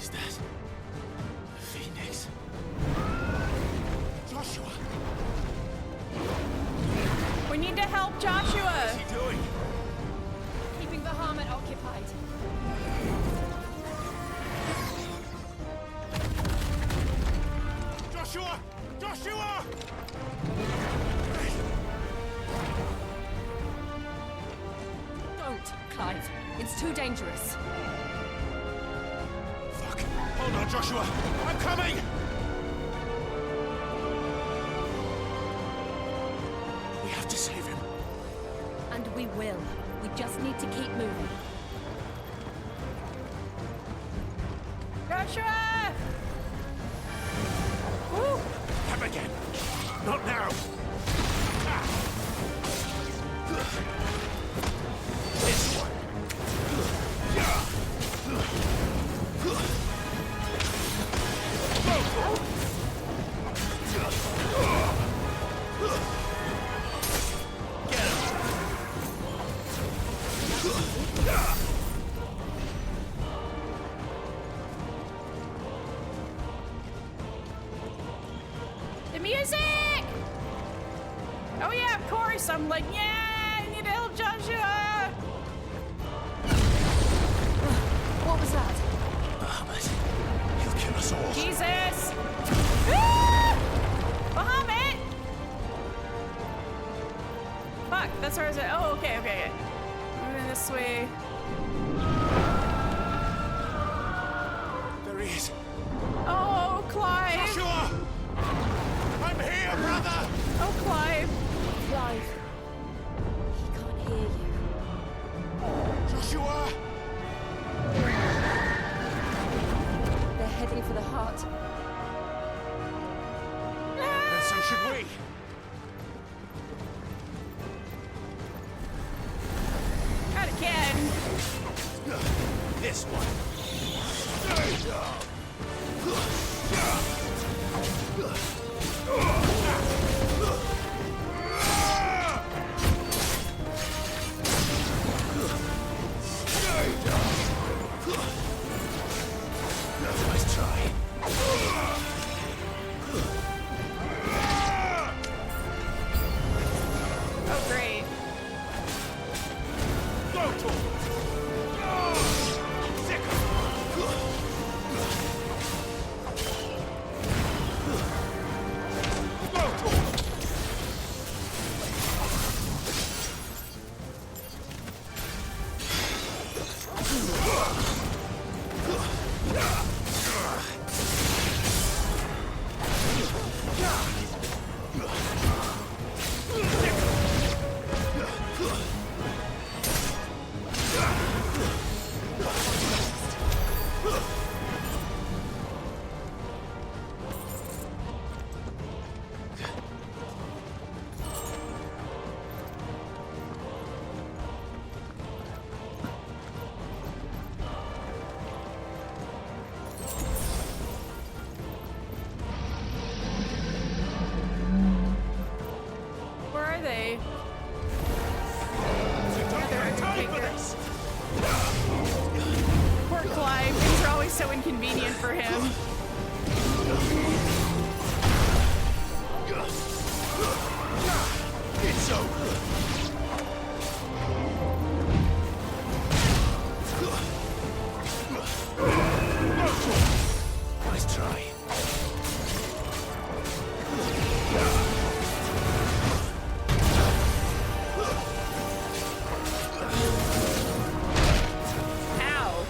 Is that Phoenix? Joshua! We need to help Joshua. What's he doing? Keeping the Harmon occupied. Joshua! Joshua! Don't, Clive. It's too dangerous. Fuck! Hold on, Joshua! I'm coming! We have to save him. And we will. We just need to keep moving. Joshua! Woo! Come again! Not now! This one! The music! Oh yeah, of course. I'm like, yeah, I need to help Joshua. What was that? Bahamut. He'll kill us all. Jesus! Ah! Bahamut! Fuck, that's where I was at. Oh, okay, okay, okay. Moving this way. There he is. Oh, Clive! Joshua! I'm here, brother! Oh, Clive. Clive. He can't hear you. Joshua! They're heading for the heart. And so should we. Not again. This one. Nice try. Oh, great. Go to him. Where are they? Poor Clive. Things are always so inconvenient for him. It's over. Nice try. Ow.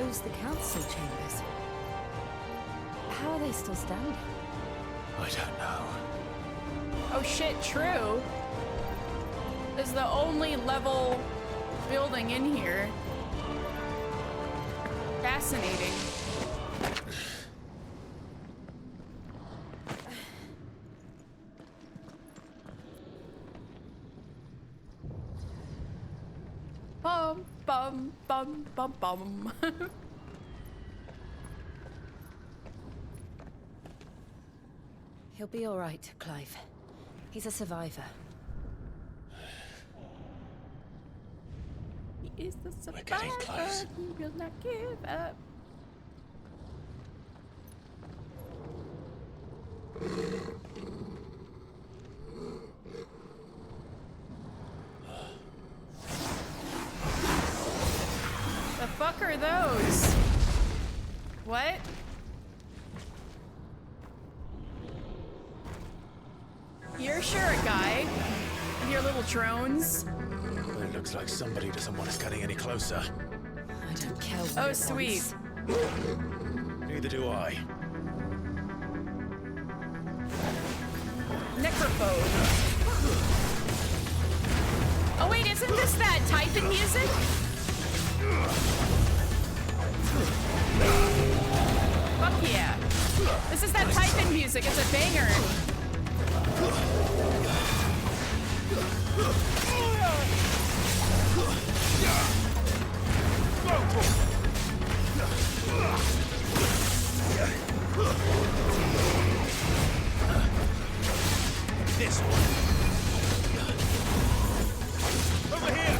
closed the council chambers. How are they still standing? I don't know. Oh shit, true. This is the only level building in here. Fascinating. Bum, bum, bum, bum, bum. He'll be all right, Clive. He's a survivor. He is the survivor. We're getting close. He will not give up. The fuck are those? What? You're sure a guy with your little drones? It looks like somebody doesn't want us getting any closer. I don't care what Oh, it sweet. wants. Neither do I. Necrophobe. Oh wait, isn't this that type in music? Fuck yeah. This is that type in music, it's a banger. This one. Over here.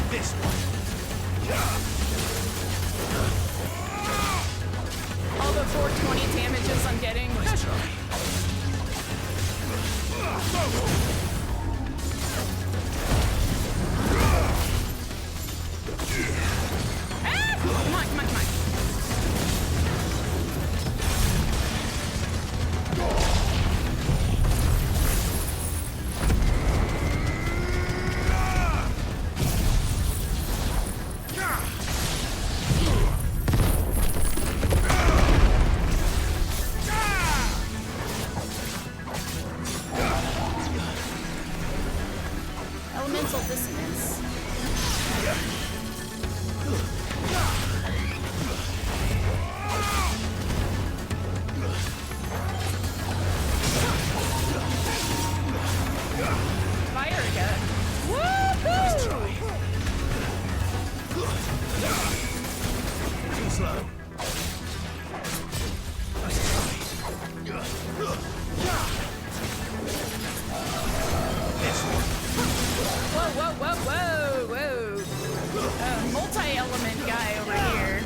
This one. All the 420 damages I'm getting. Nice try. Come on, come on, come on. Elemental dissonance. Fire gun. Woohoo! Too slow. Whoa, whoa, whoa, whoa, whoa. Multi-element guy over here.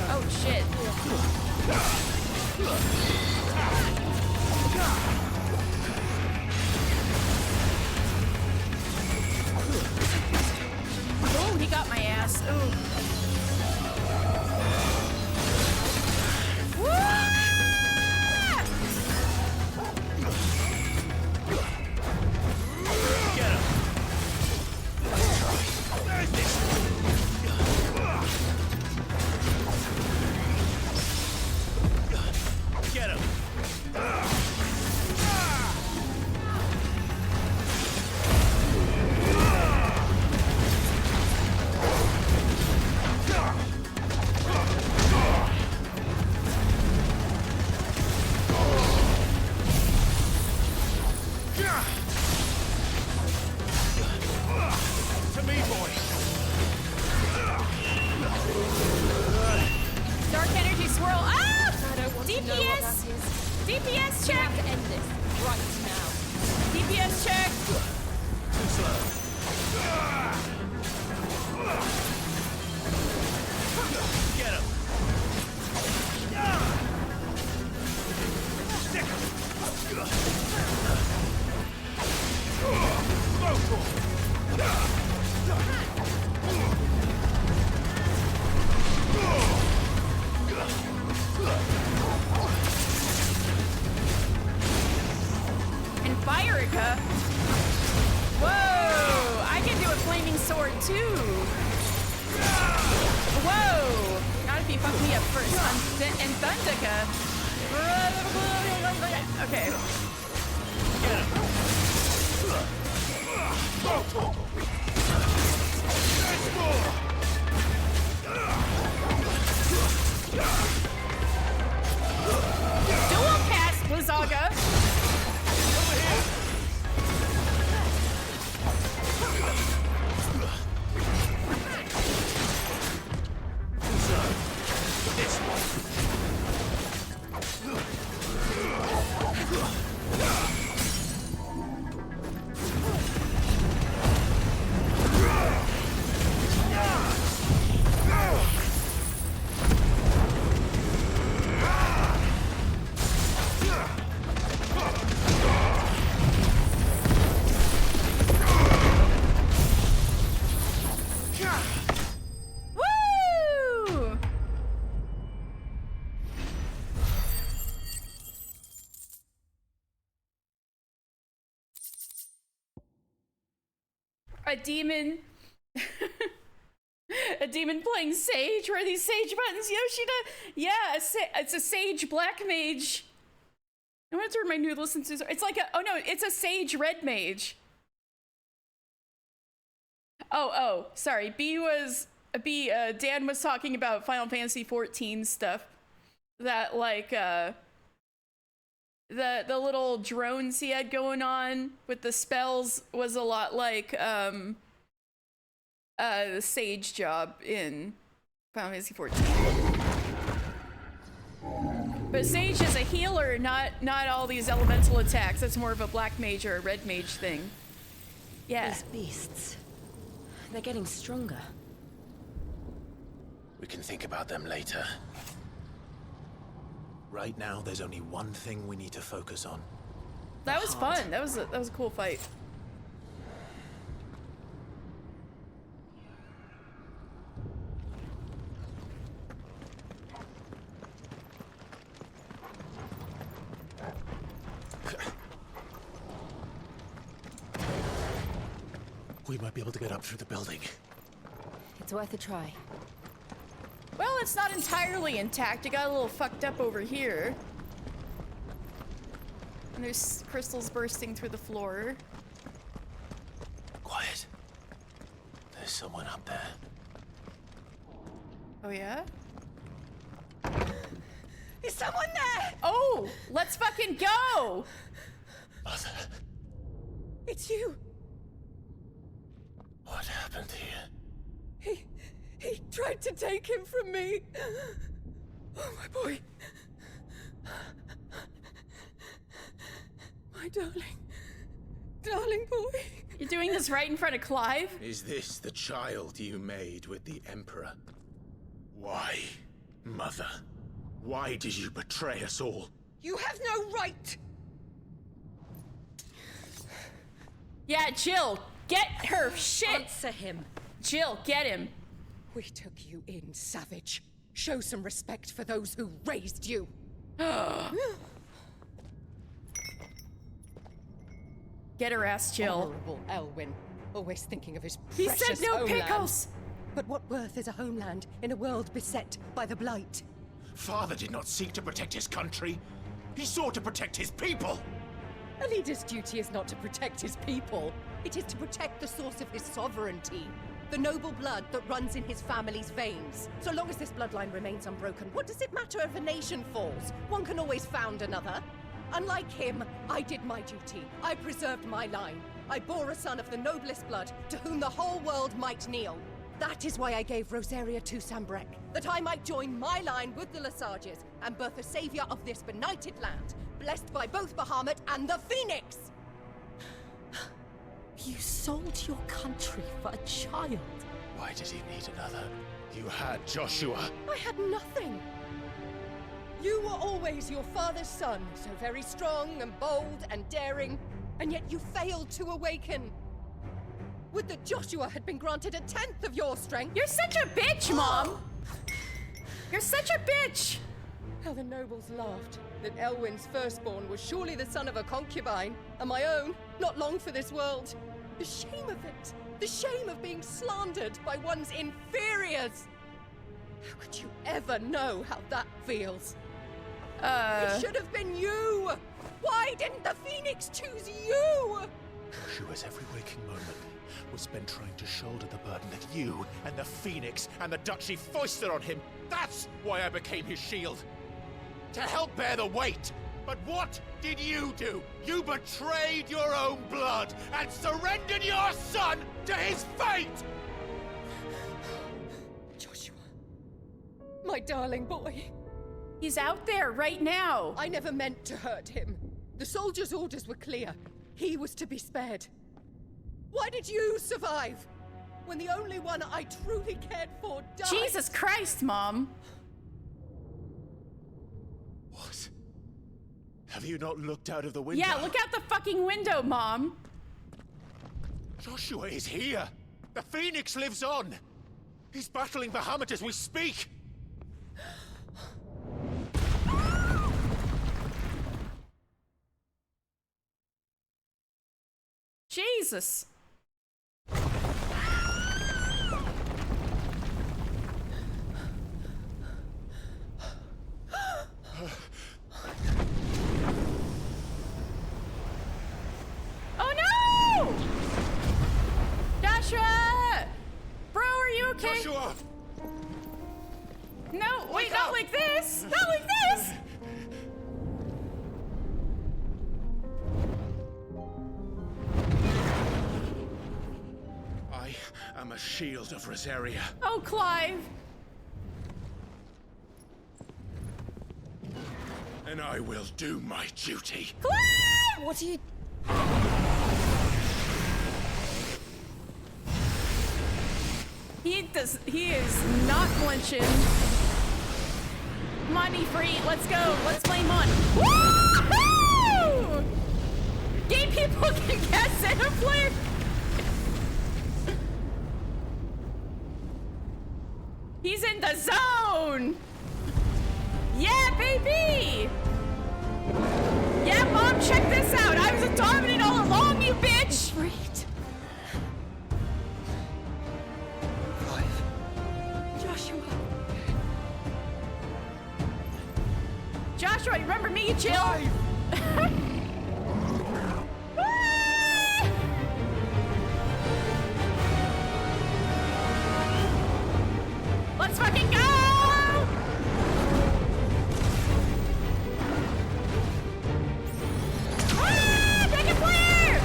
Oh shit. Oh, he got my ass. Ooh. Get him. To me, boy. Dark energy swirl. Ah! I don't want to know what that DPS! is. DPS We check! have to end this right now. DPS check! Too slow. Get him. America. Whoa! I can do a flaming sword too. Whoa! Not if you fuck me up first. In Thundica. Okay. Dual cast Blizzaga. Over here. This one. Woo! A demon. A demon playing Sage. Where are these Sage buttons, Yoshida? Yeah, it's a Sage Black Mage. I want to turn my new listen to. It's like a. Oh no, it's a Sage Red Mage. Oh, sorry. Dan was talking about Final Fantasy XIV stuff. That like the little drones he had going on with the spells was a lot like the Sage job in Final Fantasy XIV. But Sage is a healer, not all these elemental attacks. That's more of a black mage or a red mage thing. Yeah. These beasts. They're getting stronger. We can think about them later. Right now, there's only one thing we need to focus on. That was fun. That was a cool fight. We might be able to get up through the building. It's worth a try. Well, it's not entirely intact. It got a little fucked up over here. And there's crystals bursting through the floor. Quiet. There's someone up there. Oh, yeah? Is someone there? Oh, let's fucking go! Mother. It's you. What happened here? He tried to take him from me. Oh, my boy. My darling boy. You're doing this right in front of Clive? Is this the child you made with the Emperor? Why, Mother? Why did you betray us all? You have no right. Yeah, Jill, get her shit. Answer him. Jill, get him. We took you in, savage. Show some respect for those who raised you. Get her ass, Jill. Horrible Elwyn. Always thinking of his He precious said no homeland. pickles! But what worth is a homeland in a world beset by the Blight? Father did not seek to protect his country. He sought to protect his people. A leader's duty is not to protect his people. It is to protect the source of his sovereignty. The noble blood that runs in his family's veins. So long as this bloodline remains unbroken, what does it matter if a nation falls? One can always found another. Unlike him, I did my duty. I preserved my line. I bore a son of the noblest blood, to whom the whole world might kneel. That is why I gave Rosaria to Sambrek, that I might join my line with the Lesages and birth a savior of this benighted land, blessed by both Bahamut and the Phoenix! You sold your country for a child. Why did he need another? You had Joshua. I had nothing. You were always your father's son, so very strong and bold and daring, and yet you failed to awaken. Would that Joshua had been granted 1/10 of your strength. You're such a bitch, Mom! You're such a bitch! How the nobles laughed that Elwyn's firstborn was surely the son of a concubine, and my own, not long for this world. The shame of it! The shame of being slandered by one's inferiors! How could you ever know how that feels? It should have been you! Why didn't the Phoenix choose you? Joshua's every waking moment was spent trying to shoulder the burden that you and the Phoenix and the Duchy foisted on him. That's why I became his shield. To help bear the weight. But what did you do? You betrayed your own blood and surrendered your son to his fate! Joshua. My darling boy. He's out there right now. I never meant to hurt him. The soldiers' orders were clear. He was to be spared. Why did you survive? When the only one I truly cared for died? Jesus Christ, Mom. What? Have you not looked out of the window? Yeah, look out the fucking window, Mom. Joshua is here. The Phoenix lives on. He's battling Bahamut as we speak. Jesus. Oh no! Joshua! Bro, are you okay? Joshua! No, wait, not like this! Not like this! I am a shield of Rosaria. Oh, Clive! And I will do my duty. Clive! What are you... He is not flinching. Come on, be free. Let's go. Let's play Mon. Woohoo! Gay people can cast Center Flare. He's in the zone. Yeah, baby. Yeah, Mom, check this out. I was a dominant all along, you bitch. Joshua, you remember me, Jill? Let's fucking go! Ah, Dragon Flare!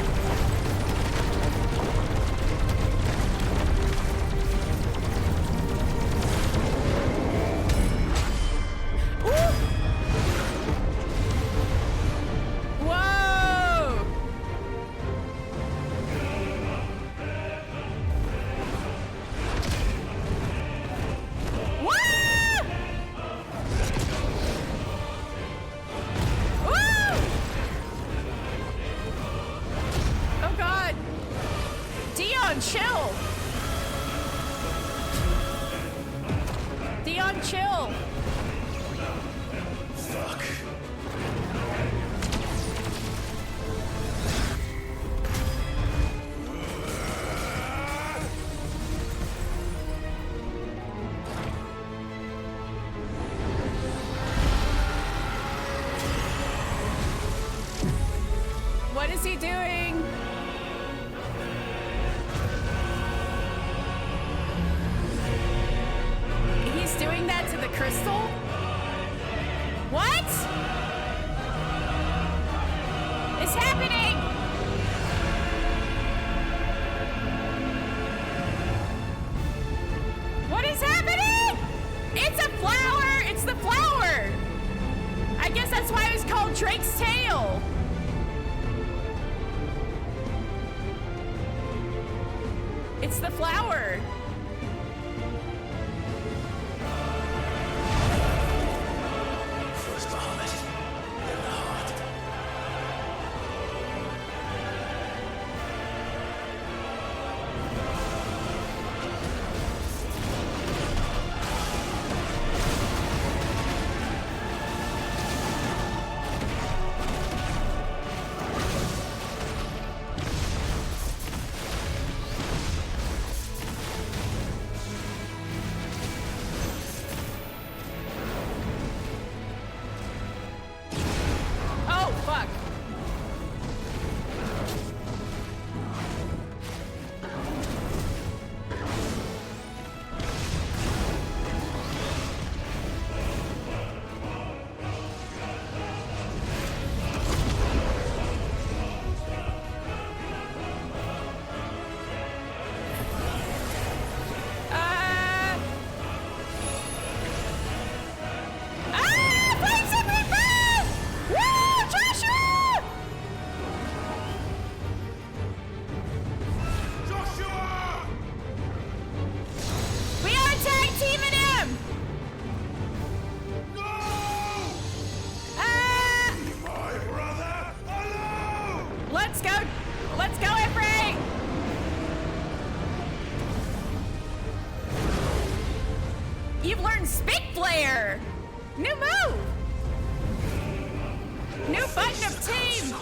Ooh! Whoa! Woo! Woo! Oh God! Dion, chill! Dion, chill! Fuck. What is he doing? He's doing that to the crystal? What is happening? What is happening? It's a flower! It's the flower! I guess that's why it was called Drake's Tail. It's the flower. First Bahamut, then the heart. Let's go! Let's go, Ifrit! You've learned Spit Flare! New move! New button of team!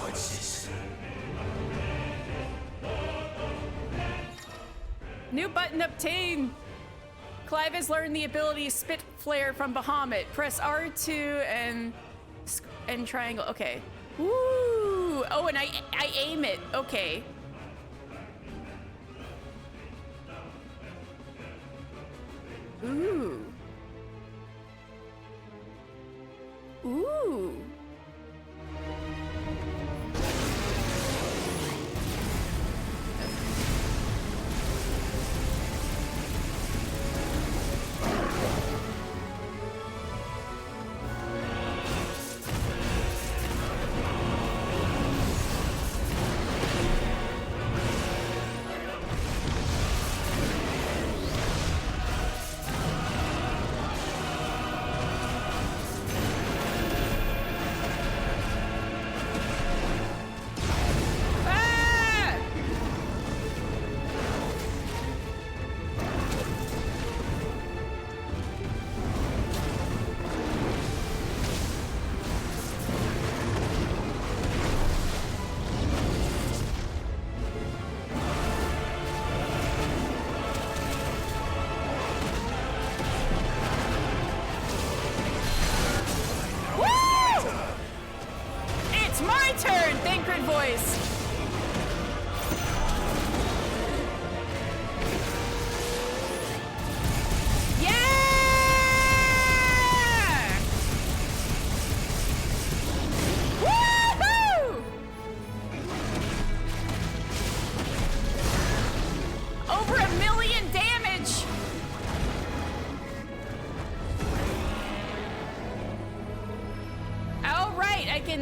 New button up team! Clive has learned the ability Spit Flare from Bahamut. Press R2 and triangle. Okay. Woo! Oh, and I aim it. Okay. Ooh. Ooh.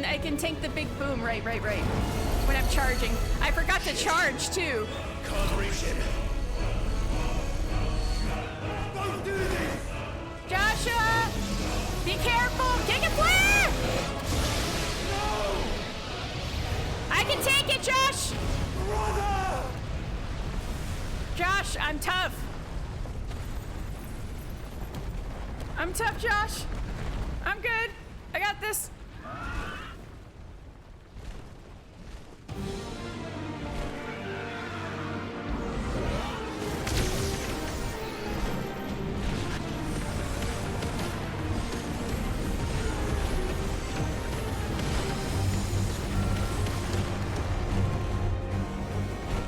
I can tank the big boom. Right. When I'm charging. I forgot to charge, too. Can't reach him. Don't do this! Joshua! Be careful! Giga Flare! No! I can take it, Josh! Brother! Josh, I'm tough. I'm tough, Josh. I'm good. I got this.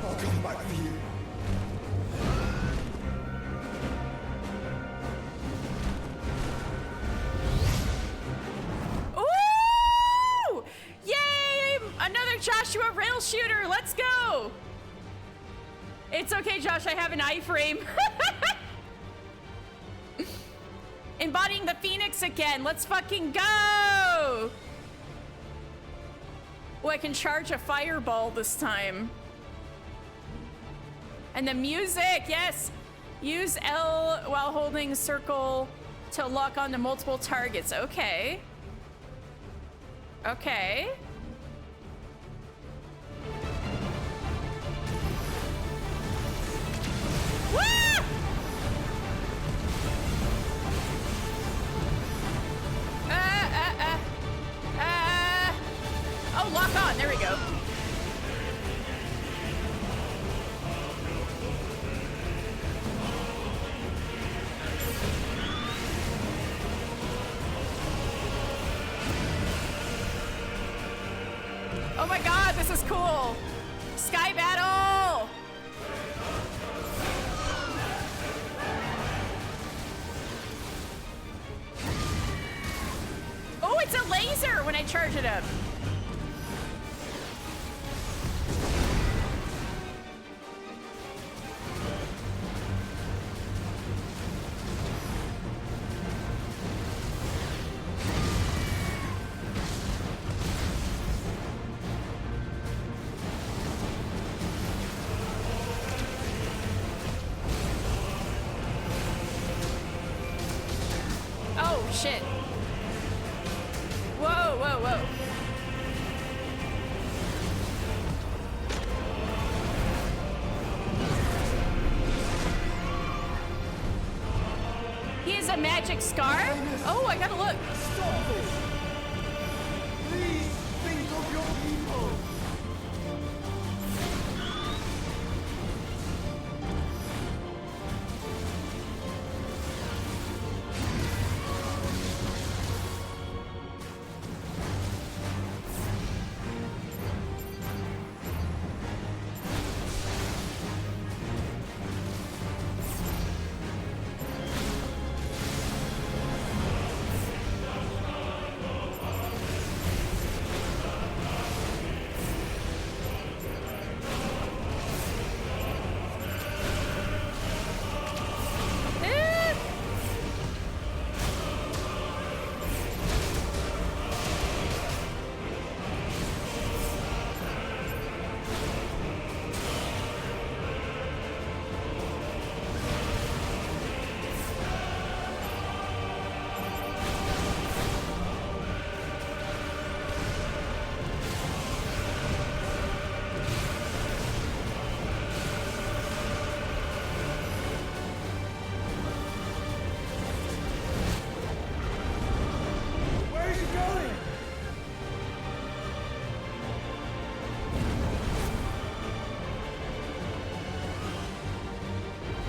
I'll come back for you. Ooh! Yay! Another Joshua rail shooter. Let's go. It's okay, Josh. I have an iframe. Embodying the Phoenix again. Let's fucking go. Oh, I can charge a fireball this time. And the music, yes. Use L while holding circle to lock onto multiple targets. Okay. Okay. Woo! Oh, lock on. There we go. Oh my god, this is cool. Sky battle. Oh, it's a laser when I charge it up. Oh, shit. Whoa, whoa, whoa. magic scar? Oh, I gotta look. Stop this! Please think of your people!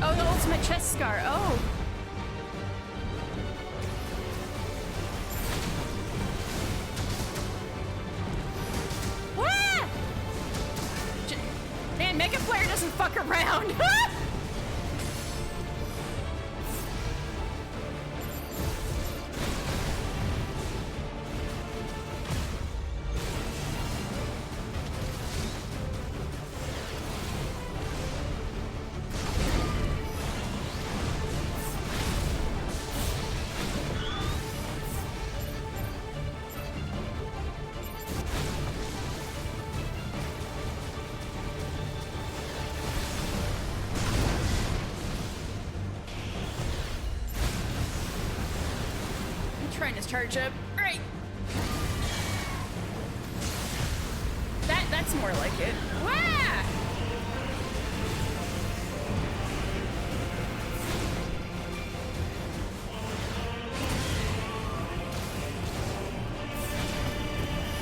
Oh, the ultimate chest scar. Oh. Ah! Man, Mega Flare doesn't fuck around. Trying to charge up. All right. That's more like it. Wah!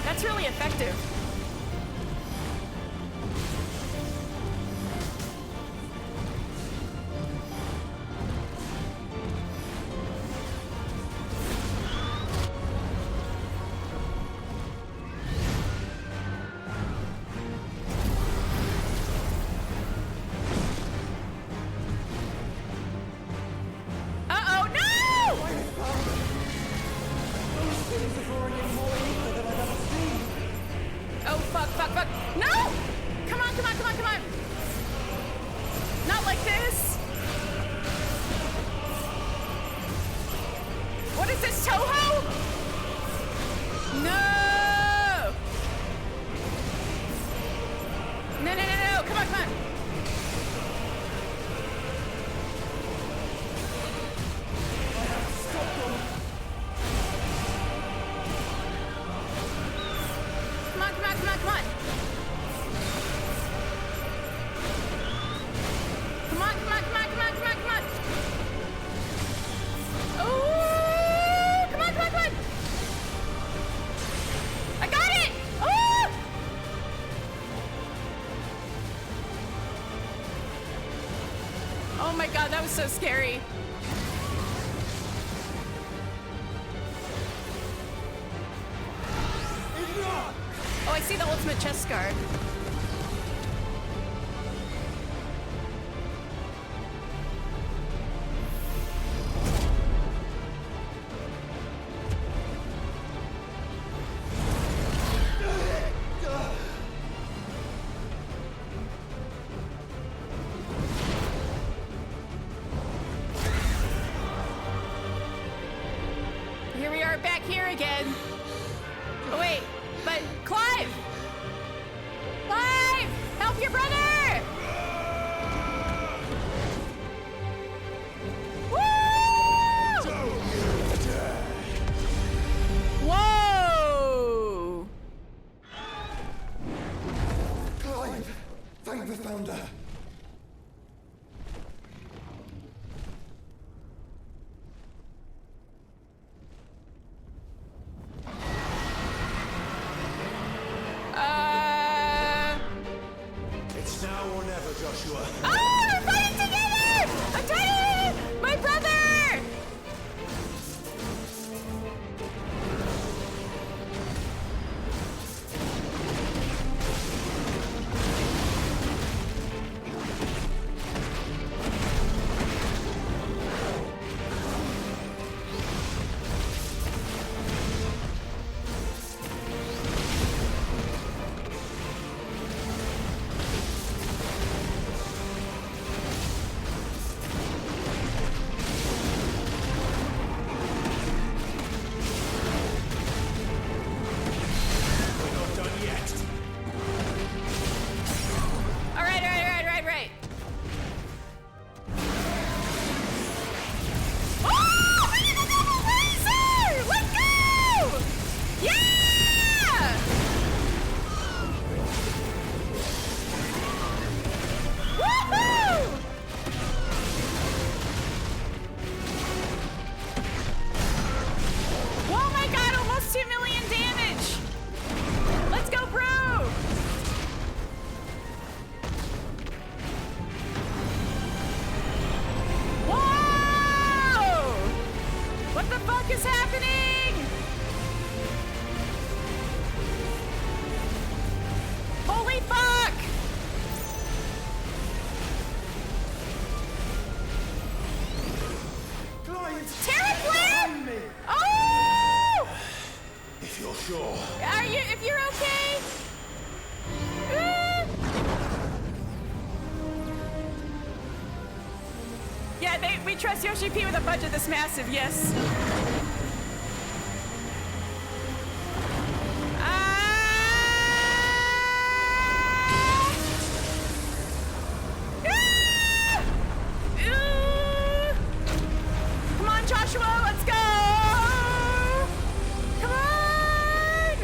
That's really effective. So scary. Oh, I see the ultimate chest scar. can trust Yoshi P with a budget this massive, yes. Come on, Joshua, let's go! Come on!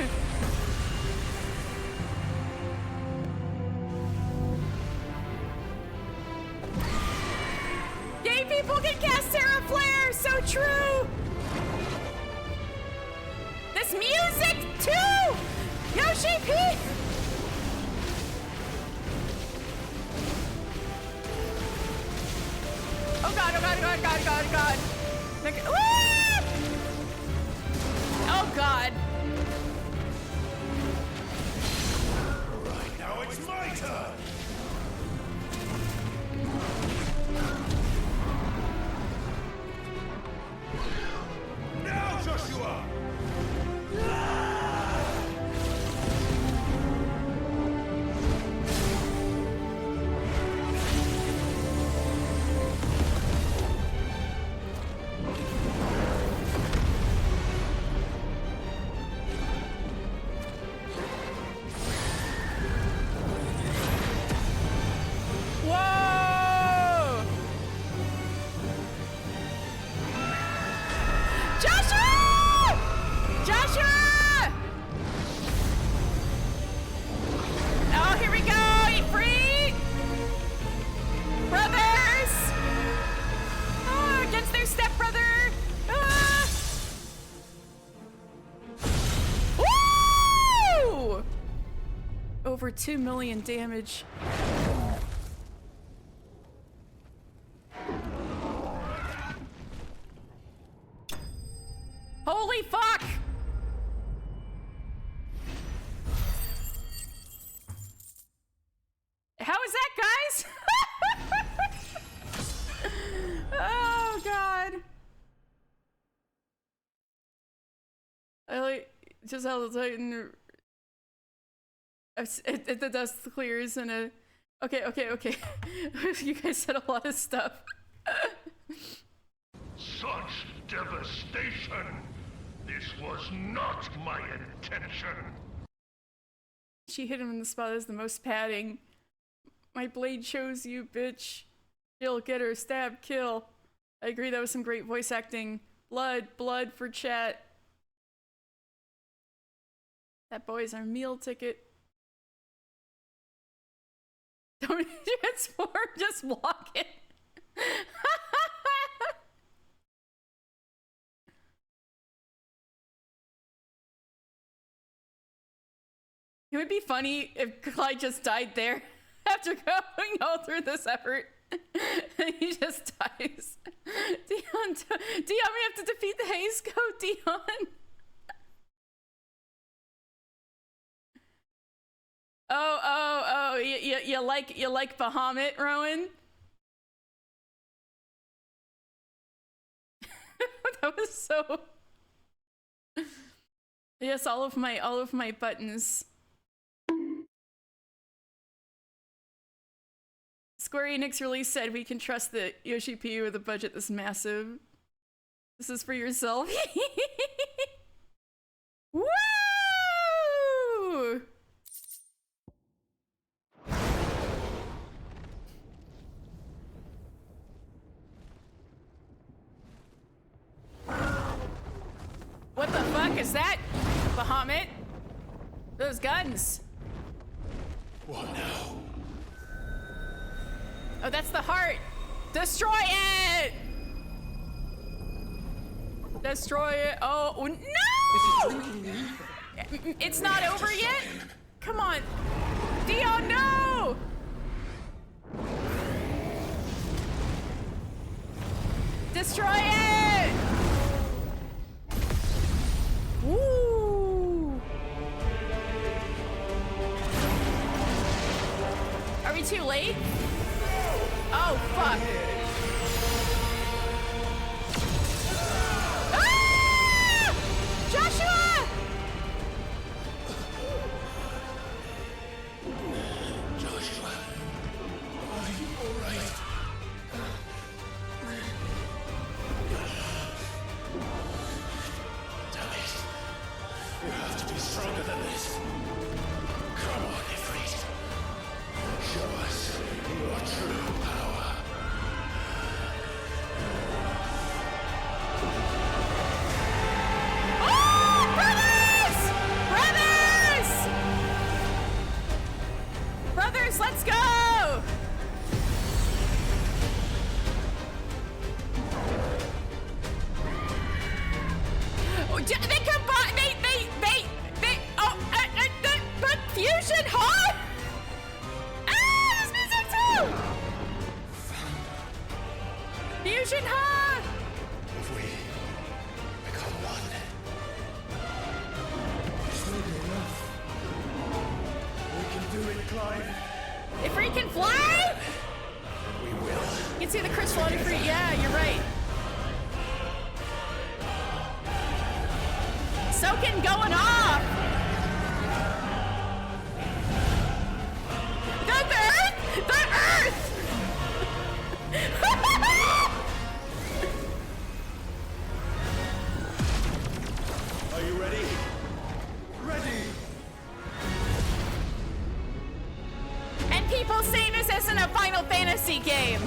Gay people can cast Terra Flare, so true! This music, too! Yoshi P! Oh god, oh god, oh god, oh god, oh god, oh god. Oh god. Right, now it's my turn! Now, Joshua! Whoa! Joshua! Joshua! Oh, here we go! Eat free! Brothers! Oh, against their stepbrother! Ah! Woo! Over 2 million damage. Holy fuck! How is that, guys? Oh god. I like just how the Titan the dust clears in a okay. You guys said a lot of stuff. Such devastation! This was not my intention! She hit him in the spot that has the most padding. My blade chose you, bitch. Kill, get her, stab, kill. I agree, that was some great voice acting. Blood for chat. That boy's our meal ticket. Don't transform, just walk it. It would be funny if Clyde just died there after going all through this effort. And he just dies. Dion, we have to defeat the Haze Code, Dion. Oh, you like Bahamut, Rowan? That was so. Yes, all of my buttons. Square Enix release said we can trust the Yoshi P with a budget this massive. This is for yourself. Woo! What the fuck is that, Bahamut? Those guns. What now? Oh, that's the heart. Destroy it! Destroy it. Oh, no! It's not over yet? Come on. Dion, no! Destroy it! Woo! Are we too late? Oh, fuck. Ah! Joshua! Joshua, are you alright? Warriors, let's go! Oh, they combine. They. Oh, but fusion, huh? Ah, this music too. Fusion, huh? If we become one. This will be enough. We can do it, Clive. If we can fly, we will. You can see the crystal on free. Yeah, you're right. Soaking going off. The Earth. The Earth. Are you ready? Ready! And people say this isn't a Final Fantasy game.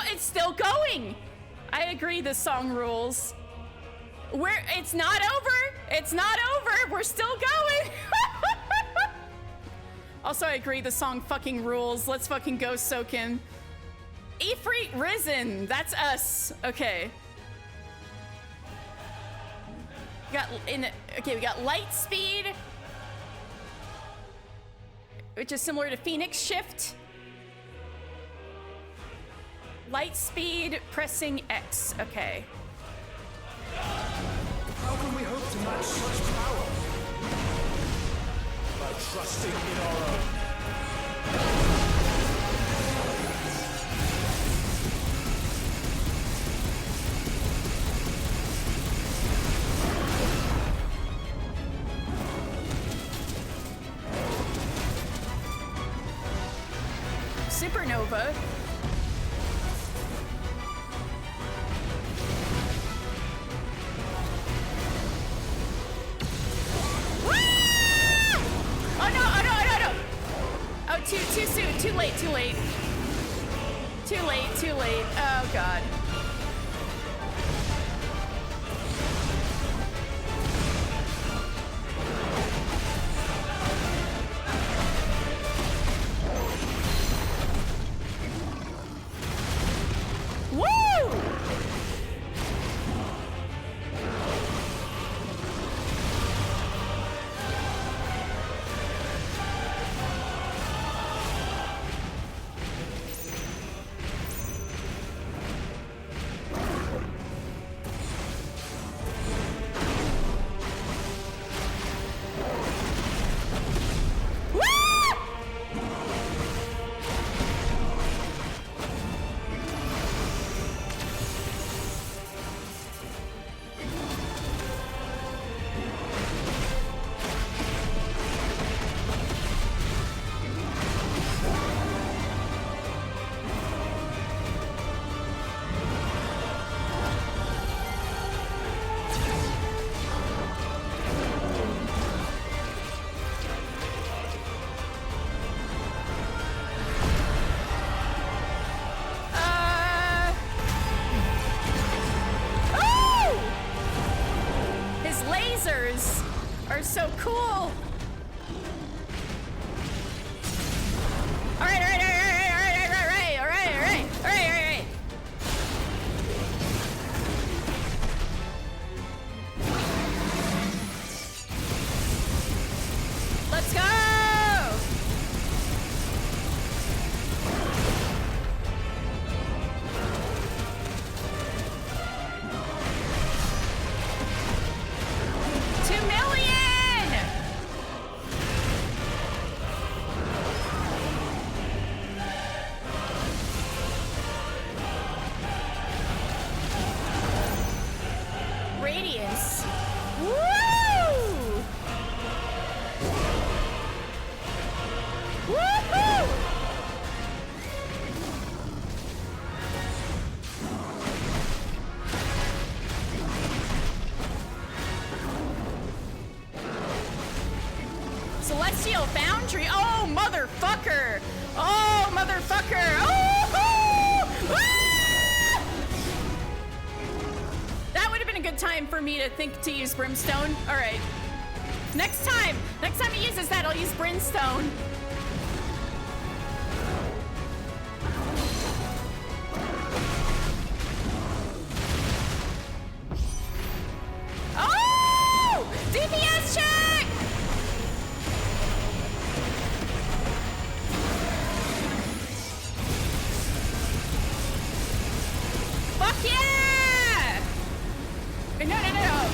It's still going. I agree, the song rules. It's not over. It's not over. We're still going. Also, I agree, the song fucking rules. Let's fucking go, Soakin. Ifrit Risen. That's us. Okay. We got light speed, which is similar to Phoenix Shift. Light speed, pressing X. Okay. How can we hope to match such power? By trusting in our own. Supernova. Too soon, too late. Too late. Oh god. Woo! Are so cool. All right. Let's go. $2 million. motherfucker! Oh, motherfucker! Oh! Ah! That would have been a good time for me to think to use brimstone. All right. Next time he uses that, I'll use brimstone. Oh! DPS check! Fuck yeah! No.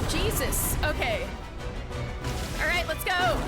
Jesus. Okay. All right, let's go.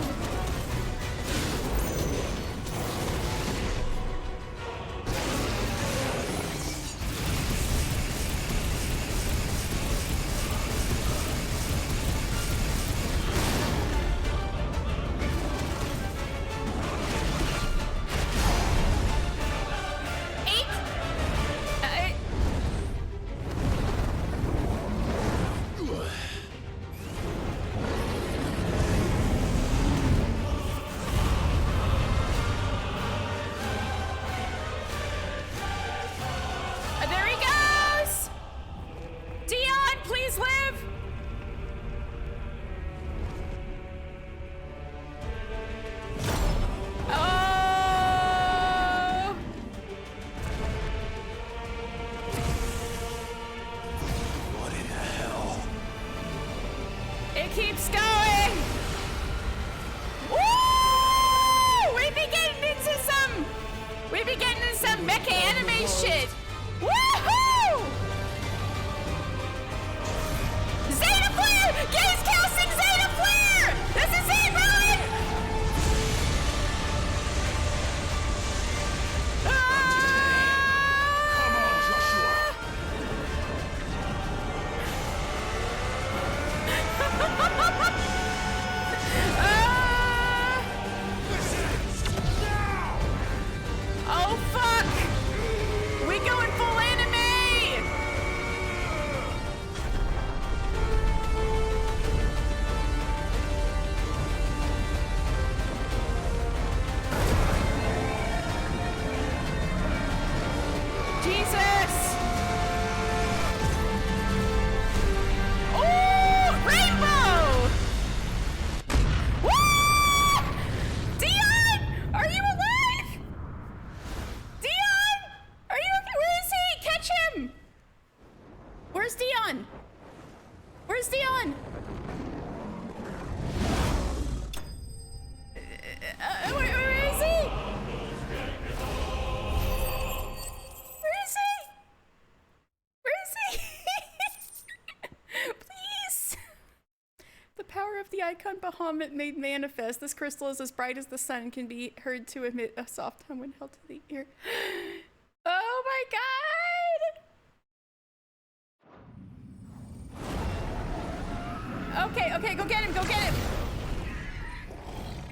Icon Bahamut made manifest. This crystal is as bright as the sun and can be heard to emit a soft hum when held to the ear. Oh my god! Okay, go get him, go get him!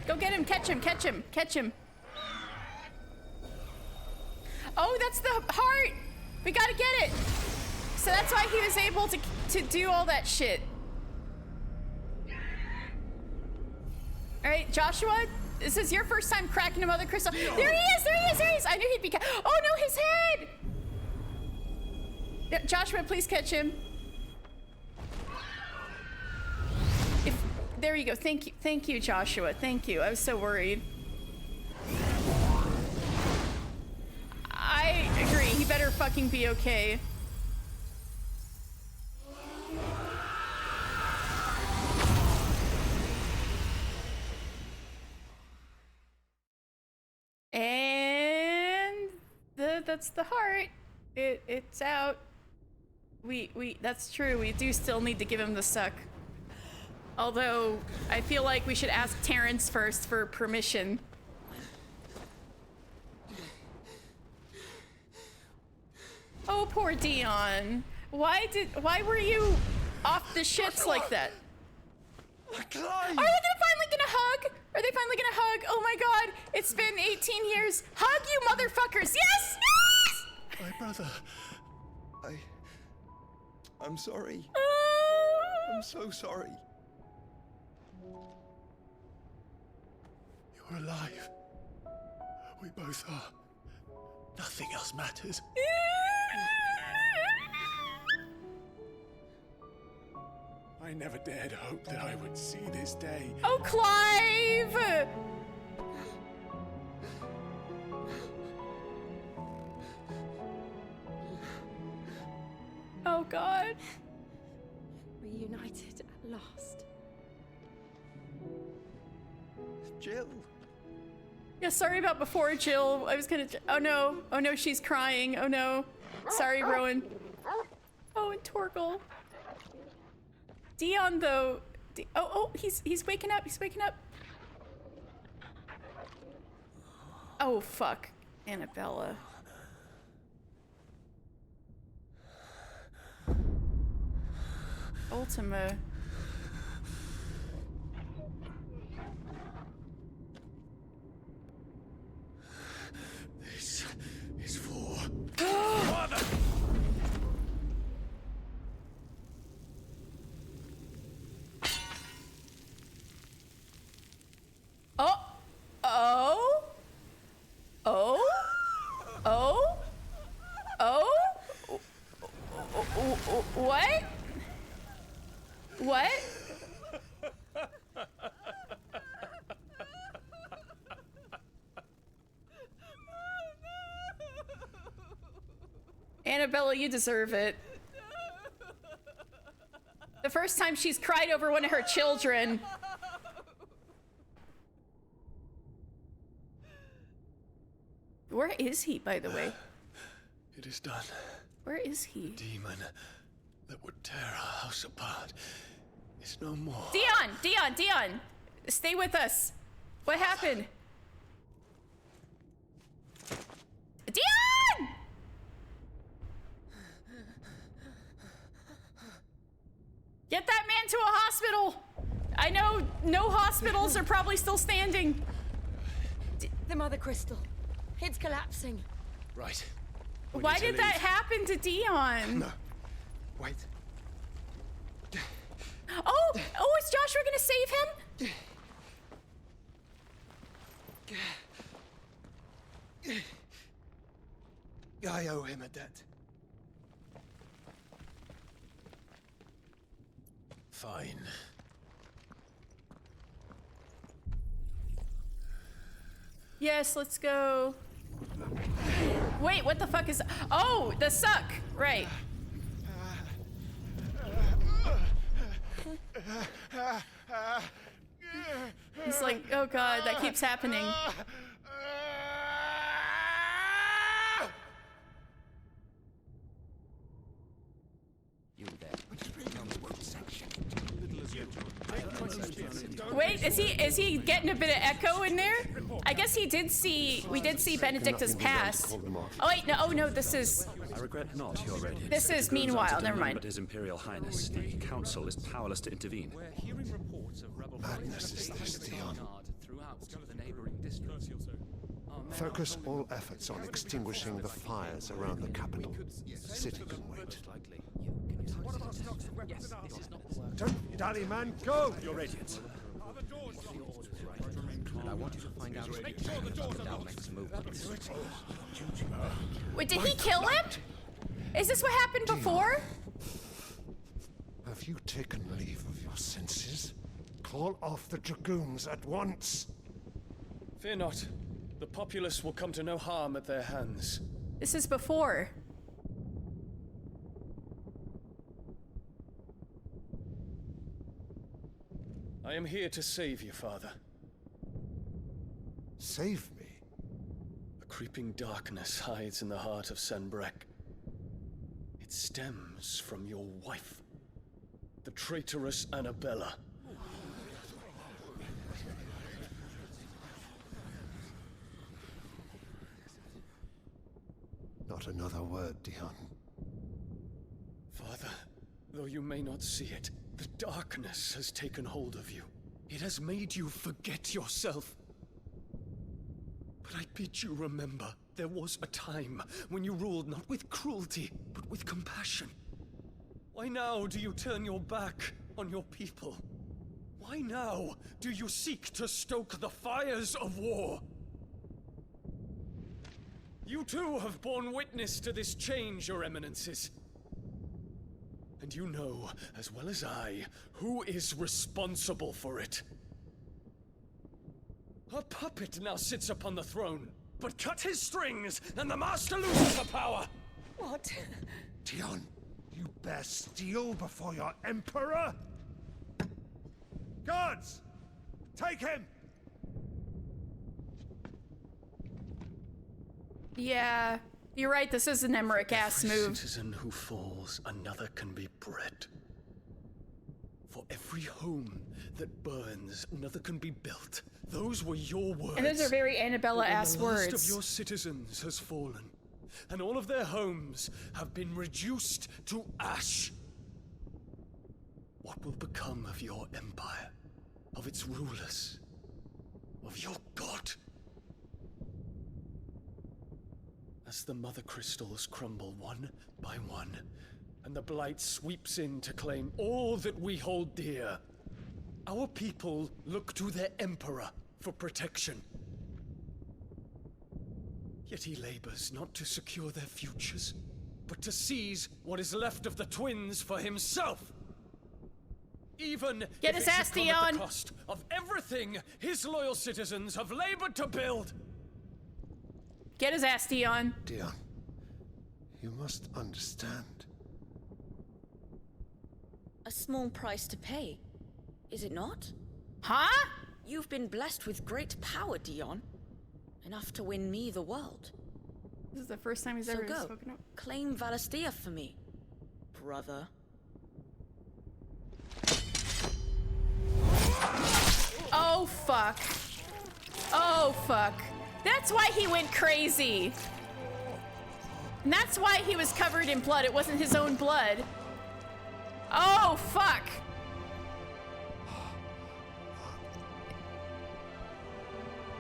Go get him, catch him. Oh, that's the heart! We gotta get it! So that's why he was able to do all that shit. All right, Joshua, this is your first time cracking a mother crystal. There he is! I knew he'd be oh no, his head! Yeah, Joshua, please catch him. There you go, thank you, Joshua, thank you. I was so worried. I agree, he better fucking be okay. that's the heart. It's out. That's true. We do still need to give him the suck. Although, I feel like we should ask Terrence first for permission. Oh, poor Dion. Why were you off the shits like that? Are they finally gonna hug? Are they finally gonna hug? Oh my god, it's been 18 years. Hug, you motherfuckers. Yes! Yes! My brother. I'm sorry. I'm so sorry. You're alive. We both are. Nothing else matters. I never dared hope that I would see this day. Oh, Clive! Oh, God. Reunited at last. Jill. Yeah, sorry about before, Jill. I was gonna... Oh, no. Oh, no, she's crying. Oh, no. Sorry, Rowan. Oh, and Torgal. Dion, though... Oh, he's waking up. He's waking up. Oh, fuck. Annabella. Ultima. This is for... Mother! Oh! Oh! Oh! Oh! Oh! What? What? Annabella, you deserve it. The first time she's cried over one of her children. Where is he, by the way? It is done. Where is he? The demon that would tear our house apart is no more. Dion! Stay with us. What happened? Dion! Get that man to a hospital. I know no hospitals are probably still standing. The Mother Crystal. It's collapsing. Right. Why did that happen to Dion? No. Wait. Oh, is Joshua gonna save him? I owe him a debt. Fine. Yes, let's go. Wait, what the fuck is... Oh, the suck. Right. He's like, oh god, that keeps happening. Wait, is he getting a bit of echo in there? I guess we did see Benedicta's past. Oh wait, no, this is... I regret not, Your Radiance. This is meanwhile, never mind. But His Imperial Highness, the Council is powerless to intervene. Madness is this, Dion. Focus all efforts on extinguishing the fires around the capital. The city can wait. Don't daddy, man, go! Your Radiance. And I want you to find out next movement. Wait, did he kill him? Is this what happened before? Have you taken leave of your senses? Call off the dragoons at once. Fear not. The populace will come to no harm at their hands. This is before. I am here to save you, Father. Save me? A creeping darkness hides in the heart of Sanbrek. It stems from your wife, the traitorous Annabella. Not another word, Dion. Father, though you may not see it, the darkness has taken hold of you. It has made you forget yourself. But I bid you remember, there was a time when you ruled not with cruelty, but with compassion. Why now do you turn your back on your people? Why now do you seek to stoke the fires of war? You too have borne witness to this change, Your Eminences. And you know, as well as I, who is responsible for it. A puppet now sits upon the throne, but cut his strings, and the Master loses the power! What? Dion, you bear steel before your Emperor? Guards! Take him! Yeah, you're right, this is an Emmerich-ass Every move. citizen who falls, another can be bred. For every home that burns, another can be built. Those were your words. And those are very Annabella-ass But when the last words. of your citizens has fallen, and all of their homes have been reduced to ash, what will become of your empire, of its rulers, of your god? As the mother crystals crumble one by one, and the blight sweeps in to claim all that we hold dear, our people look to their emperor for protection. Yet he labors not to secure their futures, but to seize what is left of the twins for himself. Even Get if his it should ass, come at the Dion. cost of everything his loyal citizens have labored to build. Get his ass, Dion. Dion, you must understand. A small price to pay, is it not? Huh? You've been blessed with great power, Dion. Enough to win me the world. This is the first time he's So ever go, spoken up. claim Valastia for me, brother. Oh, fuck. Oh, fuck. That's why he went crazy. And that's why he was covered in blood. It wasn't his own blood. Oh, fuck.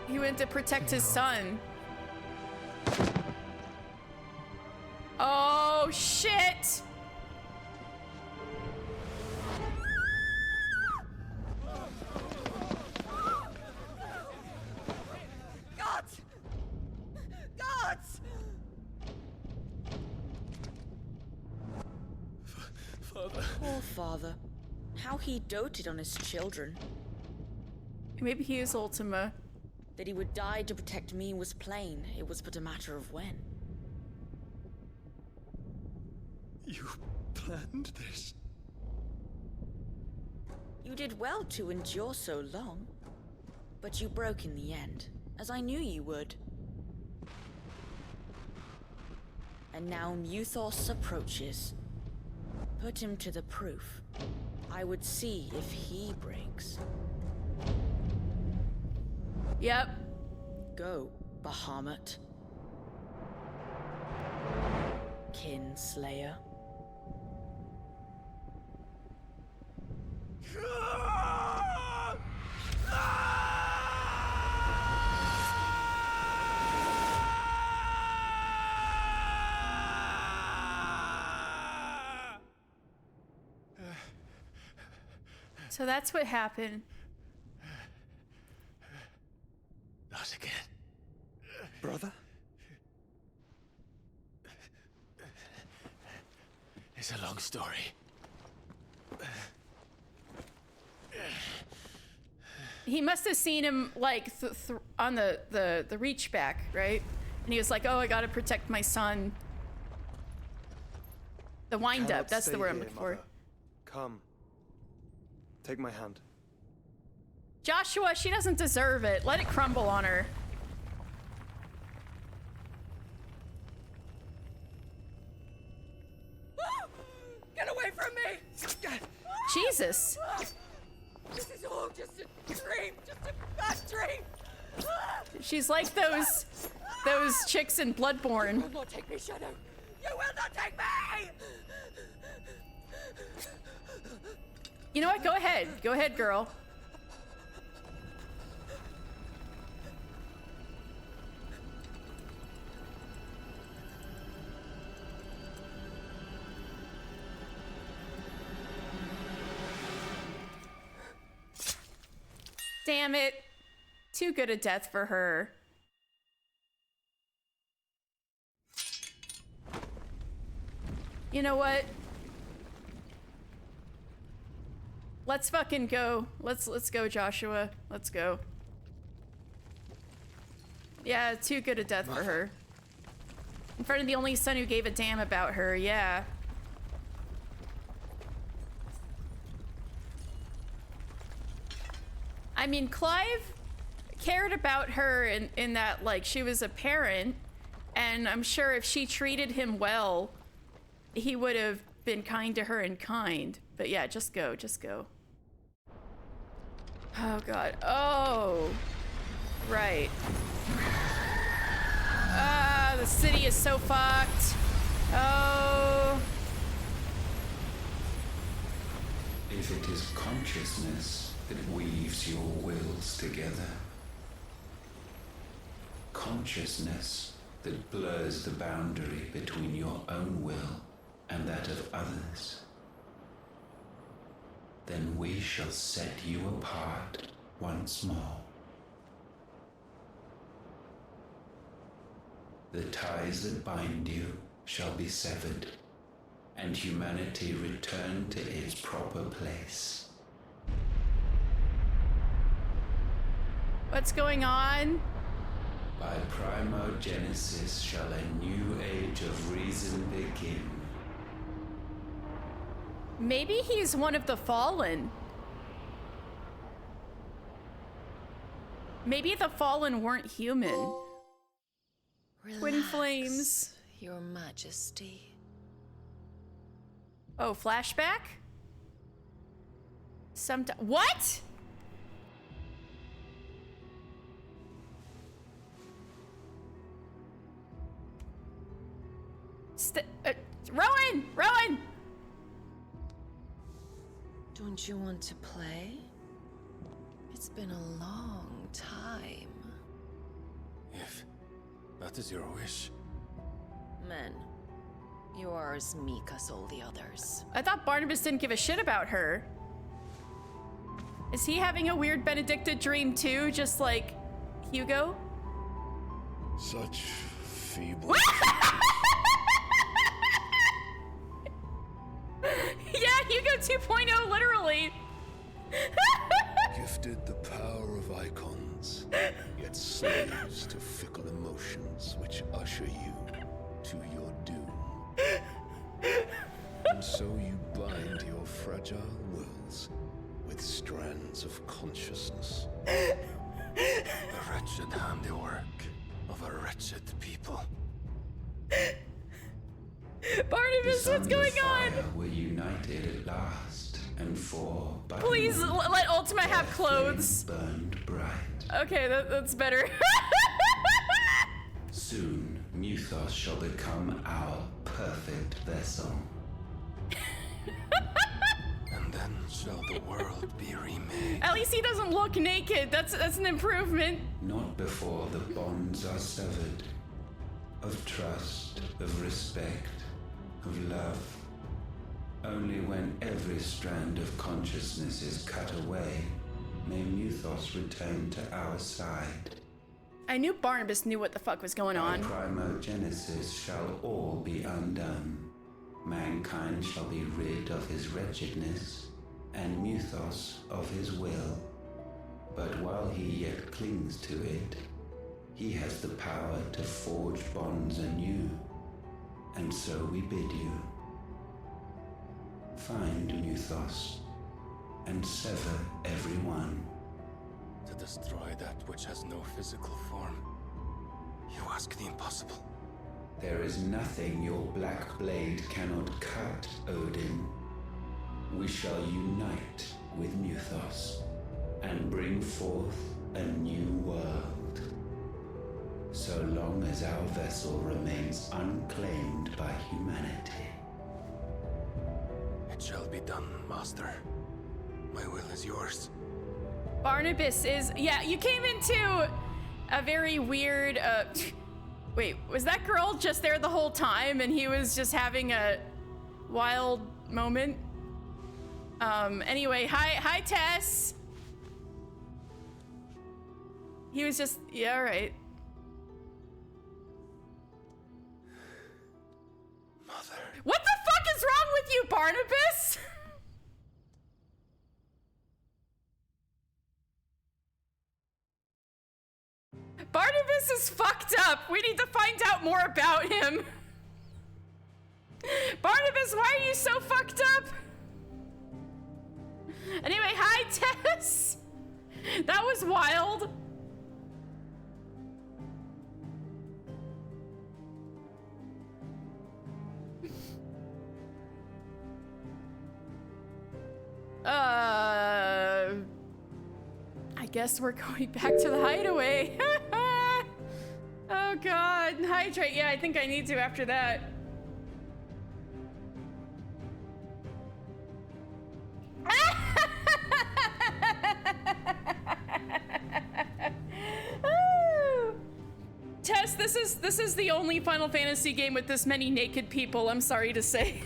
He went to protect his son. Oh, shit. Gods! Gods! Father. Poor father. How he doted on his children. Maybe he is Ultima. That he would die to protect me was plain. It was but a matter of when. You planned this? You did well to endure so long. But you broke in the end, as I knew you would. And now Muthos approaches. Put him to the proof. I would see if he breaks. Yep. Go, Bahamut. Kinslayer. So that's what happened. Not again. Brother? It's a long story. He must have seen him like on the reach back, right? And he was like, "Oh, I gotta protect my son." The wind Cannot up. That's the stay word I'm here, looking for. Mother. Come. Take my hand. Joshua, she doesn't deserve it. Let it crumble on her. Jesus. This is all just a dream, just a bad dream. She's like those chicks in Bloodborne. You will not take me, Shadow. You will not take me! You know what? Go ahead. Go ahead, girl. Damn it. Too good a death for her. You know what? Let's fucking go. Let's go, Joshua. Let's go. Yeah, too good a death for her. In front of the only son who gave a damn about her, yeah. I mean, Clive cared about her in that, like, she was a parent, and I'm sure if she treated him well, he would have been kind to her and kind. But yeah, just go, just go. Oh god. Oh, right. Ah, the city is so fucked. Oh. If it is consciousness that weaves your wills together, consciousness that blurs the boundary between your own will and that of others, then we shall set you apart once more. The ties that bind you shall be severed, and humanity return to its proper place. What's going on? By primogenesis shall a new age of reason begin. Maybe he's one of the fallen. Maybe the fallen weren't human. Twin flames. Your Majesty. Oh, flashback? What? Rowan! Rowan! Don't you want to play? It's been a long time. If that is your wish. Men, you are as meek as all the others. I thought Barnabas didn't give a shit about her. Is he having a weird Benedicta dream too, just like Hugo? Such feeble. Yeah, Hugo 2.0, literally. Gifted the power of icons, yet slaves to fickle emotions which usher you to your doom. And so you bind your fragile wills with strands of consciousness. The wretched handiwork of a wretched people. Barnabas, what's going on? We're united at last, and for by Please let Ultima have clothes. Burned bright. Okay, that's better. Soon, Muthos shall become our perfect vessel. And then shall the world be remade. At least he doesn't look naked. That's an improvement. Not before the bonds are severed. Of trust, of respect, of love. Only when every strand of consciousness is cut away, may Muthos return to our side. I knew Barnabas knew what the fuck was going on. Primogenesis shall all be undone. Mankind shall be rid of his wretchedness, and Muthos of his will. But while he yet clings to it, he has the power to forge bonds anew. And so we bid you. Find Muthos, and sever everyone. To destroy that which has no physical form. You ask the impossible. There is nothing your black blade cannot cut, Odin. we shall unite with Muthos and bring forth a new world. So long as our vessel remains unclaimed by humanity. It shall be done, Master. My will is yours. Barnabas is... Yeah, you came into a very weird... Wait, was that girl just there the whole time and he was just having a wild moment? Anyway, hi Tess! He was just... Yeah, alright. Mother. What the fuck is wrong with you, Barnabas? Barnabas is fucked up. We need to find out more about him. Barnabas, why are you so fucked up? Anyway, hi Tess. That was wild. I guess we're going back to the hideaway. Oh god, hydrate. Yeah, I think I need to after that. Tess, this is the only Final Fantasy game with this many naked people, I'm sorry to say.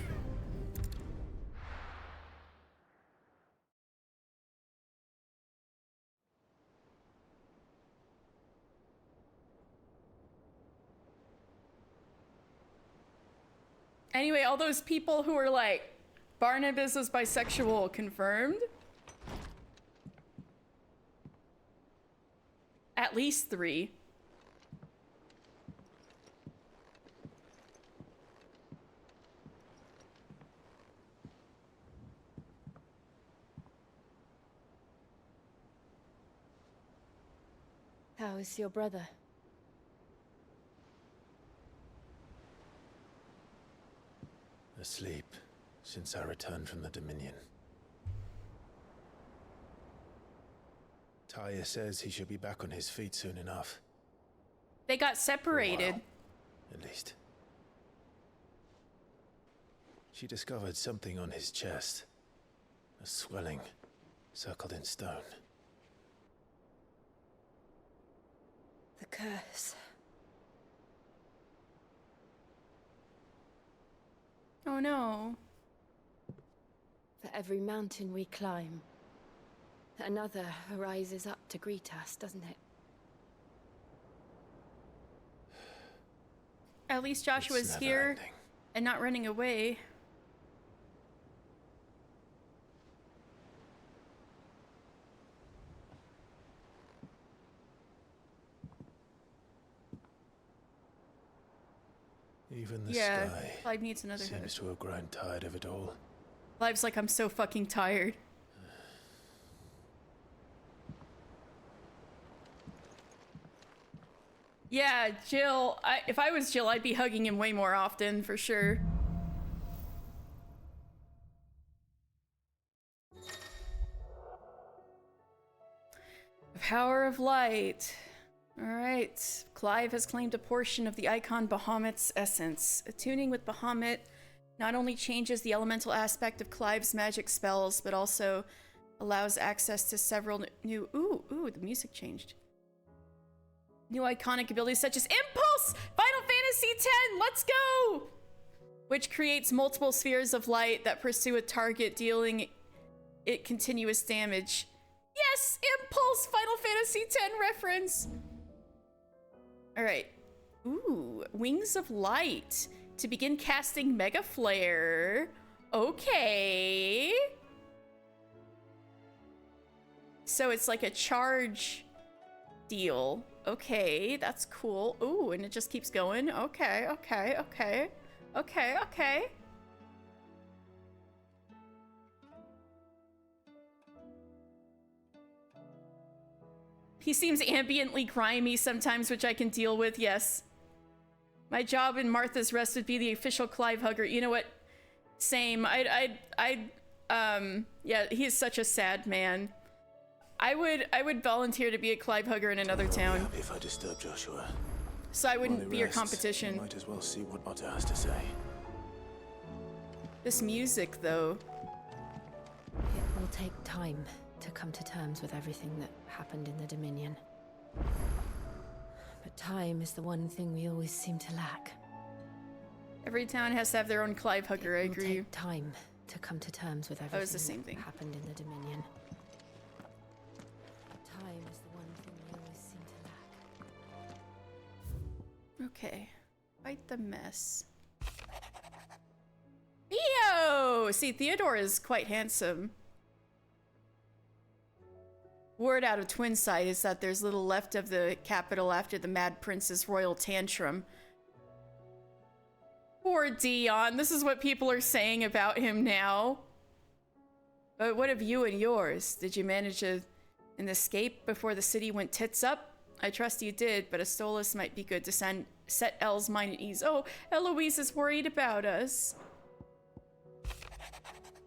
Anyway, all those people who were like, Barnabas is bisexual, confirmed? At least 3. How is your brother? Asleep since I returned from the Dominion. Taya says he should be back on his feet soon enough. They got separated. At least. She discovered something on his chest. A swelling, circled in stone. The curse. Oh no. For every mountain we climb, another rises up to greet us, doesn't it? At least Joshua's here and not running away. Even the yeah, sky Clive needs another seems to have grown tired of it all. Clive's like, I'm so fucking tired. Yeah, Jill, if I was Jill, I'd be hugging him way more often, for sure. The power of light. Alright, Clive has claimed a portion of the icon Bahamut's essence. Attuning with Bahamut not only changes the elemental aspect of Clive's magic spells, but also allows access to several new... Ooh, the music changed. New iconic abilities such as Impulse! Final Fantasy X, let's go! Which creates multiple spheres of light that pursue a target, dealing it continuous damage. Yes! Impulse! Final Fantasy X reference! Alright. Ooh, Wings of Light. To begin casting Mega Flare. Okay. So it's like a charge deal. Okay, that's cool. Ooh, and it just keeps going. Okay. He seems ambiently grimy sometimes, which I can deal with, yes. My job in Martha's Rest would be the official Clive hugger. You know what? Same. I'd Yeah, he's such a sad man. I would volunteer to be a Clive Hugger in another town. Happy if I disturb Joshua. So I wouldn't While he be your rests, competition. Might as well see what Otter has to say. This music, though. It will take time to come to terms with everything that happened in the Dominion. But time is the one thing we always seem to lack. Every town has to have their own Clive Hugger, I agree. It will take time to come to terms with everything That was the same thing. that happened in the Dominion. Time is the one thing we always seem to lack. Okay. Fight the mess. Theo! See, Theodore is quite handsome. Word out of Twinside is that there's little left of the capital after the Mad Prince's royal tantrum. Poor Dion. This is what people are saying about him now. But what of you and yours? Did you manage an escape before the city went tits up? I trust you did, but a Stolas might be good to set Elle's mind at ease. Oh, Eloise is worried about us.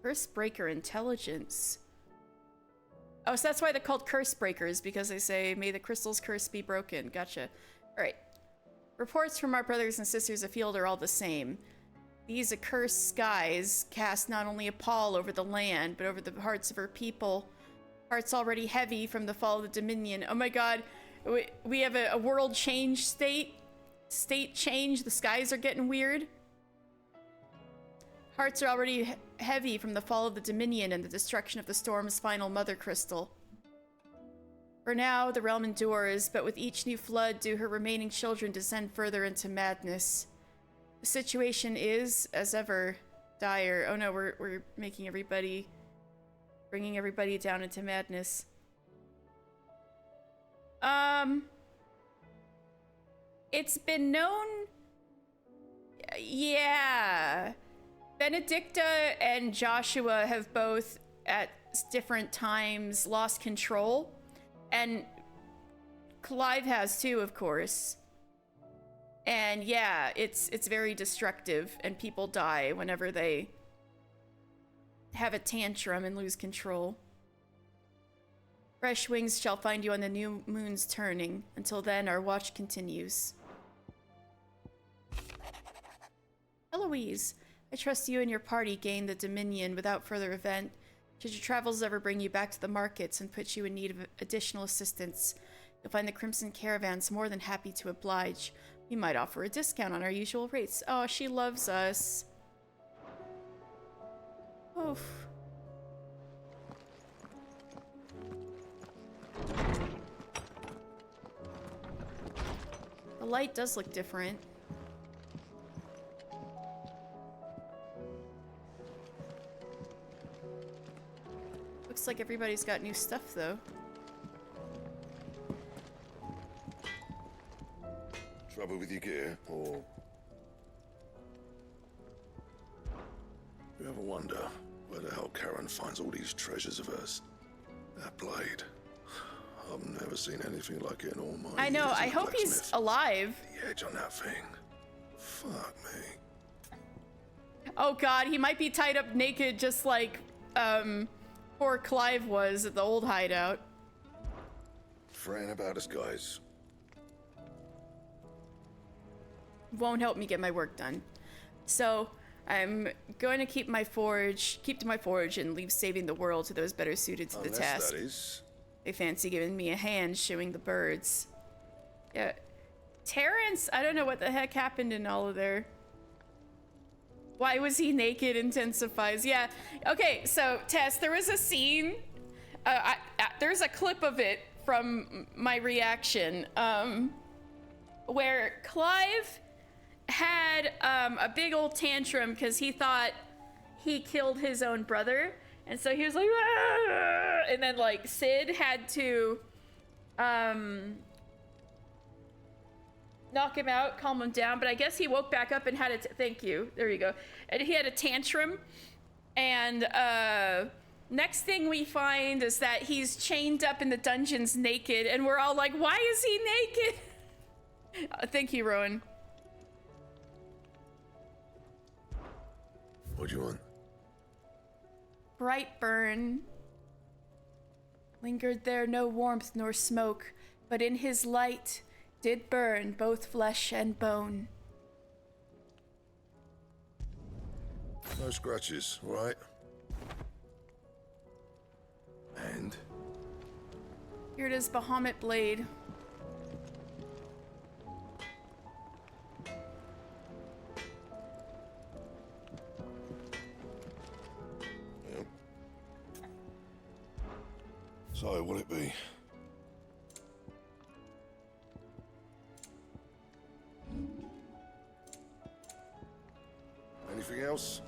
Cursebreaker intelligence. Oh, so that's why they're called Cursebreakers, because they say, may the crystal's curse be broken. Gotcha. Alright. Reports from our brothers and sisters afield are all the same. These accursed skies cast not only a pall over the land, but over the hearts of her people. Hearts already heavy from the fall of the Dominion. Oh my god, we have a world change state. State change, the skies are getting weird. Hearts are already heavy from the fall of the Dominion and the destruction of the Storm's final mother crystal. For now, the realm endures, but with each new flood do her remaining children descend further into madness. The situation is, as ever, dire. Oh no, we're making everybody... bringing everybody down into madness. It's been known... Yeah... Benedicta and Joshua have both, at different times, lost control. And Clive has too, of course. And yeah, it's very destructive, and people die whenever they have a tantrum and lose control. Fresh wings shall find you on the new moon's turning. Until then, our watch continues. Eloise, I trust you and your party gain the Dominion without further event. Should your travels ever bring you back to the markets and put you in need of additional assistance, you'll find the Crimson Caravans more than happy to oblige. We might offer a discount on our usual rates. Oh, she loves us. Oof. The light does look different. Looks like everybody's got new stuff, though. Trouble with your gear, or... You ever wonder where the hell Karen finds all these treasures of hers? That blade. I've never seen anything like it in all my I know, years I as a hope he's blacksmith. alive. The edge on that thing. Fuck me. Oh god, he might be tied up naked just like, poor Clive was at the old hideout. Fretting about us, guys. Won't help me get my work done. So, I'm going to keep to my forge and leave saving the world to those better suited to the task. That is. They fancy giving me a hand showing the birds. Yeah. Terrence, I don't know what the heck happened in all of there. Why was he naked intensifies. Yeah. Okay, so Tess, there was a scene. There's a clip of it from my reaction where Clive had a big old tantrum because he thought he killed his own brother. And so he was like, "Ah!" And then like Sid had to knock him out, calm him down. But I guess he woke back up and had a thank you. There you go. And he had a tantrum. And next thing we find is that he's chained up in the dungeons naked. And we're all like, why is he naked? Thank you, Rowan. What do you want? Brightburn. Lingered there no warmth nor smoke, but in his light did burn both flesh and bone. No scratches, right? And? Here it is, Bahamut blade. Yep. So, will it be? Anything else?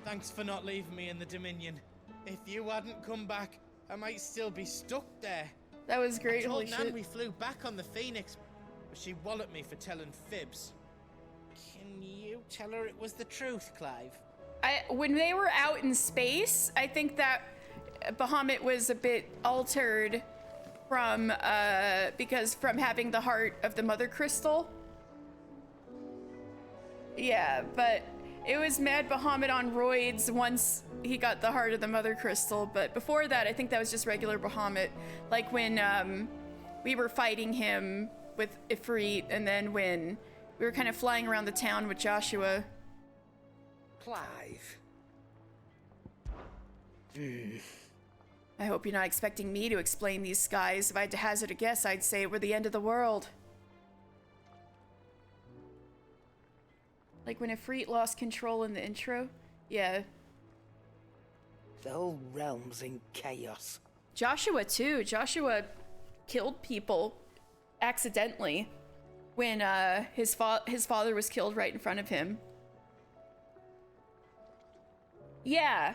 Thanks for not leaving me in the Dominion. If you hadn't come back, I might still be stuck there. That was great, I holy told Nan shit. we flew back on the Phoenix, but she walloped me for telling fibs. Can you tell her it was the truth, Clive? When they were out in space, I think that Bahamut was a bit altered from, because from having the heart of the Mother Crystal. Yeah, but it was Mad Bahamut on roids once he got the heart of the Mother Crystal, but before that, I think that was just regular Bahamut. Like when, we were fighting him with Ifrit, and then when we were kind of flying around the town with Joshua. Clive. I hope you're not expecting me to explain these skies. If I had to hazard a guess, I'd say we're the end of the world. Like when Ifrit lost control in the intro? Yeah. The whole realm's in chaos. Joshua too. Joshua killed people accidentally when his father was killed right in front of him. Yeah.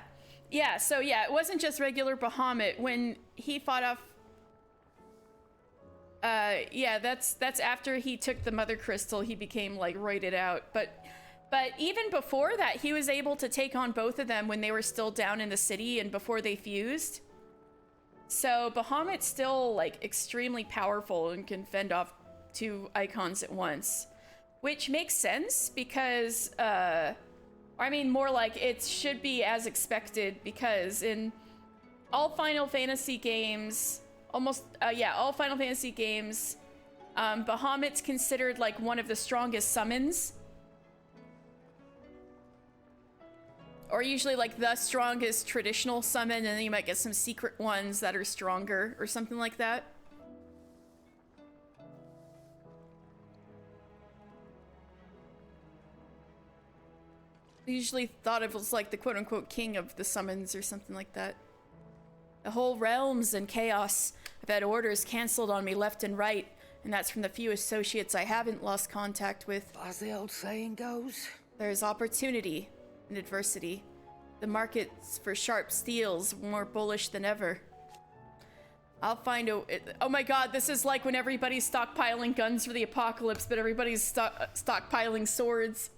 Yeah, so yeah, it wasn't just regular Bahamut. When he fought off... yeah, that's after he took the Mother Crystal, he became, like, roided out. But even before that, he was able to take on both of them when they were still down in the city and before they fused. So Bahamut's still, like, extremely powerful and can fend off two icons at once. Which makes sense because, I mean, more like it should be as expected, because in all Final Fantasy games, all Final Fantasy games, Bahamut's considered like one of the strongest summons. Or usually like the strongest traditional summon, and then you might get some secret ones that are stronger or something like that. Usually thought of as like the quote-unquote king of the summons or something like that. The whole realm's in chaos. I've had orders canceled on me left and right, and that's from the few associates I haven't lost contact with. As the old saying goes. There's opportunity in adversity. The markets for sharp steel's more bullish than ever. I'll find oh my god, this is like when everybody's stockpiling guns for the apocalypse, but everybody's stockpiling swords.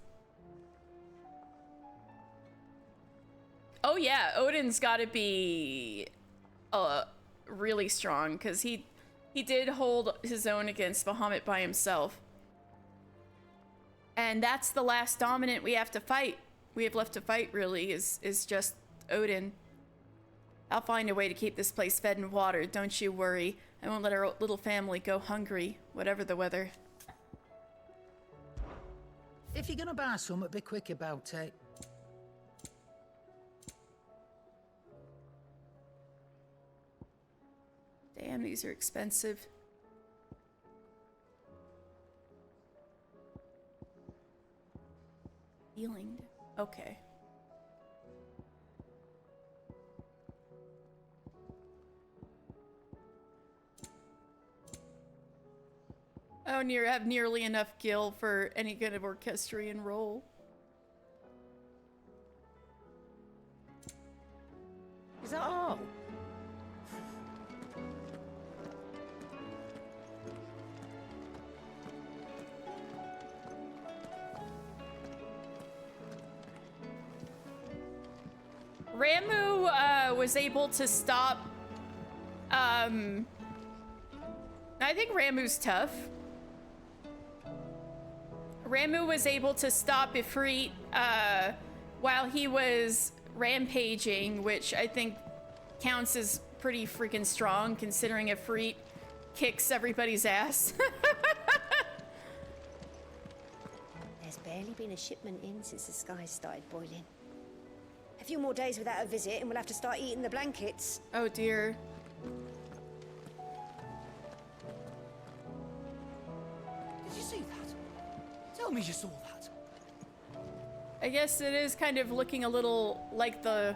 Oh yeah, Odin's gotta be really strong, because he did hold his own against Bahamut by himself. And that's the last dominant we have to fight. We have left to fight, really, is just Odin. I'll find a way to keep this place fed and watered, don't you worry. I won't let our little family go hungry, whatever the weather. If you're gonna buy something, be quick about it. Damn, these are expensive. Healing. Okay. I don't have nearly enough gil for any kind of orchestrion role. Is that all? Ramu was able to stop. I think Ramu's tough. Ramu was able to stop Ifrit while he was rampaging, which I think counts as pretty freaking strong considering Ifrit kicks everybody's ass. There's barely been a shipment in since the skies started boiling. A few more days without a visit and we'll have to start eating the blankets. Oh dear. Did you see that? Tell me you saw that. I guess it is kind of looking a little like the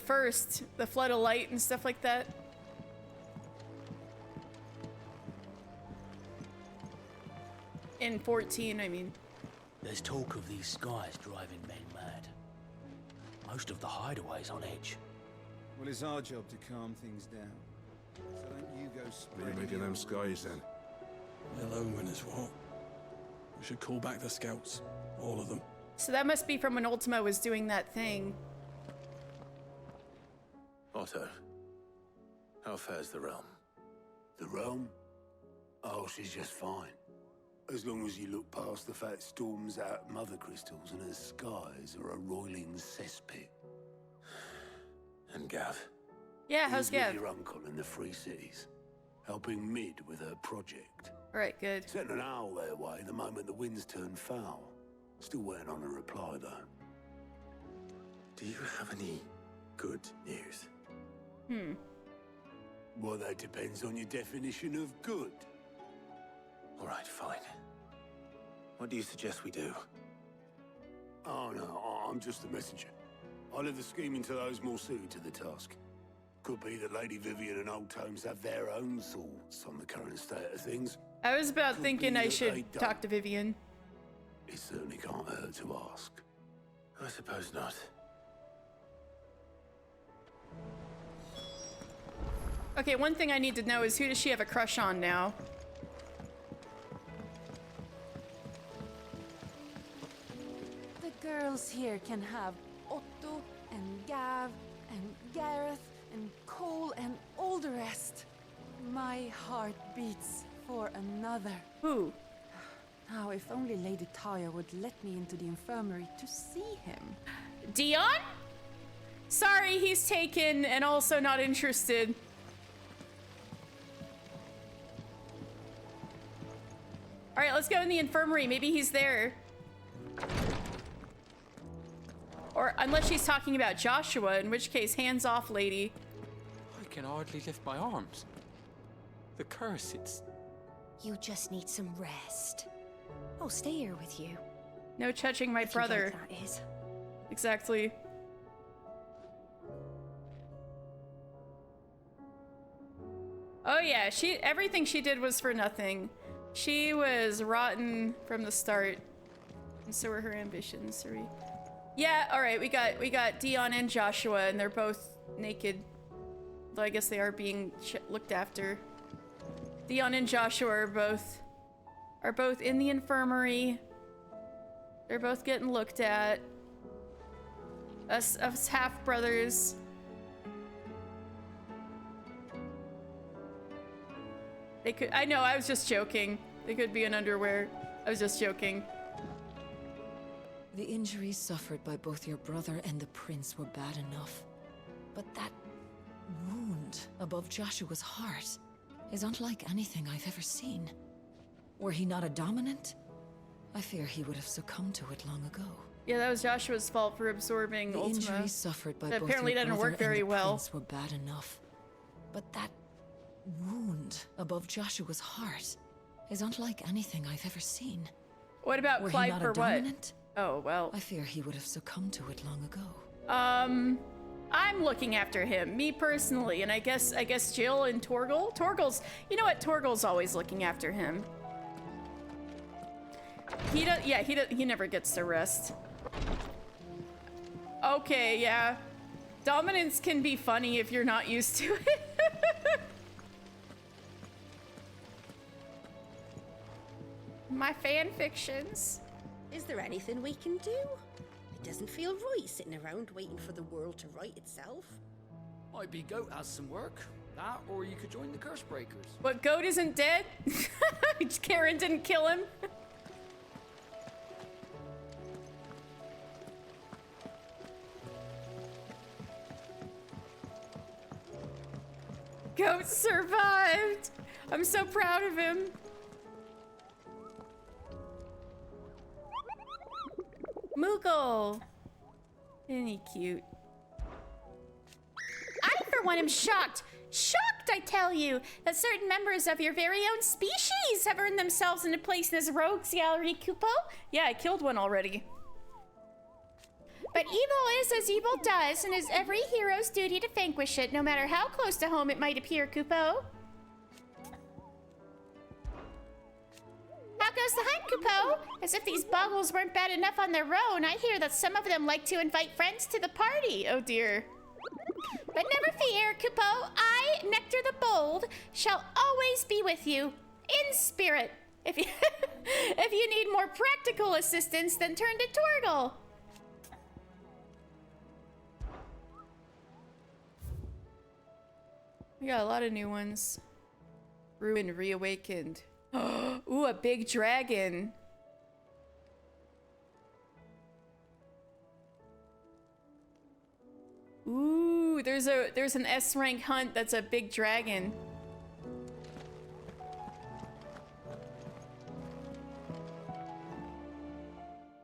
first, the flood of light and stuff like that. In 14, I mean. There's talk of these skies driving men mad. Most of the hideaways on edge. Well, it's our job to calm things down. So don't you go What are spreading you making them skies then? Ill omen is what? We should call back the scouts. All of them. So that must be from when Ultima was doing that thing. Otto, how fares the realm? The realm? Oh, she's just fine. As long as you look past the fact storms out mother crystals and her skies are a roiling cesspit. And Gav? Yeah, how's He's with Gav? your uncle in the Free Cities, helping Mid with her project. Alright, good. Sent an owl their way the moment the winds turned foul. Still waiting on a reply, though. Do you have any good news? Well, that depends on your definition of good. All right, fine. What do you suggest we do? Oh, no, I'm just a messenger. I'll leave the scheming to those more suited to the task. Could be that Lady Vivian and Old Tomes have their own thoughts on the current state of things. I was about Could thinking be I that should they talk to Vivian. It certainly can't hurt to ask. I suppose not. Okay, one thing I need to know is who does she have a crush on now? The girls here can have Otto and Gav and Gareth and Cole and all the rest. My heart beats for another. Who? Now, if only Lady Taya would let me into the infirmary to see him. Dion? Sorry, he's taken and also not interested. Alright, let's go in the infirmary. Maybe he's there. Or unless she's talking about Joshua, in which case, hands off, lady. I can hardly lift my arms. The curse, it's... You just need some rest. I'll stay here with you. No touching my If you brother. like, that is. Exactly. Oh yeah, everything she did was for nothing. She was rotten from the start. And so were her ambitions. Yeah, alright, we got Dion and Joshua, and they're both naked. Though I guess they are being looked after. Dion and Joshua are both in the infirmary. They're both getting looked at. Us half brothers. They could. I know. I was just joking. They could be in underwear. I was just joking. The injuries suffered by both your brother and the prince were bad enough. But that wound above Joshua's heart is unlike anything I've ever seen. Were he not a dominant, I fear he would have succumbed to it long ago. Yeah, that was Joshua's fault for absorbing The Ultima. injuries suffered by That both apparently your didn't brother work very and the well. prince were bad enough. But that wound above Joshua's heart is unlike anything I've ever seen. What about Were he Clyde not for a what? dominant? Oh, well. I fear he would have succumbed to it long ago. I'm looking after him, me personally, and I guess Jill and Torgal. You know what? Torgal's always looking after him. He never gets to rest. Okay, yeah. Dominance can be funny if you're not used to it. My fan fictions. Is there anything we can do? It doesn't feel right sitting around waiting for the world to right itself. Might be Goat has some work. That, or you could join the Curse Breakers. What, Goat isn't dead? Karen didn't kill him? Goat survived! I'm so proud of him. Moogle! Isn't he cute? I, for one, am shocked. Shocked, I tell you, that certain members of your very own species have earned themselves into place in this rogues gallery, Kupo. Yeah, I killed one already. But evil is as evil does, and is every hero's duty to vanquish it, no matter how close to home it might appear, Kupo. How goes the hunt, Kupo? As if these boggles weren't bad enough on their own, I hear that some of them like to invite friends to the party. Oh dear. But never fear, Kupo. I, Nectar the Bold, shall always be with you, in spirit. If you, if you need more practical assistance, then turn to Torgal. We got a lot of new ones. Ruin reawakened. Ooh, a big dragon. Ooh, there's an S rank hunt that's a big dragon.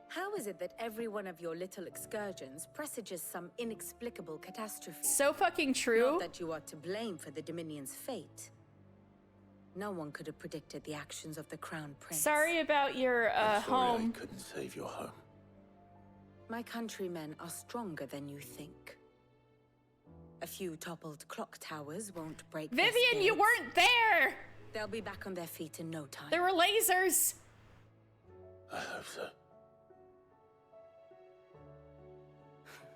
How is it that every one of your little excursions presages some inexplicable catastrophe? So fucking true. Not that you are to blame for the Dominion's fate. No one could have predicted the actions of the Crown Prince. Sorry about your home. I couldn't save your home. My countrymen are stronger than you think. A few toppled clock towers won't break their Vivian, you spirits. weren't there! They'll be back on their feet in no time. There were lasers! I hope so.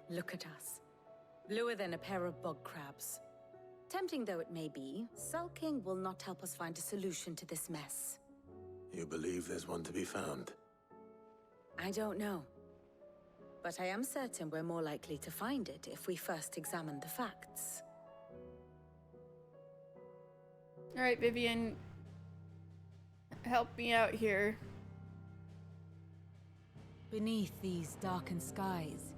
Look at us. Bluer than a pair of bog crabs. Tempting though it may be, sulking will not help us find a solution to this mess. You believe there's one to be found? I don't know. But I am certain we're more likely to find it if we first examine the facts. Alright, Vivian. Help me out here. Beneath these darkened skies,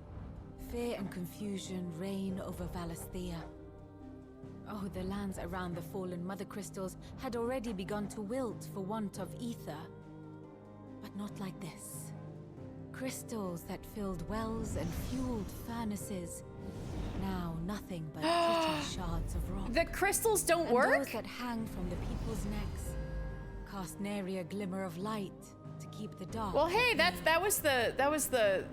fear and confusion reign over Valisthea. Oh, the lands around the fallen Mother Crystals had already begun to wilt for want of ether. But not like this. Crystals that filled wells and fueled furnaces. Now nothing but pretty shards of rock. The crystals don't and work? Those that hang from the people's necks cast nary a glimmer of light to keep the dark. Well, hey, that was the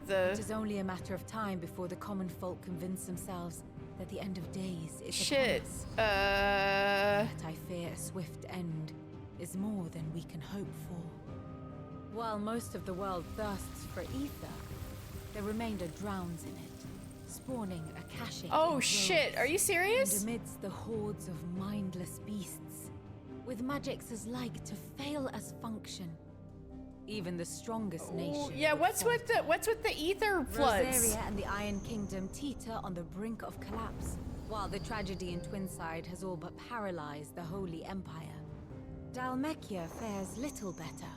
It is only a matter of time before the common folk convince themselves that the end of days is shit. upon us. Yet I fear a swift end is more than we can hope for. While most of the world thirsts for ether, the remainder drowns in it, spawning a caching. Oh shit, are you serious? And amidst the hordes of mindless beasts, with magics as like to fail as function. Even the strongest nation. Yeah, what's with the ether floods? Rosaria and the Iron Kingdom teeter on the brink of collapse, while the tragedy in Twinside has all but paralyzed the Holy Empire. Dalmekia fares little better.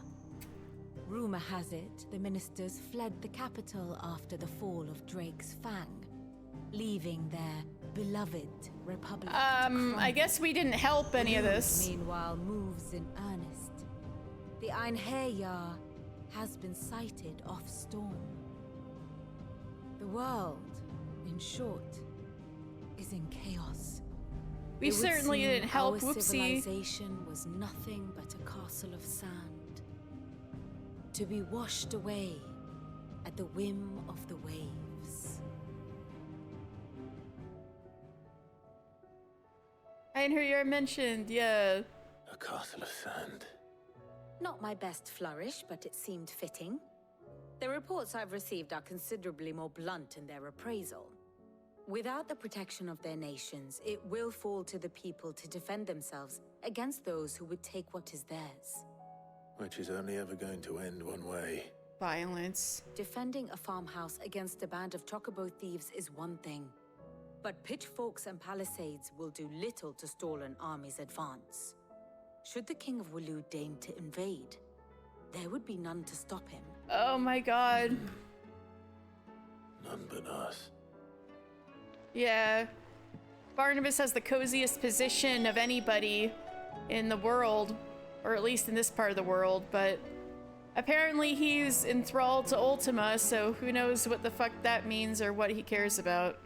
Rumor has it the ministers fled the capital after the fall of Drake's Fang, leaving their beloved republic. I guess we didn't help any of this. Meanwhile, moves in earnest. The Einherjar has been sighted off storm. The world, in short, is in chaos. We It would certainly seem didn't help, our whoopsie. civilization was nothing but a castle of sand, to be washed away at the whim of the waves. Einherjar mentioned, yeah. A castle of sand. Not my best flourish, but it seemed fitting. The reports I've received are considerably more blunt in their appraisal. Without the protection of their nations, it will fall to the people to defend themselves against those who would take what is theirs. Which is only ever going to end one way. Violence. Defending a farmhouse against a band of chocobo thieves is one thing. But pitchforks and palisades will do little to stall an army's advance. Should the King of Waloed deign to invade, there would be none to stop him. Oh my god. None but us. Yeah. Barnabas has the coziest position of anybody in the world, or at least in this part of the world, but apparently he's enthralled to Ultima, so who knows what the fuck that means or what he cares about.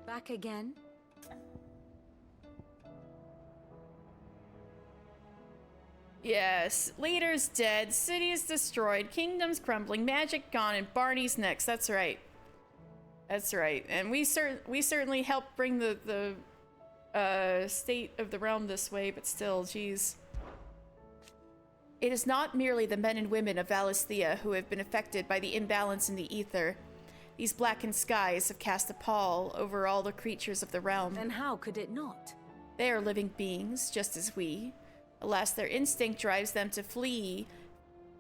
Back again? Yes, leader's dead, city is destroyed, kingdom's crumbling, magic gone, and Barney's next. That's right. That's right. And we certainly helped bring the state of the realm this way, but still, geez. It is not merely the men and women of Valisthea who have been affected by the imbalance in the ether. These blackened skies have cast a pall over all the creatures of the realm. And how could it not? They are living beings, just as we. Alas, their instinct drives them to flee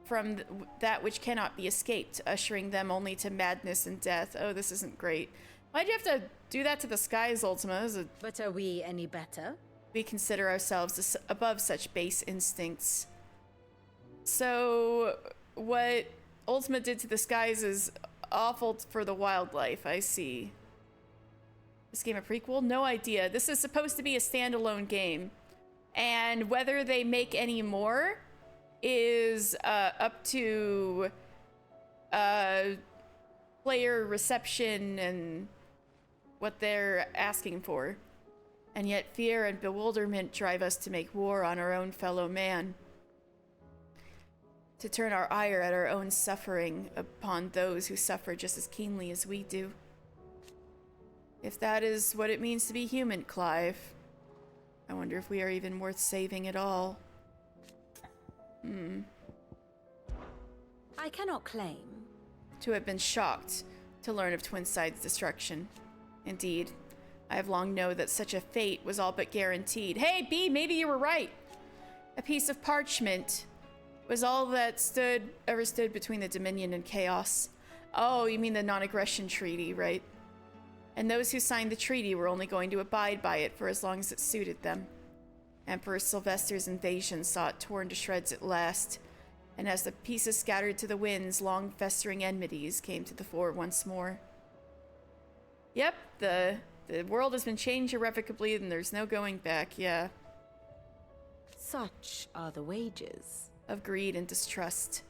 from that which cannot be escaped, ushering them only to madness and death. Oh, this isn't great. Why'd you have to do that to the skies, Ultima? But are we any better? We consider ourselves above such base instincts. So, what Ultima did to the skies is awful for the wildlife, I see. This game a prequel? No idea. This is supposed to be a standalone game. And whether they make any more is up to player reception and what they're asking for. And yet fear and bewilderment drive us to make war on our own fellow man. To turn our ire at our own suffering upon those who suffer just as keenly as we do. If that is what it means to be human, Clive, I wonder if we are even worth saving at all. I cannot claim to have been shocked to learn of Twinside's destruction. Indeed, I have long known that such a fate was all but guaranteed. Hey, B, maybe you were right. A piece of parchment was all that ever stood between the Dominion and chaos. Oh, you mean the non-aggression treaty, right? And those who signed the treaty were only going to abide by it for as long as it suited them. Emperor Sylvester's invasion saw it torn to shreds at last, and as the pieces scattered to the winds, long festering enmities came to the fore once more. Yep, the world has been changed irrevocably and there's no going back, yeah. Such are the wages of greed and distrust.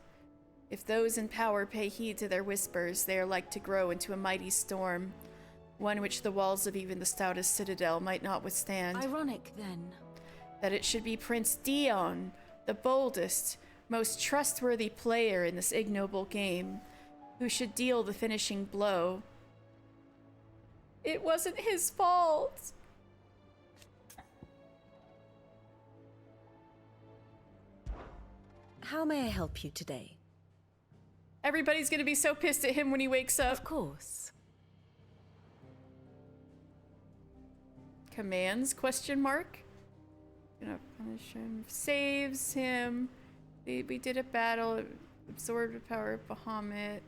If those in power pay heed to their whispers, they are like to grow into a mighty storm, one which the walls of even the stoutest citadel might not withstand. Ironic, then, that it should be Prince Dion, the boldest, most trustworthy player in this ignoble game, who should deal the finishing blow. It wasn't his fault. How may I help you today? Everybody's gonna be so pissed at him when he wakes up. Of course. Commands, question mark? Gonna punish him. Saves him. We did a battle. Absorbed the power of Bahamut.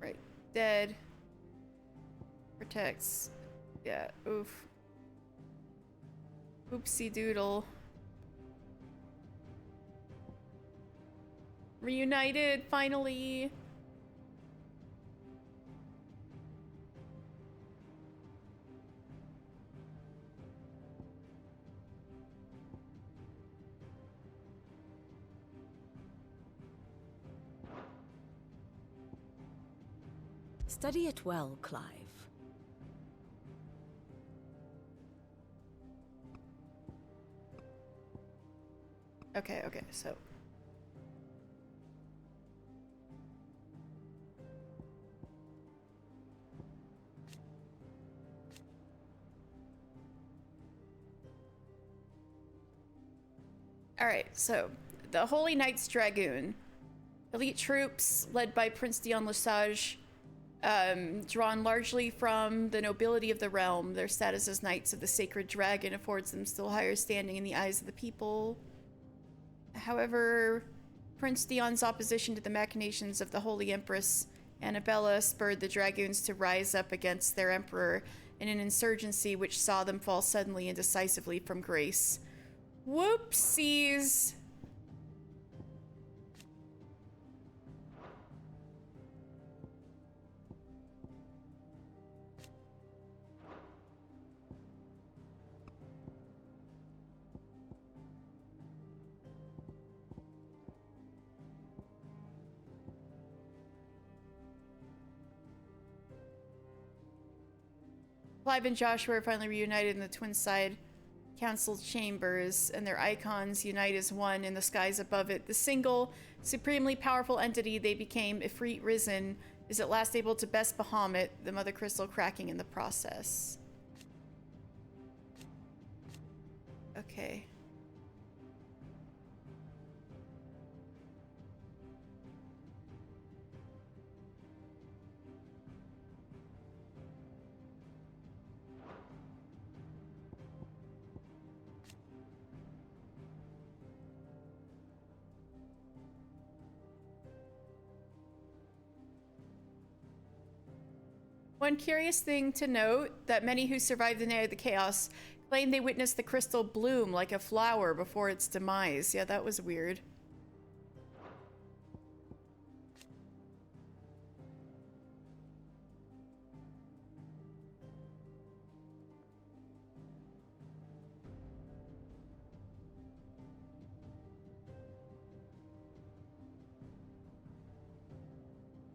Right. Dead. Protects. Yeah, oof. Oopsie doodle. Reunited, finally. Study it well, Clive. Okay, so. Alright, so the Holy Knights Dragoon. Elite troops led by Prince Dion Lesage, drawn largely from the nobility of the realm. Their status as Knights of the Sacred Dragon affords them still higher standing in the eyes of the people. However, Prince Dion's opposition to the machinations of the Holy Empress Annabella spurred the Dragoons to rise up against their emperor in an insurgency which saw them fall suddenly and decisively from grace. Whoopsies! Clive and Joshua are finally reunited in the Twinside Council chambers, and their icons unite as one in the skies above it. The single, supremely powerful entity they became, Ifrit Risen, is at last able to best Bahamut, the Mother Crystal cracking in the process. Okay. One curious thing to note, that many who survived the night of the chaos claim they witnessed the crystal bloom like a flower before its demise. Yeah, that was weird.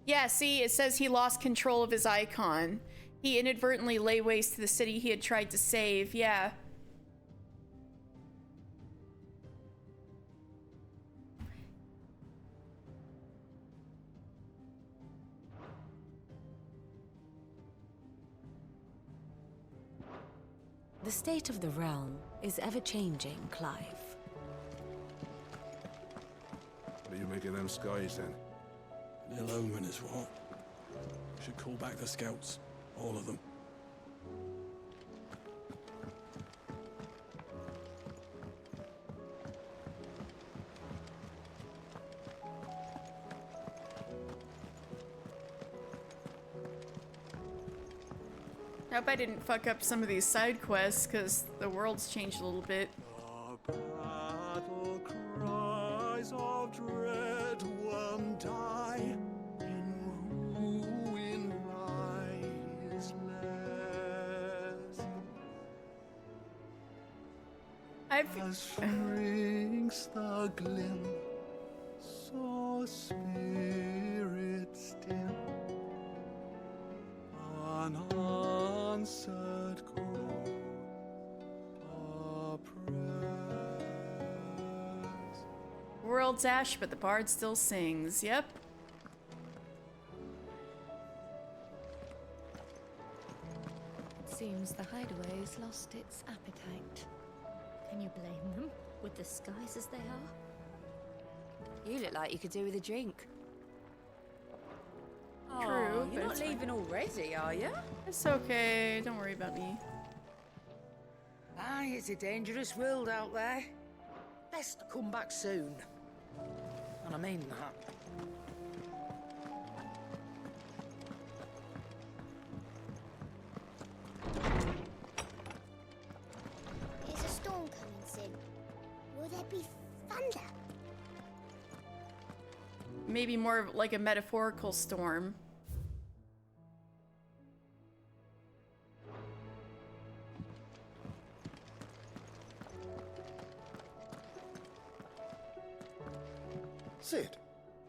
Yeah, see, it says he lost control of his icon. He inadvertently lay waste to the city he had tried to save. Yeah. The state of the realm is ever-changing, Clive. What do you make of them skies, then? Ill omen is what? We should call back the scouts. All of them. I hope I didn't fuck up some of these side quests, because the world's changed a little bit. Battle cries of dread one die, in ruin lies less. As shrinks the glim, so spirit still, unanswered call, oppressed. World's ash, but the bard still sings. Yep. It seems the hideaway's lost its appetite. Can you blame them? With the skies as they are? You look like you could do with a drink. True, You're but not it's fine. leaving already, are you? It's okay. Don't worry about me. Aye, it's a dangerous world out there. Best to come back soon. And I mean that. There's a storm coming soon. Will there be thunder? Maybe more of like a metaphorical storm. Sid,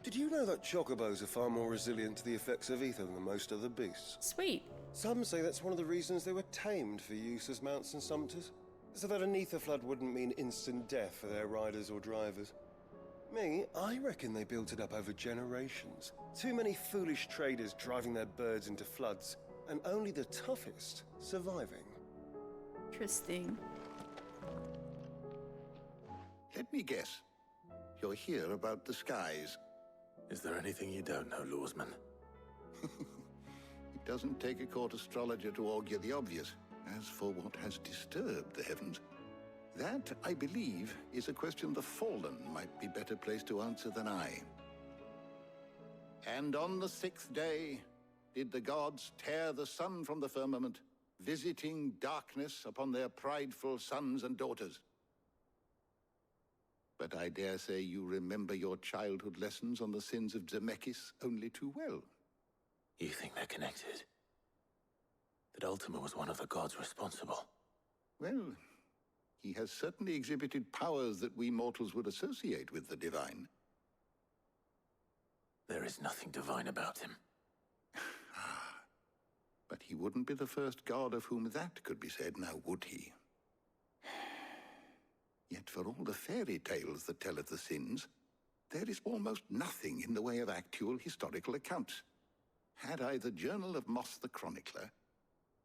did you know that chocobos are far more resilient to the effects of ether than most other beasts? Sweet. Some say that's one of the reasons they were tamed for use as mounts and sumpters, so that an ether flood wouldn't mean instant death for their riders or drivers. Me, I reckon they built it up over generations. Too many foolish traders driving their birds into floods, and only the toughest surviving. Interesting. Let me guess. You're here about the skies. Is there anything you don't know, Lawsman? It doesn't take a court astrologer to augur the obvious. As for what has disturbed the heavens, That, I believe, is a question the Fallen might be better placed to answer than I. And on the 6th day, did the gods tear the sun from the firmament, visiting darkness upon their prideful sons and daughters. But I dare say you remember your childhood lessons on the sins of Zemeckis only too well. You think they're connected? That Ultima was one of the gods responsible? Well, he has certainly exhibited powers that we mortals would associate with the divine. There is nothing divine about him. But he wouldn't be the first god of whom that could be said, now would he? Yet for all the fairy tales that tell of the sins, there is almost nothing in the way of actual historical accounts. Had I the Journal of Moss the Chronicler,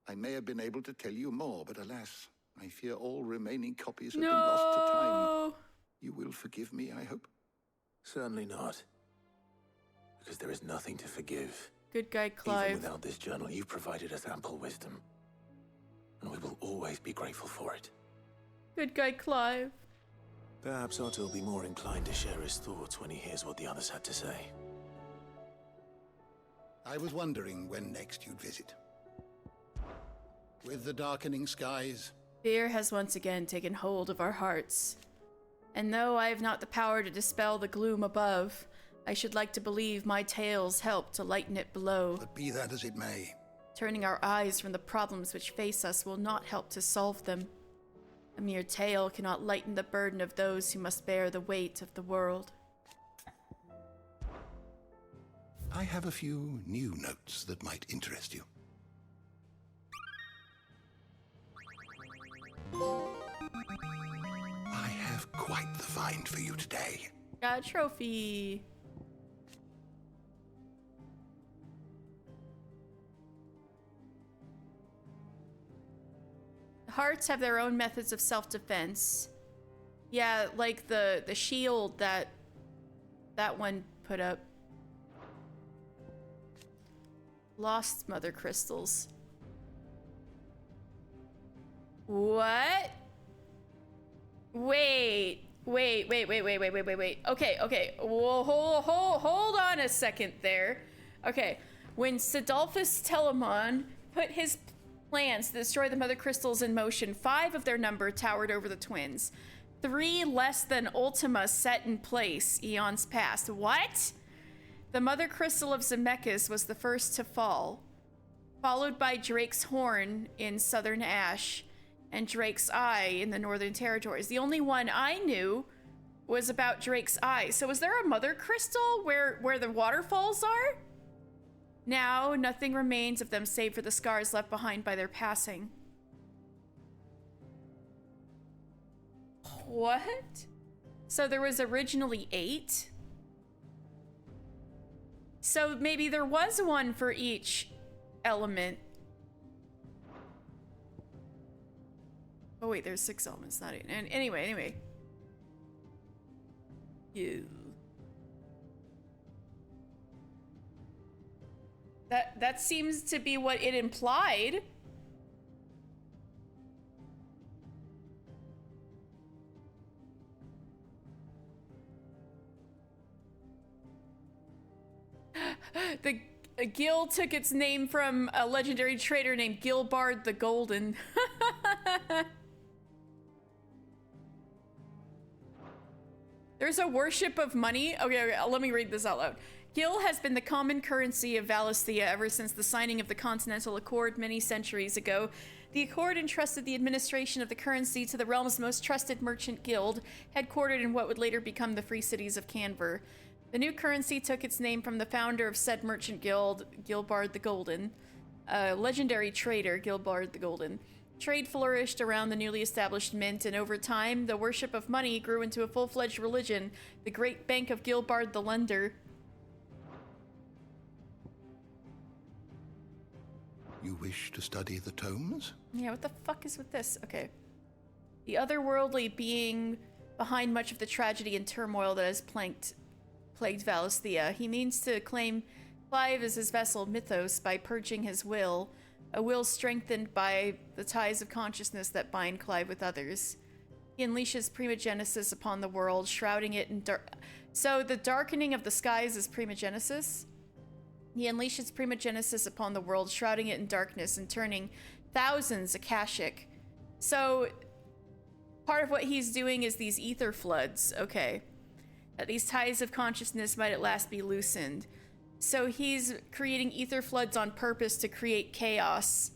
I may have been able to tell you more, but alas, I fear all remaining copies have been lost to time. You will forgive me, I hope? Certainly not. Because there is nothing to forgive. Good guy, Clive. Even without this journal, you've provided us ample wisdom. And we will always be grateful for it. Good guy, Clive. Perhaps Otto will be more inclined to share his thoughts when he hears what the others had to say. I was wondering when next you'd visit. With the darkening skies, Fear has once again taken hold of our hearts. And though I have not the power to dispel the gloom above, I should like to believe my tales help to lighten it below. But be that as it may. Turning our eyes from the problems which face us will not help to solve them. A mere tale cannot lighten the burden of those who must bear the weight of the world. I have a few new notes that might interest you. I have quite the find for you today. Got a trophy. Hearts have their own methods of self-defense. Yeah, like the shield that one put up. Lost mother crystals. What? Wait. Okay. Whoa, hold on a second there. Okay. When Sidolphus Telamon put his plans to destroy the mother crystals in motion, 5 of their number towered over the twins. 3 less than Ultima set in place eons past. What? The mother crystal of Zemeckis was the first to fall, followed by Drake's Horn in Southern Ash and Drake's Eye in the Northern Territories. The only one I knew was about Drake's Eye. So is there a mother crystal where the waterfalls are? Now, nothing remains of them save for the scars left behind by their passing. What? So there was originally 8? So maybe there was one for each element. Oh wait, there's 6 elements, not 8. And anyway. Ew. That seems to be what it implied. The guild took its name from a legendary trader named Gilbard the Golden. There's a worship of money. Okay, let me read this out loud. Gil has been the common currency of Valisthea ever since the signing of the Continental Accord many centuries ago. The Accord entrusted the administration of the currency to the realm's most trusted merchant guild, headquartered in what would later become the Free Cities of Canver. The new currency took its name from the founder of said merchant guild, Gilbard the Golden, a legendary trader, Gilbard the Golden. Trade flourished around the newly established mint, and over time, the worship of money grew into a full-fledged religion, the Great Bank of Gilbard the Lender. You wish to study the tomes? Yeah, what the fuck is with this? Okay. The otherworldly being behind much of the tragedy and turmoil that has plagued Valisthea. He means to claim Clive as his vessel Mythos by purging his will, a will strengthened by the ties of consciousness that bind Clive with others. He unleashes primogenesis upon the world, shrouding it in dark. So the darkening of the skies is primogenesis. He unleashes primogenesis upon the world, shrouding it in darkness and turning thousands Akashic. So part of what he's doing is these ether floods. Okay. That these ties of consciousness might at last be loosened. So he's creating ether floods on purpose to create chaos.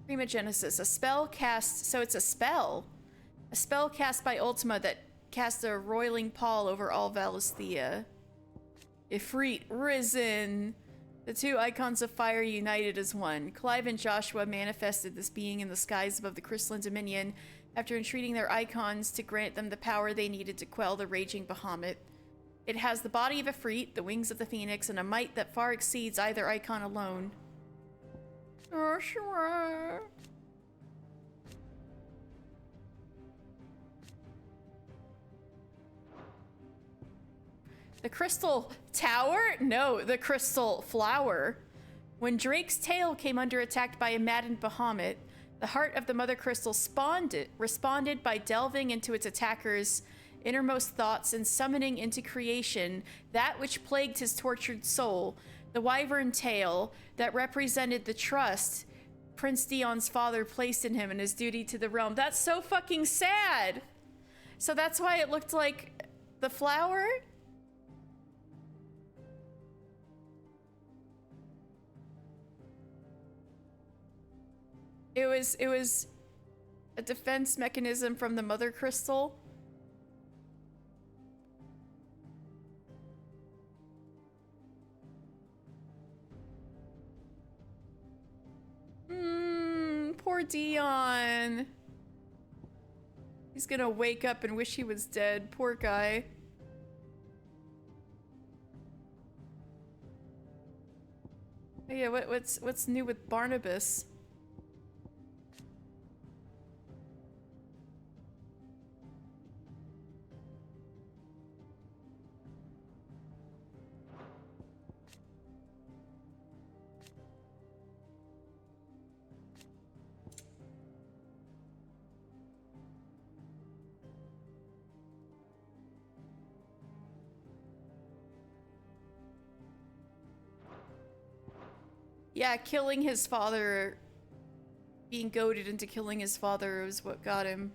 Primogenesis, a spell cast, so it's a spell. A spell cast by Ultima that casts a roiling pall over all Valisthea. Ifrit risen. The two icons of fire united as one. Clive and Joshua manifested this being in the skies above the crystalline dominion after entreating their icons to grant them the power they needed to quell the raging Bahamut. It has the body of Ifrit, the wings of the phoenix, and a might that far exceeds either icon alone. Joshua. The crystal tower? No, the crystal flower. When Drake's tail came under attack by a maddened Bahamut, the heart of the mother crystal responded by delving into its attacker's innermost thoughts and summoning into creation that which plagued his tortured soul, the wyvern tail that represented the trust Prince Dion's father placed in him and his duty to the realm. That's so fucking sad. So that's why it looked like the flower? It was a defense mechanism from the mother crystal. Poor Dion. He's gonna wake up and wish he was dead. Poor guy. Oh yeah, what's new with Barnabas? Yeah, killing his father, being goaded into killing his father was what got him.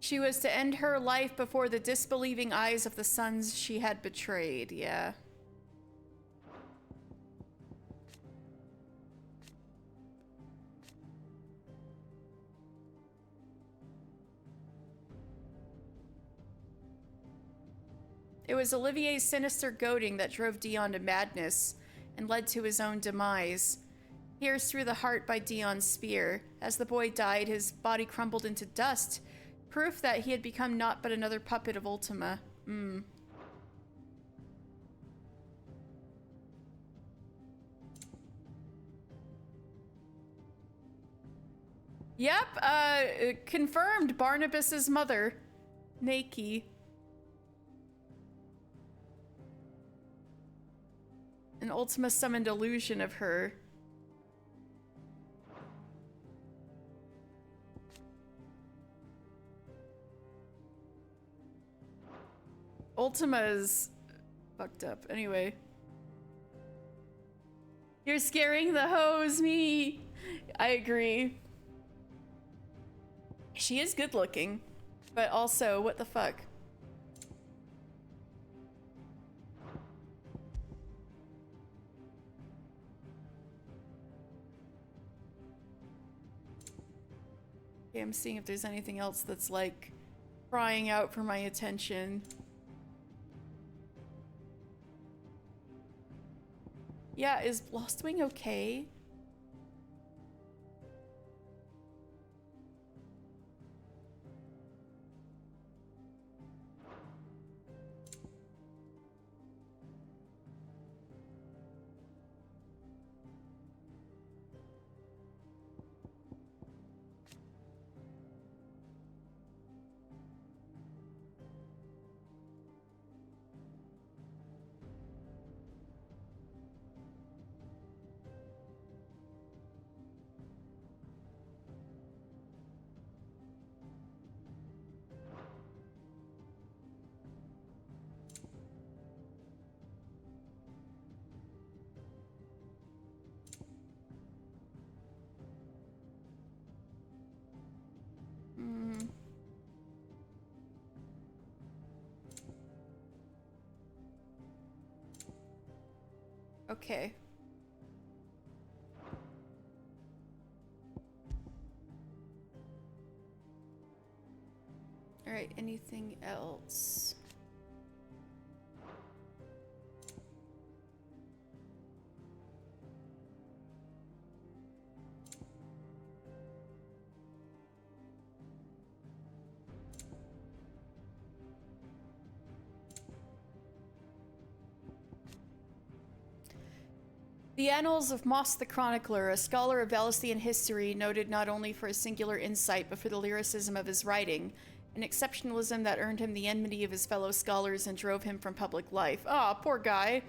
She was to end her life before the disbelieving eyes of the sons she had betrayed, yeah. It was Olivier's sinister goading that drove Dion to madness and led to his own demise. Pierced through the heart by Dion's spear, as the boy died, his body crumbled into dust, proof that he had become naught but another puppet of Ultima. Yep, confirmed Barnabas's mother, Naki. An Ultima summoned illusion of her. Ultima is fucked up. Anyway. You're scaring the hoes, me. I agree. She is good looking, but also, what the fuck? Okay, I'm seeing if there's anything else that's like crying out for my attention. Yeah, is Blostwing okay? Okay. All right, anything else? The Annals of Moss the Chronicler, a scholar of Valestian history, noted not only for his singular insight, but for the lyricism of his writing, an exceptionalism that earned him the enmity of his fellow scholars and drove him from public life. Ah, poor guy.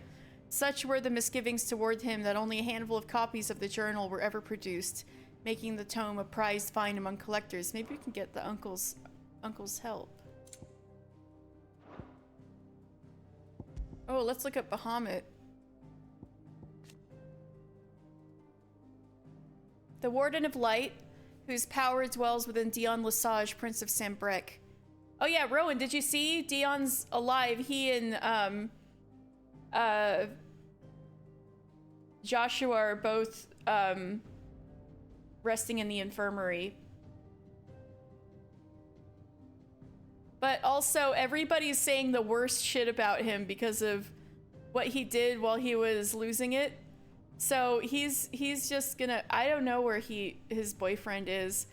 Such were the misgivings toward him that only a handful of copies of the journal were ever produced, making the tome a prized find among collectors. Maybe we can get the uncle's help. Oh, let's look up Bahamut. The Warden of Light, whose power dwells within Dion Lesage, Prince of Sambrec. Oh yeah, Rowan, did you see? Dion's alive. He and Joshua are both resting in the infirmary. But also, everybody's saying the worst shit about him because of what he did while he was losing it. So he's just gonna, I don't know where his boyfriend is.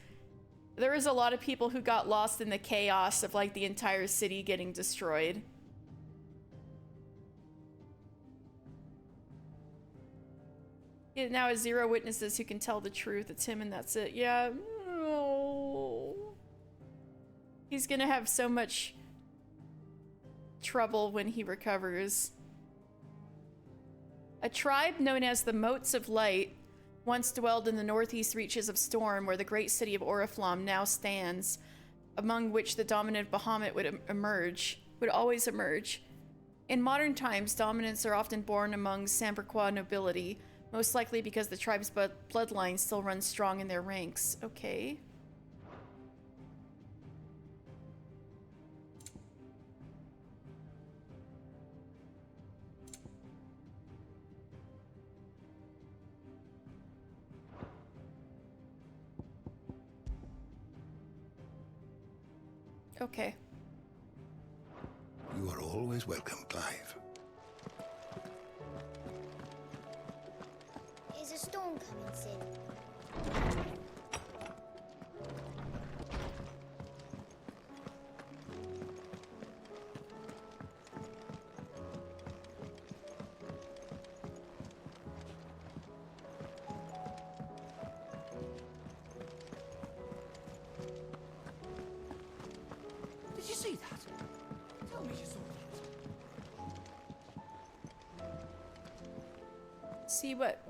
There is a lot of people who got lost in the chaos of like the entire city getting destroyed. He now has 0 witnesses who can tell the truth. It's him and that's it. Yeah. Oh. He's gonna have so much trouble when he recovers. A tribe known as the Motes of Light once dwelled in the northeast reaches of Storm, where the great city of Oriflamme now stands, among which the dominant Bahamut would always emerge. In modern times, dominants are often born among Samberquois nobility, most likely because the tribe's bloodline still runs strong in their ranks. Okay. Okay. You are always welcome, Clive. Is a storm coming, Sin? Did you see that? Tell me you saw that. See what?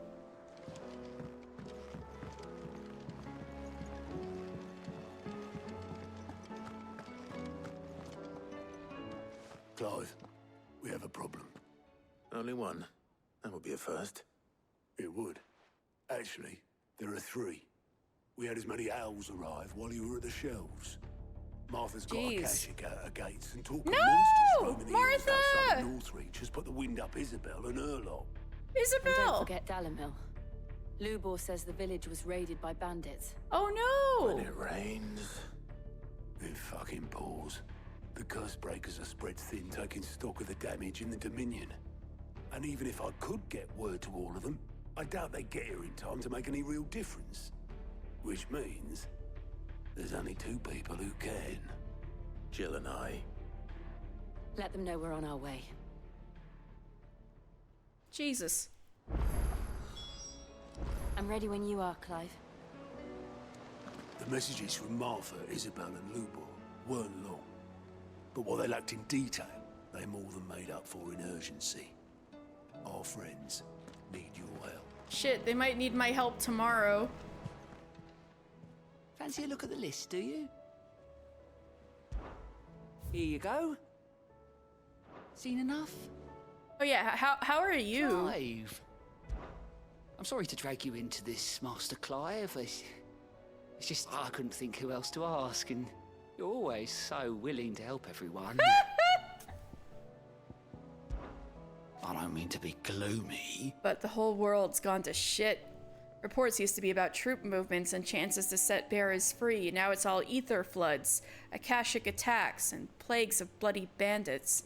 Clive, we have a problem. Only one. That would be a first. It would. Actually, there are 3. We had as many owls arrive while you were at the shelves. Martha's got a Akashic out her gates and talking monsters roaming the hills outside the North Reach has put the wind up Isabel and her lot. Isabel! And don't forget Dalimil. Lubor says the village was raided by bandits. Oh no! When it rains, it fucking pours. The Cursebreakers are spread thin, taking stock of the damage in the Dominion. And even if I could get word to all of them, I doubt they get here in time to make any real difference. Which means there's only 2 people who can. Jill and I. Let them know we're on our way. Jesus. I'm ready when you are, Clive. The messages from Martha, Isabel and Lubor weren't long. But what they lacked in detail, they more than made up for in urgency. Our friends need your help. Shit, they might need my help tomorrow. Fancy a look at the list, do you? Here you go. Seen enough? Oh yeah, how are you? Clive. I'm sorry to drag you into this, Master Clive. It's just I couldn't think who else to ask, and you're always so willing to help everyone. I don't mean to be gloomy. But the whole world's gone to shit. Reports used to be about troop movements and chances to set bearers free. Now it's all ether floods, Akashic attacks, and plagues of bloody bandits.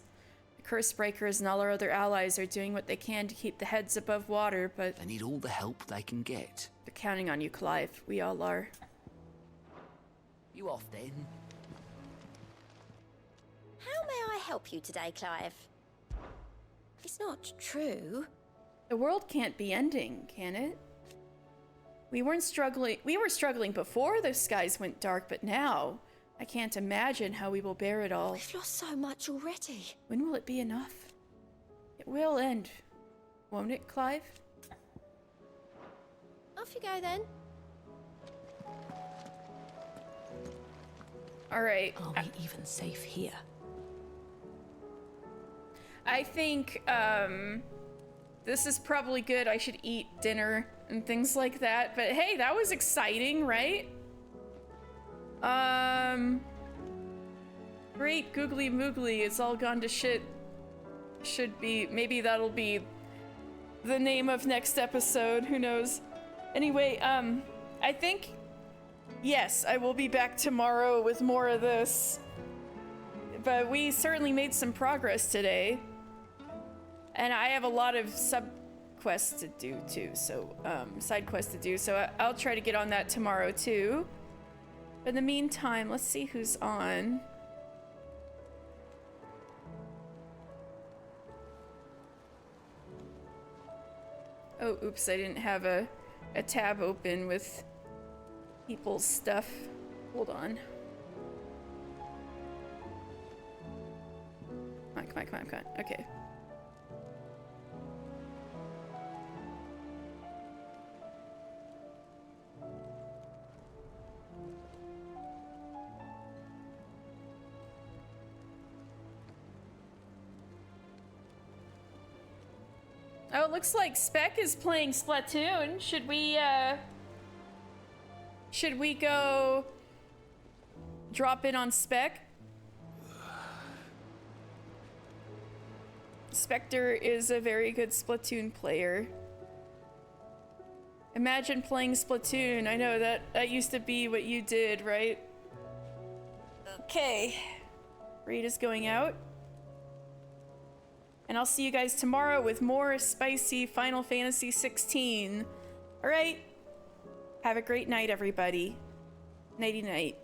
The Cursebreakers and all our other allies are doing what they can to keep the heads above water, but... They need all the help they can get. They're counting on you, Clive. We all are. You off then? How may I help you today, Clive? It's not true. The world can't be ending, can it? We were struggling before the skies went dark, but now I can't imagine how we will bear it all. We've lost so much already. When will it be enough? It will end, won't it, Clive? Off you go then. All right. Are we even safe here? I think this is probably good. I should eat dinner and things like that. But hey, that was exciting, right? Great googly moogly, it's all gone to shit. Should be, maybe that'll be the name of next episode, who knows. Anyway, I think, yes, I will be back tomorrow with more of this. But we certainly made some progress today. And I have a lot of sub-quests to do too, so, side quests to do, so I'll try to get on that tomorrow too. But in the meantime, let's see who's on. Oh, oops, I didn't have a tab open with people's stuff. Hold on. Come on. Okay. Oh, it looks like Spec is playing Splatoon. Should we go drop in on Spec? Spectre is a very good Splatoon player. Imagine playing Splatoon. I know that used to be what you did, right? Okay. Raid is going out. And I'll see you guys tomorrow with more spicy Final Fantasy XVI. All right. Have a great night, everybody. Nighty night.